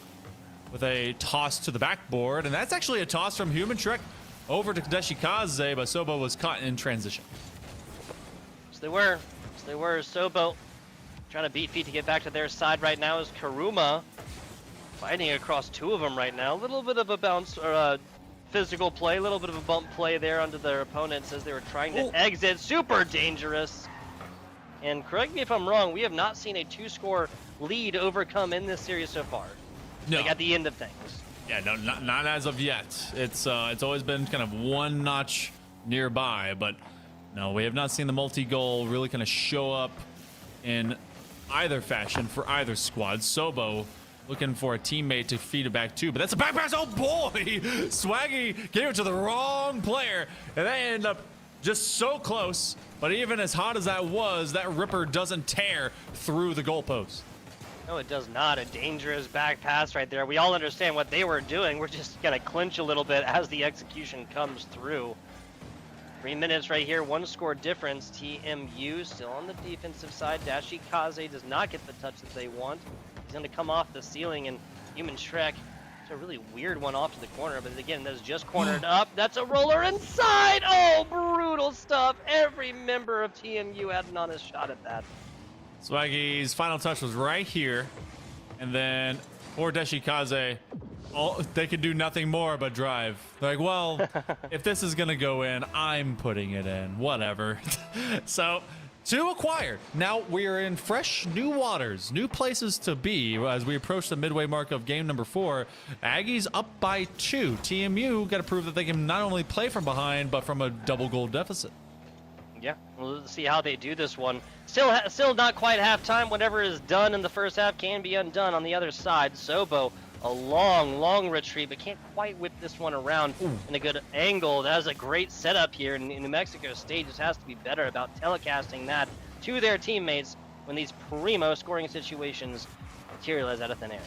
with a toss to the backboard. And that's actually a toss from Human Trek over to Deshikaze, but Sobo was caught in transition. So they were they were. Sobo trying to beat feet to get back to their side right now is Karuma fighting across two of them right now. A little bit of a bounce or a physical play, a little bit of a bump play there onto their opponents as they were trying to exit. Super dangerous. And correct me if I'm wrong, we have not seen a 2-score lead overcome in this series so far. No. Like at the end of things. Yeah, no, not as of yet. It's always been kind of one notch nearby, but no, we have not seen the multi-goal really kind of show up in either fashion for either squad. Sobo looking for a teammate to feed it back to, but that's a back pass. Oh boy, Swaggy gave it to the wrong player, and they end up just so close. But even as hot as that was, that ripper doesn't tear through the goalpost. No, it does not. A dangerous back pass right there. We all understand what they were doing. We're just going to clinch a little bit as the execution comes through. 3 minutes right here, 1-score difference. TMU still on the defensive side. Dashikaze does not get the touch that they want. He's going to come off the ceiling, and Human Shrek, it's a really weird one off to the corner, but again, that's just cornered up. That's a roller inside. Oh, brutal stuff. Every member of TMU had an honest shot at that. Swaggy's final touch was right here, and then poor Deshikaze, they could do nothing more but drive. They're like, well, if this is gonna go in, I'm putting it in, whatever. So 2 acquired. Now we are in fresh new waters, new places to be as we approach the midway mark of game number 4. Aggies up by 2. TMU got to prove that they can not only play from behind, but from a double goal deficit. Yeah, we'll see how they do this one. Still not quite halftime. Whatever is done in the first half can be undone on the other side. Sobo, a long retreat, but can't quite whip this one around in a good angle. That is a great setup here, and New Mexico State just has to be better about telecasting that to their teammates when these primo scoring situations materialize out of thin air.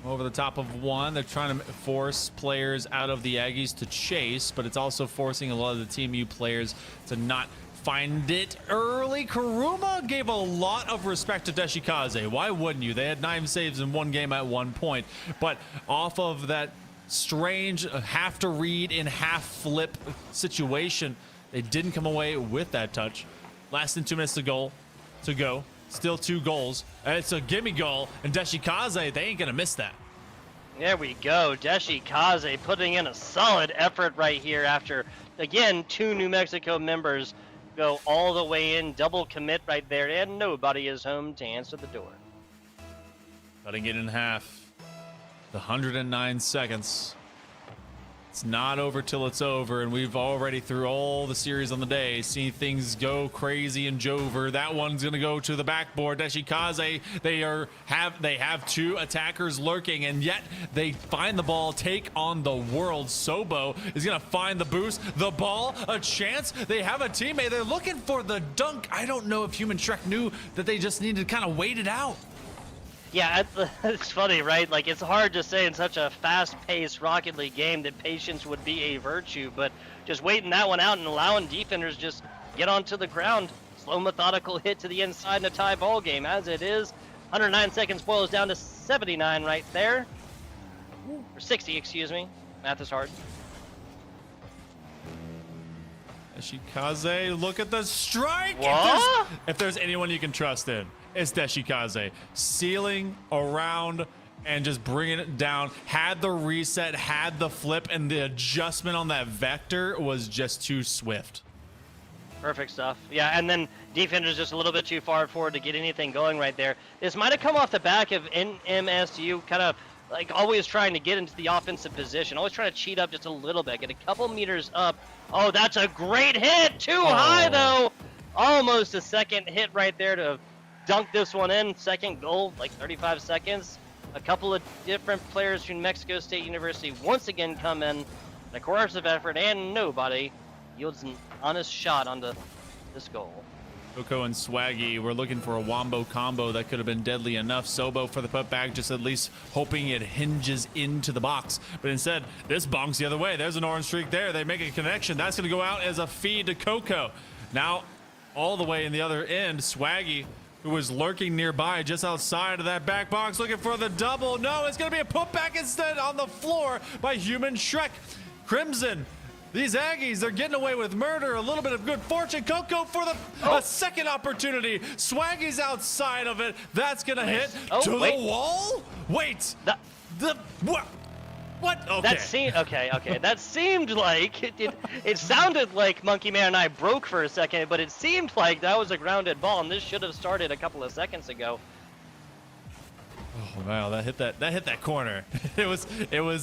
Over the top of one, they're trying to force players out of the Aggies to chase, but it's also forcing a lot of the TMU players to not find it early. Karuma gave a lot of respect to Deshikaze. Why wouldn't you? They had 9 saves in one game at one point, but off of that strange half to read in half flip situation, they didn't come away with that touch. Less than 2 minutes to go. Still 2 goals. It's a gimme goal, and Deshikaze, they ain't gonna miss that. There we go. Deshikaze putting in a solid effort right here after, again, 2 New Mexico members go all the way in, double commit right there, and nobody is home to answer the door. Cutting it in half. The 109 seconds. It's not over till it's over, and we've already, through all the series on the day, seen things go crazy and Jover. That one's gonna go to the backboard. Deshikaze, they have 2 attackers lurking, and yet they find the ball, take on the world. Sobo is gonna find the boost, the ball, a chance. They have a teammate. They're looking for the dunk. I don't know if Human Shrek knew that they just needed to kind of wait it out. Yeah, it's funny, right? Like, it's hard to say in such a fast-paced Rocket League game that patience would be a virtue, but just waiting that one out and allowing defenders just get onto the ground. Slow, methodical hit to the inside in a tie ball game. As it is, 109 seconds boils down to 79 right there. Or 60, excuse me. Math is hard. Deshikaze, look at the strike! What? If there's anyone you can trust in, it's Deshikaze. Sealing around and just bringing it down. Had the reset, had the flip, and the adjustment on that vector was just too swift. Perfect stuff. Yeah, and then defenders just a little bit too far forward to get anything going right there. This might have come off the back of NMSU kind of like always trying to get into the offensive position, always trying to cheat up just a little bit, get a couple meters up. Oh, that's a great hit! Too high, though! Almost a second hit right there to dunk this one in. Second goal, like 35 seconds. A couple of different players from Mexico State University once again come in a coercive effort, and nobody yields an honest shot onto this goal. Coco and Swaggy were looking for a wombo combo that could have been deadly enough. Sobo for the putback, just at least hoping it hinges into the box. But instead, this bonks the other way. There's an orange streak there. They make a connection. That's going to go out as a feed to Coco. Now, all the way in the other end, Swaggy, who was lurking nearby just outside of that back box, looking for the double. No, it's going to be a putback instead on the floor by Human Shrek. Crimson, These Aggies, they're getting away with murder. A little bit of good fortune. Coco for the second opportunity. Swaggy's outside of it. That's going to hit to the wall. Wait. What? What? Okay. That seemed like it sounded like Monkey Man and I broke for a second, but it seemed like that was a grounded ball, and this should have started a couple of seconds ago. Oh wow, that hit that corner. It was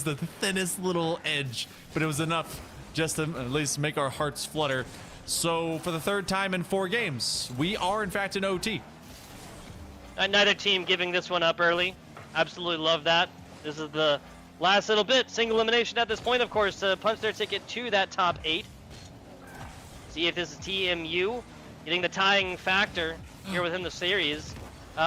the thinnest little edge, but it was enough just to at least make our hearts flutter. So for the third time in 4 games, we are in fact in OT. Neither team giving this one up early. Absolutely love that. This is the last little bit. Single elimination at this point, of course, to punch their ticket to that top 8. See if this is TMU getting the tying factor here within the series,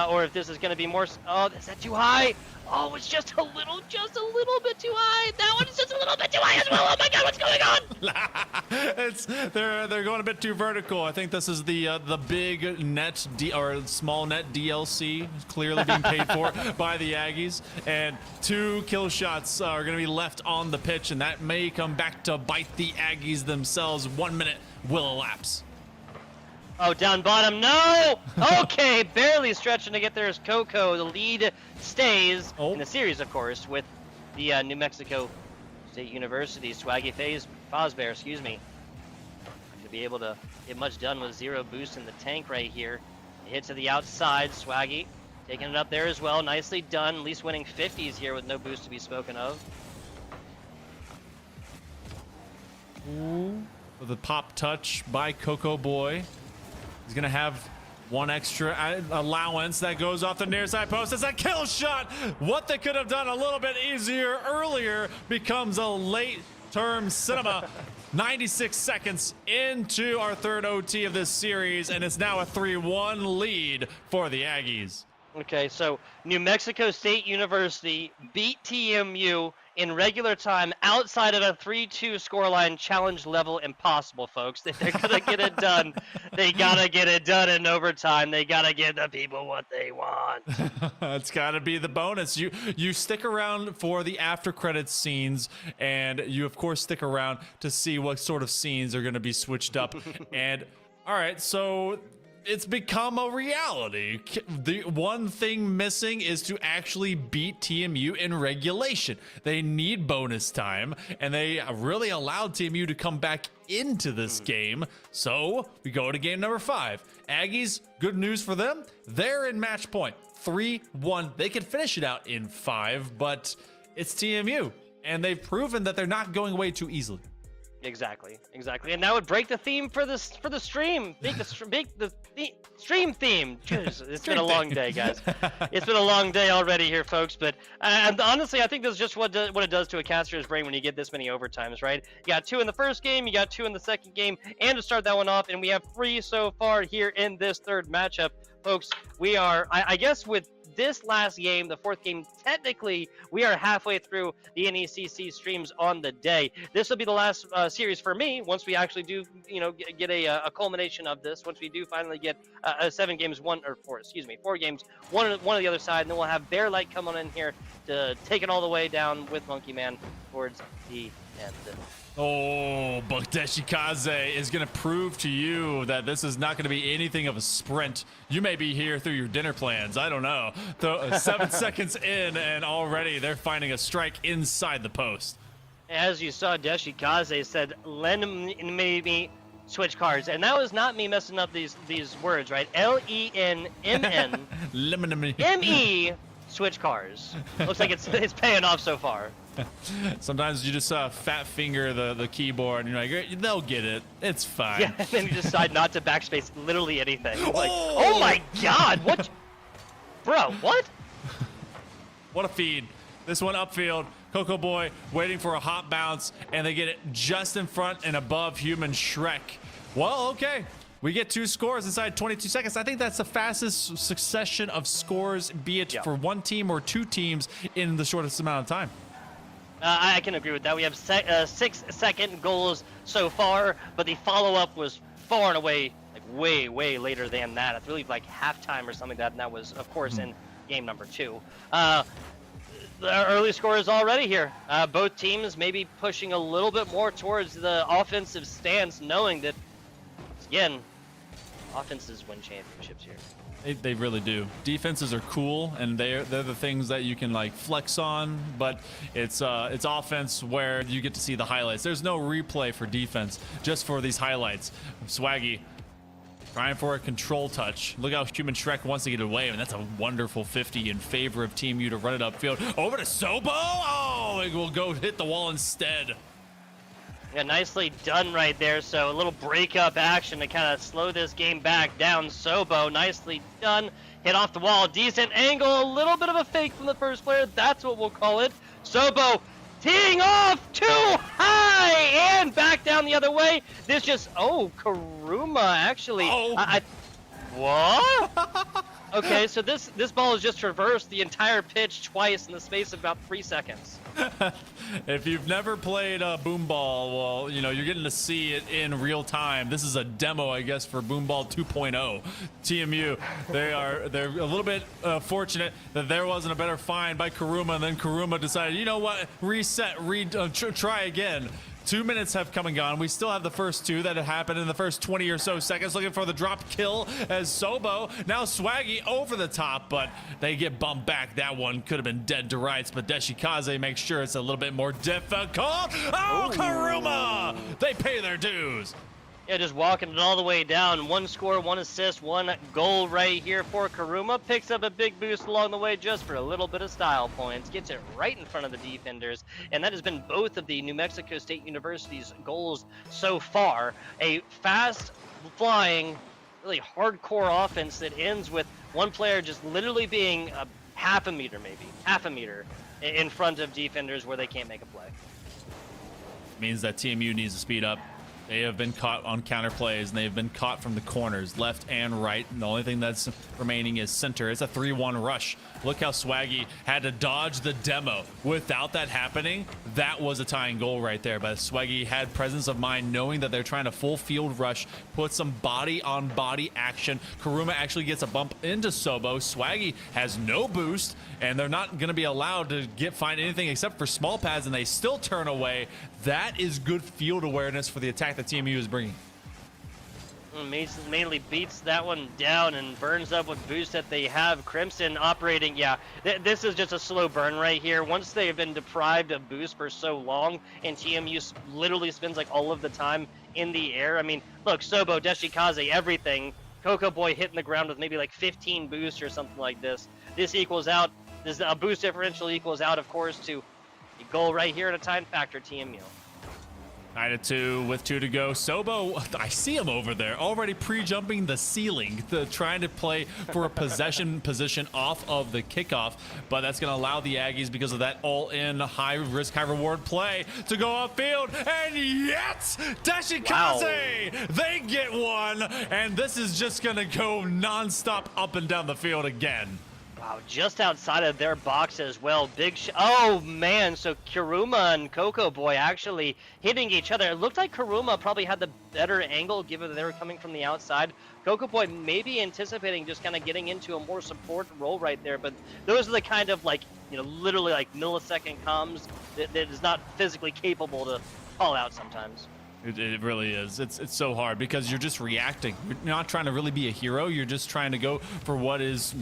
or if this is going to be more. Oh, is that too high? Oh, it's just a little bit too high. That one is just a little bit too high as well. Oh my God, what's going on? They're going a bit too vertical. I think this is the big net or small net DLC clearly being paid for by the Aggies, and 2 kill shots are going to be left on the pitch, and that may come back to bite the Aggies themselves. 1 minute will elapse. Oh, down bottom, no! Okay, barely stretching to get there is Coco. The lead stays in the series, of course, with the New Mexico State University, Swaggy Fosbear, excuse me. To be able to get much done with 0 boost in the tank right here. Hit to the outside, Swaggy taking it up there as well. Nicely done, at least winning 50s here with no boost to be spoken of. Ooh. The pop touch by Coco Boy. He's going to have 1 extra allowance that goes off the near side post. It's a kill shot. What they could have done a little bit easier earlier becomes a late term cinema. 96 seconds into our 3rd OT of this series, and it's now a 3-1 lead for the Aggies. Okay, so New Mexico State University beat TMU in regular time outside of a 3-2 scoreline. Challenge level impossible, folks. If they're going to get it done, they got to get it done in overtime. They got to give the people what they want. It's got to be the bonus. You stick around for the after credits scenes, and you, of course, stick around to see what sort of scenes are going to be switched up. And, all right, so it's become a reality. The one thing missing is to actually beat TMU in regulation. They need bonus time, and they really allowed TMU to come back into this game. So we go to game number 5. Aggies, good news for them. They're in match point 3-1. They could finish it out in 5, but it's TMU, and they've proven that they're not going away too easily. Exactly, and that would break the theme for the stream. Make the stream theme. Jeez, it's been a long day, guys. It's been a long day already here, folks. But honestly, I think this is just what it does to a caster's brain when you get this many overtimes, right? You got 2 in the first game, you got 2 in the second game, and to start that one off, and we have 3 so far here in this 3rd matchup, folks. We are, I guess, with this last game, the 4th game, technically we are halfway through the NECC streams on the day. This will be the last series for me once we actually do, get a culmination of this. Once we do finally get 4 games, one on the other side, and then we'll have Bear Light come on in here to take it all the way down with Monkey Man towards the end. Oh, but Deshikaze is going to prove to you that this is not going to be anything of a sprint. You may be here through your dinner plans. I don't know. 7 seconds in, and already they're finding a strike inside the post. As you saw, Deshikaze said, lend me switch cards. And that was not me messing up these words, right? LENMME switch cars. Looks like it's paying off so far. Sometimes you just fat finger the keyboard and you're like, they'll get it. It's fine. Yeah, and then you decide not to backspace literally anything. Like, oh my God, what? Bro, what? What a feed. This one upfield. Coco Boy waiting for a hot bounce, and they get it just in front and above Human Shrek. Well, okay. We get 2 scores inside 22 seconds. I think that's the fastest succession of scores, be it for 1 team or 2 teams, in the shortest amount of time. I can agree with that. We have 6-second goals so far, but the follow-up was far and away, like way later than that. I believe like halftime or something like that, and that was, of course, in game number 2. The early score is already here. Both teams maybe pushing a little bit more towards the offensive stance, knowing that, again, offenses win championships here. They really do. Defenses are cool, and they're the things that you can like flex on, but it's offense where you get to see the highlights. There's no replay for defense, just for these highlights. Swaggy trying for a control touch. Look how Human Shrek wants to get away, and that's a wonderful 50 in favor of Team U to run it upfield. Over to Sobo. Oh, it will go hit the wall instead. Yeah, nicely done right there. So a little breakup action to kind of slow this game back down. Sobo, nicely done. Hit off the wall. Decent angle. A little bit of a fake from the first player. That's what we'll call it. Sobo teeing off too high and back down the other way. This just, oh, Karuma actually. Oh. What? Okay, so this ball has just traversed the entire pitch twice in the space of about 3 seconds. If you've never played Boom Ball, well, you know, you're getting to see it in real time. This is a demo, I guess, for Boom Ball 2.0. TMU, they're a little bit fortunate that there wasn't a better find by Karuma, and then Karuma decided, you know what, reset, try again. 2 minutes have come and gone. We still have the first two that have happened in the first 20 or so seconds. Looking for the drop kill as Sobo. Now Swaggy over the top, but they get bumped back. That one could have been dead to rights, but Deshikaze makes sure it's a little bit more difficult. Oh, Karuma! They pay their dues. Yeah, just walking it all the way down. 1 score, 1 assist, 1 goal right here for Karuma. Picks up a big boost along the way just for a little bit of style points. Gets it right in front of the defenders. And that has been both of the New Mexico State University's goals so far. A fast flying, really hardcore offense that ends with one player just literally being a half a meter in front of defenders where they can't make a play. Means that TMU needs to speed up. They have been caught on counter plays, and they've been caught from the corners, left and right. And the only thing that's remaining is center. It's a 3-1 rush. Look how Swaggy had to dodge the demo. Without that happening, that was a tying goal right there. But Swaggy had presence of mind, knowing that they're trying to full field rush, put some body on body action. Karuma actually gets a bump into Sobo. Swaggy has no boost, and they're not going to be allowed to find anything except for small pads, and they still turn away. That is good field awareness for the attack that TMU is bringing. Mason mainly beats that one down and burns up with boost that they have. Crimson operating, yeah, this is just a slow burn right here. Once they've been deprived of boost for so long, and TMU literally spends like all of the time in the air. I mean, look, Sobo, Deshikaze, everything. Coco Boy hitting the ground with maybe like 15 boosts or something like this. This equals out, a boost differential equals out, of course, to a goal right here at a time factor, TMU. 9-2 with 2 to go. Sobo, I see him over there already pre-jumping the ceiling, trying to play for a possession position off of the kickoff, but that's going to allow the Aggies, because of that all-in high-risk, high-reward play, to go upfield, and yet Deshikaze, they get one, and this is just going to go non-stop up and down the field again. Wow, just outside of their box as well. Oh man, so Karuma and Coco Boy actually hitting each other. It looked like Karuma probably had the better angle given that they were coming from the outside. Coco Boy maybe anticipating just kind of getting into a more support role right there, but those are the kind of, like, you know, literally like millisecond comms that is not physically capable to call out sometimes. It really is. It's so hard because you're just reacting. You're not trying to really be a hero. You're just trying to go for what is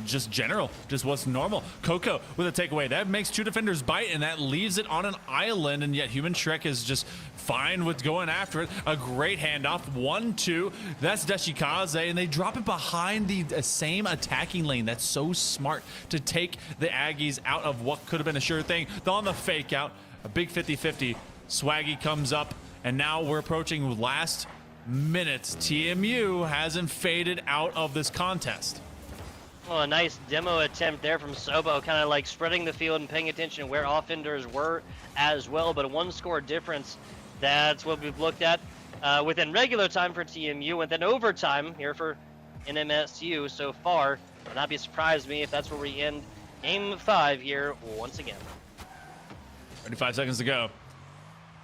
just general, just what's normal. Coco with a takeaway. That makes 2 defenders bite, and that leaves it on an island, and yet Human Shrek is just fine with going after it. A great handoff. 1-2. That's Deshikaze, and they drop it behind the same attacking lane. That's so smart to take the Aggies out of what could have been a sure thing. On the fake out, a big 50-50. Swaggy comes up. And now we're approaching last minutes. TMU hasn't faded out of this contest. Well, a nice demo attempt there from Sobo, kind of like spreading the field and paying attention to where offenders were as well. But a 1-score difference, that's what we've looked at within regular time for TMU, within overtime here for NMSU so far. Would not be surprised me if that's where we end Game 5 here once again. 35 seconds to go.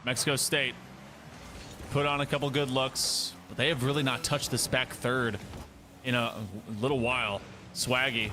Mexico State put on a couple good looks, but they have really not touched this back third in a little while. Swaggy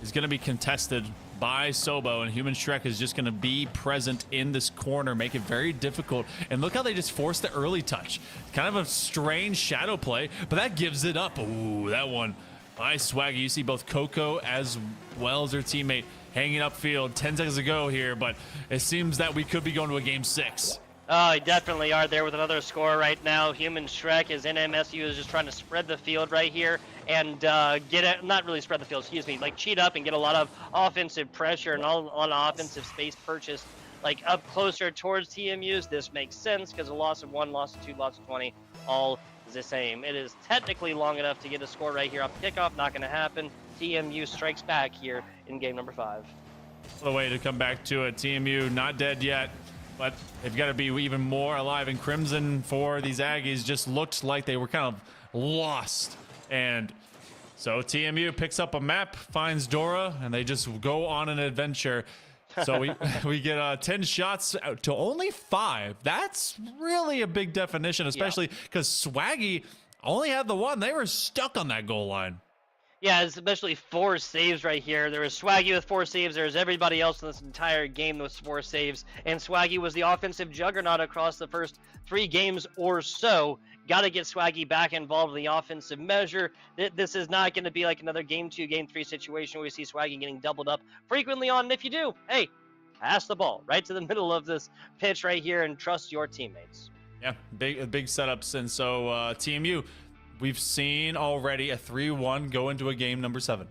is going to be contested by Sobo, and Human Shrek is just going to be present in this corner, make it very difficult. And look how they just forced the early touch. Kind of a strange shadow play, but that gives it up. Ooh, that one by Swaggy. You see both Coco as well as their teammate hanging upfield. 10 seconds to go here, but it seems that we could be going to a game 6. Oh, you definitely are there with another score right now. Human Shrek is in MSU is just trying to spread the field right here and get it, not really spread the field, excuse me, like cheat up and get a lot of offensive pressure and a lot of offensive space purchased like up closer towards TMU's. This makes sense because a loss of 1, loss of 2, loss of 20, all is the same. It is technically long enough to get a score right here off kickoff. Not going to happen. TMU strikes back here in game number 5. What a way to come back to it. TMU not dead yet, but they've got to be even more alive. And Crimson for these Aggies just looked like they were kind of lost. And so TMU picks up a map, finds Dora, and they just go on an adventure. So we get 10 shots to only 5. That's really a big definition, especially because Swaggy only had the 1. They were stuck on that goal line. Yeah, especially 4 saves right here. There was Swaggy with 4 saves. There was everybody else in this entire game with 4 saves. And Swaggy was the offensive juggernaut across the first 3 games or so. Got to get Swaggy back involved in the offensive measure. This is not going to be like another game 2, game 3 situation where we see Swaggy getting doubled up frequently on. And if you do, hey, pass the ball right to the middle of this pitch right here and trust your teammates. Yeah, big setups. And so TMU, we've seen already a 3-1 go into a game number 7.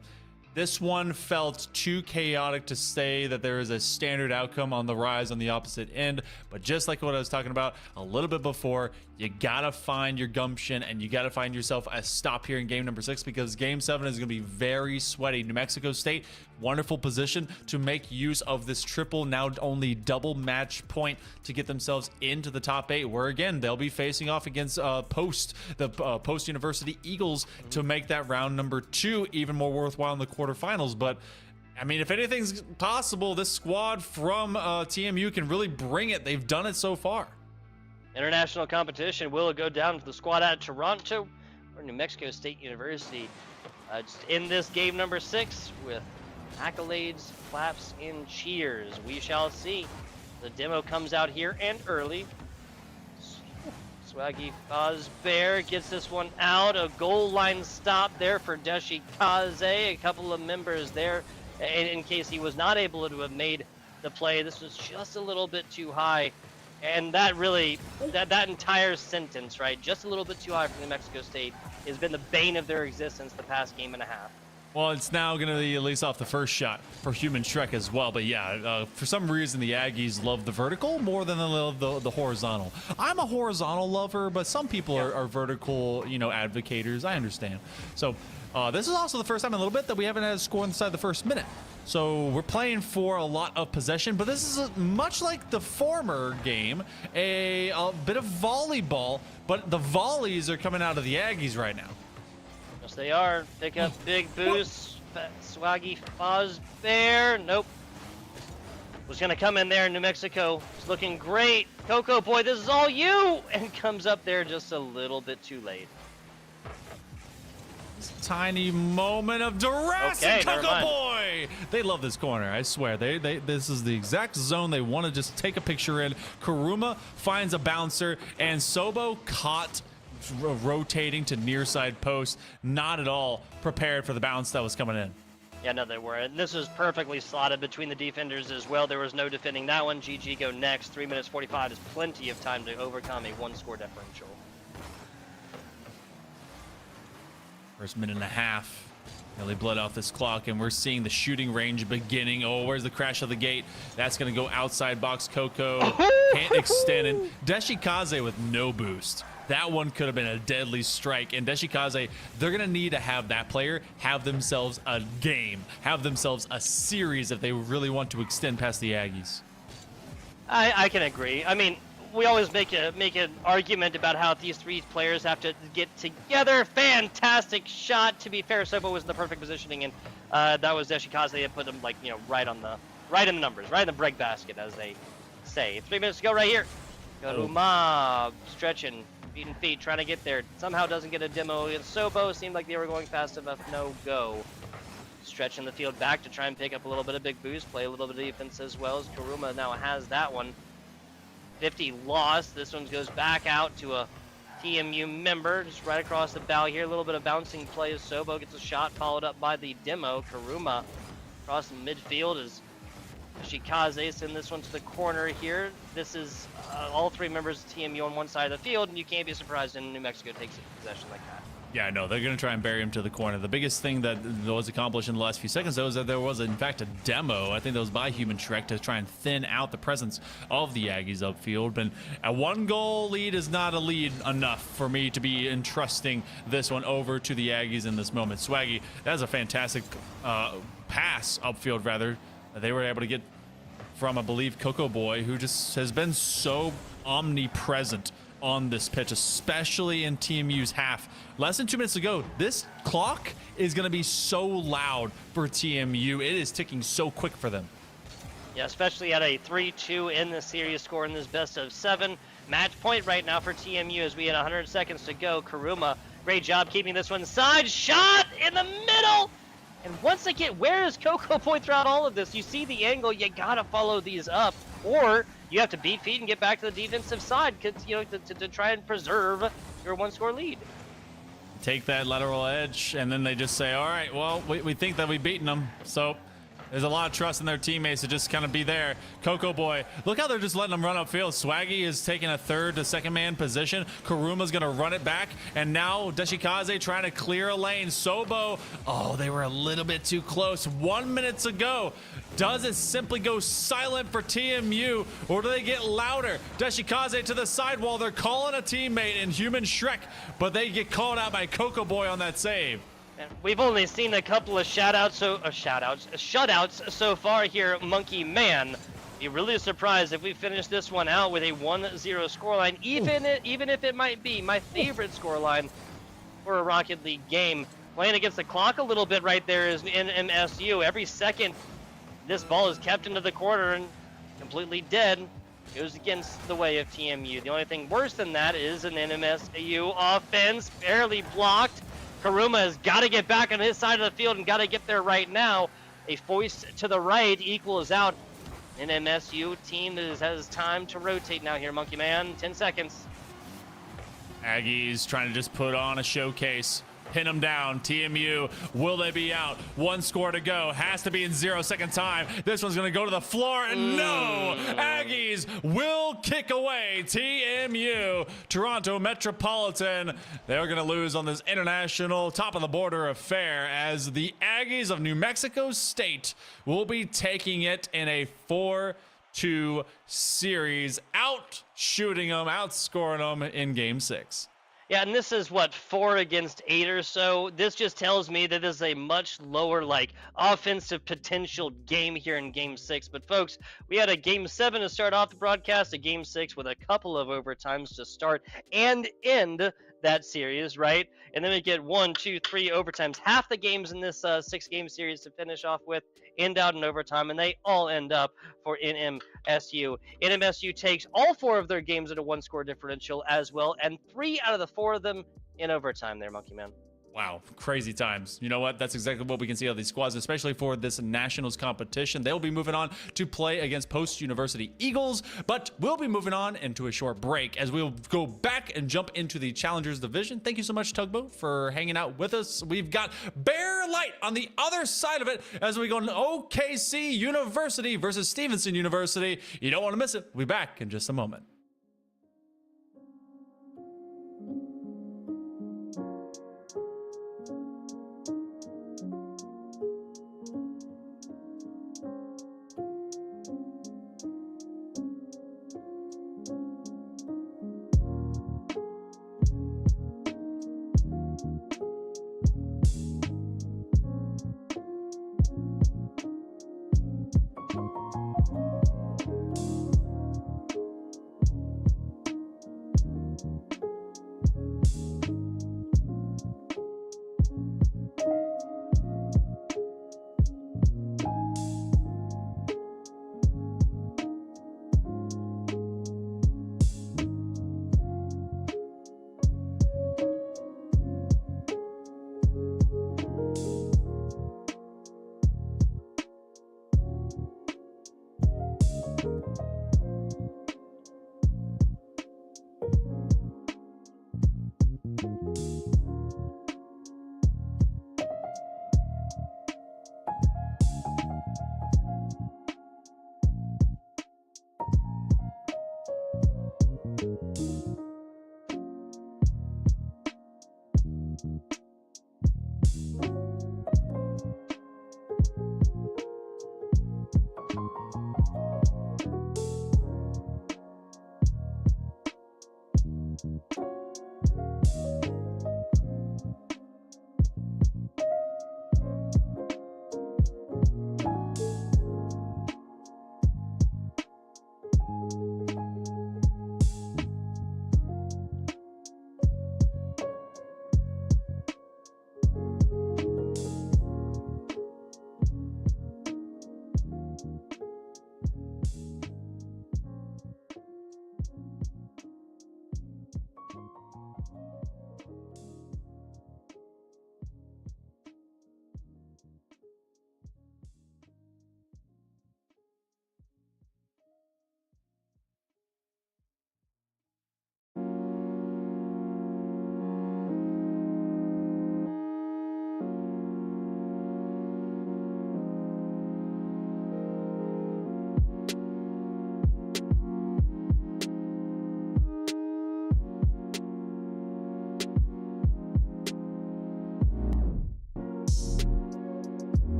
This one felt too chaotic to say that there is a standard outcome on the rise on the opposite end. But just like what I was talking about a little bit before, you gotta find your gumption and you gotta find yourself a stop here in game number 6, because game 7 is gonna be very sweaty. New Mexico State, wonderful position to make use of this triple, now only double match point to get themselves into the top 8, where again they'll be facing off against the Post University Eagles to make that round number 2 even more worthwhile in the quarterfinals. But I mean, if anything's possible, this squad from TMU can really bring it. They've done it so far. International competition will go down to the squad out of Toronto or New Mexico State University. Just in this game number 6 with accolades, claps, and cheers. We shall see. The demo comes out here and early. Swaggy Fozbear gets this one out. A goal line stop there for Deshi Kaze. A couple of members there in case he was not able to have made the play. This was just a little bit too high. And that really, that entire sentence, right, just a little bit too high for New Mexico State, has been the bane of their existence the past game and a half. Well, it's now going to be at least off the first shot for Human Shrek as well. But yeah, for some reason, the Aggies love the vertical more than they love the horizontal. I'm a horizontal lover, but some people are vertical, advocators. I understand. So this is also the first time in a little bit that we haven't had a score inside the first minute. So we're playing for a lot of possession, but this is much like the former game, a bit of volleyball, but the volleys are coming out of the Aggies right now. Yes, they are. Pick up big boost. Swaggy Fozbear. Nope. Was going to come in there. New Mexico is looking great. Coco Boy, this is all you! And comes up there just a little bit too late. Tiny moment of duress, okay, and Coco Boy. They love this corner, I swear. This is the exact zone they want to just take a picture in. Kuruma finds a bouncer, and Sobo caught rotating to near side post. Not at all prepared for the bounce that was coming in. Yeah, no, they were. And this was perfectly slotted between the defenders as well. There was no defending that one. GG go next. 3 minutes 45 is plenty of time to overcome a 1-score differential. First minute and a half, nearly bled off this clock, and we're seeing the shooting range beginning. Oh, where's the crash of the gate? That's going to go outside box. Coco can't extend it. Deshi Kaze with no boost. That one could have been a deadly strike. And Deshi Kaze, they're going to need to have that player have themselves a game, have themselves a series if they really want to extend past the Aggies. I can agree. I mean, we always make an argument about how these 3 players have to get together. Fantastic shot. To be fair, Sobo was in the perfect positioning, and that was Deshi Kaze that put him right in the numbers, right in the break basket, as they say. 3 minutes to go right here. Kuruma stretching, beating feet, trying to get there. Somehow doesn't get a demo against Sobo. Seemed like they were going fast enough. No go. stretching the field back to try and pick up a little bit of big boost, play a little bit of defense as well, as Kuruma now has that one. 50 lost. This one goes back out to a TMU member, just right across the bow here. A little bit of bouncing play as Sobo gets a shot, followed up by the demo. Kuruma across the midfield as Shikaze send this one to the corner here. This is all three members of TMU on one side of the field, and you can't be surprised when New Mexico takes possession like that. Yeah, no, they're going to try and bury him to the corner. The biggest thing that was accomplished in the last few seconds, though, is that there was, in fact, a demo. I think that was by Human Shrek to try and thin out the presence of the Aggies upfield. But a one-goal lead is not a lead enough for me to be entrusting this one over to the Aggies in this moment. Swaggy, that's a fantastic pass upfield, rather. They were able to get from, I believe, Coco Boy, who just has been so omnipresent on this pitch, especially in TMU's half. Less than 2 minutes to go. This clock is going to be so loud for TMU. It is ticking so quick for them. Yeah, especially at a 3-2 in the series score in this best of 7. Match point right now for TMU as we had 100 seconds to go. Kuruma, great job keeping this one side. Shot in the middle! And once again, where is Coco Boy throughout all of this? You see the angle, you gotta follow these up, or you have to beat feet and get back to the defensive side, to try and preserve your one-score lead. Take that lateral edge, and then they just say, all right, well, we think that we've beaten them, so there's a lot of trust in their teammates to just kind of be there. Coco Boy, look how they're just letting them run upfield. Swaggy is taking a third to second man position. Karuma's going to run it back. And now Deshikaze trying to clear a lane. Sobo, oh, they were a little bit too close. 1 minute to go. Does it simply go silent for TMU, or do they get louder? Deshikaze to the sidewall. They're calling a teammate in Human Shrek, but they get called out by Coco Boy on that save. And we've only seen a couple of shutouts so far here, Monkey Man. Be really surprised if we finish this one out with a 1-0 scoreline, even if it might be my favorite scoreline for a Rocket League game. Playing against the clock a little bit right there is NMSU. Every second this ball is kept into the corner and completely dead goes against the way of TMU. The only thing worse than that is an NMSU offense barely blocked. Kuruma has got to get back on his side of the field and got to get there right now. A foist to the right equals out an MSU team that has time to rotate now here, Monkey Man. 10 seconds. Aggies trying to just put on a showcase. Pin them down. TMU, will they be out? 1 score to go. Has to be in 0-second time. This one's going to go to the floor, and no! Aggies will kick away TMU. Toronto Metropolitan, they're going to lose on this international top-of-the-border affair as the Aggies of New Mexico State will be taking it in a 4-2 series, out-shooting them, outscoring them in Game 6. Yeah, and this is, what, 4 against 8 or so? This just tells me that this is a much lower, offensive potential game here in Game 6. But, folks, we had a Game 7 to start off the broadcast, a Game 6 with a couple of overtimes to start and end that series, right? And then we get 1, 2, 3 overtimes. Half the games in this 6-game series to finish off with end out in overtime, and they all end up for NMSU. NMSU takes all 4 of their games at a 1-score differential as well, and 3 out of the 4 of them in overtime there, Monkey Man. Wow, crazy times. You know what? That's exactly what we can see out of these squads, especially for this Nationals competition. They'll be moving on to play against Post University Eagles, but we'll be moving on into a short break as we'll go back and jump into the Challengers Division. Thank you so much, Tugboat, for hanging out with us. We've got Bear Light on the other side of it as we go to OKC University versus Stevenson University. You don't want to miss it. We'll be back in just a moment.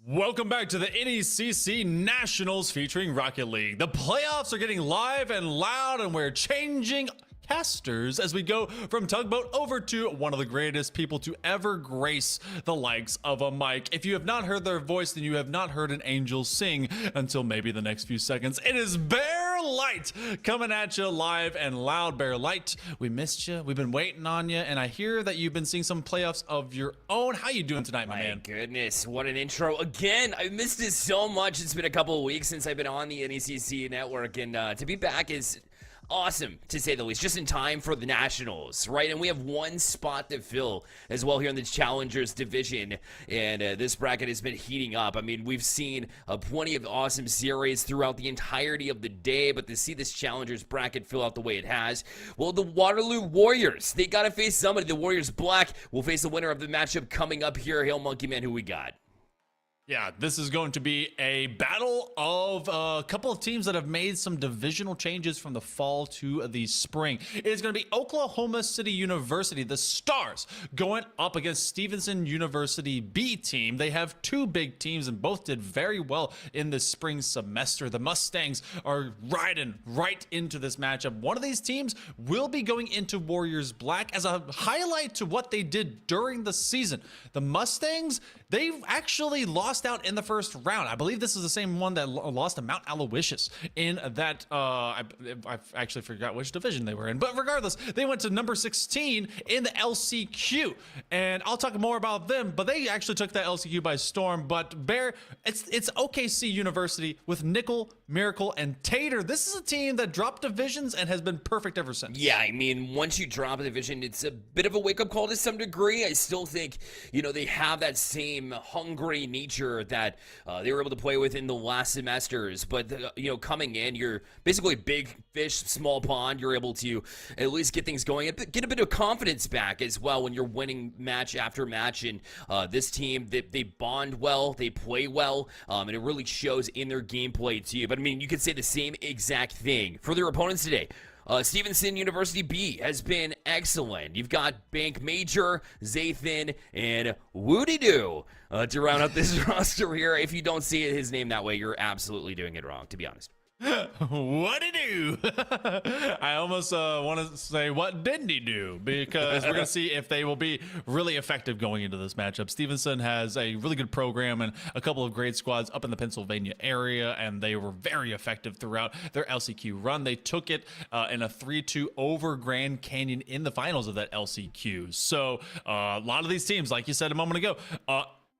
Welcome back to the NECC Nationals featuring Rocket League. The playoffs are getting live and loud, and we're changing casters as we go from Tugboat over to one of the greatest people to ever grace the likes of a mic. If you have not heard their voice, then you have not heard an angel sing until maybe the next few seconds. It is Bear Light coming at you live and loud. Bear Light, we missed you. We've been waiting on you, and I hear that you've been seeing some playoffs of your own. How you doing tonight, my man? Goodness, what an intro. Again, I missed it so much. It's been a couple of weeks since I've been on the NECC network, and to be back is awesome, to say the least, just in time for the Nationals, right? And we have one spot to fill as well here in the Challengers division, and this bracket has been heating up. I mean, we've seen plenty of awesome series throughout the entirety of the day, but to see this Challengers bracket fill out the way it has, well, the Waterloo Warriors, they got to face somebody. The Warriors Black will face the winner of the matchup coming up here. Hail Monkey Man, who we got? Yeah, this is going to be a battle of a couple of teams that have made some divisional changes from the fall to the spring. It is going to be Oklahoma City University, the Stars, going up against Stevenson University B team. They have two big teams and both did very well in the spring semester. The Mustangs are riding right into this matchup. One of these teams will be going into Warriors Black as a highlight to what they did during the season. The Mustangs, they've actually lost out in the first round. I believe this is the same one that lost to Mount Aloysius in that, I actually forgot which division they were in. But regardless, they went to number 16 in the LCQ. And I'll talk more about them, but they actually took that LCQ by storm. But Bear, it's OKC University with Nickel, Miracle, and Tater. This is a team that dropped divisions and has been perfect ever since. Yeah, I mean, once you drop a division, it's a bit of a wake-up call to some degree. I still think, you know, they have that same hungry nature that they were able to play with in the last semesters. But, you know, coming in, you're basically big fish, small pond. You're able to at least get things going and get a bit of confidence back as well when you're winning match after match. And this team, they bond well, they play well, and it really shows in their gameplay too. But, I mean, you could say the same exact thing for their opponents today. Stevenson University B has been excellent. You've got Bank Major, Zathan, and Woody Doo to round out this roster here. If you don't see his name that way, you're absolutely doing it wrong, to be honest. What did he do? I almost want to say, what didn't he do? Because we're going to see if they will be really effective going into this matchup. Stevenson has a really good program and a couple of great squads up in the Pennsylvania area, and they were very effective throughout their LCQ run. They took it in a 3-2 over Grand Canyon in the finals of that LCQ. So a lot of these teams, like you said a moment ago,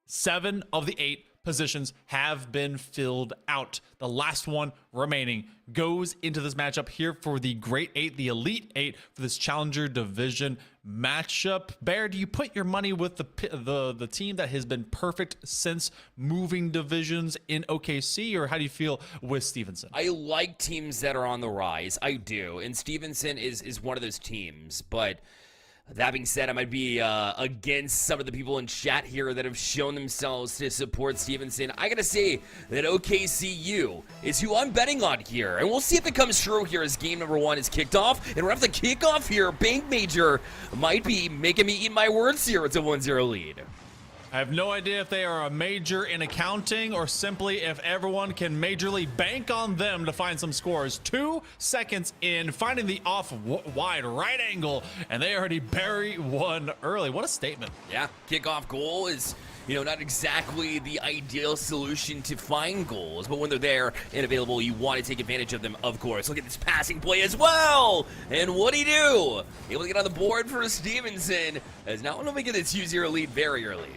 7 of the 8 positions have been filled out. The last one remaining goes into this matchup here for the Great 8, the Elite 8 for this Challenger Division matchup. Bear, do you put your money with the team that has been perfect since moving divisions in OKC, or how do you feel with Stevenson? I like teams that are on the rise. I do. And Stevenson is one of those teams, but that being said, I might be against some of the people in chat here that have shown themselves to support Stevenson. I gotta say that OKCU is who I'm betting on here, and we'll see if it comes true here as game number 1 is kicked off. And right after the kickoff here, Bank Major might be making me eat my words here. It's a 1-0 lead. I have no idea if they are a major in accounting or simply if everyone can majorly bank on them to find some scores. 2 seconds in, finding the off-wide right angle, and they already bury one early. What a statement. Yeah, kickoff goal is, not exactly the ideal solution to find goals, but when they're there and available, you want to take advantage of them, of course. Look at this passing play as well. And what'd he do? Able to get on the board for Stevenson, as now only get a 2-0 lead very early.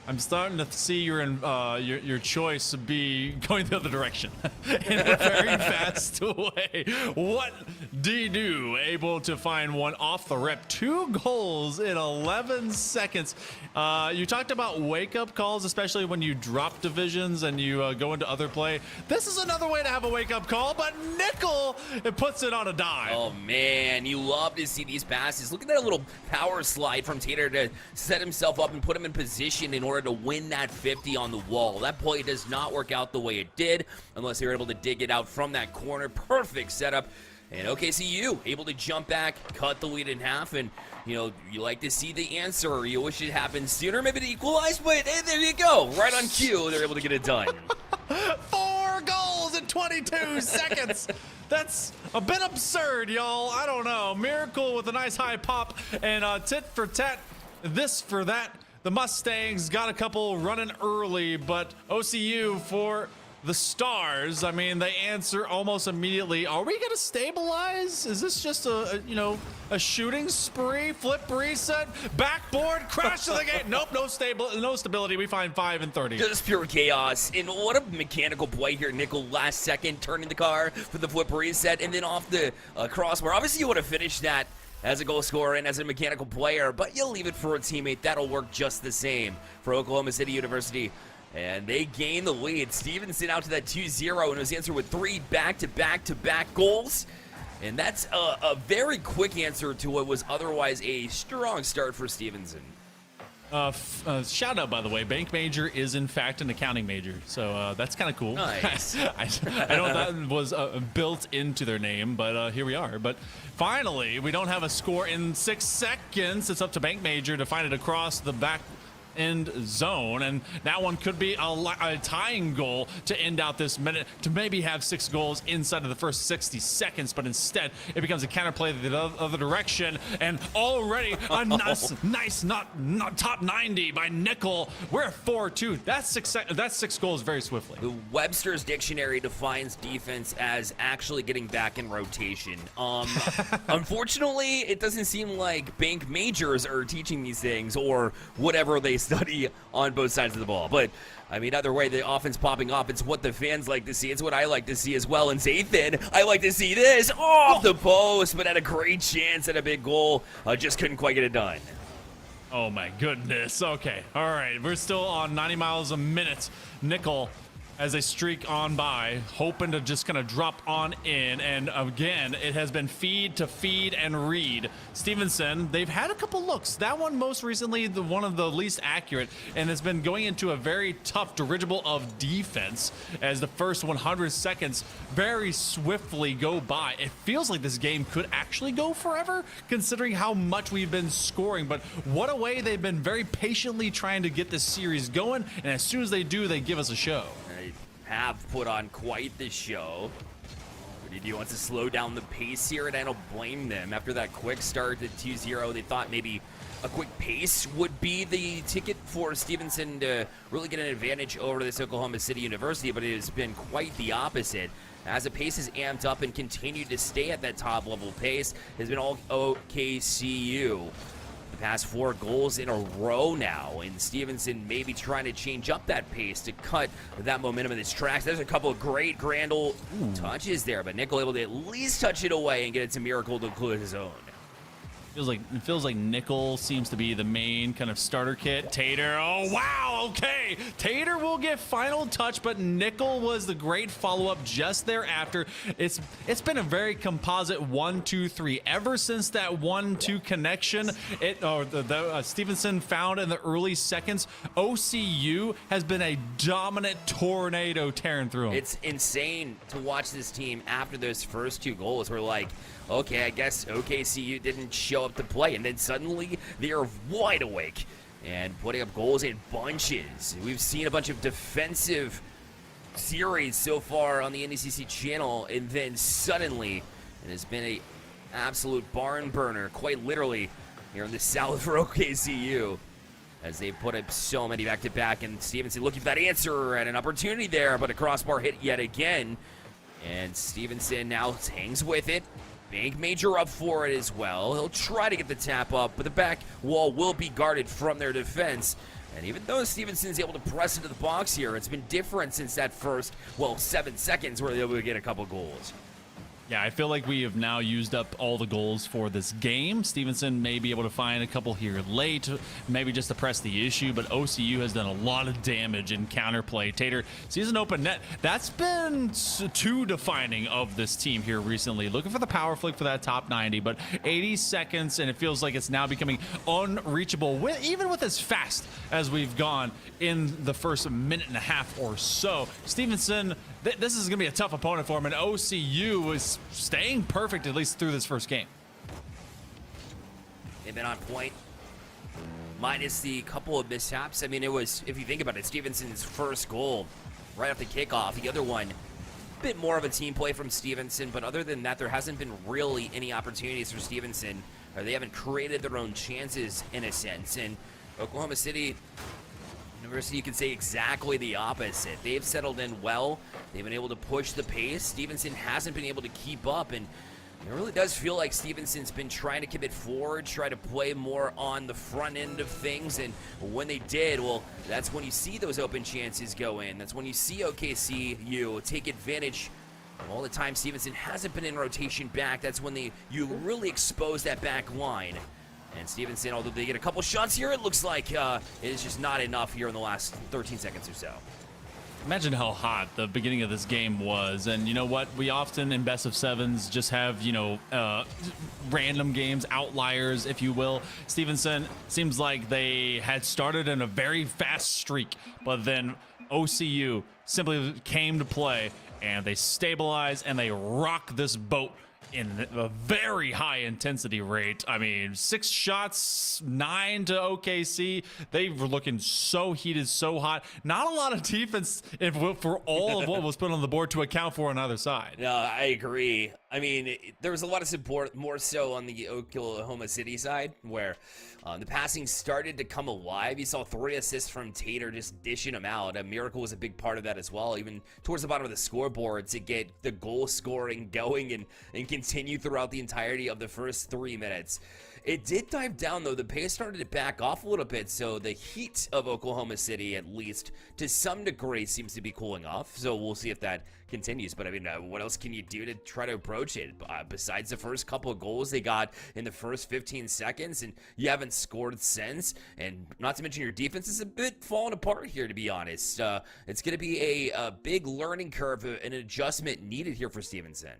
I'm starting to see your choice be going the other direction in a very fast way. What do you do? Able to find one off the rip. 2 goals in 11 seconds. You talked about wake-up calls, especially when you drop divisions and you go into other play. This is another way to have a wake-up call, but Nickel puts it on a dime. Oh, man, you love to see these passes. Look at that little power slide from Tater to set himself up and put him in position in order to win that 50 on the wall. That play does not work out the way it did unless you're able to dig it out from that corner. Perfect setup. And OKCU able to jump back, cut the lead in half, and you like to see the answer. You wish it happened sooner, maybe to equalize, but hey, there you go. Right on cue, they're able to get it done. 4 goals in 22 seconds. That's a bit absurd, y'all. I don't know. Miracle with a nice high pop and tit for tat, this for that. The Mustangs got a couple running early, but OCU for the Stars, I mean, they answer almost immediately. Are we going to stabilize? Is this just a shooting spree? Flip reset, backboard, crash to the gate. Nope, no stability. We find 5 and 30. Just pure chaos. And what a mechanical play here. Nickel last second turning the car for the flip reset and then off the crossbar. Obviously, you would have finished that as a goal scorer and as a mechanical player, but you'll leave it for a teammate. That'll work just the same for Oklahoma City University. And they gain the lead. Stevenson out to that 2-0 and was answered with 3 back-to-back goals. And that's a very quick answer to what was otherwise a strong start for Stevenson. Shout out, by the way, bank major is in fact an accounting major, so that's kind of cool. Nice. I know that was built into their name, but here we are. But finally, we don't have a score in 6 seconds. It's up to bank major to find it across the back end zone, and that one could be a tying goal to end out this minute, to maybe have 6 goals inside of the first 60 seconds, but instead it becomes a counterplay the other direction, and already a nice not top 90 by Nickel. We're at 4-2. That's 6 goals very swiftly. The Webster's Dictionary defines defense as actually getting back in rotation. Unfortunately, it doesn't seem like bank majors are teaching these things or whatever they study on both sides of the ball. But I mean, either way, the offense popping off, it's what the fans like to see. It's what I like to see as well. And Zathan, I like to see this off the post, but had a great chance at a big goal. Just couldn't quite get it done. Oh my goodness. Okay. All right. We're still on 90 miles a minute. Nickel as they streak on by, hoping to just kind of drop on in. And again, it has been feed to feed and read. Stevenson, they've had a couple looks. That one most recently, one of the least accurate, and has been going into a very tough dirigible of defense as the first 100 seconds very swiftly go by. It feels like this game could actually go forever, considering how much we've been scoring. But what a way they've been very patiently trying to get this series going. And as soon as they do, they give us a show. Have put on quite the show. He wants to slow down the pace here, and I don't blame them. After that quick start to 2-0, they thought maybe a quick pace would be the ticket for Stevenson to really get an advantage over this Oklahoma City University, but it has been quite the opposite. As the pace is amped up and continued to stay at that top level pace, has been all OKCU. The past 4 goals in a row now, and Stevenson maybe trying to change up that pace to cut that momentum in his tracks. There's a couple of great Grandel touches there, but Nickel able to at least touch it away and get it to Miracle to include his own. It feels like Nickel seems to be the main kind of starter kit. Tater, oh wow, okay. Tater will get final touch, but Nickel was the great follow-up just thereafter. It's been a very composite 1-2-3 ever since that 1-2 connection. Stevenson found in the early seconds. OCU has been a dominant tornado tearing through them. It's insane to watch this team after those first 2 goals. We're like, okay, I guess OKCU didn't show up to play, and then suddenly they are wide awake. and putting up goals in bunches. We've seen a bunch of defensive series so far on the NECC channel, and then suddenly it has been a absolute barn burner, quite literally, here in the south for OKCU, as they put up so many back-to-back. And Stevenson looking for that answer and an opportunity there, but a crossbar hit yet again. And Stevenson now hangs with it. Big Major up for it as well. He'll try to get the tap up, but the back wall will be guarded from their defense. And even though Stevenson's able to press into the box here, it's been different since that first, 7 seconds where they were able to get a couple goals. Yeah, I feel like we have now used up all the goals for this game. Stevenson may be able to find a couple here late, maybe just to press the issue, but OCU has done a lot of damage in counterplay. Tater sees an open net. That's been too defining of this team here recently. Looking for the power flick for that top 90, but 80 seconds, and it feels like it's now becoming unreachable, even with as fast as we've gone in the first minute and a half or so. Stevenson, this is going to be a tough opponent for him, and OCU is staying perfect, at least through this first game. They've been on point, minus the couple of mishaps. I mean, it was, if you think about it, Stevenson's first goal right off the kickoff. The other one, a bit more of a team play from Stevenson, but other than that, there hasn't been really any opportunities for Stevenson, or they haven't created their own chances in a sense. And Oklahoma City University, you can say exactly the opposite. They've settled in well. They've been able to push the pace. Stevenson hasn't been able to keep up, and it really does feel like Stevenson's been trying to commit forward, try to play more on the front end of things, and when they did, well, that's when you see those open chances go in. That's when you see OKCU take advantage of all the time Stevenson hasn't been in rotation back. That's when you really expose that back line. And Stevenson, although they get a couple shots here, it looks like it is just not enough here in the last 13 seconds or so. Imagine how hot the beginning of this game was. And you know what? We often in best of sevens just have, random games, outliers, if you will. Stevenson seems like they had started in a very fast streak, but then OCU simply came to play and they stabilize and they rock this boat in a very high intensity rate. I mean, 6 shots, 9 to OKC. They were looking so heated, so hot. Not a lot of defense for all of what was put on the board to account for on either side. No, I agree. I mean, there was a lot of support, more so on the Oklahoma City side, where the passing started to come alive. You saw 3 assists from Tater just dishing them out. A Miracle was a big part of that as well, even towards the bottom of the scoreboard, to get the goal scoring going and continue throughout the entirety of the first 3 minutes. It did dive down, though. The pace started to back off a little bit, so the heat of Oklahoma City, at least to some degree, seems to be cooling off. So we'll see if that continues. But I mean, what else can you do to try to approach it besides the first couple of goals they got in the first 15 seconds, and you haven't scored since? And not to mention your defense is a bit falling apart here, to be honest. It's going to be a big learning curve, an adjustment needed here for Stevenson.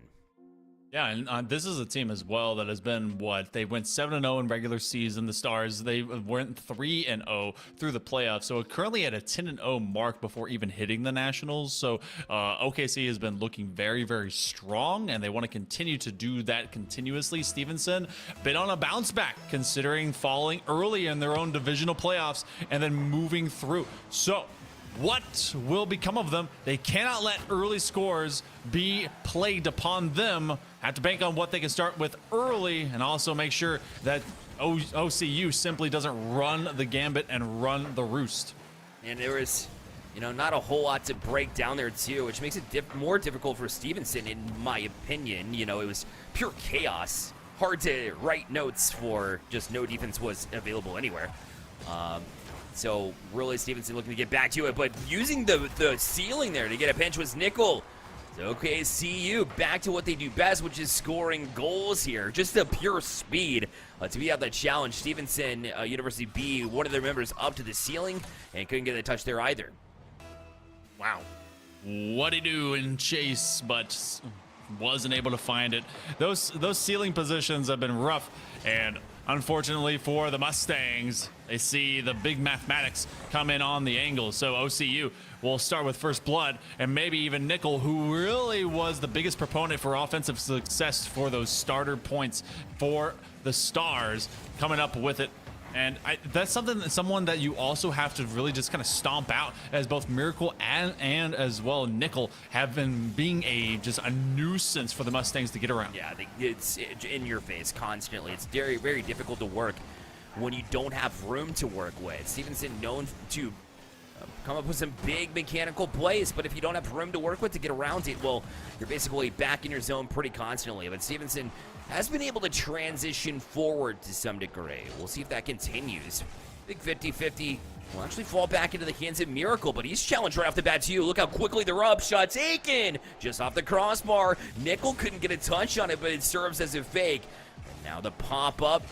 Yeah, and this is a team as well that has been, they went 7-0 in regular season, the Stars. They went 3-0 through the playoffs, so currently at a 10-0 mark before even hitting the Nationals. So OKC has been looking very, very strong, and they want to continue to do that continuously. Stevenson been on a bounce back, considering falling early in their own divisional playoffs and then moving through. So what will become of them? They cannot let early scores be plagued upon them. Have to bank on what they can start with early, and also make sure that OCU simply doesn't run the gambit and run the roost. And there was, not a whole lot to break down there too, which makes it more difficult for Stevenson, in my opinion. It was pure chaos. Hard to write notes for just no defense was available anywhere. So really Stevenson looking to get back to it, but using the ceiling there to get a pinch was Nickel. So OKCU back to what they do best, which is scoring goals here. Just the pure speed to be out that challenge. Stevenson, University B, one of their members up to the ceiling and couldn't get a touch there either. Wow. What'd he do in chase, but wasn't able to find it. Those ceiling positions have been rough, and unfortunately for the Mustangs, they see the big mathematics come in on the angle. So OCU will start with first blood, and maybe even Nickel, who really was the biggest proponent for offensive success for those starter points for the Stars, coming up with it And that's someone that you also have to really just kind of stomp out, as both Miracle and as well Nickel have been being just a nuisance for the Mustangs to get around. Yeah, it's in your face constantly. It's very, very difficult to work when you don't have room to work with. Stevenson known to come up with some big mechanical plays, but if you don't have room to work with to get around it, well, you're basically back in your zone pretty constantly. But Stevenson has been able to transition forward to some degree. We'll see if that continues. Big 50-50 will actually fall back into the hands of Miracle, but he's challenged right off the bat too. Look how quickly they're up. Shot taken just off the crossbar. Nickel couldn't get a touch on it, but it serves as a fake. And now the pop-up.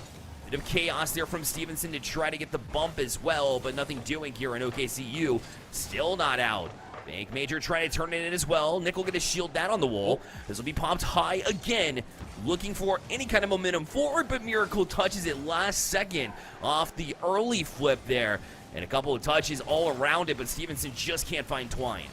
Bit of chaos there from Stevenson to try to get the bump as well, but nothing doing here in OKCU. Still not out. Bank Major trying to turn it in as well. Nickel gonna shield that on the wall. This will be popped high again, looking for any kind of momentum forward, but Miracle touches it last second off the early flip there. And a couple of touches all around it, but Stevenson just can't find Twine.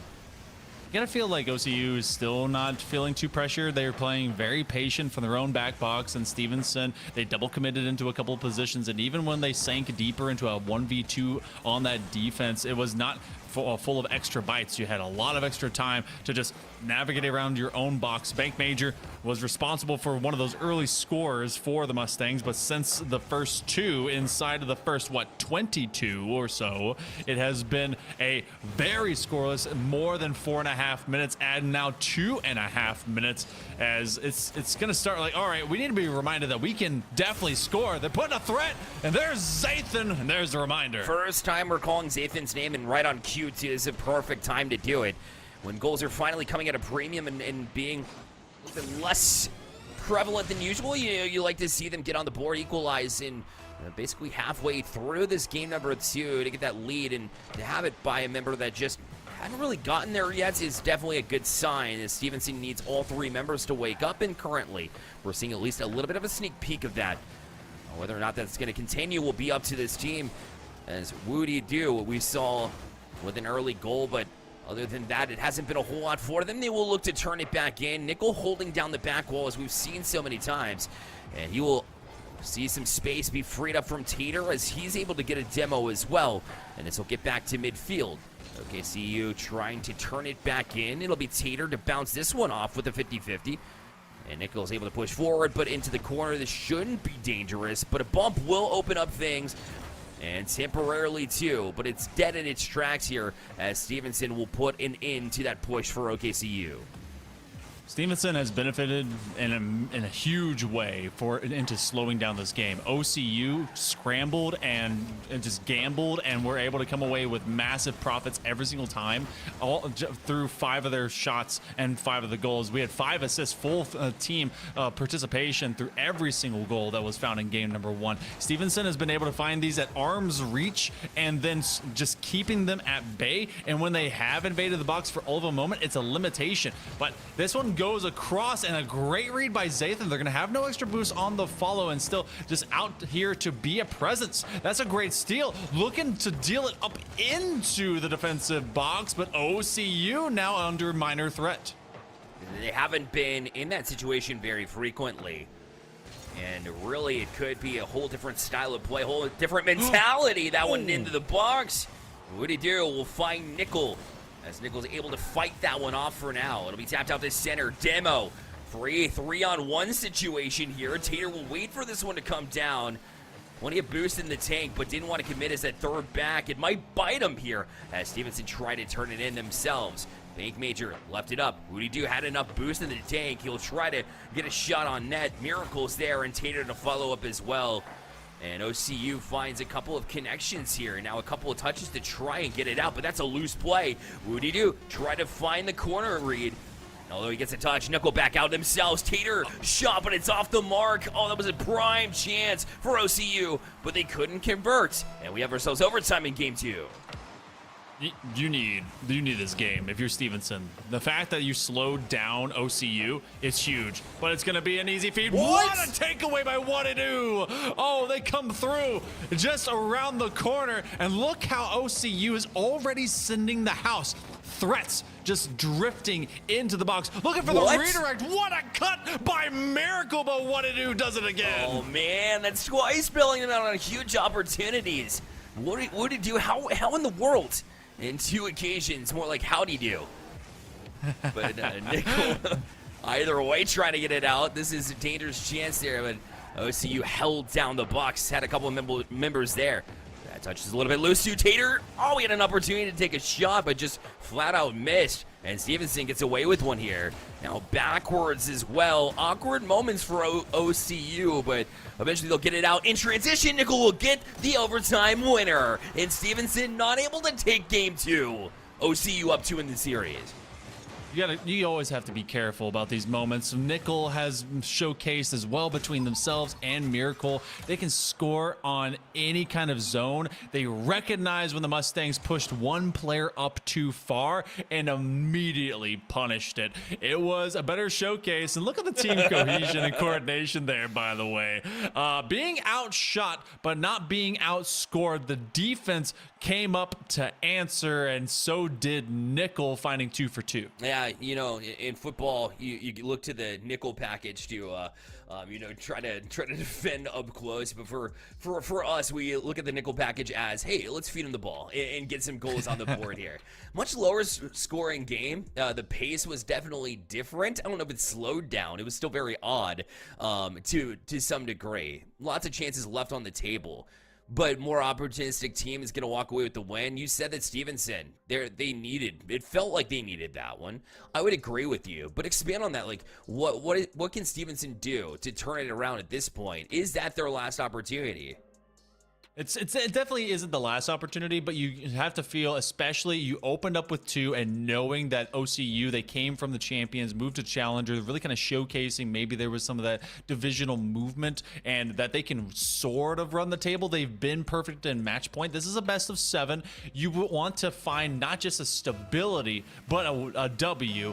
You gotta feel like OCU is still not feeling too pressured. They're playing very patient from their own back box, and Stevenson, they double committed into a couple of positions, and even when they sank deeper into a 1v2 on that defense, it was not full of extra bites. You had a lot of extra time to just navigate around your own box. Bank Major was responsible for one of those early scores for the Mustangs, but since the first two, inside of the first 22 or so, it has been a very scoreless, more than 4.5 minutes, and now 2.5 minutes, as it's gonna start like, all right, we need to be reminded that we can definitely score. They're putting a threat, and there's Zathan, and there's the reminder. First time we're calling Zathan's name, and right on cue too. Is a perfect time to do it when goals are finally coming at a premium and being a little bit less prevalent than usual. You like to see them get on the board, equalize in basically halfway through this game number 2 to get that lead, and to have it by a member that just hadn't really gotten there yet is definitely a good sign, as Stevenson needs all 3 members to wake up, and currently we're seeing at least a little bit of a sneak peek of that. Whether or not that's going to continue will be up to this team, as Woody do we saw with an early goal, but other than that, it hasn't been a whole lot for them. They will look to turn it back in. Nickel holding down the back wall, as we've seen so many times, and he will see some space be freed up from Tater, as he's able to get a demo as well, and this will get back to midfield. OKCU trying to turn it back in. It'll be Tater to bounce this one off with a 50-50. And Nickel's able to push forward, but into the corner. This shouldn't be dangerous, but a bump will open up things, and temporarily too, but it's dead in its tracks here, as Stevenson will put an end to that push for OKCU. Stevenson has benefited in a huge way into slowing down this game. OCU scrambled and just gambled, and were able to come away with massive profits every single time, all through 5 of their shots and 5 of the goals. We had 5 assists, full team participation through every single goal that was found in game number 1. Stevenson has been able to find these at arm's reach, and then just keeping them at bay. And when they have invaded the box for all of a moment, it's a limitation. But this one goes across, and a great read by Zathan. They're going to have no extra boost on the follow, and still just out here to be a presence. That's a great steal, looking to deal it up into the defensive box, but OCU now under minor threat. They haven't been in that situation very frequently, and really it could be a whole different style of play, a whole different mentality. That one into the box. What'd he do? We'll find Nickel, as Nickel's able to fight that one off for now. It'll be tapped out to center. Demo for a 3-on-1 situation here. Tater will wait for this one to come down. Plenty of boost in the tank, but didn't want to commit as that third back. It might bite him here, as Stevenson tried to turn it in themselves. Bank Major left it up. Woody Do had enough boost in the tank. He'll try to get a shot on net. Miracle's there, and Tater to follow up as well. And OCU finds a couple of connections here. Now a couple of touches to try and get it out, but that's a loose play. Woody Do try to find the corner read. Although he gets a touch, Nickel back out themselves. Tater shot, but it's off the mark. Oh, that was a prime chance for OCU, but they couldn't convert. And we have ourselves overtime in game 2. You need this game if you're Stevenson. The fact that you slowed down OCU is huge, but it's going to be an easy feed. What a takeaway by Wadadu! Oh, they come through just around the corner, and look how OCU is already sending the house threats just drifting into the box. Looking for the redirect. What a cut by Miracle, but what to do does it again. Oh, man, that's twice bailing them out on huge opportunities. What did he do? How in the world? In 2 occasions, more like howdy do. But Nickel, either way, trying to get it out. This is a dangerous chance there, but OCU held down the box, had a couple of members there. That touch is a little bit loose to Tater. Oh, he had an opportunity to take a shot, but just flat out missed. And Stevenson gets away with one here. Now backwards as well. Awkward moments for OCU, but eventually they'll get it out in transition. Nickel will get the overtime winner. And Stevenson not able to take game 2. OCU up 2 in the series. You always have to be careful about these moments. Nickel has showcased as well between themselves and Miracle. They can score on any kind of zone. They recognize when the Mustangs pushed one player up too far and immediately punished it. It was a better showcase. And look at the team cohesion and coordination there, by the way. Being outshot, but not being outscored. The defense came up to answer, and so did Nickel, finding 2 for 2. Yeah, you know, in football, you look to the nickel package to, you know, try to defend up close. But for us, we look at the nickel package as, hey, let's feed him the ball and get some goals on the board here. Much lower scoring game. The pace was definitely different. I don't know if it slowed down. It was still very odd to some degree. Lots of chances left on the table. But more opportunistic team is going to walk away with the win. You said that Stevenson, it felt like they needed that one. I would agree with you, but expand on that. Like, what can Stevenson do to turn it around at this point? Is that their last opportunity? It definitely isn't the last opportunity, but you have to feel, especially you opened up with 2 and knowing that OCU, they came from the champions, moved to challenger, really kind of showcasing maybe there was some of that divisional movement and that they can sort of run the table. They've been perfect in match point. This is a best of 7. You want to find not just a stability, but a W.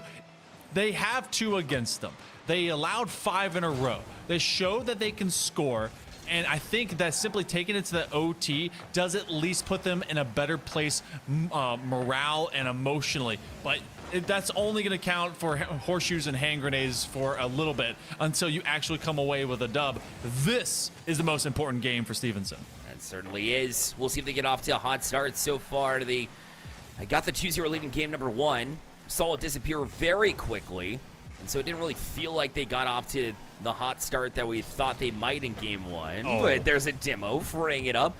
They have 2 against them. They allowed 5 in a row. They showed that they can score. And I think that simply taking it to the OT does at least put them in a better place morale and emotionally. But that's only going to count for horseshoes and hand grenades for a little bit until you actually come away with a dub. This is the most important game for Stevenson. That certainly is. We'll see if they get off to a hot start so far. I got the 2-0 lead in game number 1. Saw it disappear very quickly. And so it didn't really feel like they got off to the hot start that we thought they might in game 1. Oh. But there's a demo freeing it up.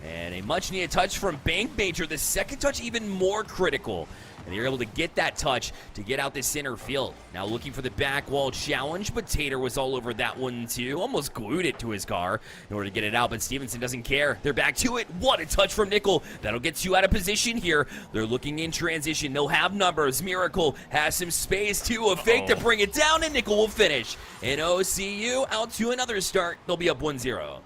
And a much-needed touch from Bank Major. The second touch even more critical. And they're able to get that touch to get out the center field. Now looking for the back wall challenge, but Tater was all over that one too. Almost glued it to his car in order to get it out, but Stevenson doesn't care. They're back to it. What a touch from Nickel. That'll get you out of position here. They're looking in transition. They'll have numbers. Miracle has some space too. A fake to bring it down, and Nickel will finish. And OCU out to another start. They'll be up 1-0.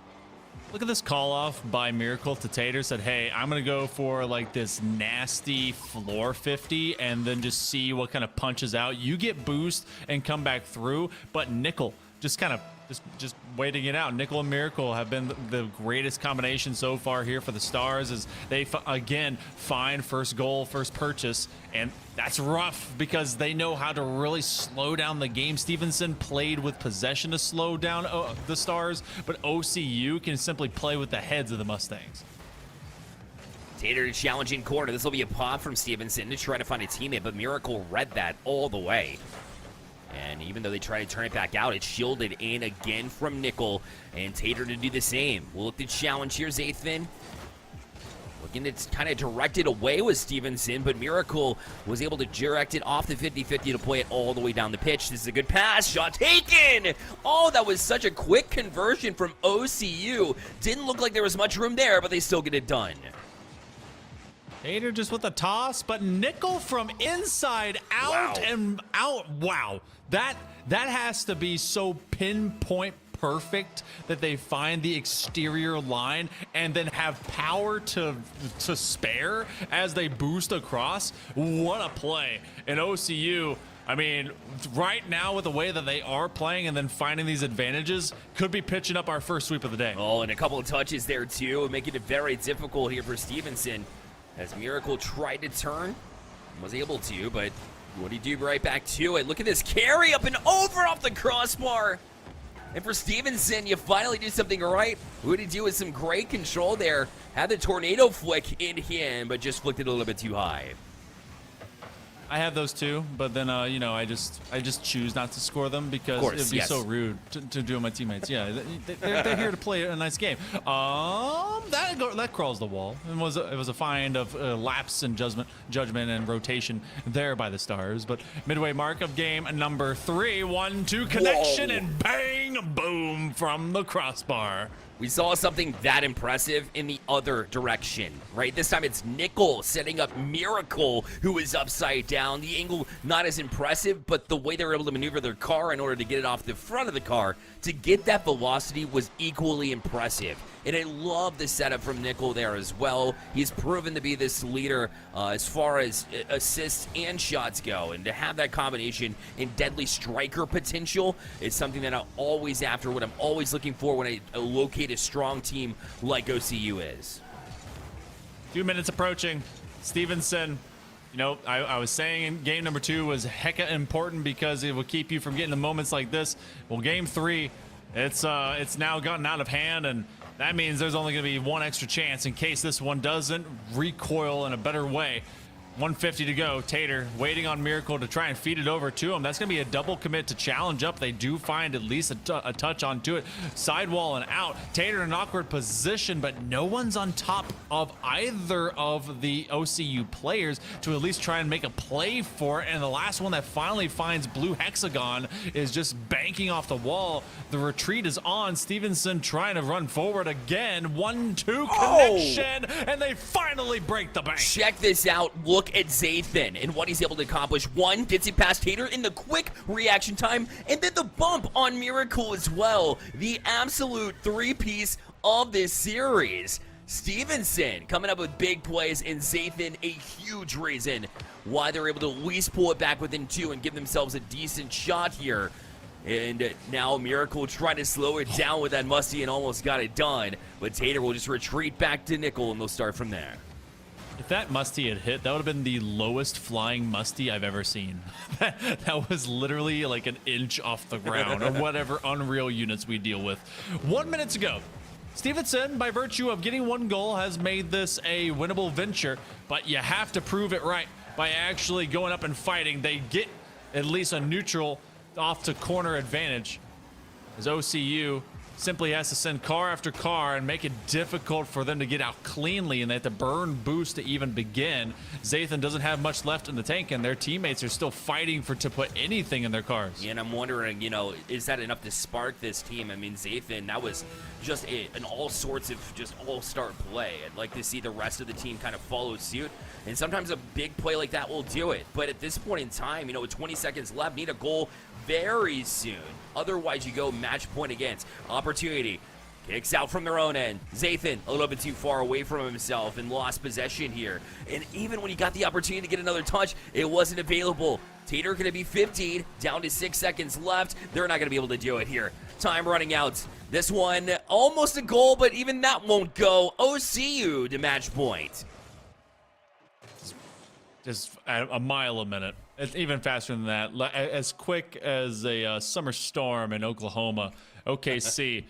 Look at this call off by Miracle to Tater. Said, hey, I'm going to go for like this nasty floor 50 and then just see what kind of punches out. You get boost and come back through. But Nickel just kind of just waiting it out. Nickel and Miracle have been the greatest combination so far here for the Stars as they, again, find first goal, first purchase. And that's rough because they know how to really slow down the game. Stevenson played with possession to slow down the Stars, but OCU can simply play with the heads of the Mustangs. Tater challenging corner. This will be a pop from Stevenson to try to find a teammate, but Miracle read that all the way. And even though they try to turn it back out, it's shielded in again from Nickel. And Tater to do the same. We'll look to challenge here, Zathan. Looking to kind of direct it away with Stevenson, but Miracle was able to direct it off the 50-50 to play it all the way down the pitch. This is a good pass. Shot taken! Oh, that was such a quick conversion from OCU. Didn't look like there was much room there, but they still get it done. Tater just with a toss, but Nickel from inside out and out. Wow. That has to be so pinpoint perfect that they find the exterior line and then have power to spare as they boost across. What a play. And OCU, I mean, right now with the way that they are playing and then finding these advantages, could be pitching up our first sweep of the day. Oh, and a couple of touches there too, making it very difficult here for Stevenson as Miracle tried to turn. Was able to, but what did he do right back to it? Look at this carry up and over off the crossbar. And for Stevenson, you finally do something right. What did he do with some great control there? Had the tornado flick in him, but just flicked it a little bit too high. I have those too, but then you know, I just choose not to score them because it'd be so rude to do with my teammates. Yeah, they're here to play a nice game. That crawls the wall. It was a find of lapse in judgment and rotation there by the Stars. But midway mark of game number 3, 1-2 connection. Whoa. And bang, boom from the crossbar. We saw something that impressive in the other direction, right? This time it's Nickel setting up Miracle, who is upside down. The angle not as impressive, but the way they were able to maneuver their car in order to get it off the front of the car to get that velocity was equally impressive. And I love the setup from Nickel there as well. He's proven to be this leader as far as assists and shots go. And to have that combination in deadly striker potential is something that I'm always after, what I'm always looking for when I locate a strong team like OCU is. 2 minutes approaching. Stevenson, you know, I was saying in game number 2 was hecka important because it will keep you from getting to moments like this. Well, game 3, it's now gotten out of hand, and that means there's only going to be one extra chance in case this one doesn't recoil in a better way. 150 to go. Tater waiting on Miracle to try and feed it over to him. That's going to be a double commit to challenge up. They do find at least a touch onto it. Sidewall and out. Tater in an awkward position, but no one's on top of either of the OCU players to at least try and make a play for it. And the last one that finally finds Blue Hexagon is just banking off the wall. The retreat is on. Stevenson trying to run forward again. 1-2 connection, and they finally break the bank. Check this out. Look at Zathan and what he's able to accomplish. One, gets it past Tater in the quick reaction time, and then the bump on Miracle as well. The absolute 3-piece of this series. Stevenson coming up with big plays, and Zathan a huge reason why they're able to at least pull it back within 2 and give themselves a decent shot here. And now Miracle trying to slow it down with that Musty and almost got it done. But Tater will just retreat back to Nickel, and they'll start from there. If that Musty had hit, that would have been the lowest flying Musty I've ever seen. That was literally like an inch off the ground, or whatever unreal units we deal with. 1 minute to go. Stevenson, by virtue of getting 1 goal, has made this a winnable venture, but you have to prove it right by actually going up and fighting. They get at least a neutral off to corner advantage, as OCU simply has to send car after car and make it difficult for them to get out cleanly, and they have to burn boost to even begin. Zathan doesn't have much left in the tank, and their teammates are still fighting to put anything in their cars. Yeah, and I'm wondering, you know, is that enough to spark this team? I mean, Zathan, that was just an all sorts of just all-star play. I'd like to see the rest of the team kind of follow suit, and sometimes a big play like that will do it. But at this point in time, you know, with 20 seconds left, need a goal very soon. Otherwise, you go match point against. Opportunity. Kicks out from their own end. Zathan a little bit too far away from himself and lost possession here. And even when he got the opportunity to get another touch, it wasn't available. Tater going to be 15, down to 6 seconds left. They're not going to be able to do it here. Time running out. This one, almost a goal, but even that won't go. OCU to match point. Just a mile a minute. It's even faster than that. As quick as a summer storm in Oklahoma. OKC,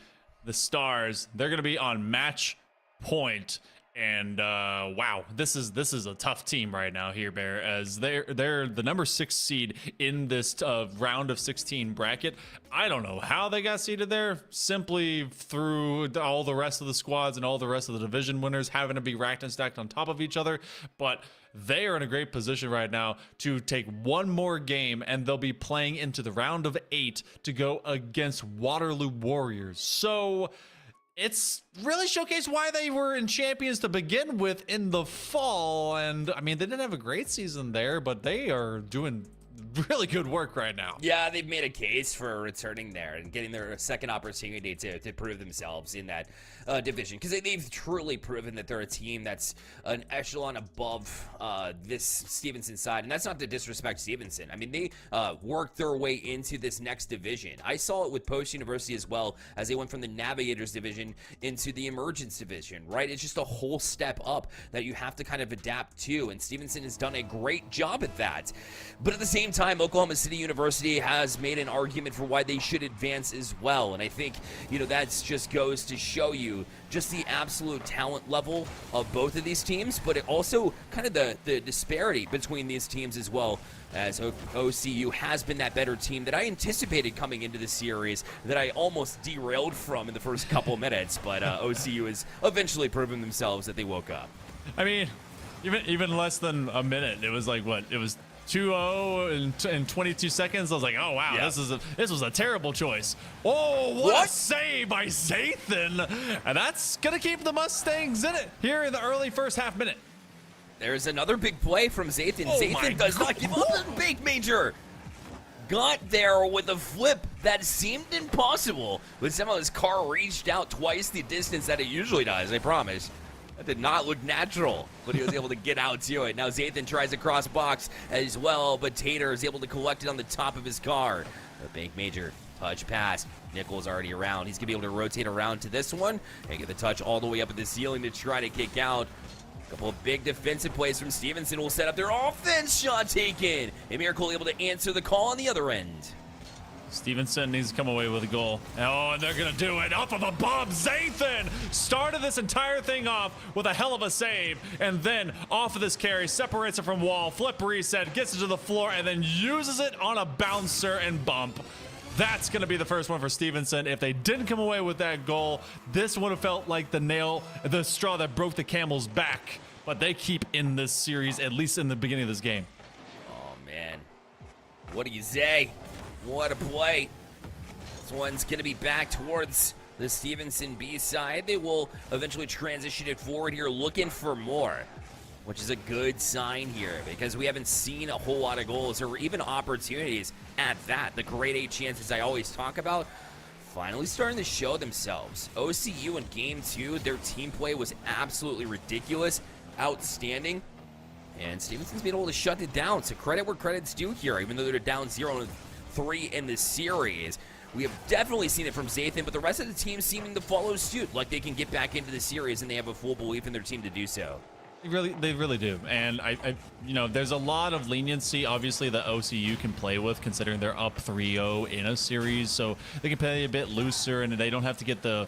the Stars, they're going to be on match point. And wow, this is a tough team right now here, Bear, as they're the number 6 seed in this round of 16 bracket. I don't know how they got seeded there, simply through all the rest of the squads and all the rest of the division winners having to be racked and stacked on top of each other. But they are in a great position right now to take one more game, and they'll be playing into the round of 8 to go against Waterloo Warriors. So it's really showcased why they were in champions to begin with in the fall. And I mean, they didn't have a great season there, but they are doing really good work right now. Yeah, they've made a case for returning there and getting their second opportunity to prove themselves in that division, because they've truly proven that they're a team that's an echelon above this Stevenson side, and that's not to disrespect Stevenson. I mean, they worked their way into this next division. I saw it with Post University as well, as they went from the Navigators division into the Emergence division, right? It's just a whole step up that you have to kind of adapt to, and Stevenson has done a great job at that. But at the same time, Oklahoma City University has made an argument for why they should advance as well, and I think, you know, that just goes to show you just the absolute talent level of both of these teams, but it also kind of the disparity between these teams as well, as OCU has been that better team that I anticipated coming into the series, that I almost derailed from in the first couple minutes, but OCU has eventually proven themselves that they woke up. I mean, even less than a minute. It was like, what? It was 2-0 in 22 seconds. I was like, oh wow, Yeah. this was a terrible choice. Oh, what a save by Zathan, and that's gonna keep the Mustangs in it here in the early first half minute. There's another big play from Zathan. Oh my Zathan does not give up the big major. Got there with a flip that seemed impossible, but somehow his car reached out twice the distance that it usually does, I promise. That did not look natural, but he was able to get out to it. Now Zathan tries to cross box as well, but Tater is able to collect it on the top of his car. The big major touch pass. Nickel's already around. He's going to be able to rotate around to this one and get the touch all the way up at the ceiling to try to kick out. A couple of big defensive plays from Stevenson will set up their offense. Shot taken. And Miracle able to answer the call on the other end. Stevenson needs to come away with a goal. Oh, and they're going to do it off of a bomb. Zathan started this entire thing off with a hell of a save, and then off of this carry, separates it from wall, flip reset, gets it to the floor, and then uses it on a bouncer and bump. That's going to be the first one for Stevenson. If they didn't come away with that goal, this would have felt like the straw that broke the camel's back. But they keep in this series, at least in the beginning of this game. Oh, man. What do you say? What a play. This one's going to be back towards the Stevenson B side. They will eventually transition it forward here, looking for more, which is a good sign here because we haven't seen a whole lot of goals or even opportunities at that. The grade A chances I always talk about finally starting to show themselves. OCU in game 2, their team play was absolutely ridiculous, outstanding, and Stevenson's been able to shut it down. So credit where credit's due here, even though they're down 0-3 in the series. We have definitely seen it from Zathan, but the rest of the team seeming to follow suit, like they can get back into the series and they have a full belief in their team to do so. They really do, and I you know, there's a lot of leniency, obviously, that OCU can play with, considering they're up 3-0 in a series, so they can play a bit looser, and they don't have to get the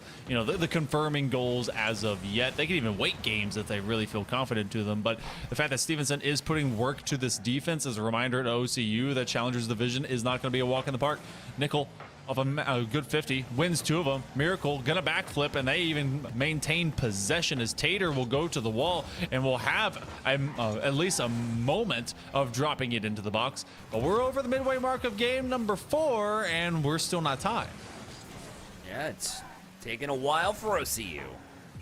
confirming goals as of yet. They can even wait games if they really feel confident to them. But the fact that Stevenson is putting work to this defense is a reminder to OCU that Challengers Division is not going to be a walk in the park. Nickel, off a good 50, wins 2 of them. Miracle gonna backflip, and they even maintain possession as Tater will go to the wall and will have at least a moment of dropping it into the box. But we're over the midway mark of game number 4, and we're still not tied. Yeah, it's taken a while for OCU,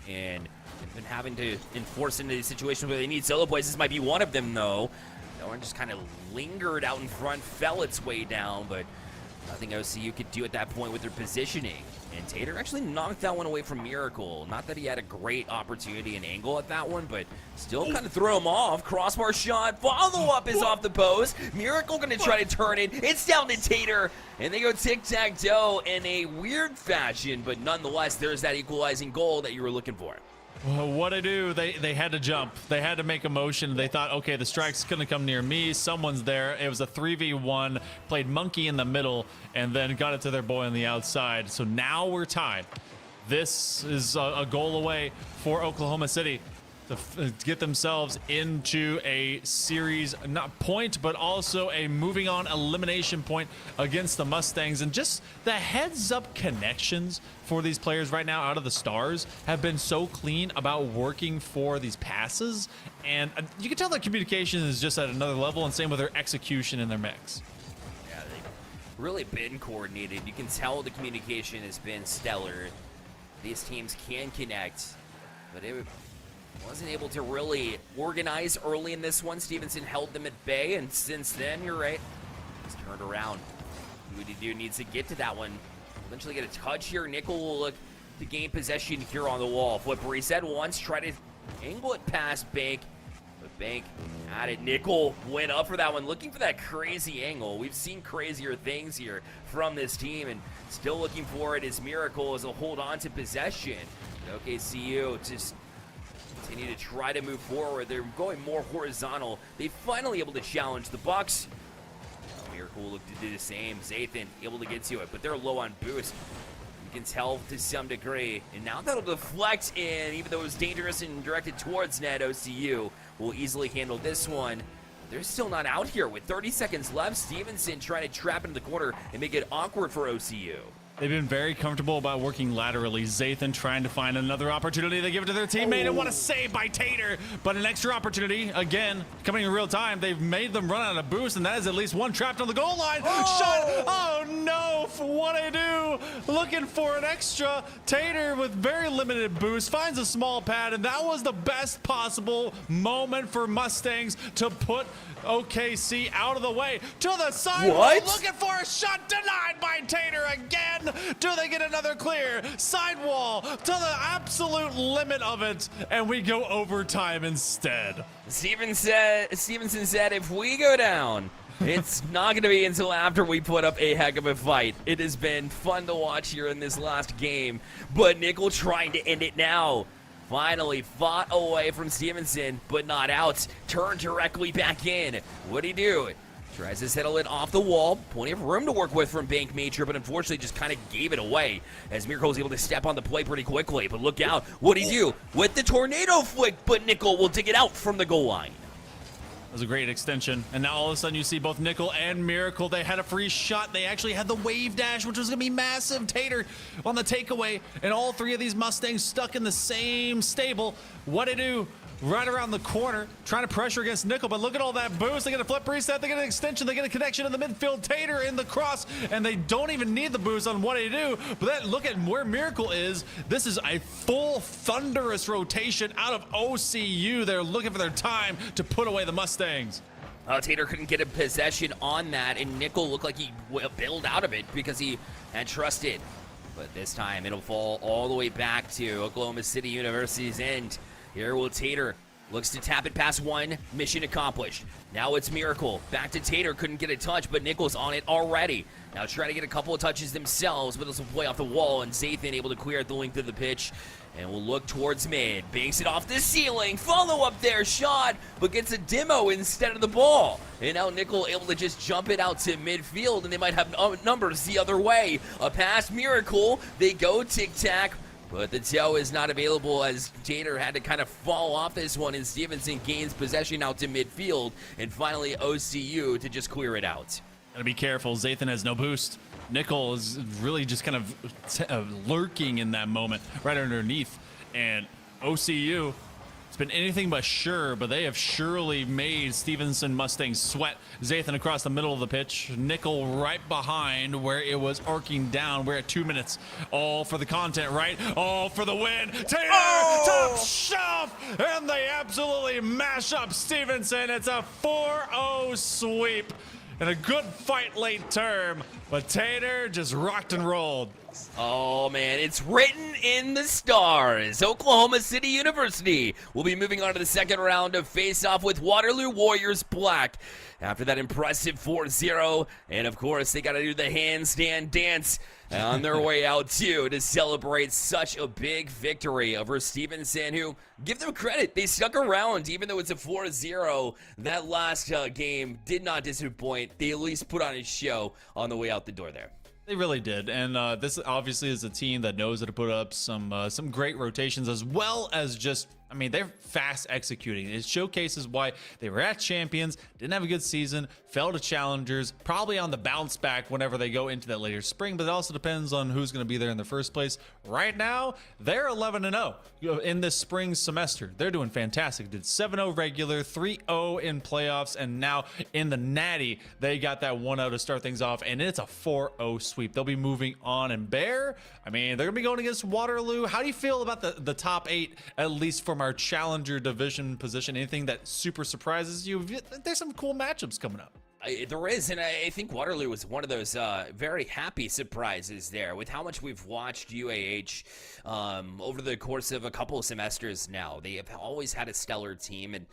and they've been having to enforce into these situations where they need solo plays. This might be one of them, though. That one just kind of lingered out in front, fell its way down, but nothing OCU could do at that point with their positioning. And Tater actually knocked that one away from Miracle. Not that he had a great opportunity and angle at that one, but still kind of threw him off. Crossbar shot, follow-up is off the post. Miracle going to try to turn it. It's down to Tater, and they go tic-tac-toe in a weird fashion, but nonetheless, there's that equalizing goal that you were looking for. Well, what I do, they had to jump. They had to make a motion. They thought, okay, the strike's going to come near me. Someone's there. It was a 3v1, played monkey in the middle, and then got it to their boy on the outside. So now we're tied. This is a goal away for Oklahoma City to get themselves into a series, not point, but also a moving on elimination point against the Mustangs. And just the heads up connections for these players right now out of the Stars have been so clean about working for these passes. And you can tell their communication is just at another level, and same with their execution in their mix. Yeah, they've really been coordinated. You can tell the communication has been stellar. These teams can connect, but it wasn't able to really organize early in this one. Stevenson held them at bay, and since then, you're right, He's turned around. Dude needs to get to that one. Eventually get a touch here. Nickel will look to gain possession here on the wall. Flip reset once, try to angle it past Bank. But Bank at it. Nickel went up for that one, looking for that crazy angle. We've seen crazier things here from this team, and still looking for it is Miracle as a hold on to possession. OKCU just continue to try to move forward. They're going more horizontal. They finally able to challenge the Bucks. Miracle will look to do the same. Zathan able to get to it, but they're low on boost. You can tell to some degree. And now that'll deflect in, even though it was dangerous and directed towards net. OCU will easily handle this one. They're still not out here with 30 seconds left. Stevenson trying to trap into the corner and make it awkward for OCU. They've been very comfortable about working laterally. Zathan trying to find another opportunity. They give it to their teammate and what a save by Tater. But an extra opportunity, again, coming in real time. They've made them run out of boost, and that is at least one trapped on the goal line. Shot! Oh no, what I do? Looking for an extra. Tater with very limited boost finds a small pad, and that was the best possible moment for Mustangs to put OKC out of the way. To the side, looking for a shot, denied by Tater again. Do they get another clear? Sidewall to the absolute limit of it, and we go overtime instead. Stevenson said, if we go down, it's not going to be until after we put up a heck of a fight. It has been fun to watch here in this last game, but Nickel trying to end it now. Finally fought away from Stevenson, but not out. Turned directly back in. What'd he do? Tries to settle it off the wall. Plenty of room to work with from Bank Major, but unfortunately just kind of gave it away as Miracle was able to step on the play pretty quickly. But look out. What'd he do? With the tornado flick, but Nickel will dig it out from the goal line. That was a great extension. And now all of a sudden you see both Nickel and Miracle. They had a free shot. They actually had the wave dash, which was going to be massive. Tater on the takeaway. And all three of these Mustangs stuck in the same stable. What to do? Right around the corner, trying to pressure against Nickel, but look at all that boost. They get a flip reset, they get an extension, they get a connection in the midfield. Tater in the cross, and they don't even need the boost on what they do. But then look at where Miracle is. This is a full thunderous rotation out of OCU. They're looking for their time to put away the Mustangs. Tater couldn't get a possession on that, and Nickel looked like he bailed out of it because he had trusted. But this time it'll fall all the way back to Oklahoma City University's end. Here will Tater. Looks to tap it past one. Mission accomplished. Now it's Miracle. Back to Tater. Couldn't get a touch, but Nickel's on it already. Now trying to get a couple of touches themselves, but this will play off the wall, and Zathan able to clear at the length of the pitch. And we'll look towards mid. Banks it off the ceiling. Follow up there. Shot, but gets a demo instead of the ball. And now Nickel able to just jump it out to midfield, and they might have numbers the other way. A pass, Miracle. They go tic-tac. But the toe is not available as Tater had to kind of fall off this one, and Stevenson gains possession out to midfield, and finally OCU to just clear it out. Gotta be careful. Zathan has no boost. Nickel is really just kind of lurking in that moment right underneath, and OCU, it's been anything but sure, but they have surely made Stevenson Mustangs sweat. Zathan across the middle of the pitch, Nickel right behind where it was arcing down. We're at 2 minutes. All for the content, right? All for the win. Tater, top shelf, and they absolutely mash up Stevenson. It's a 4-0 sweep. And a good fight late term, but Tater just rocked and rolled. Oh man, it's written in the stars. Oklahoma City University will be moving on to the second round of face-off with Waterloo Warriors Black. After that impressive 4-0, and of course they got to do the handstand dance on their way out too to celebrate such a big victory over Stevenson, who, give them credit, they stuck around even though it's a 4-0. That last game did not disappoint. They at least put on a show on the way out the door there. They really did, and this obviously is a team that knows how to put up some great rotations, as well as just, I mean, they're fast executing. It showcases why they were at champions, didn't have a good season, fell to challengers, probably on the bounce back whenever they go into that later spring, but it also depends on who's going to be there in the first place. Right now, they're 11-0 in this spring semester. They're doing fantastic. Did 7-0 regular, 3-0 in playoffs, and now in the Natty, they got that 1-0 to start things off, and it's a 4-0 sweep. They'll be moving on, and Bear, I mean, they're going to be going against Waterloo. How do you feel about the top 8, at least from our challenger division position? Anything that super surprises you? There's some cool matchups coming up. There is, and I think Waterloo was one of those very happy surprises there with how much we've watched UAH over the course of a couple of semesters now. They have always had a stellar team, and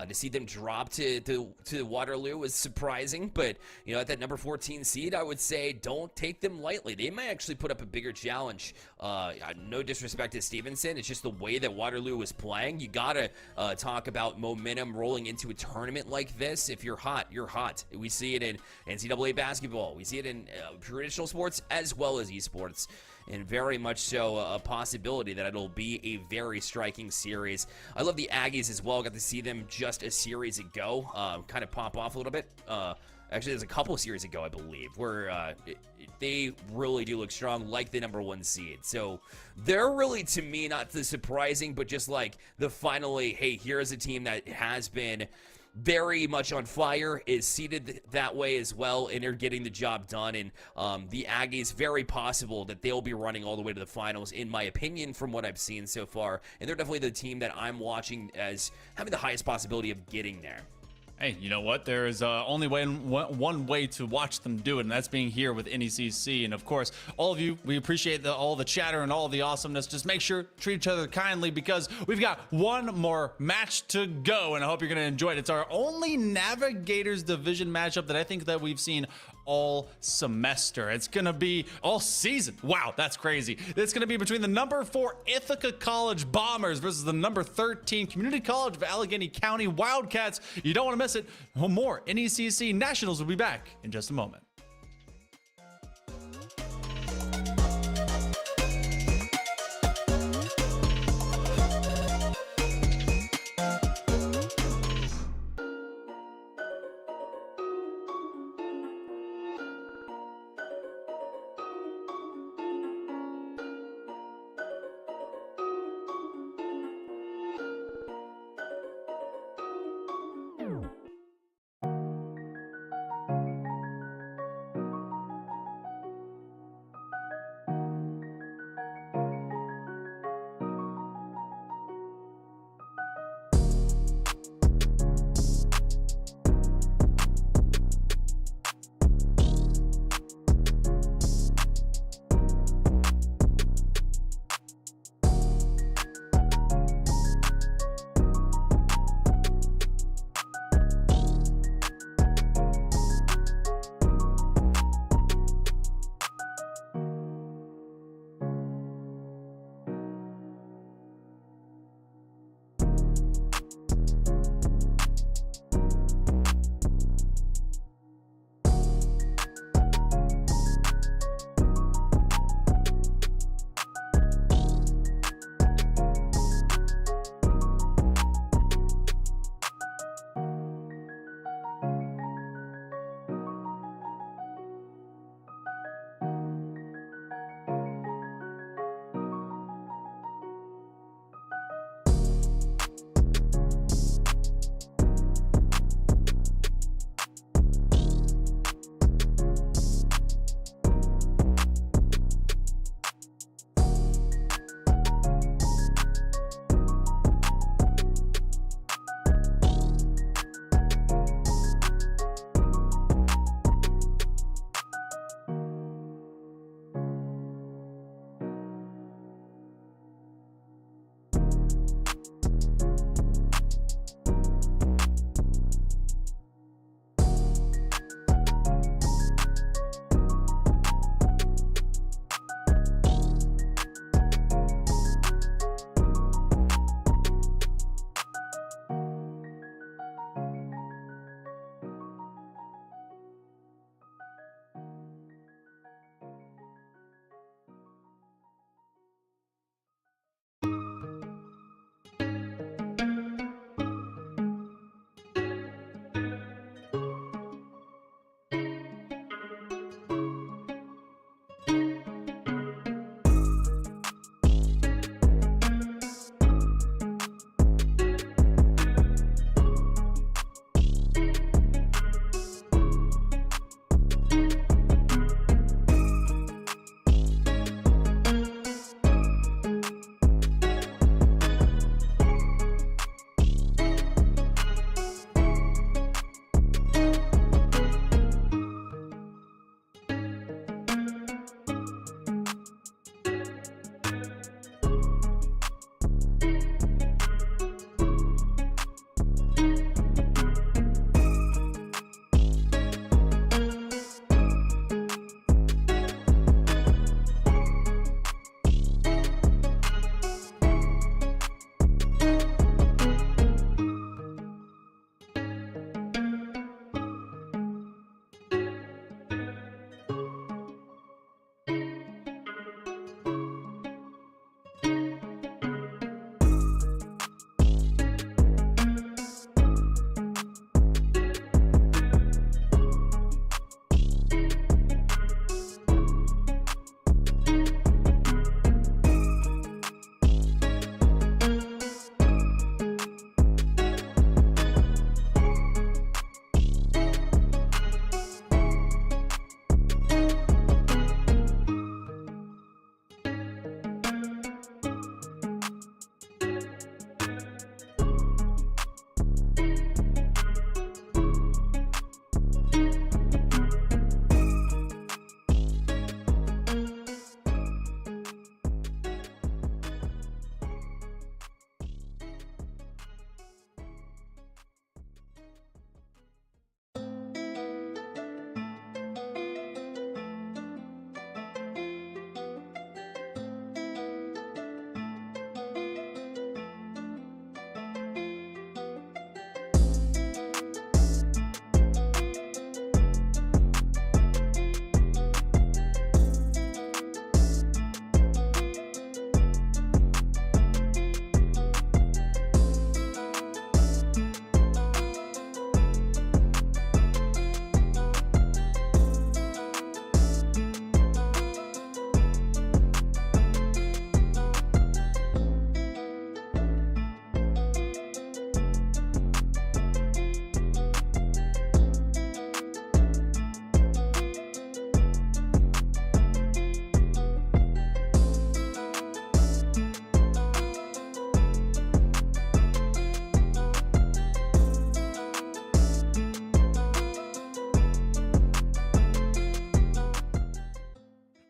to see them drop to Waterloo was surprising. But, you know, at that number 14 seed, I would say don't take them lightly. They might actually put up a bigger challenge. No disrespect to Stevenson. It's just the way that Waterloo was playing. You got to talk about momentum rolling into a tournament like this. If you're hot, you're hot. We see it in NCAA basketball. We see it in traditional sports as well as esports. And very much so a possibility that it'll be a very striking series. I love the Aggies as well. Got to see them just a series ago kind of pop off a little bit. Actually, there's a couple of series ago, I believe, where they really do look strong, like the number 1 seed. So they're really, to me, not the surprising, but just like the finally, hey, here's a team that has been very much on fire, is seated that way as well, and they're getting the job done. And the Aggies, very possible that they'll be running all the way to the finals, in my opinion, from what I've seen so far. And they're definitely the team that I'm watching as having the highest possibility of getting there. Hey, you know what? There is only one way to watch them do it, and that's being here with NECC. And of course, all of you, we appreciate all the chatter and all the awesomeness. Just make sure treat each other kindly, because we've got one more match to go, and I hope you're going to enjoy it. It's our only Navigators division matchup that I think that we've seen all semester. It's gonna be all season. Wow, that's crazy. It's gonna be between the number 4 Ithaca College Bombers versus the number 13 Community College of Allegheny County Wildcats. You don't want to miss it. More NECC Nationals will be back in just a moment.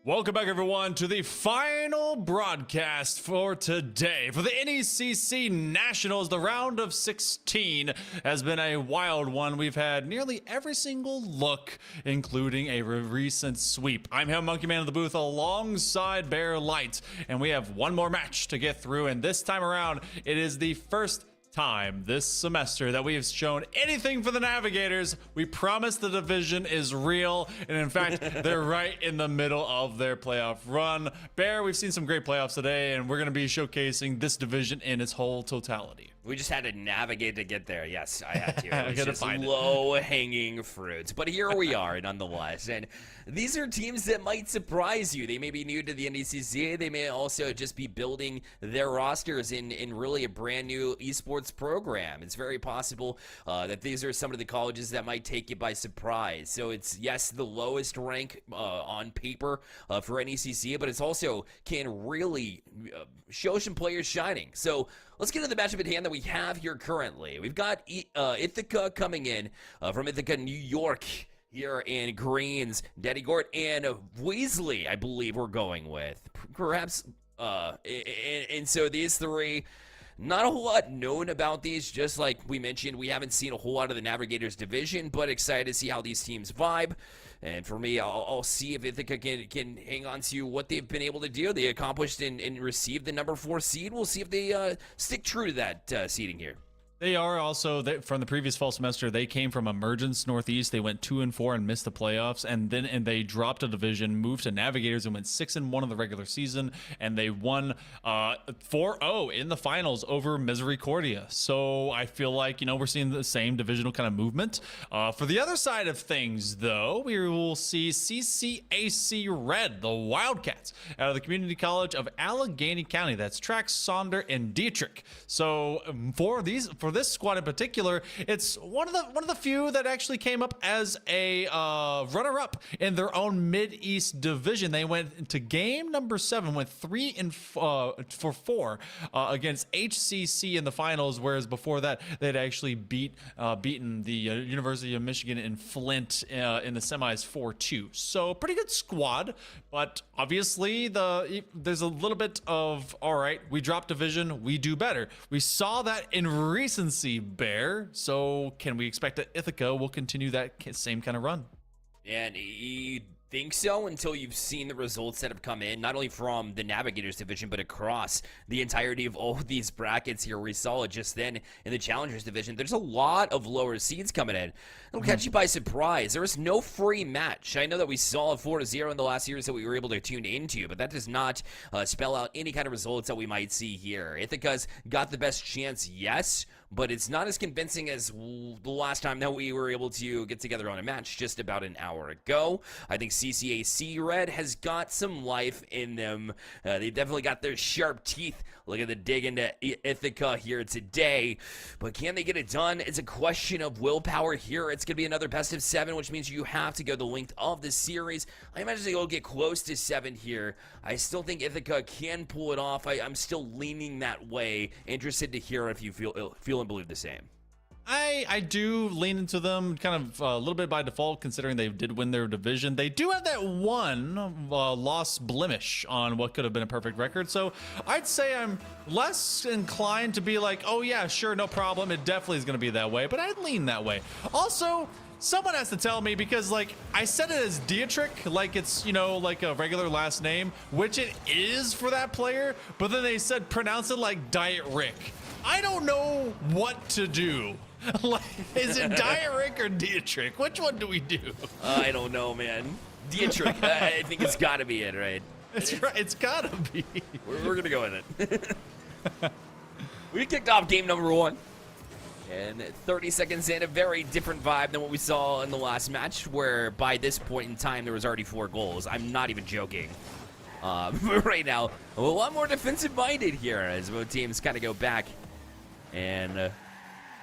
Welcome back, everyone, to the final broadcast for today. For the NECC Nationals, the round of 16 has been a wild one. We've had nearly every single look, including a recent sweep. I'm Him Monkey Man in the booth alongside Bear Light, and we have one more match to get through. And this time around, it is the first time this semester that we have shown anything for the Navigators. We promise the division is real, and in fact, they're right in the middle of their playoff run. Bear, we've seen some great playoffs today, and we're going to be showcasing this division in its whole totality. We just had to navigate to get there. Yes, I had to. It was just find low-hanging fruits. But here we are, nonetheless. And these are teams that might surprise you. They may be new to the NECC. They may also just be building their rosters in really a brand new esports program. It's very possible that these are some of the colleges that might take you by surprise. So it's, yes, the lowest rank on paper for NECC, but it's also can really show some players shining. So let's get to the matchup at hand that we have here currently. We've got Ithaca coming in from Ithaca, New York, here in Greens, Daddy Gort, and Weasley, I believe we're going with. Perhaps, and so these three, not a whole lot known about these. Just like we mentioned, we haven't seen a whole lot of the Navigators division, but excited to see how these teams vibe. And for me, I'll see if Ithaca can hang on to what they've been able to do. They accomplished and received the number 4 seed. We'll see if they stick true to that seeding here. They are also, from the previous fall semester, they came from Emergence Northeast. They went 2-4 and missed the playoffs, and they dropped a division, moved to Navigators, and went 6-1 in the regular season, and they won 4-0 in the finals over Misericordia. So I feel like, we're seeing the same divisional kind of movement. For the other side of things, though, we will see CCAC Red, the Wildcats, out of the Community College of Allegheny County. That's Trax, Sonder, and Dietrich. So for this squad in particular, it's one of the few that actually came up as a runner-up in their own Mid-East division. They went to game number 7, went 3-4 against HCC in the finals, whereas before that they'd actually beaten the University of Michigan in Flint in the semis 4-2. So pretty good squad, but obviously there's a little bit of, all right, we dropped division, we do better. We saw that in recency, Bear. So can we expect that Ithaca will continue that same kind of run? And you think so until you've seen the results that have come in, not only from the Navigators division, but across the entirety of all of these brackets here. We saw it just then in the Challengers division. There's a lot of lower seeds coming in. It'll catch you by surprise. There is no free match. I know that we saw a 4-0 in the last years that we were able to tune into, but that does not spell out any kind of results that we might see here. Ithaca's got the best chance, yes, but it's not as convincing as the last time that we were able to get together on a match just about an hour ago. I think CCAC Red has got some life in them. They definitely got their sharp teeth. Look at the dig into Ithaca here today. But can they get it done? It's a question of willpower here. It's going to be another best of 7, which means you have to go the length of the series. I imagine they'll get close to 7 here. I still think Ithaca can pull it off. I'm still leaning that way. Interested to hear if you feel and believe the same. I do lean into them kind of a little bit by default, considering they did win their division. They do have that one loss blemish on what could have been a perfect record. So I'd say I'm less inclined to be like, oh yeah, sure, no problem. It definitely is going to be that way, but I'd lean that way. Also, someone has to tell me, because like I said it as Dietrich, like it's, like a regular last name, which it is for that player, but then they said pronounce it like Diet Rick. I don't know what to do. Like, is it Diet Rick or Dietrich? Which one do we do? I don't know, man. Dietrich, I think it's got to be it, right? It's right. It's got to be. We're going to go with it. We kicked off game number 1. And 30 seconds in, a very different vibe than what we saw in the last match, where by this point in time, there was already 4 goals. I'm not even joking. Right now, a lot more defensive-minded here as both teams kind of go back and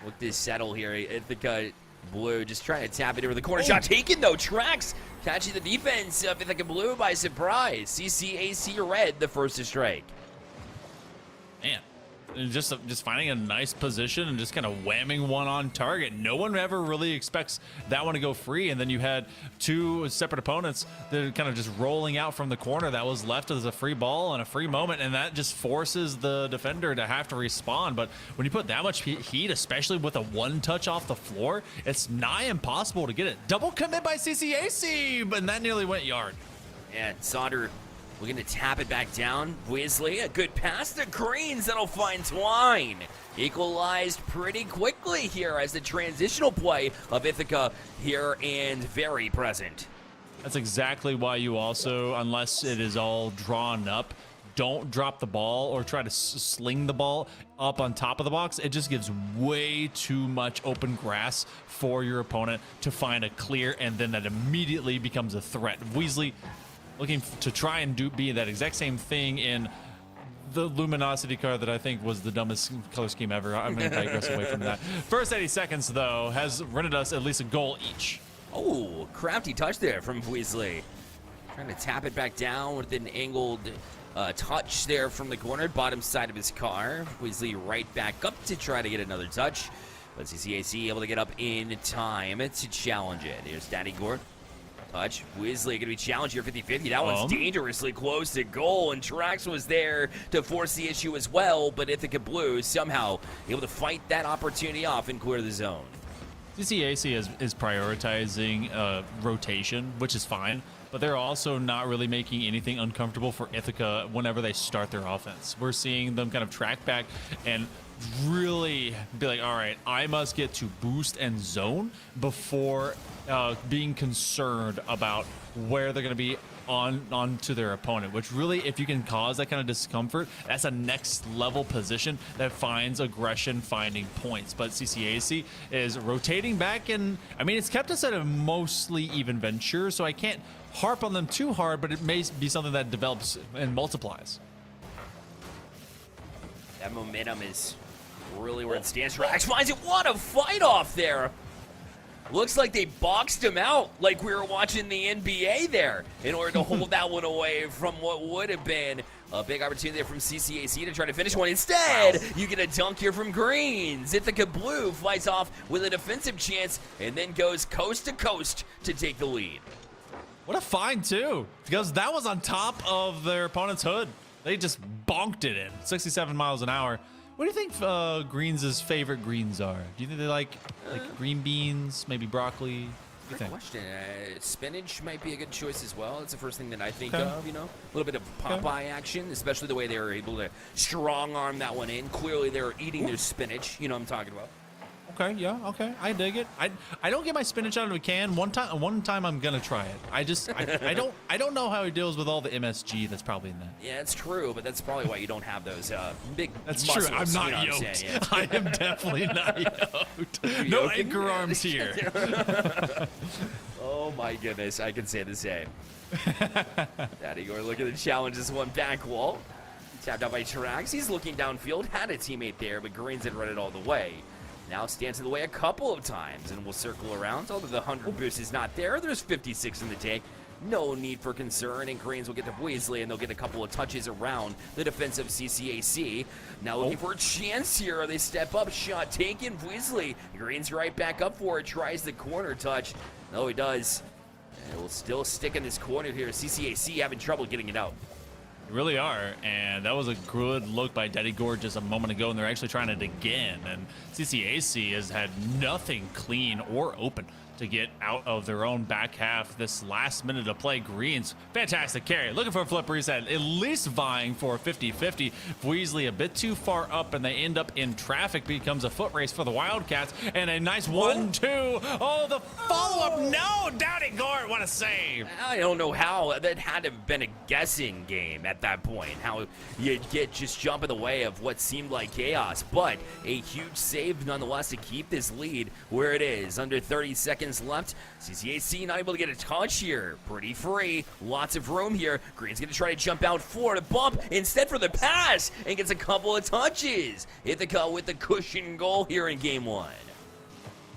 look to settle here. Ithaca Blue just trying to tap it over the corner. Shot taken, though. Trax catching the defense of Ithaca Blue by surprise. CCAC Red, the first to strike. Man, and just finding a nice position and just kind of whamming one on target. No one ever really expects that one to go free, and then you had two separate opponents that are kind of just rolling out from the corner that was left as a free ball and a free moment, and that just forces the defender to have to respawn. But when you put that much heat, especially with a one touch off the floor, it's nigh impossible to get it. Double commit by CCAC, and that nearly went yard. And Sauter looking to tap it back down. Weasley, a good pass to Greens that'll find Twine. Equalized pretty quickly here as the transitional play of Ithaca here and very present. That's exactly why you also, unless it is all drawn up, don't drop the ball or try to sling the ball up on top of the box. It just gives way too much open grass for your opponent to find a clear, and then that immediately becomes a threat. Weasley looking to try and be that exact same thing in the Luminosity card that I think was the dumbest color scheme ever. I'm going to digress away from that. First 80 seconds, though, has rented us at least a goal each. Oh, crafty touch there from Weasley. Trying to tap it back down with an angled touch there from the corner, bottom side of his car. Weasley right back up to try to get another touch. But CCAC able to get up in time to challenge it. Here's Daddy Gort. Touch. Weasley going to be challenged here 50-50. That one's dangerously close to goal, and Trax was there to force the issue as well, but Ithaca Blue somehow able to fight that opportunity off and clear the zone. CCAC is prioritizing rotation, which is fine, but they're also not really making anything uncomfortable for Ithaca whenever they start their offense. We're seeing them kind of track back and really be like, all right, I must get to boost and zone before being concerned about where they're going to be on to their opponent, which really, if you can cause that kind of discomfort, that's a next level position that finds aggression finding points. But CCAC is rotating back, and I mean, it's kept us at a mostly even venture, so I can't harp on them too hard, but it may be something that develops and multiplies. That momentum is really where it stands. Trax finds it. What a fight off there. Looks like they boxed him out like we were watching the NBA there in order to hold that one away from what would have been a big opportunity there from CCAC to try to finish one. Instead, you get a dunk here from Greens. Ithaca Blue fights off with a defensive chance and then goes coast to coast to take the lead. What a find, too, because that was on top of their opponent's hood. They just bonked it in 67 miles an hour. What do you think Greens' favorite greens are? Do you think they like green beans, maybe broccoli? What do you think? Question. Spinach might be a good choice as well. It's the first thing that I think of, you know. A little bit of Popeye action, especially the way they were able to strong arm that one in. Clearly they're eating their spinach. You know what I'm talking about. Okay, yeah, okay. I dig it. I don't get my spinach out of a can. One time I'm gonna try it. I don't know how it deals with all the MSG that's probably in that. Yeah, it's true, but that's probably why you don't have those big That's muscles, true. I'm not you know yoked. what I'm saying? Yeah. I am definitely not yoked. No anchor arms here. Oh my goodness, I can say the same. Daddy Gore, look at the challenge. This one back wall. Tapped out by Trax. He's looking downfield. Had a teammate there, but Greens had run it all the way. Now stands in the way a couple of times and will circle around. Although the 100 boost is not there, there's 56 in the tank. No need for concern, and Greens will get to Weasley, and they'll get a couple of touches around the defensive CCAC. Now looking for a chance here. They step up, shot taken. Weasley, Greens right back up for it, tries the corner touch. No, he does. And it will still stick in this corner here. CCAC having trouble getting it out. They really are, and that was a good look by Daddy Gore just a moment ago, and they're actually trying it again. And CCAC has had nothing clean or open to get out of their own back half this last minute of play. Greens, fantastic carry. Looking for a flip reset, at least vying for a 50-50. Weasley a bit too far up, and they end up in traffic. Becomes a foot race for the Wildcats, and a nice 1-2. Oh, the follow-up. No, Daddy Gore, what a save. I don't know how. That had to have been a guessing game at that point. How you get just jump in the way of what seemed like chaos, but a huge save nonetheless to keep this lead where it is. Under 30 seconds left. CCAC not able to get a touch here. Pretty free. Lots of room here. Green's going to try to jump out for the bump instead for the pass and gets a couple of touches. Ithaca with the cushion goal here in game one.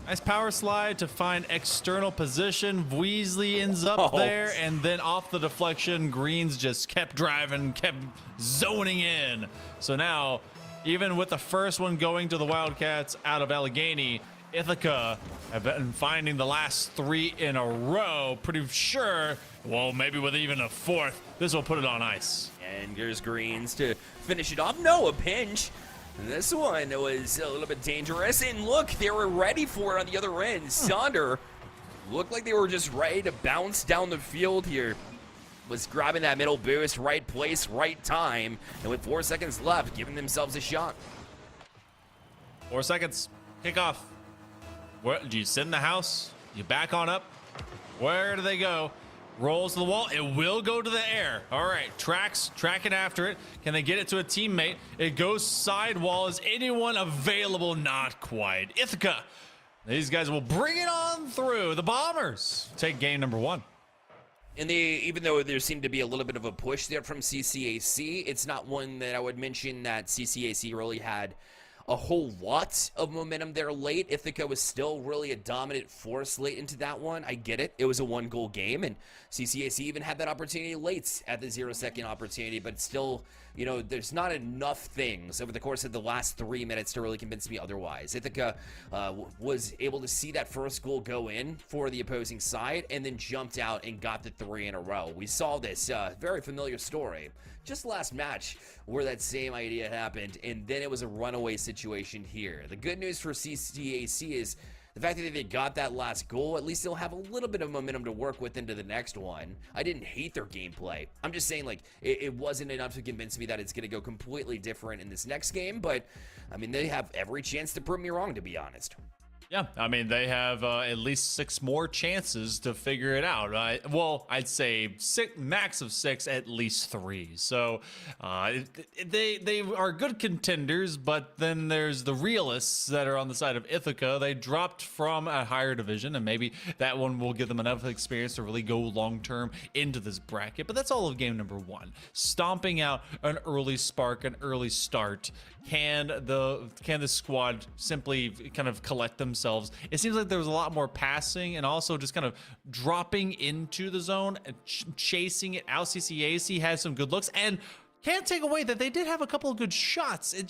Nice power slide to find external position. Weasley ends up there, and then off the deflection, Greens just kept driving, kept zoning in. So now even with the first one going to the Wildcats out of Allegheny, Ithaca have been finding the last 3 in a row. Pretty sure, well, maybe with even a 4th, this will put it on ice. And here's Greens to finish it off. No, a pinch. This one was a little bit dangerous. And look, they were ready for it on the other end. Sonder looked like they were just ready to bounce down the field here. Was grabbing that middle boost, right place, right time. And with 4 seconds left, giving themselves a shot. 4 seconds, kickoff. Where, do you sit in the house? You back on up? Where do they go? Rolls to the wall. It will go to the air. All right, tracking after it. Can they get it to a teammate? It goes sidewall. Is anyone available? Not quite. Ithaca. These guys will bring it on through. The Bombers take game number 1. And even though there seemed to be a little bit of a push there from CCAC, it's not one that I would mention that CCAC really had a whole lot of momentum there late. Ithaca was still really a dominant force late into that one. I get it. It was a 1-goal game, and CCAC even had that opportunity late at the 0-second opportunity, but still, you know, there's not enough things over the course of the last 3 minutes to really convince me otherwise. Ithaca was able to see that first goal go in for the opposing side and then jumped out and got the 3 in a row. We saw this very familiar story just last match where that same idea happened, and then it was a runaway situation here. The good news for CCAC is the fact that they got that last goal. At least they'll have a little bit of momentum to work with into the next one. I didn't hate their gameplay. I'm just saying, like, it wasn't enough to convince me that it's going to go completely different in this next game, but I mean, they have every chance to prove me wrong, to be honest. Yeah, I mean, they have at least 6 more chances to figure it out. Well, I'd say max of 6, at least 3. So they are good contenders, but then there's the realists that are on the side of Ithaca. They dropped from a higher division, and maybe that one will give them enough experience to really go long-term into this bracket. But that's all of game number 1. Stomping out an early spark, an early start. Can the squad simply kind of collect themselves? It seems like there was a lot more passing and also just kind of dropping into the zone and chasing it out. CCAC has some good looks, and can't take away that they did have a couple of good shots. You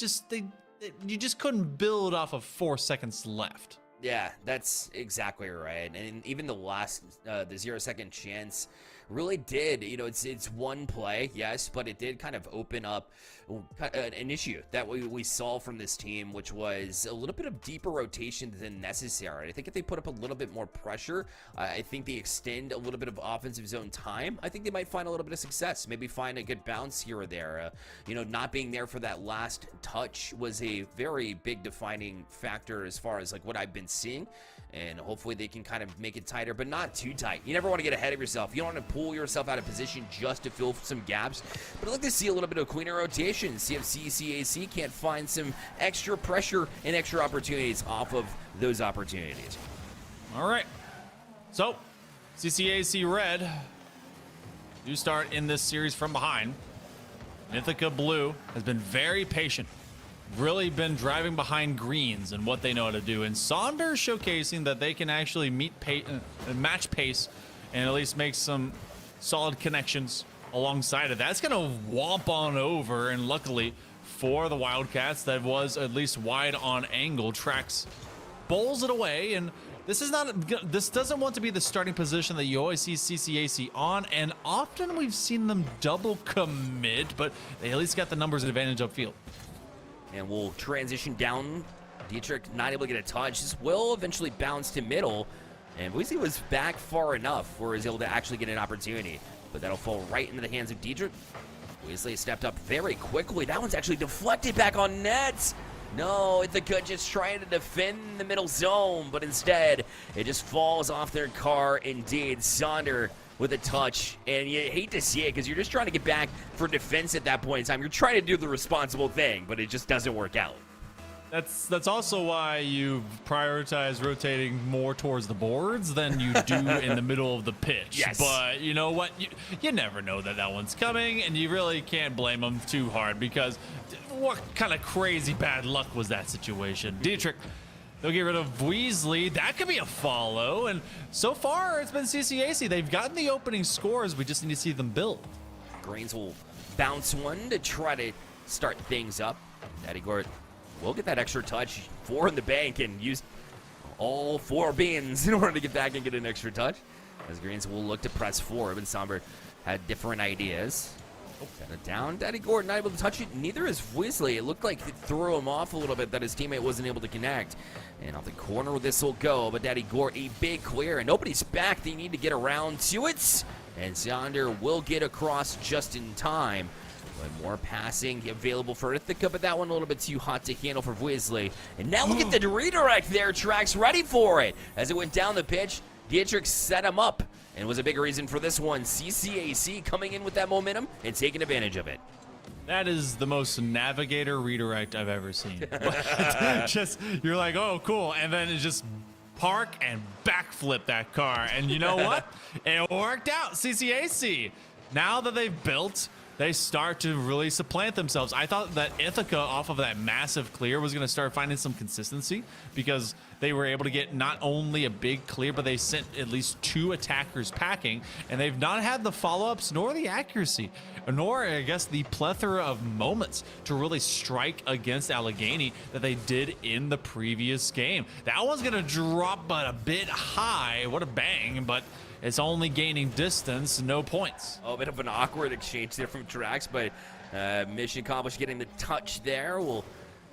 just couldn't build off of 4 seconds left. Yeah, that's exactly right. And even the last, the 0-second chance really did, you know, it's one play, yes, but it did kind of open up an issue that we saw from this team, which was a little bit of deeper rotation than necessary. I think if they put up a little bit more pressure, I think they extend a little bit of offensive zone time, I think they might find a little bit of success, maybe find a good bounce here or there. You know, not being there for that last touch was a very big defining factor as far as like what I've been seeing, and hopefully they can kind of make it tighter, but not too tight. You never want to get ahead of yourself. You don't want to pull yourself out of position just to fill some gaps, but I'd like to see a little bit of cleaner rotation, see if CCAC can't find some extra pressure and extra opportunities off of those opportunities. All right, so CCAC Red do start in this series from behind. Ithaca Blue has been very patient, really been driving behind Greens and what they know how to do, and Saunders showcasing that they can actually match pace and at least make some solid connections alongside of that. It's gonna womp on over, and luckily for the Wildcats, that was at least wide on angle. Trax bowls it away, and this doesn't want to be the starting position that you always see CCAC on, and often we've seen them double commit, but they at least got the numbers advantage upfield. And we'll transition down. Dietrich not able to get a touch. This will eventually bounce to middle, and Weasley was back far enough where he was able to actually get an opportunity, but that'll fall right into the hands of Dietrich. Weasley stepped up very quickly. That one's actually deflected back on net. No, Ithaca just trying to defend the middle zone, but instead it just falls off their car. Indeed, Sonder with a touch, and you hate to see it because you're just trying to get back for defense at that point in time. You're trying to do the responsible thing, but it just doesn't work out. That's also why you prioritize rotating more towards the boards than you do in the middle of the pitch. Yes. But you know what? You never know that one's coming, and you really can't blame them too hard because what kind of crazy bad luck was that situation? Dietrich, they'll get rid of Weasley. That could be a follow, and so far it's been CCAC. They've gotten the opening scores. We just need to see them build. Greens will bounce one to try to start things up. Daddy Gort will get that extra touch, 4 in the bank, and use all 4 beans in order to get back and get an extra touch. As Greens will look to press forward, but Somber had different ideas. Send it down. Daddy Gort not able to touch it. Neither is Weasley. It looked like it threw him off a little bit that his teammate wasn't able to connect. And off the corner this will go, but Daddy Gort a big clear, and nobody's back. They need to get around to it. And Zonder will get across just in time. But more passing available for Ithaca, but that one a little bit too hot to handle for Weasley. And now look at the redirect there. Trax ready for it. As it went down the pitch, Dietrich set him up. And was a big reason for this one. CCAC coming in with that momentum and taking advantage of it. That is the most Navigator redirect I've ever seen. Just, you're like, oh, cool. And then it just park and backflip that car. And you know what? It worked out. CCAC. Now that they've built, they start to really supplant themselves. I thought that Ithaca, off of that massive clear, was going to start finding some consistency because they were able to get not only a big clear, but they sent at least 2 attackers packing, and they've not had the follow-ups nor the accuracy, nor, I guess, the plethora of moments to really strike against Allegheny that they did in the previous game. That one's going to drop but a bit high. What a bang, but it's only gaining distance, no points. A bit of an awkward exchange there from Trax, but mission accomplished getting the touch there. We'll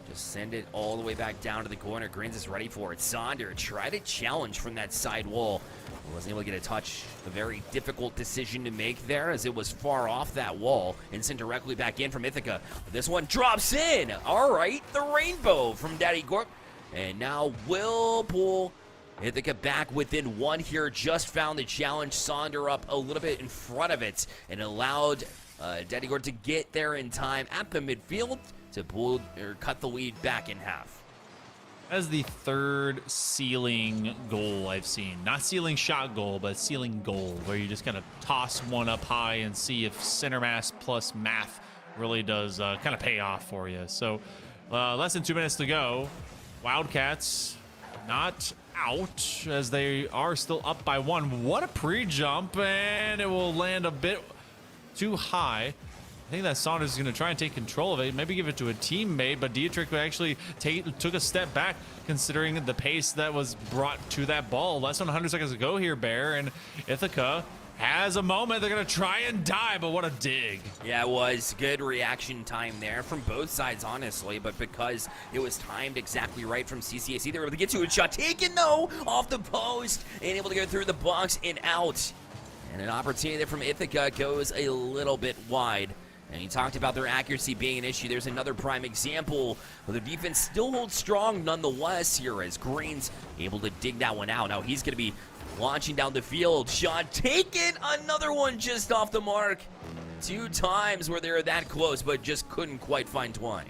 just send it all the way back down to the corner. Greens is ready for it. Sonder tried to challenge from that side wall. Wasn't able to get a touch. A very difficult decision to make there as it was far off that wall and sent directly back in from Ithaca. This one drops in. All right, the rainbow from Daddy Gort. And now will pull Ithaca back within 1 here. Just found the challenge. Sonder up a little bit in front of it and allowed Daddy Gort to get there in time at the midfield to pull or cut the lead back in half. That's the 3rd ceiling goal I've seen. Not ceiling shot goal, but ceiling goal, where you just kind of toss one up high and see if center mass plus math really does kind of pay off for you. So less than 2 minutes to go. Wildcats not out as they are still up by 1. What a pre-jump, and it will land a bit too high. I think that Saunders is going to try and take control of it, maybe give it to a teammate, but Dietrich actually took a step back considering the pace that was brought to that ball. Less than 100 seconds to go here, Bear, and Ithaca has a moment. They're going to try and die, but what a dig. Yeah, it was good reaction time there from both sides, honestly, but because it was timed exactly right from CCAC, they were able to get to a shot taken, though, off the post and able to go through the box and out. And an opportunity there from Ithaca goes a little bit wide. And you talked about their accuracy being an issue. There's another prime example. But the defense still holds strong nonetheless here as Green's able to dig that one out. Now he's going to be launching down the field. Shot taken. Another one just off the mark. 2 times where they were that close, but just couldn't quite find Twine.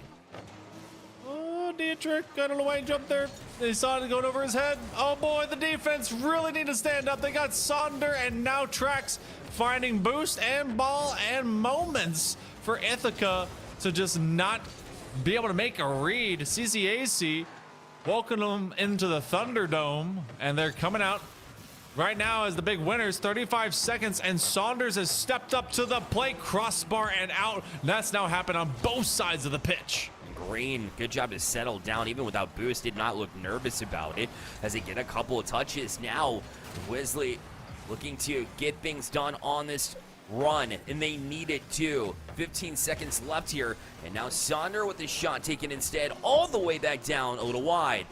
Oh, Dietrich got an away jump there. They saw it going over his head. Oh boy, the defense really need to stand up. They got Sonder and now Trax finding boost and ball and moments for Ithaca to just not be able to make a read. CCAC welcome them into the Thunderdome, and they're coming out right now as the big winners. 35 seconds, and Saunders has stepped up to the plate, crossbar and out. That's now happened on both sides of the pitch. Green, good job to settle down even without boost. Did not look nervous about it as they get a couple of touches. Now Weasley looking to get things done on this run, and they need it too. 15 seconds left here, and now Sonder with the shot taken instead all the way back down a little wide.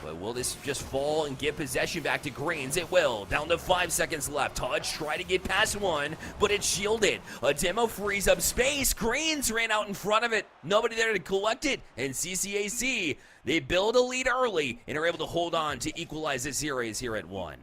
But will this just fall and give possession back to Greens? It will. Down to 5 seconds left. Touch, try to get past one, but it's shielded. A demo frees up space. Greens ran out in front of it. Nobody there to collect it. And CCAC, they build a lead early and are able to hold on to equalize the series here at 1.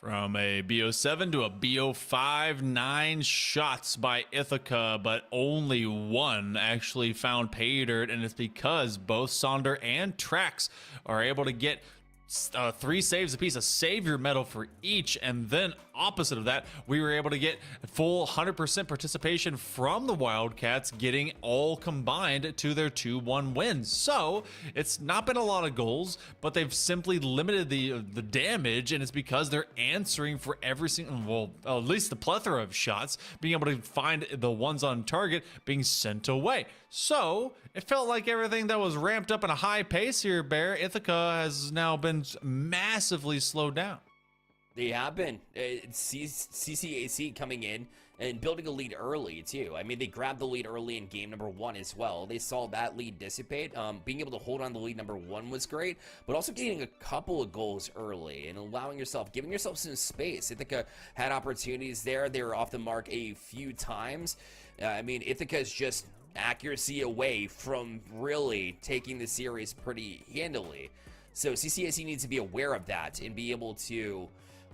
From a BO7 to a BO5, 9 shots by Ithaca, but only 1 actually found pay dirt, and it's because both Sonder and Trax are able to get 3 saves apiece, a savior medal for each, and then opposite of that, we were able to get full 100% participation from the Wildcats, getting all combined to their 2-1 wins. So it's not been a lot of goals, but they've simply limited the damage, and it's because they're answering for every single, well, at least the plethora of shots, being able to find the ones on target being sent away. So it felt like everything that was ramped up in a high pace here, Bear, Ithaca has now been massively slowed down. They have been. CCAC coming in and building a lead early, too. I mean, they grabbed the lead early in game number 1 as well. They saw that lead dissipate. Being able to hold on to lead number 1 was great, but also getting a couple of goals early and giving yourself some space. Ithaca had opportunities there. They were off the mark a few times. I mean, Ithaca's just accuracy away from really taking the series pretty handily. So CCAC needs to be aware of that and be able to,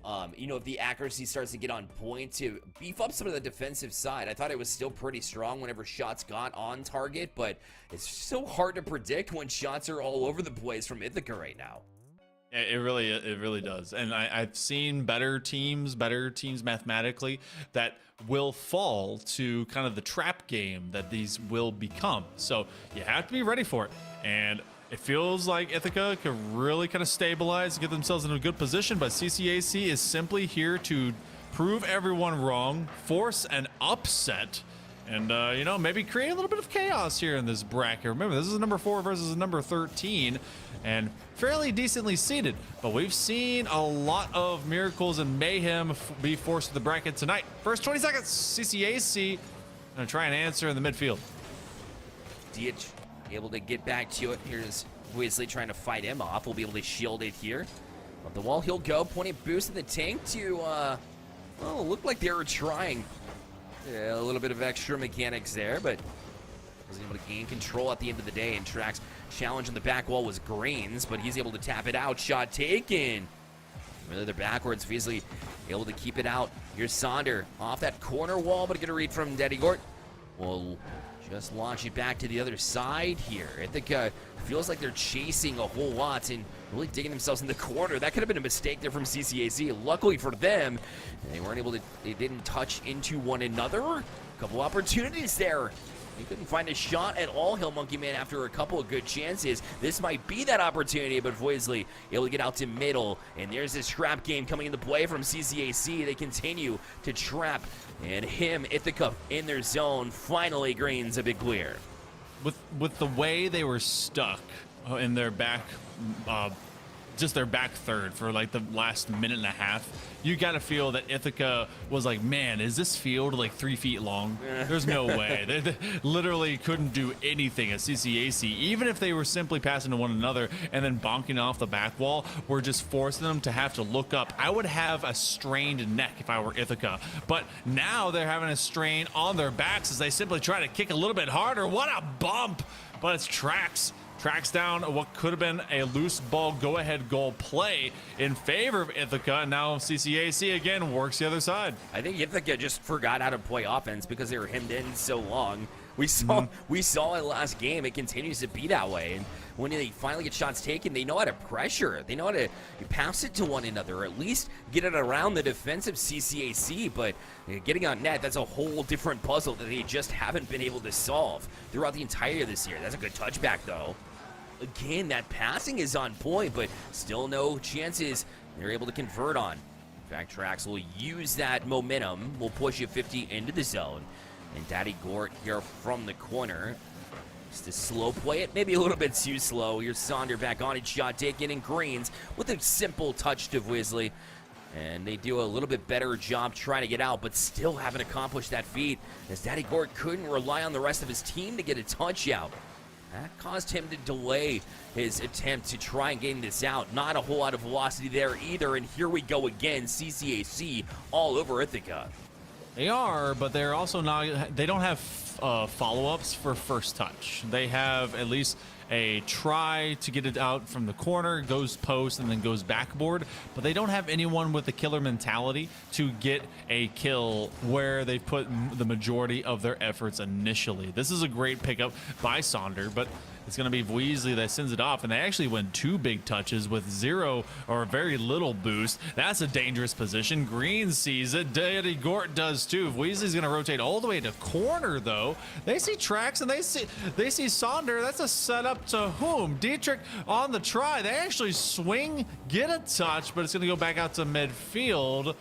if the accuracy starts to get on point, to beef up some of the defensive side. I thought it was still pretty strong whenever shots got on target, but it's so hard to predict when shots are all over the place from Ithaca right now. It really does. And I've seen better teams mathematically that will fall to kind of the trap game that these will become. So you have to be ready for it. And it feels like Ithaca could really kind of stabilize, get themselves in a good position, but CCAC is simply here to prove everyone wrong, force an upset, and maybe create a little bit of chaos here in this bracket. Remember, this is a number 4 versus a number 13, and fairly decently seeded. But we've seen a lot of miracles and mayhem be forced to the bracket tonight. First 20 seconds, CCAC gonna try and answer in the midfield. DH able to get back to it. Here's Weasley trying to fight him off. We'll be able to shield it here. Up the wall, he'll go. Point boost in the tank to, look like they were trying. Yeah, a little bit of extra mechanics there, but wasn't able to gain control at the end of the day. And Track's challenge on the back wall was Greens, but he's able to tap it out. Shot taken. Really, they're backwards. Weasley able to keep it out. Here's Sonder off that corner wall, but get a read from Daddy Gort. We'll just launch it back to the other side here. Ithaca feels like they're chasing a whole lot and really digging themselves in the corner. That could have been a mistake there from CCAC. Luckily for them, they didn't touch into one another. A couple opportunities there. He couldn't find a shot at all, Hill Monkey Man, after a couple of good chances. This might be that opportunity, but Voisley able to get out to middle. And there's this trap game coming into play from CCAC. They continue to trap. And Ithaca in their zone. Finally, Green's a big clear. With the way they were stuck in their back, just their back third for like the last minute and a half, you got to feel that Ithaca was like, man, is this field like 3 feet long? There's no way. They literally couldn't do anything at CCAC. Even if they were simply passing to one another and then bonking off the back wall, we're just forcing them to have to look up. I would have a strained neck if I were Ithaca. But now they're having a strain on their backs as they simply try to kick a little bit harder. What a bump! But it's Tracks down what could have been a loose ball go-ahead goal play in favor of Ithaca, and now CCAC again works the other side. I think Ithaca just forgot how to play offense because they were hemmed in so long. We saw it last game. It continues to be that way. And when they finally get shots taken, they know how to pressure. They know how to pass it to one another, or at least get it around the defensive CCAC. But getting on net, that's a whole different puzzle that they just haven't been able to solve throughout the entirety of this year. That's a good touchback, though. Again, that passing is on point, but still no chances they're able to convert on. In fact, Trax will use that momentum. Will push you 50 into the zone. And Daddy Gort here from the corner. Just to slow play it, maybe a little bit too slow. Here's Sonder back on it, shot taken, and Greens with a simple touch to Weasley. And they do a little bit better job trying to get out, but still haven't accomplished that feat, as Daddy Gort couldn't rely on the rest of his team to get a touch out. That caused him to delay his attempt to try and get this out. Not a whole lot of velocity there either, and here we go again. CCAC all over Ithaca. They are, but they're also not. They don't have follow-ups for first touch. They have at least a try to get it out from the corner, goes post, and then goes backboard. But they don't have anyone with the killer mentality to get a kill where they put the majority of their efforts initially. This is a great pickup by Sonder, but it's going to be Weasley that sends it off, and they actually went 2 big touches with 0 or very little boost. That's a dangerous position. Green sees it. Daddy Gort does too. Weasley's going to rotate all the way to corner, though. They see Trax and they see Sonder. That's a setup to whom? Dietrich on the try. They actually swing, get a touch, but it's going to go back out to midfield.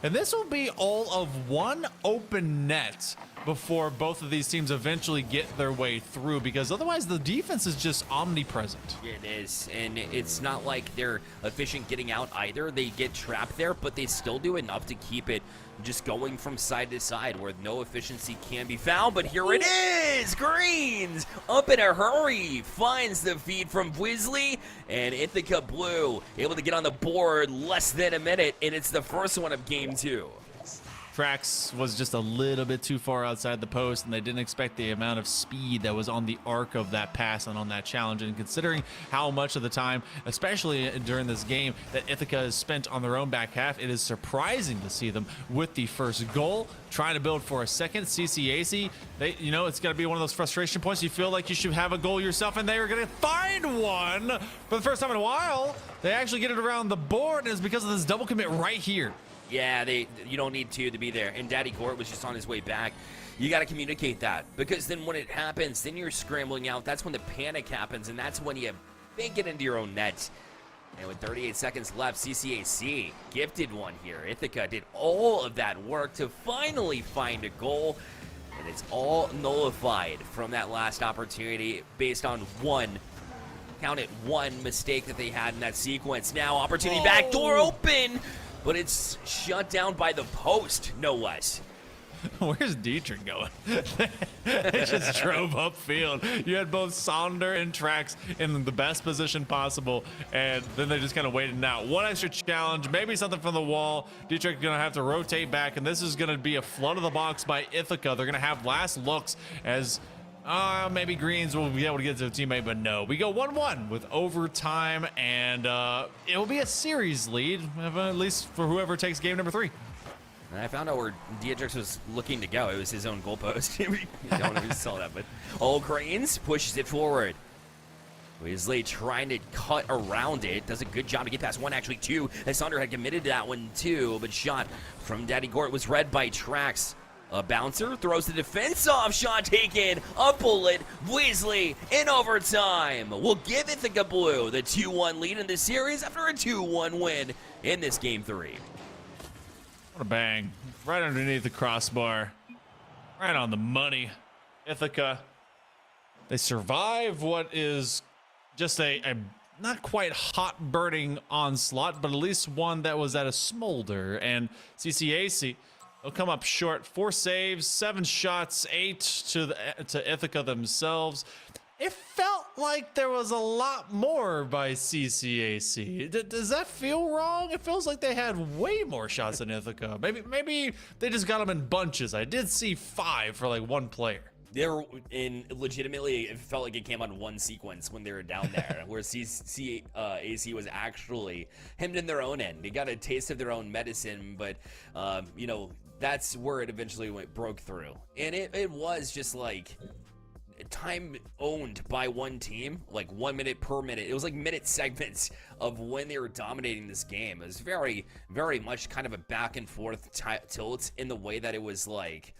And this will be all of one open net before both of these teams eventually get their way through, because otherwise the defense is just omnipresent. It is, and it's not like they're efficient getting out either. They get trapped there, but they still do enough to keep it just going from side to side where no efficiency can be found. But here it is! Greens up in a hurry, finds the feed from Wisley, and Ithaca Blue able to get on the board less than a minute, and it's the first one of game 2. Trax was just a little bit too far outside the post, and they didn't expect the amount of speed that was on the arc of that pass and on that challenge. And considering how much of the time, especially during this game, that Ithaca has spent on their own back half, it is surprising to see them with the first goal, trying to build for a second. CCAC, you know, it's going to be one of those frustration points. You feel like you should have a goal yourself, and they are going to find one for the first time in a while. They actually get it around the board, and it's because of this double commit right here. Yeah, you don't need to be there. And Daddy Gort was just on his way back. You got to communicate that, because then when it happens, then you're scrambling out. That's when the panic happens, and that's when you bank it into your own net. And with 38 seconds left, CCAC gifted one here. Ithaca did all of that work to finally find a goal, and it's all nullified from that last opportunity based on one mistake that they had in that sequence. Now, opportunity back door open, but it's shut down by the post, no less. Where's Dietrich going? They just drove upfield. You had both Sonder and Trax in the best position possible, and then they just kind of waited out. One extra challenge, maybe something from the wall. Dietrich going to have to rotate back, and this is going to be a flood of the box by Ithaca. They're going to have last looks as maybe Greens will be able to get to a teammate, but no. We go 1-1 with overtime, and it will be a series lead, at least for whoever takes game number 3. And I found out where Dietrich was looking to go. It was his own goalpost. I don't know if you saw that, but Greens pushes it forward. Weasley trying to cut around it. Does a good job to get past one, actually two. As Sonder had committed to that one too, but shot from Daddy Gort was read by Trax. A bouncer throws the defense off. Shot taken. A bullet. Weasley in overtime will give Ithaca Blue the 2-1 lead in the series after a 2-1 win in this game 3. What a bang. Right underneath the crossbar. Right on the money. Ithaca. They survive what is just a not quite hot burning onslaught, but at least one that was at a smolder. And CCAC, they'll come up short. 4 saves, 7 shots, 8 to Ithaca themselves. It felt like there was a lot more by CCAC. Does that feel wrong? It feels like they had way more shots than Ithaca. Maybe they just got them in bunches. I did see 5 for like one player. Legitimately, it felt like it came on one sequence when they were down there, where CCAC was actually hemmed in their own end. They got a taste of their own medicine, but, that's where it eventually broke through. And it was just like time owned by one team, like 1 minute per minute. It was like minute segments of when they were dominating this game. It was very, very much kind of a back and forth tilt in the way that it was like,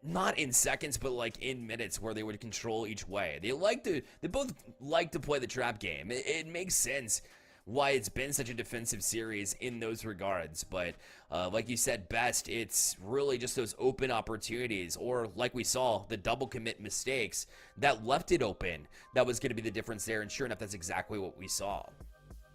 not in seconds, but like in minutes where they would control each way. They both like to play the trap game. It makes sense why it's been such a defensive series in those regards. But like you said best, it's really just those open opportunities, or like we saw, the double commit mistakes that left it open. That was going to be the difference there. And sure enough, that's exactly what we saw.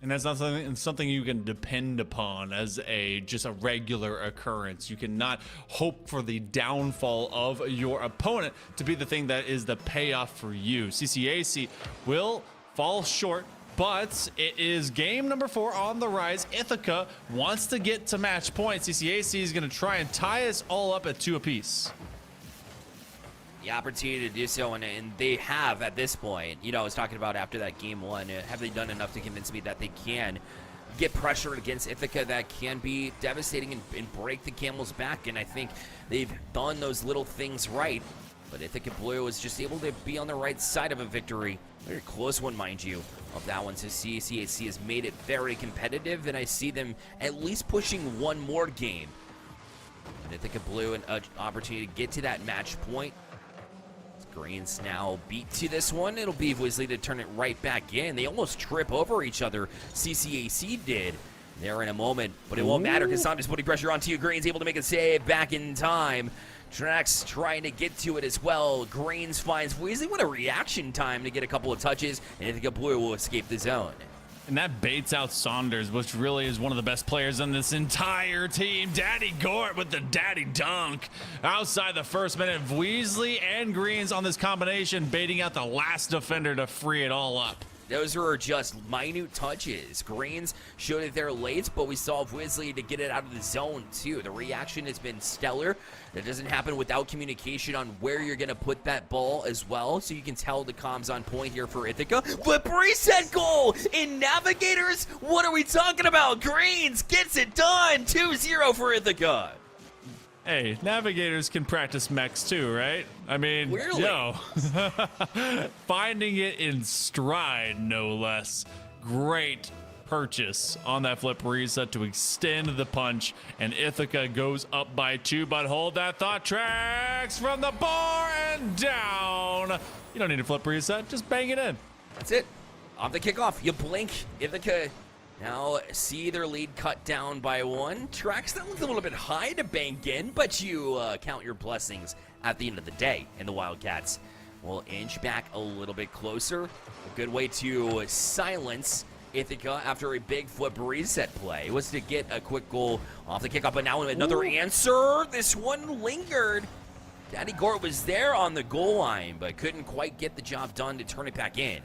And that's not something you can depend upon as just a regular occurrence. You cannot hope for the downfall of your opponent to be the thing that is the payoff for you. CCAC will fall short, but it is game number 4 on the rise. Ithaca wants to get to match point. CCAC is going to try and tie us all up at 2 apiece. The opportunity to do so, and they have at this point. I was talking about after that game 1, have they done enough to convince me that they can get pressure against Ithaca that can be devastating and break the camel's back? And I think they've done those little things right, but Ithaca Blue is just able to be on the right side of a victory. Very close one, mind you, of that one. So CCAC has made it very competitive, and I see them at least pushing one more game. And Ithaca Blue an opportunity to get to that match point. Greens now beat to this one. It'll be Wisley to turn it right back in. They almost trip over each other. CCAC did there in a moment, but it won't matter because Sonder's putting pressure onto you. Greens able to make a save back in time Drax trying to get to it as well. Greens finds Weasley. What a reaction time to get a couple of touches, and Ithaca Blue will escape the zone. And that baits out Saunders, which really is one of the best players on this entire team. Daddy Gort with the daddy dunk. Outside the first minute, Weasley and Greens on this combination, baiting out the last defender to free it all up. Those were just minute touches. Greens showed it there late, but we saw Weasley to get it out of the zone too. The reaction has been stellar. That doesn't happen without communication on where you're going to put that ball as well, so you can tell the comms on point here for Ithaca. Flip reset goal in Navigators. What are we talking about? Greens gets it done. 2-0 for Ithaca. Hey, Navigators can practice mechs too, right? I mean, Clearly. yo, finding it in stride, no less. Great purchase on that flip reset to extend the punch, and Ithaca goes up by 2, but hold that thought. Tracks from the bar and down. You don't need a flip reset, just bang it in. That's it. On the kickoff, you blink. Ithaca now see their lead cut down by 1. Tracks that looked a little bit high to bank in, but you count your blessings at the end of the day. And the Wildcats will inch back a little bit closer. A good way to silence Ithaca after a big flip reset play was to get a quick goal off the kickoff. But now another answer. This one lingered. Daddy Gort was there on the goal line, but couldn't quite get the job done to turn it back in.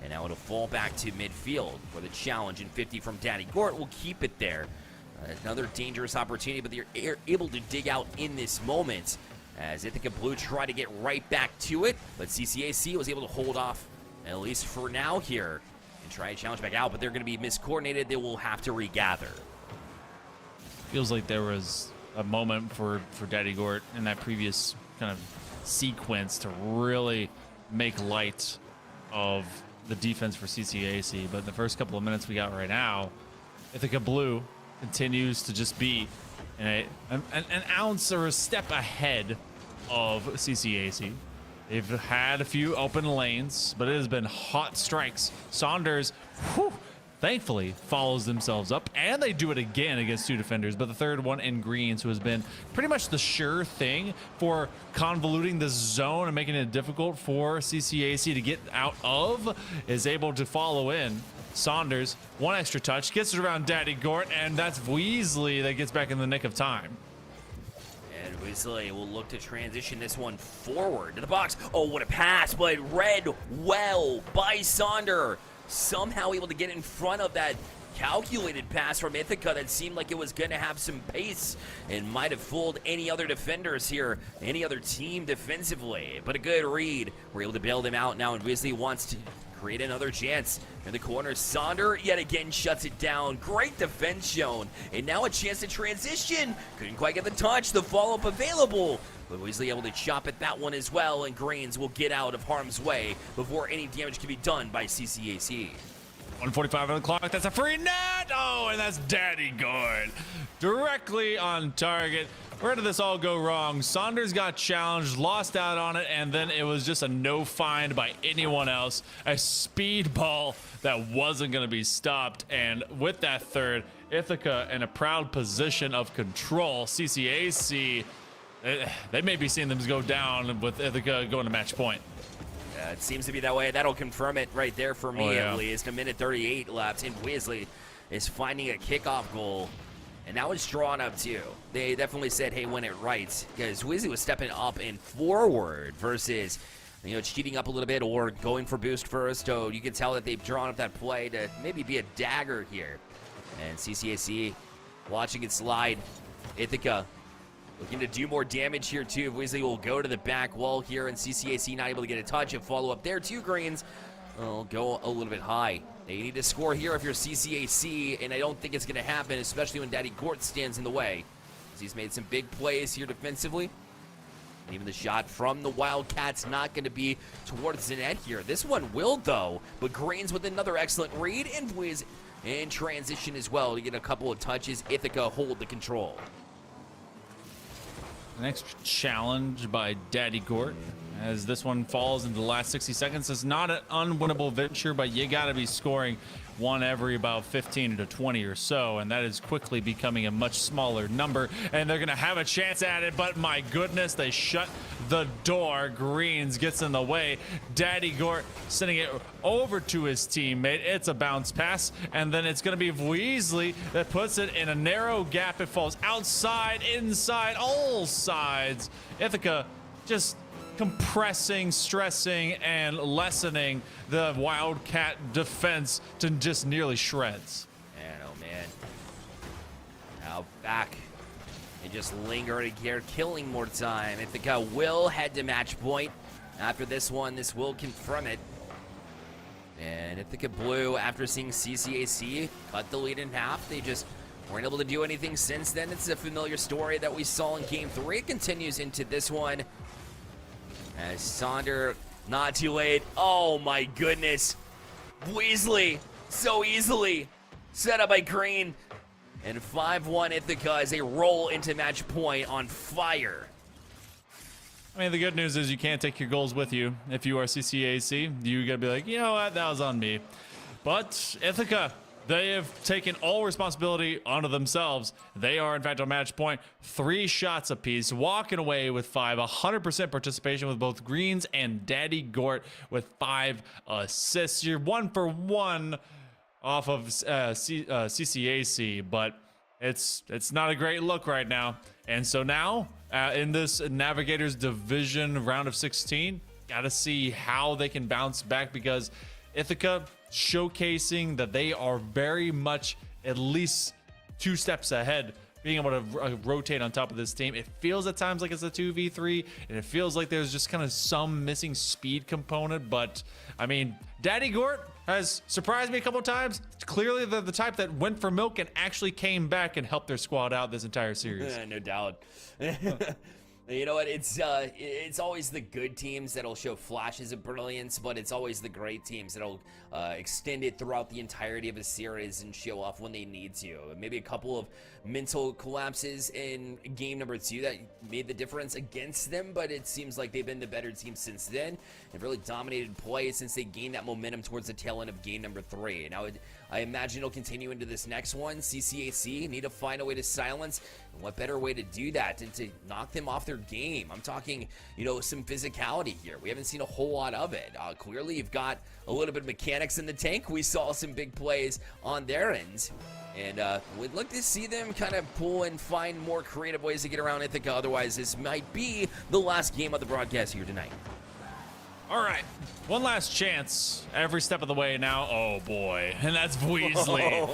And now it'll fall back to midfield for the challenge, and 50 from Daddy Gort will keep it there. Another dangerous opportunity, but they're able to dig out in this moment as Ithaca Blue try to get right back to it, but CCAC was able to hold off, at least for now here, and try to challenge back out, but they're going to be miscoordinated. They will have to regather. Feels like there was a moment for Daddy Gort in that previous kind of sequence to really make light of the defense for CCAC, but the first couple of minutes we got right now, Ithaca Blue continues to just be an ounce or a step ahead of CCAC. They've had a few open lanes, but it has been hot strikes. Saunders, thankfully, follows themselves up, and they do it again against 2 defenders, but the third one in Greens, who has been pretty much the sure thing for convoluting the zone and making it difficult for CCAC to get out of, is able to follow in. Saunders, 1 extra touch, gets it around Daddy Gort, and that's Weasley that gets back in the nick of time. And Weasley will look to transition this one forward to the box. Oh, what a pass, but read well by Saunder. Somehow able to get in front of that calculated pass from Ithaca that seemed like it was going to have some pace and might have fooled any other defenders here, any other team defensively. But a good read. We're able to bail them out now, and Weasley wants to create another chance. In the corner, Saunder yet again shuts it down. Great defense shown. And now a chance to transition. Couldn't quite get the touch. The follow-up available. But Weasley able to chop at that one as well, and Greens will get out of harm's way before any damage can be done by CCAC. 1:45 on the clock. That's a free net. Oh, and that's Daddy Gort. Directly on target. Where did this all go wrong? Saunders got challenged, lost out on it, and then it was just a no find by anyone else. A speed ball that wasn't going to be stopped. And with that third, Ithaca in a proud position of control. CCAC, they may be seeing them go down with Ithaca going to match point. It seems to be that way. That'll confirm it right there for me, at least. A minute 38 left, and Weasley is finding a kickoff goal. And now it's drawn up, too. They definitely said, hey, win it right. Because Weasley was stepping up and forward versus, cheating up a little bit or going for boost first. So you can tell that they've drawn up that play to maybe be a dagger here. And CCAC watching it slide. Ithaca looking to do more damage here, too. Weasley will go to the back wall here, and CCAC not able to get a touch and follow up there, too. Greens will go a little bit high. They need to score here if you're CCAC, and I don't think it's going to happen, especially when Daddy Gort stands in the way. He's made some big plays here defensively. And even the shot from the Wildcats not going to be towards the net here. This one will, though, but Greens with another excellent read, and Wiz in transition as well to get a couple of touches. Ithaca hold the control. The next challenge by Daddy Gort, as this one falls into the last 60 seconds. It's not an unwinnable venture, but you got to be scoring one every about 15 to 20 or so, and that is quickly becoming a much smaller number, and they're gonna have a chance at it, but my goodness, they shut the door. Greens gets in the way. Daddy Gort sending it over to his teammate. It's a bounce pass, and then it's gonna be Weasley that puts it in a narrow gap. It falls outside, inside, all sides. Ithaca just compressing, stressing, and lessening the Wildcat defense to just nearly shreds. Man, oh man. Now back and just lingering here, killing more time. Ithaca will head to match point. After this one, this will confirm it. And Ithaca Blue, after seeing CCAC cut the lead in half, they just weren't able to do anything since then. It's a familiar story that we saw in Game 3. It continues into this one. As Sonder, not too late. Oh my goodness. Weasley, so easily set up by Green. And 5-1 Ithaca as they roll into match point on fire. I mean, the good news is you can't take your goals with you. If you are CCAC, you gotta be like, you know what, that was on me. But Ithaca, they have taken all responsibility onto themselves. They are, in fact, on match point. 3 shots apiece, walking away with 5. 100% participation with both Greens and Daddy Gort with 5 assists. You're 1 for 1 off of CCAC, but it's not a great look right now. And so now, in this Navigators division round of 16, got to see how they can bounce back, because Ithaca showcasing that they are very much at least 2 steps ahead, being able to rotate on top of this team. It feels at times like it's a 2v3, and it feels like there's just kind of some missing speed component. But I mean, Daddy Gort has surprised me a couple of times. Clearly they're the type that went for milk and actually came back and helped their squad out this entire series. No doubt. You know what? It's always the good teams that'll show flashes of brilliance, but it's always the great teams that'll extend it throughout the entirety of a series and show off when they need to. Maybe a couple of mental collapses in game number 2 that made the difference against them, but it seems like they've been the better team since then. They've really dominated play since they gained that momentum towards the tail end of game number 3. Now, I imagine it'll continue into this next one. CCAC need to find a way to silence. And what better way to do that than to knock them off their game? I'm talking, you know, some physicality here. We haven't seen a whole lot of it. Clearly, you've got a little bit of mechanics in the tank. We saw some big plays on their ends. And we'd look to see them kind of pull and find more creative ways to get around Ithaca. Otherwise, this might be the last game of the broadcast here tonight. All right, one last chance every step of the way now. Oh boy, and that's Weasley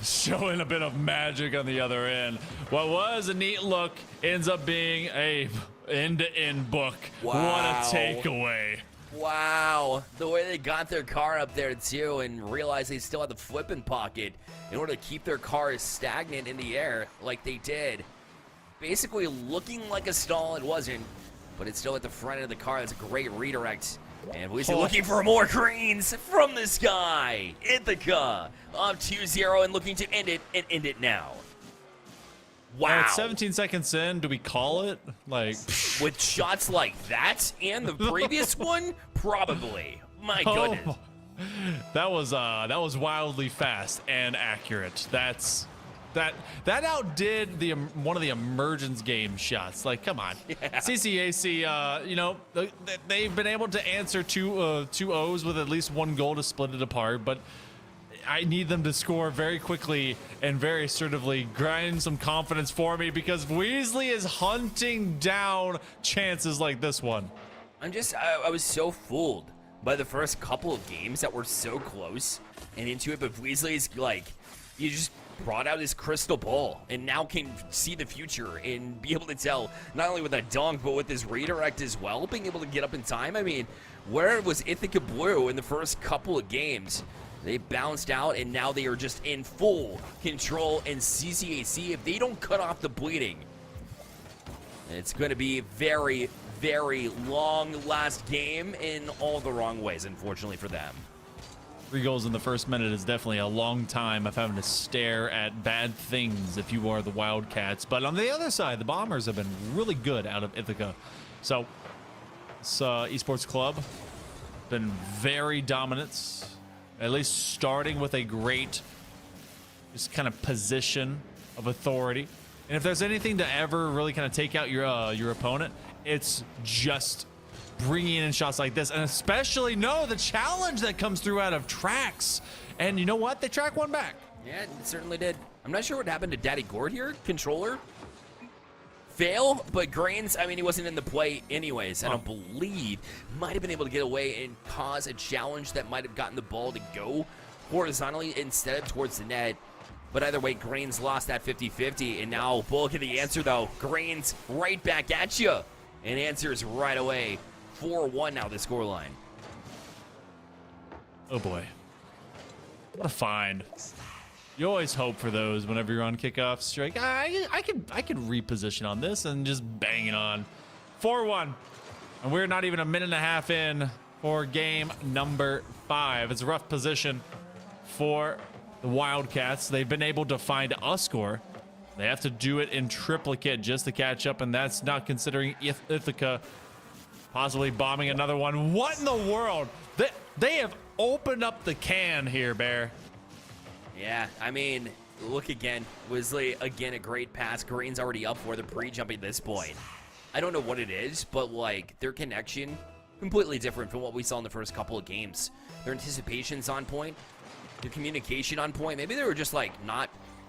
showing a bit of magic on the other end. What was a neat look ends up being a end-to-end book. Wow. What a takeaway. Wow, the way they got their car up there too and realized they still had the flipping pocket in order to keep their car stagnant in the air like they did. Basically looking like a stall, it wasn't, but it's still at the front of the car. That's a great redirect. And Weasley looking for more greens from the sky. Ithaca up 2-0 and looking to end it now. Wow. At 17 seconds in, do we call it? Like, with shots like that and the previous one, probably. My goodness. That was wildly fast and accurate. That outdid one of the Emergence game shots. Like, come on. Yeah. CCAC, you know, they've been able to answer two O's with at least 1 goal to split it apart, but I need them to score very quickly and very assertively, grind some confidence for me, because Weasley is hunting down chances like this one. I was so fooled by the first couple of games that were so close and into it, but Weasley's like, you just brought out his crystal ball and now can see the future and be able to tell, not only with that dunk, but with his redirect as well, being able to get up in time. I mean, where was Ithaca Blue in the first couple of games? They bounced out, and now they are just in full control. And CCAC, if they don't cut off the bleeding, it's going to be very, very long last game in all the wrong ways, unfortunately for them. 3 goals in the first minute is definitely a long time of having to stare at bad things if you are the Wildcats. But on the other side, the Bombers have been really good out of Ithaca. So, this esports club been very dominant. at least starting with a great just kind of position of authority. And if there's anything to ever really kind of take out your opponent, it's just bringing in shots like this, and especially the challenge that comes through out of tracks. And you know what? They track one back. Yeah, it certainly did. I'm not sure what happened to Daddy Gord here. Controller fail, but Grains, I mean, he wasn't in the play anyways. I don't believe might have been able to get away and cause a challenge that might have gotten the ball to go horizontally instead of towards the net. But either way, Grains lost that 50-50, and now look at the answer, though. Grains right back at you, and answers right away. 4-1 now, the scoreline. Oh, boy. What a find. You always hope for those whenever you're on kickoffs. You're like, I could reposition on this and just bang it on. 4-1. And we're not even a minute and a half in for game number 5. It's a rough position for the Wildcats. They've been able to find a score. They have to do it in triplicate just to catch up, and that's not considering Ithaca possibly bombing another one. What in the world? They have opened up the can here, Bear. Yeah, I mean, look again. Weasley, again, a great pass. Green's already up for the pre-jump at this point. I don't know what it is, but, like, their connection, completely different from what we saw in the first couple of games. Their anticipation's on point. Their communication on point. Maybe they were just, like, not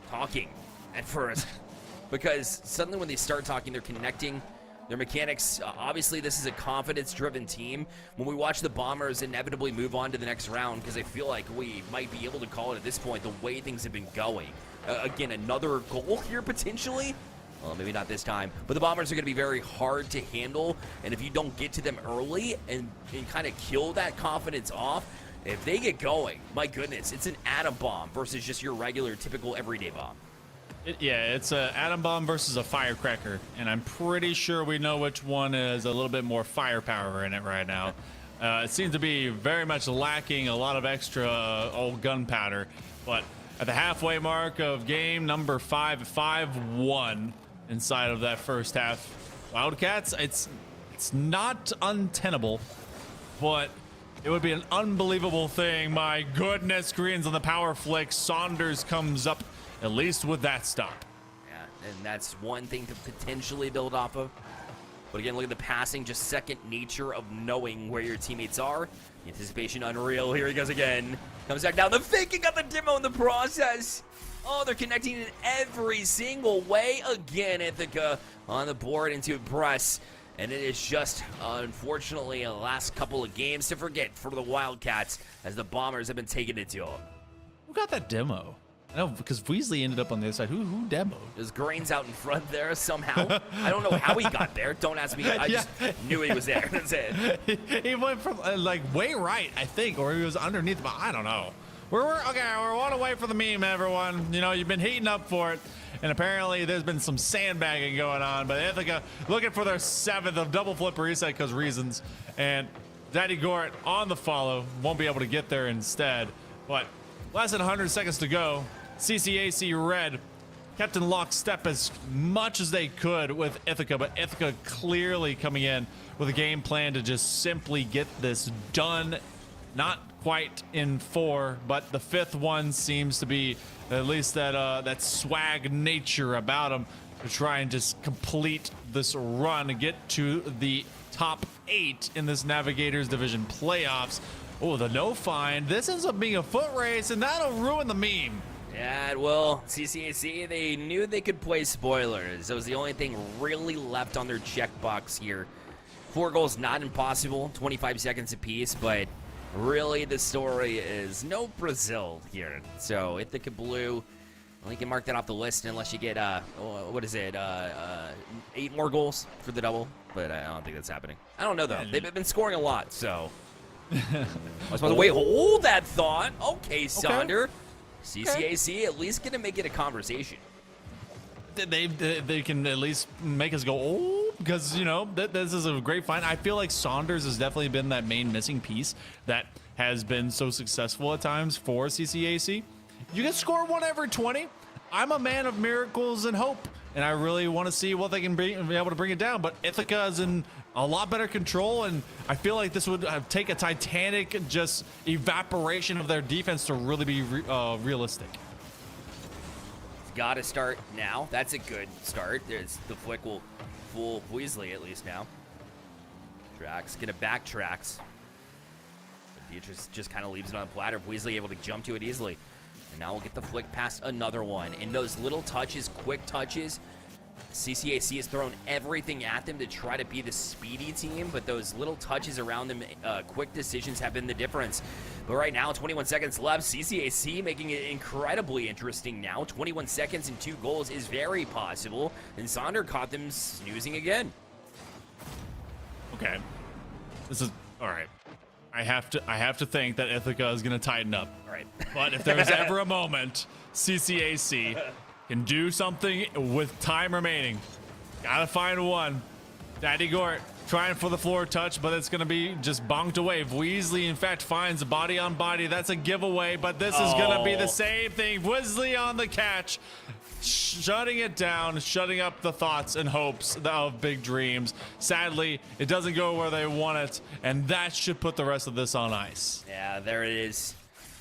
talking at first. Because suddenly when they start talking, they're connecting. Their mechanics, obviously this is a confidence-driven team. When we watch the Bombers inevitably move on to the next round, because I feel like we might be able to call it at this point, the way things have been going. Again, another goal here potentially. Well, maybe not this time. But the Bombers are going to be very hard to handle, and if you don't get to them early and kind of kill that confidence off, if they get going, my goodness, it's an atom bomb versus just your regular, typical, everyday bomb. It's an atom bomb versus a firecracker, and I'm pretty sure we know which one is a little bit more firepower in it right now. It seems to be very much lacking a lot of extra old gunpowder, but at the halfway mark of game number 5, 5-1 inside of that first half. Wildcats, it's not untenable, but it would be an unbelievable thing. My goodness, Greens on the power flick. Saunders comes up at least with that stop. Yeah, and that's one thing to potentially build off of. But again, look at the passing, just second nature of knowing where your teammates are. The anticipation unreal. Here he goes again. Comes back down. The fake got the demo in the process. Oh, they're connecting in every single way. Again, Ithaca on the board into press. And it is just, unfortunately, a last couple of games to forget for the Wildcats as the Bombers have been taking it to them. Who got that demo? I know, because Weasley ended up on the other side. Who demoed? There's Grains out in front there somehow. I don't know how he got there. Don't ask me. I just knew he was there. That's it. He went from like way right, I think, or he was underneath. But I don't know. We're one away from the meme, everyone. You know, you've been heating up for it, and apparently there's been some sandbagging going on. But Ithaca looking for their 7th of double flip reset because reasons, and Daddy Gort on the follow won't be able to get there instead. But less than 100 seconds to go. CCAC Red kept in lockstep as much as they could with Ithaca, but Ithaca clearly coming in with a game plan to just simply get this done. Not quite in 4, but the 5th one seems to be at least that swag nature about them to try and just complete this run and get to the top 8 in this Navigators Division playoffs. Oh, the no find. This ends up being a foot race, and that'll ruin the meme. Yeah, well, CCAC, they knew they could play spoilers. That was the only thing really left on their checkbox here. 4 goals, not impossible, 25 seconds apiece, but really the story is no Brazil here. So Ithaca Blue, well, you can mark that off the list unless you get, 8 more goals for the double, but I don't think that's happening. I don't know, though. They've been scoring a lot, so. I was about to wait, hold that thought. Okay, Sonder. Okay. CCAC at least gonna make it a conversation. They can at least make us go, oh, because, you know, this is a great find. I feel like Saunders has definitely been that main missing piece that has been so successful at times for CCAC. You can score 1 every 20. I'm a man of miracles and hope. and I really want to see what they can be able to bring it down. But Ithaca is in a lot better control, and I feel like this would take a titanic just evaporation of their defense to really be realistic. Got to start now. That's a good start. The flick will fool Weasley at least now. Trax, get it back, Trax. Beatrice just kind of leaves it on the platter. Weasley able to jump to it easily. And now we'll get the flick past another one. And those little touches, quick touches, CCAC has thrown everything at them to try to be the speedy team, but those little touches around them, quick decisions have been the difference. But right now, 21 seconds left. CCAC making it incredibly interesting now. 21 seconds and 2 goals is very possible. And Sonder caught them snoozing again. Okay. This is all right. I have to think that Ithaca is going to tighten up. All right. But if there's ever a moment CCAC can do something with time remaining, gotta find one. Daddy Gort trying for the floor touch, but it's going to be just bonked away. If Weasley, in fact, finds a body on body, that's a giveaway, but this is going to be the same thing. Weasley on the catch, shutting it down, shutting up the thoughts and hopes of big dreams. Sadly, it doesn't go where they want it, and that should put the rest of this on ice. Yeah, there it is.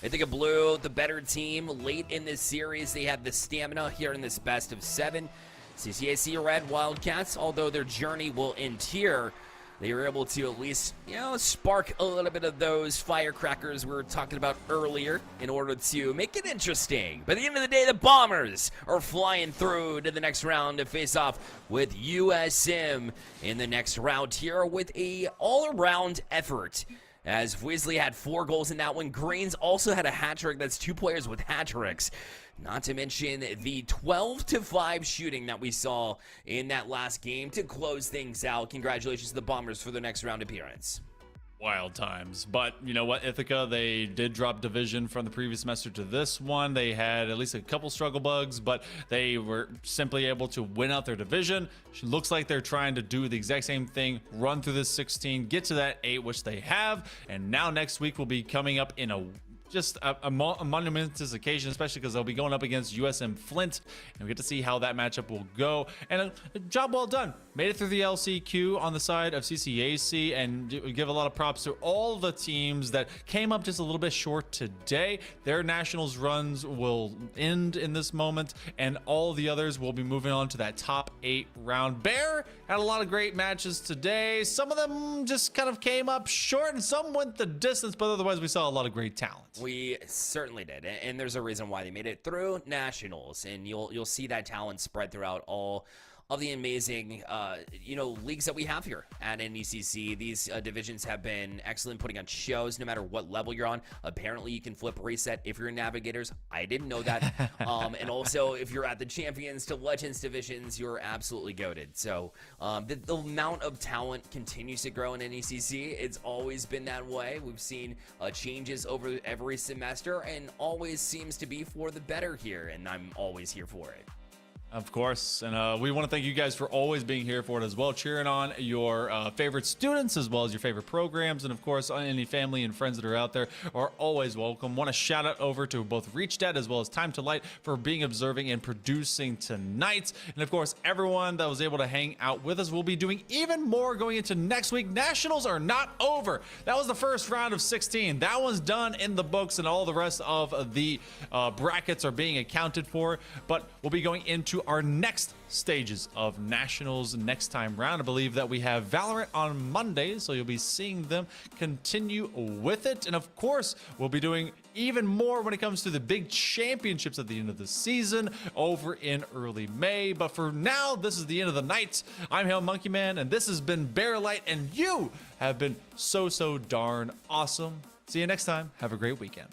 I think Blue, the better team late in this series. They have the stamina here in this best of 7. CCAC Red Wildcats, although their journey will end here, they were able to at least, spark a little bit of those firecrackers we were talking about earlier in order to make it interesting. But at the end of the day, the Bombers are flying through to the next round to face off with USM in the next round here with a all-around effort. As Weasley had 4 goals in that one, Greens also had a hat trick. That's 2 players with hat tricks. Not to mention the 12-5 shooting that we saw in that last game to close things out. Congratulations to the Bombers for their next round appearance. Wild times. But you know what, Ithaca, they did drop division from the previous semester to this one. They had at least a couple struggle bugs, but they were simply able to win out their division. It looks like they're trying to do the exact same thing, run through this 16, get to that 8, which they have. And now next week will be coming up in a monumentous occasion, especially because they'll be going up against USM Flint, and we get to see how that matchup will go. And a job well done. Made it through the LCQ on the side of CCAC, and give a lot of props to all the teams that came up just a little bit short today. Their nationals runs will end in this moment, and all the others will be moving on to that top 8 round. Bear had a lot of great matches today. Some of them just kind of came up short, and some went the distance, but otherwise we saw a lot of great talent. We certainly did, and there's a reason why they made it through nationals, and you'll see that talent spread throughout all of the amazing leagues that we have here at NECC. These divisions have been excellent, putting on shows no matter what level you're on. Apparently you can flip reset if you're in Navigators. I didn't know that. And also if you're at the Champions to Legends divisions, you're absolutely goated. So the amount of talent continues to grow in NECC. It's always been that way. We've seen changes over every semester, and always seems to be for the better here, and I'm always here for it. Of course, and we want to thank you guys for always being here for it as well, cheering on your favorite students as well as your favorite programs, and of course any family and friends that are out there are always welcome. Want to shout out over to both Reach Dad as well as Time to Light for being observing and producing tonight, and of course everyone that was able to hang out with us. Will be doing even more going into next week. Nationals are not over. That was the first round of 16. That one's done in the books, and all the rest of the brackets are being accounted for, but we'll be going into our next stages of nationals next time round. I believe that we have Valorant on Monday, so you'll be seeing them continue with it. And of course, we'll be doing even more when it comes to the big championships at the end of the season over in early May. But for now, this is the end of the night. I'm Hail Monkey Man, and this has been Bear Light, and you have been so darn awesome. See you next time. Have a great weekend.